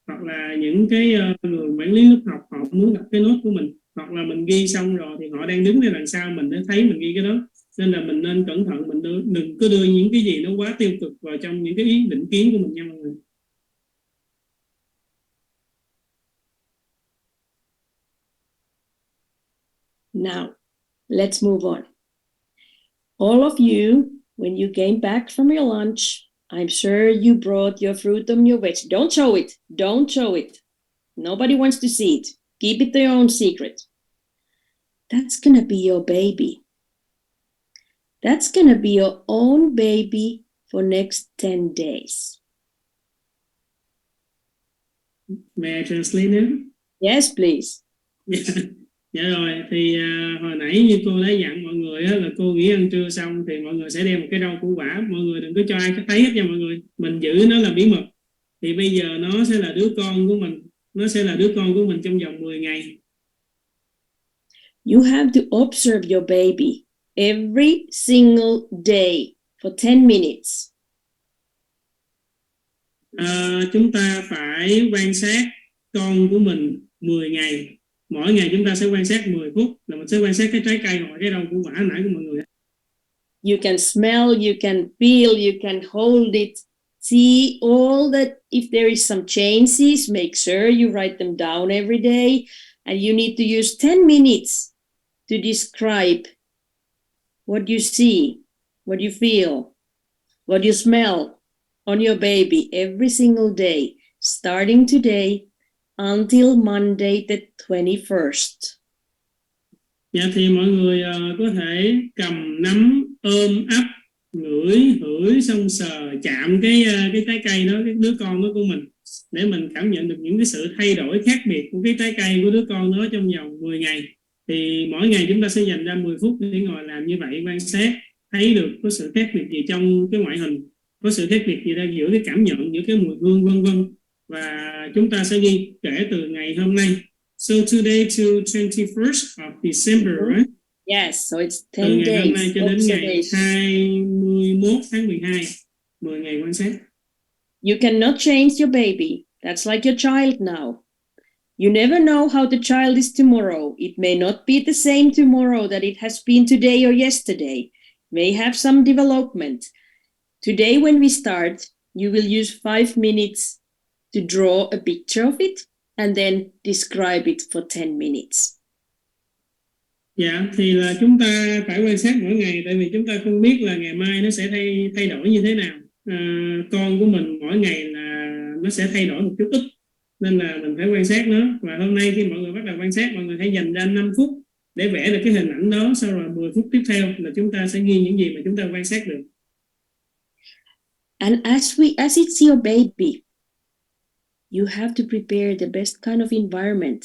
hoặc là những cái người quản lý lớp học họ muốn đọc cái nốt của mình, hoặc là mình ghi xong rồi thì họ đang đứng ở đằng sau mình để thấy mình ghi cái đó. Nên là mình nên cẩn thận, mình đừng có đưa những cái gì nó quá tiêu cực vào trong những cái ý định kiến của mình nha mọi người. Now, let's move on. All of you, when you came back from your lunch, I'm sure you brought your fruit and your veg. Don't show it. Don't show it. Nobody wants to see it. Keep it their own secret. That's gonna be your baby. That's gonna be your own baby for next 10 days. May I translate now? Yes, please. Dạ rồi, thì hồi nãy như cô đã dặn mọi người á, là cô nghỉ ăn trưa xong thì mọi người sẽ đem một cái rau củ quả. Mọi người đừng có cho ai thấy hết nha mọi người. Mình giữ nó là bí mật. Thì bây giờ nó sẽ là đứa con của mình. Nó sẽ là đứa con của mình trong vòng 10 ngày. You have to observe your baby every single day for 10 minutes. Chúng ta phải quan sát con của mình 10 ngày. Mỗi ngày chúng ta sẽ quan sát 10 phút là mình sẽ quan sát cái trái cây hoặc cái rau củ quả nãy của mọi người. You can smell, you can feel, you can hold it, see all that. If there is some changes, make sure you write them down every day, and you need to use 10 minutes to describe what you see, what you feel, what you smell on your baby every single day, starting today until Monday the 21st. Dạ thì mọi người có thể cầm, nắm, ôm, ấp, ngửi, hửi, xong sờ, chạm cái trái cây đó, cái đứa con đó của mình, để mình cảm nhận được những cái sự thay đổi khác biệt của cái trái cây của đứa con đó trong vòng 10 ngày. Thì mỗi ngày chúng ta sẽ dành ra 10 phút để ngồi làm như vậy, quan sát, thấy được có sự khác biệt gì trong cái ngoại hình, có sự khác biệt gì ra giữa cái cảm nhận, giữa cái mùi hương vân vân. Và chúng ta sẽ ghi kể từ ngày hôm nay So today to 21st of December, right? Yes, so it's Từ 10 ngày hôm nay days cho đến ngày observation. 21 tháng 12, 10 ngày quan sát. You cannot change your baby. That's like your child now. You never know how the child is tomorrow. It may not be the same tomorrow that it has been today or yesterday. It may have some development. Today when we start, you will use 5 minutes to draw a picture of it and then describe it for 10 minutes. Dạ, thì là chúng ta phải quan sát mỗi ngày, tại vì chúng ta không biết là ngày mai nó sẽ thay đổi như thế nào. Con của mình mỗi ngày là nó sẽ thay đổi một chút ít, nên là mình phải quan sát nó. Và hôm nay khi mọi người bắt đầu quan sát, mọi người hãy dành ra 5 phút để vẽ được cái hình ảnh đó. Sau rồi 10 phút tiếp theo là chúng ta sẽ ghi những gì mà chúng ta quan sát được. And as it's your baby, you have to prepare the best kind of environment.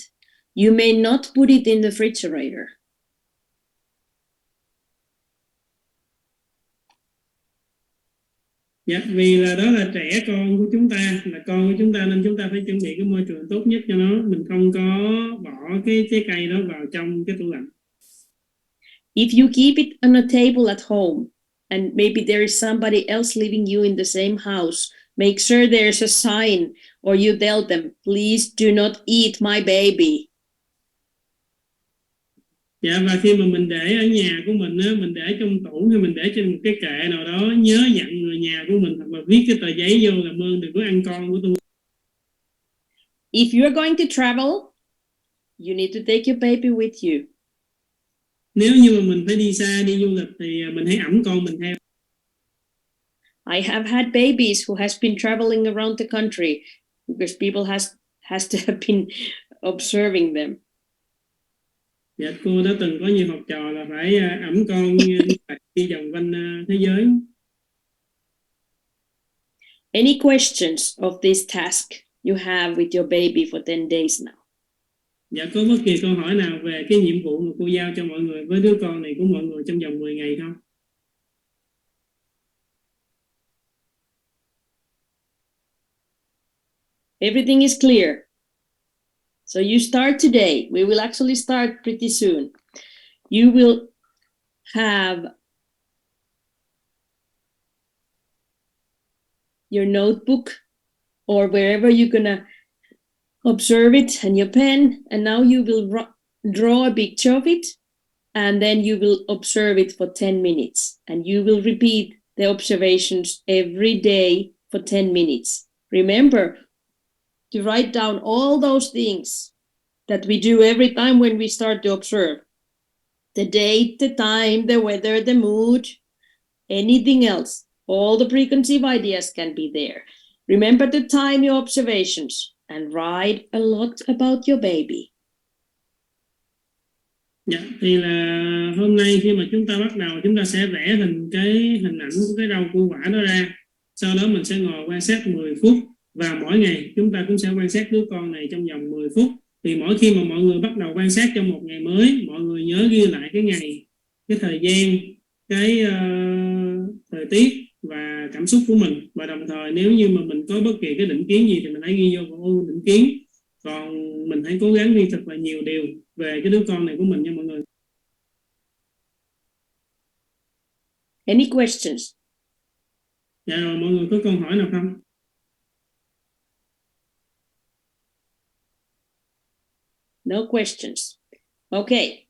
You may not put it in the refrigerator. Dạ, vì là đó là trẻ con của chúng ta, là con của chúng ta, nên chúng ta phải chuẩn bị cái môi trường tốt nhất cho nó. Mình không có bỏ cái trái cây đó vào trong cái tủ lạnh. If you keep it on a table at home, and maybe there is somebody else living you in the same house, make sure there's a sign, or you tell them, please do not eat my baby. Dạ, và khi mà mình để ở nhà của mình á, mình để trong tủ hay mình để trên một cái kệ nào đó, nhớ dặn người nhà của mình, hoặc là viết cái tờ giấy vô làm ơn đừng có ăn con của tôi. If you are going to travel, you need to take your baby with you. Nếu như mà mình phải đi xa, đi du lịch thì mình hãy ẵm con mình theo. I have had babies who has been traveling around the country because people has to have been observing them. Dạ, cô đã từng có nhiều học trò là phải ẵm con đi vòng quanh thế giới. Any questions of this task you have with your baby for 10 days now? Dạ, có bất kỳ câu hỏi nào về cái nhiệm vụ mà cô giao cho mọi người với đứa con này của mọi người trong vòng 10 ngày không? Everything is clear. So you start today. We will actually start pretty soon. You will have your notebook or wherever you're gonna observe it and your pen, and now you will draw a picture of it, and then you will observe it for 10 minutes, and you will repeat the observations every day for 10 minutes. Remember to write down all those things that we do every time when we start to observe. The date, the time, the weather, the mood, anything else. All the preconceived ideas can be there. Remember to time your observations and write a lot about your baby. Dạ, thì là hôm nay khi mà chúng ta bắt đầu, chúng ta sẽ vẽ hình ảnh của cái rau củ quả đó ra. Sau đó mình sẽ ngồi quan sát 10 phút. Và mỗi ngày chúng ta cũng sẽ quan sát đứa con này trong vòng 10 phút. Thì mỗi khi mà mọi người bắt đầu quan sát trong một ngày mới, mọi người nhớ ghi lại cái ngày, cái thời gian, cái thời tiết và cảm xúc của mình. Và đồng thời nếu như mà mình có bất kỳ cái định kiến gì thì mình hãy ghi vô ô định kiến. Còn mình hãy cố gắng ghi thật là nhiều điều về cái đứa con này của mình nha mọi người. Any questions? Dạ rồi, mọi người có câu hỏi nào không? No questions. Okay.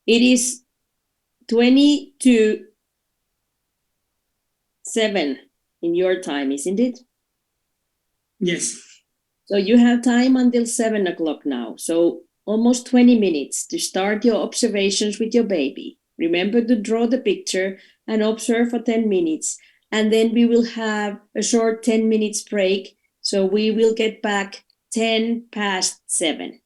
It is 20 to 7 in your time, isn't it? Yes. So you have time until 7 o'clock now. So almost 20 minutes to start your observations with your baby. Remember to draw the picture and observe for 10 minutes. And then we will have a short 10 minutes break. So we will get back 10 past 7.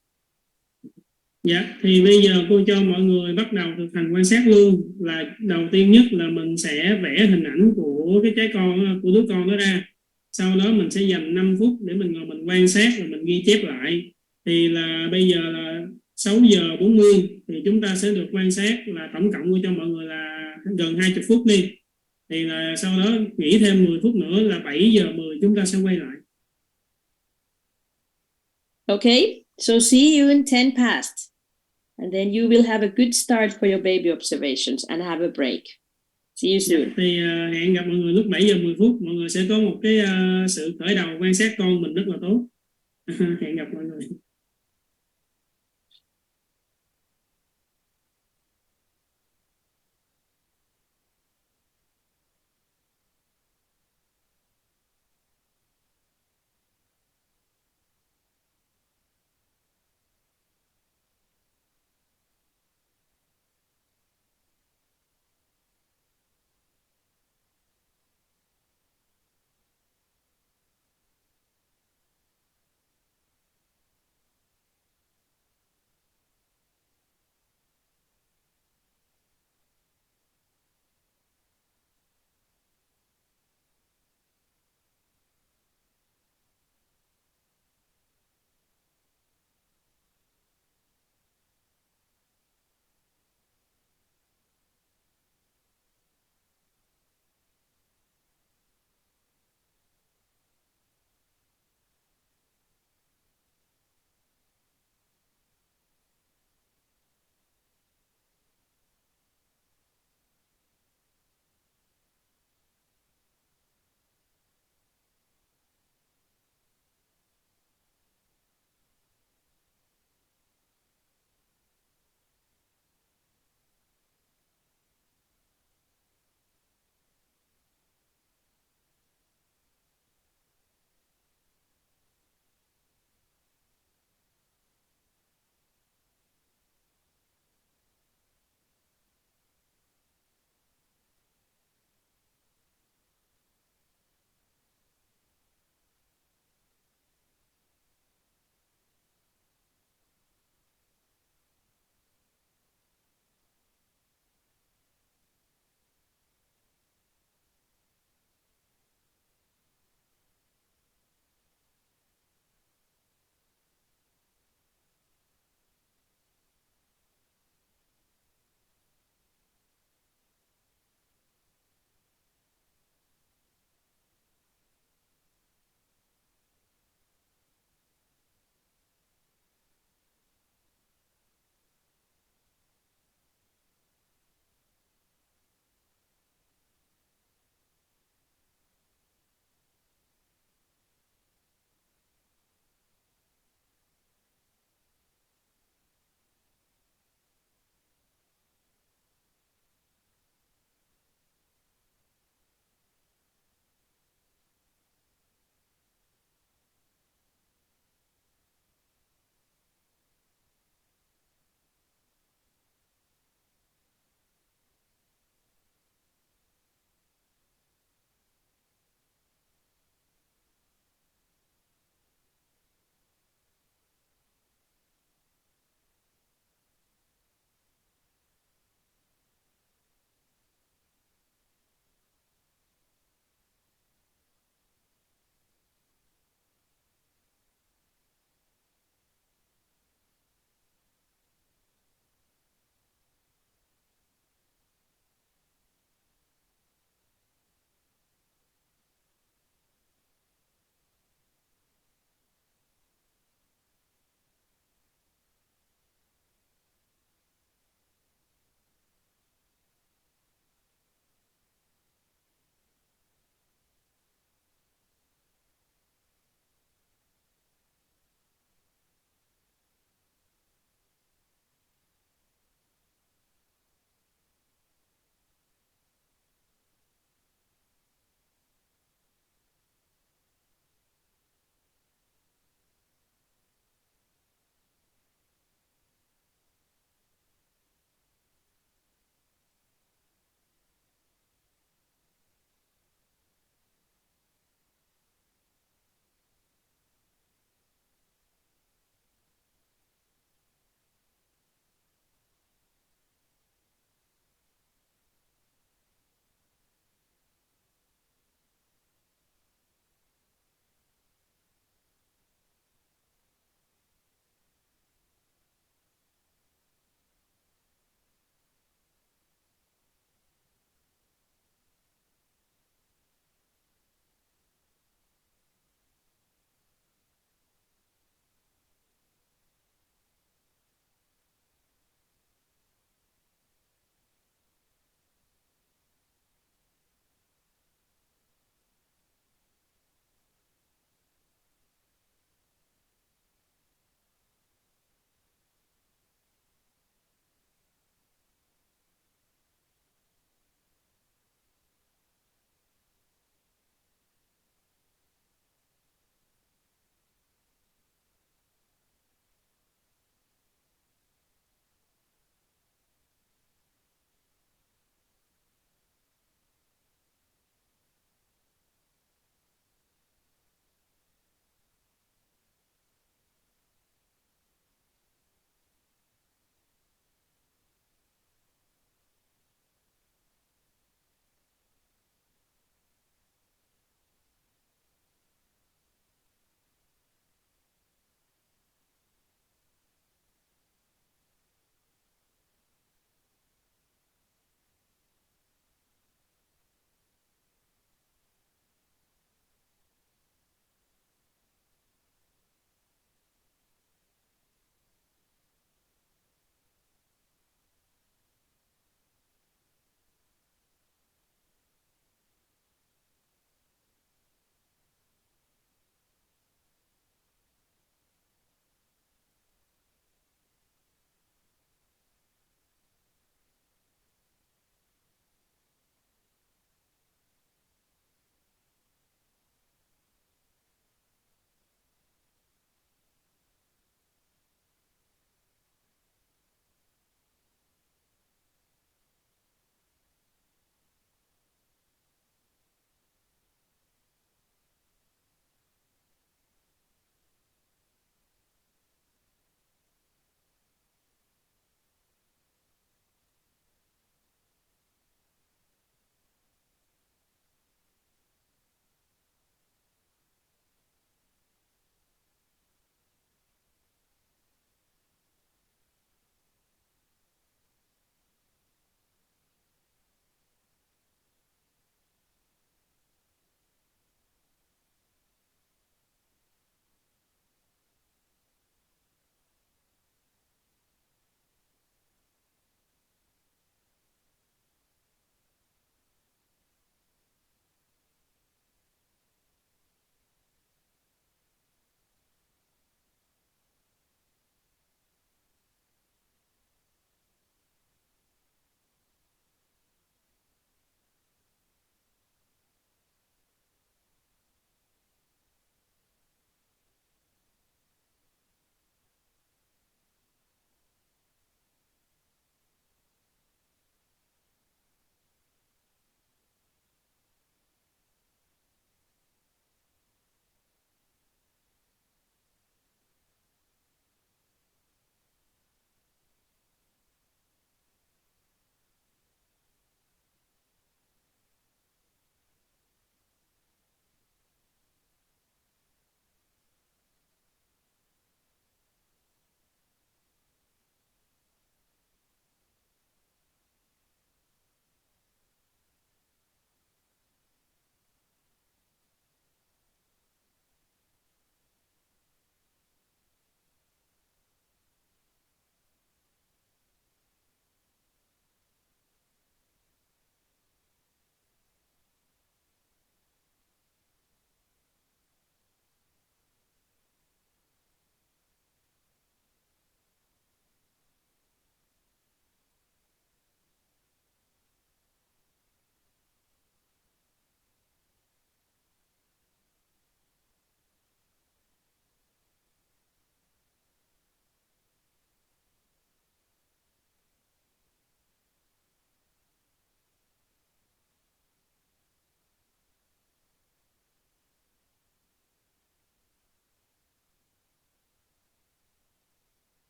Dạ, thì bây giờ cô cho mọi người bắt đầu thực hành quan sát luôn. Là đầu tiên nhất là mình sẽ vẽ hình ảnh của cái trái con, của đứa con đó ra. Sau đó mình sẽ dành 5 phút để mình ngồi mình quan sát và mình ghi chép lại. Thì là bây giờ là 6 giờ 40 thì chúng ta sẽ được quan sát là tổng cộng cho mọi người là gần 20 phút đi. Thì là sau đó nghỉ thêm 10 phút nữa là 7 giờ 10 chúng ta sẽ quay lại. Okay, So see you in 10 past. And then you will have a good start for your baby observations and have a break. See you soon. Thì hẹn gặp mọi người lúc 7 giờ 10 phút. Mọi người sẽ có một cái sự khởi đầu quan sát con mình rất là tốt. Hẹn gặp mọi người.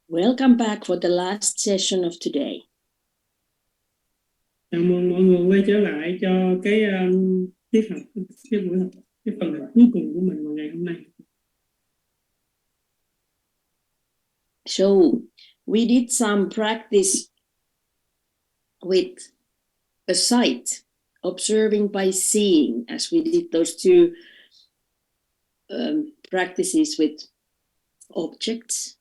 Welcome back for the last session of today. Chào mừng mọi người quay trở lại cho cái tiết học, cái buổi học, cái phần học cuối cùng của mình vào ngày hôm nay. So we did some practice with a sight, observing by seeing, as we did those two practices with objects.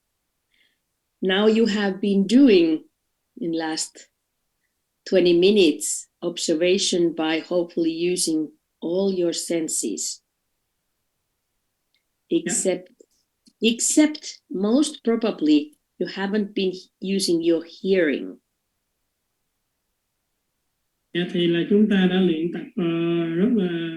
Now you have been doing in last 20 minutes observation by hopefully using all your senses. Except most probably you haven't been using your hearing. Thì là chúng ta đã luyện tập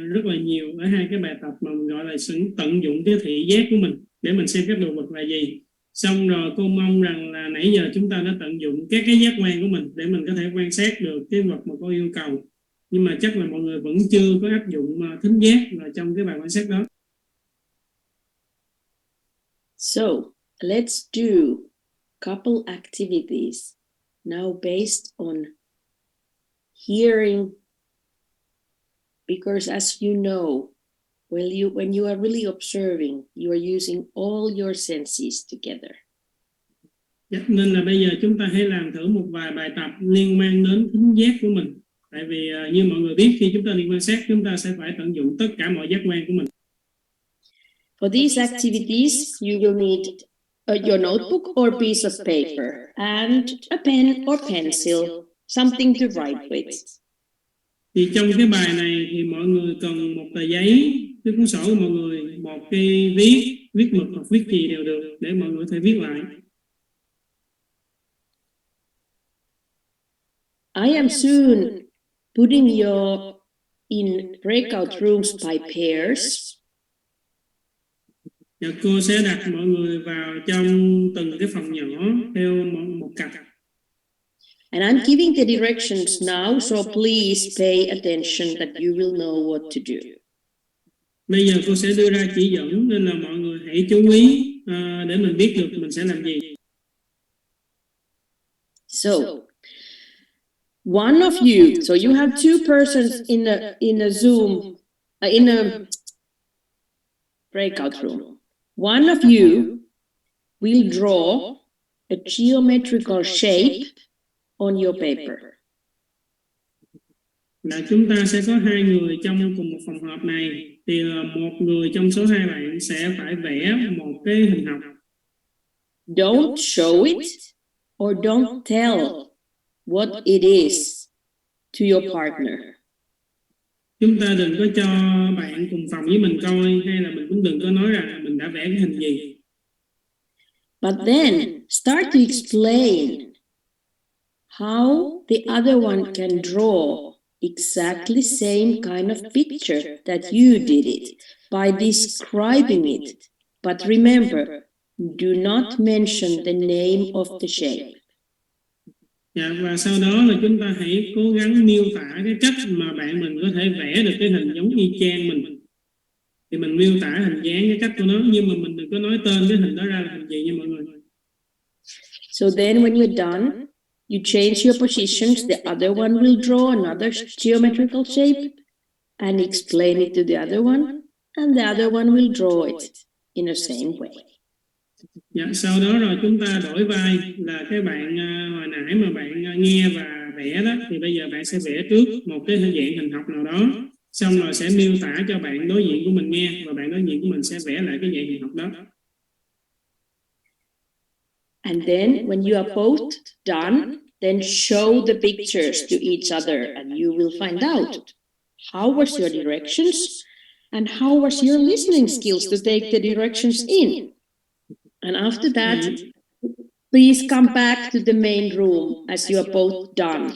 rất là nhiều ở hai cái bài tập mà mình gọi là sự tận dụng cái thị giác của mình để mình xem các đồ vật là gì. Xong rồi cô mong rằng là nãy giờ chúng ta đã tận dụng các cái giác quan của mình để mình có thể quan sát được cái vật mà cô yêu cầu. Nhưng mà chắc là mọi người vẫn chưa có áp dụng thính giác vào trong cái bài quan sát đó. So let's do couple activities now based on hearing, because as you know, when you are really observing, you are using all your senses together. Nên là bây giờ chúng ta hãy làm thử một vài bài tập liên quan đến thính giác của mình. Tại vì như mọi người biết, khi chúng ta đi quan sát, chúng ta sẽ phải tận dụng tất cả mọi giác quan của mình. For these activities, you will need your notebook or piece of paper and a pen or pencil, something to write with. Thì trong cái bài này thì mọi người cần một tờ giấy, cái cuốn sổ của mọi người, một cái viết mực hoặc viết gì đều được để mọi người có thể viết lại. I am soon putting you in breakout rooms by pairs. Và cô sẽ đặt mọi người vào trong từng cái phòng nhỏ theo một cặp. And I'm giving the directions now, so please pay attention that you will know what to do. Bây giờ cô sẽ đưa ra chỉ dẫn nên là mọi người hãy chú ý để mình biết được mình sẽ làm gì. So, one of you, so you have two persons in a Zoom, in a breakout room. One of you will draw a geometrical shape on your paper. Là chúng ta sẽ có hai người trong cùng một phòng họp này, thì một người trong số hai bạn sẽ phải vẽ một cái hình học. Don't show it or don't tell what it is to your partner. Chúng ta đừng có cho bạn cùng phòng với mình coi, hay là mình cũng đừng có nói rằng mình đã vẽ cái hình gì. But then start to explain how the other one can draw exactly same kind of picture that you did it by describing it. But remember, do not mention the name of the shape. Và sau đó là chúng ta hãy cố gắng miêu tả cái cách mà bạn mình có thể vẽ được cái hình giống y chang mình. Thì mình miêu tả hình dáng cái cách của nó, nhưng mà mình đừng có nói tên cái hình đó ra là hình gì nha mọi người. So then when you're done, you change your positions, the other one will draw another geometrical shape and explain it to the other one, and the other one will draw it in the same way. Dạ, sau đó rồi chúng ta đổi vai, là cái bạn hồi nãy mà bạn nghe và vẽ đó, thì bây giờ bạn sẽ vẽ trước một cái dạng hình học nào đó, xong rồi sẽ miêu tả cho bạn đối diện của mình nghe, và bạn đối diện của mình sẽ vẽ lại cái dạng hình học đó. And then when you are both done, then show the pictures to each other and you will find out how was your directions and how was your listening skills to take the directions in. And after that, please come back to the main room as you are both done.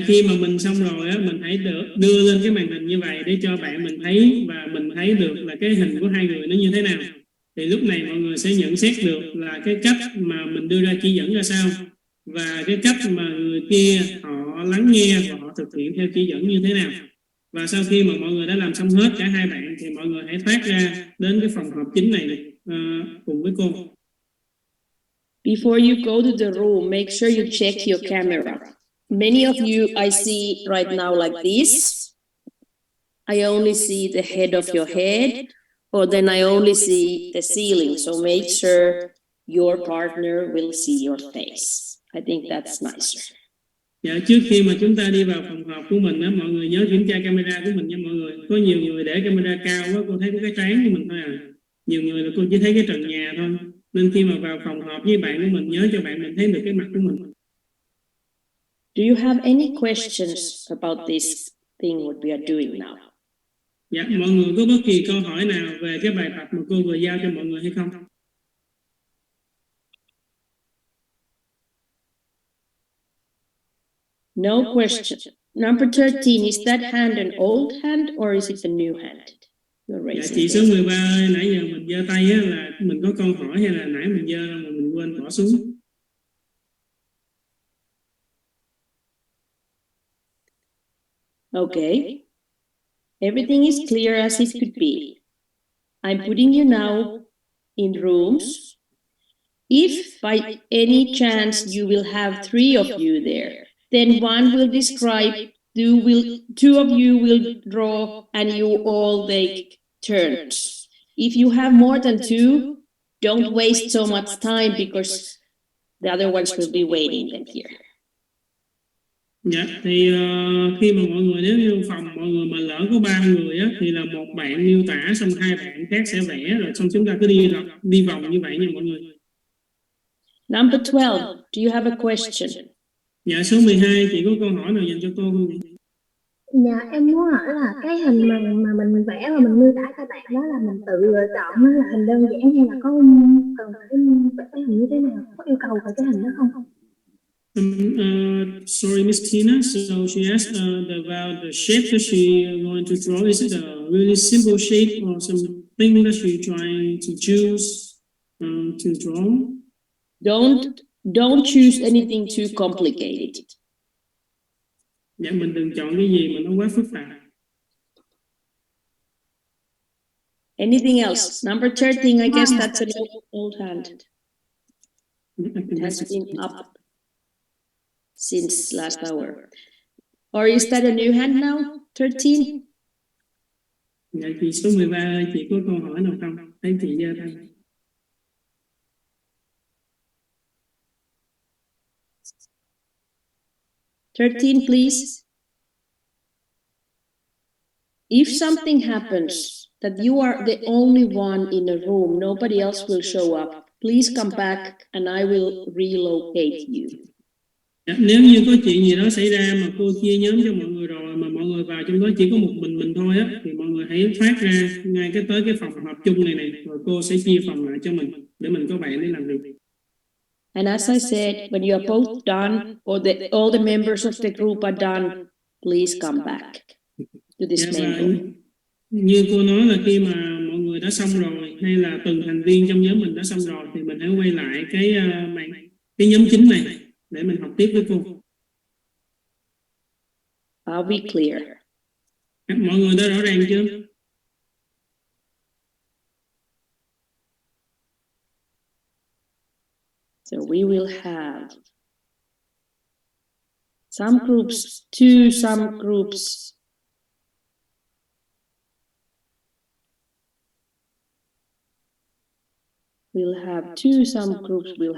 Khi mà mình xong rồi á, mình hãy đưa lên cái màn hình như vậy để cho bạn mình thấy, và mình thấy được là cái hình của hai người nó như thế nào. Thì lúc này mọi người sẽ nhận xét được là cái cách mà mình đưa ra chỉ dẫn ra sao, và cái cách mà người kia họ lắng nghe và họ thực hiện theo chỉ dẫn như thế nào. Và sau khi mà mọi người đã làm xong hết cả hai bạn, thì mọi người hãy thoát ra đến cái phòng họp chính này cùng với cô. Before you go to the room, make sure you check your camera. Many of you I see right now like this. I only see the head of your head, or then I only see the ceiling. So make sure your partner will see your face. I think that's nicer. Dạ, trước khi mà chúng ta đi vào phòng họp của mình á, mọi người nhớ kiểm tra camera của mình nha mọi người. Có nhiều người để camera cao quá, cô thấy có cái trán của mình thôi à. Nhiều người là cô chỉ thấy cái trần nhà thôi. Nên khi mà vào phòng họp với bạn của mình, nhớ cho bạn mình thấy được cái mặt của mình. Do you have any questions about this thing what we are doing now? Dạ, mọi người có bất kỳ câu hỏi nào về cái bài tập mà cô vừa giao cho mọi người hay không? No question. Number 13, is that hand an old hand or is it a new hand? Dạ, chị số 13 ơi, nãy giờ mình giơ tay á, là mình có câu hỏi hay là nãy mình giơ mà mình quên bỏ xuống? Okay. Everything is clear as it could be. I'm putting you now in rooms. If by any chance you will have 3 of you there, then one will describe, two of you will draw, and you all take turns. If you have more than 2, don't waste so much time because the other ones will be waiting then here. Dạ, thì khi mà mọi người đến vô phòng, mọi người mà lỡ có 3 người á, thì là một bạn miêu tả, xong 2 bạn khác sẽ vẽ, rồi xong chúng ta cứ đi vòng như vậy nha mọi người. Number 12, do you have a question? Dạ, số 12, chị có câu hỏi nào dành cho cô không vậy? Dạ, em muốn hỏi là cái hình mà mình vẽ và mình miêu tả cho bạn đó là mình tự lựa chọn nó là hình đơn giản hay là có cần phải vẽ cái hình như thế nào? Có yêu cầu về cái hình đó không? Sorry, Miss Tina. So she asked about the shape that she going to draw. Is it a really simple shape or something that she trying to choose to draw? Don't choose anything too complicated. Dạ, mình đừng chọn cái gì mà nó quá phức tạp. Anything else? Number 13, I guess that's an old hand. It has been up since last hour. Or is that a new hand now? 13? Dạ, chị số 13 ơi, chị có câu hỏi nào không? Thấy chị giơ tay. "13, please. If something happens that you are the only one in a room, nobody else will show up, please come back and I will relocate you." Dạ, nếu như có chuyện gì đó xảy ra mà cô chia nhóm cho mọi người rồi mà mọi người vào trong đó chỉ có một mình thôi á, thì mọi người hãy thoát ra ngay tới cái phòng họp chung này rồi cô sẽ chia phòng lại cho mình để mình có bạn để làm việc. And as I said, when you are both done or all the members of the group are done, please come back to this main room. Như cô nói là khi mà mọi người đã xong rồi hay là từng thành viên trong nhóm mình đã xong rồi thì mình hãy quay lại cái nhóm chính này để mình học tiếp với cô. Are we clear? Mọi người đã rõ ràng chưa? So we will have some groups, 2, some groups. We'll have 2, some groups will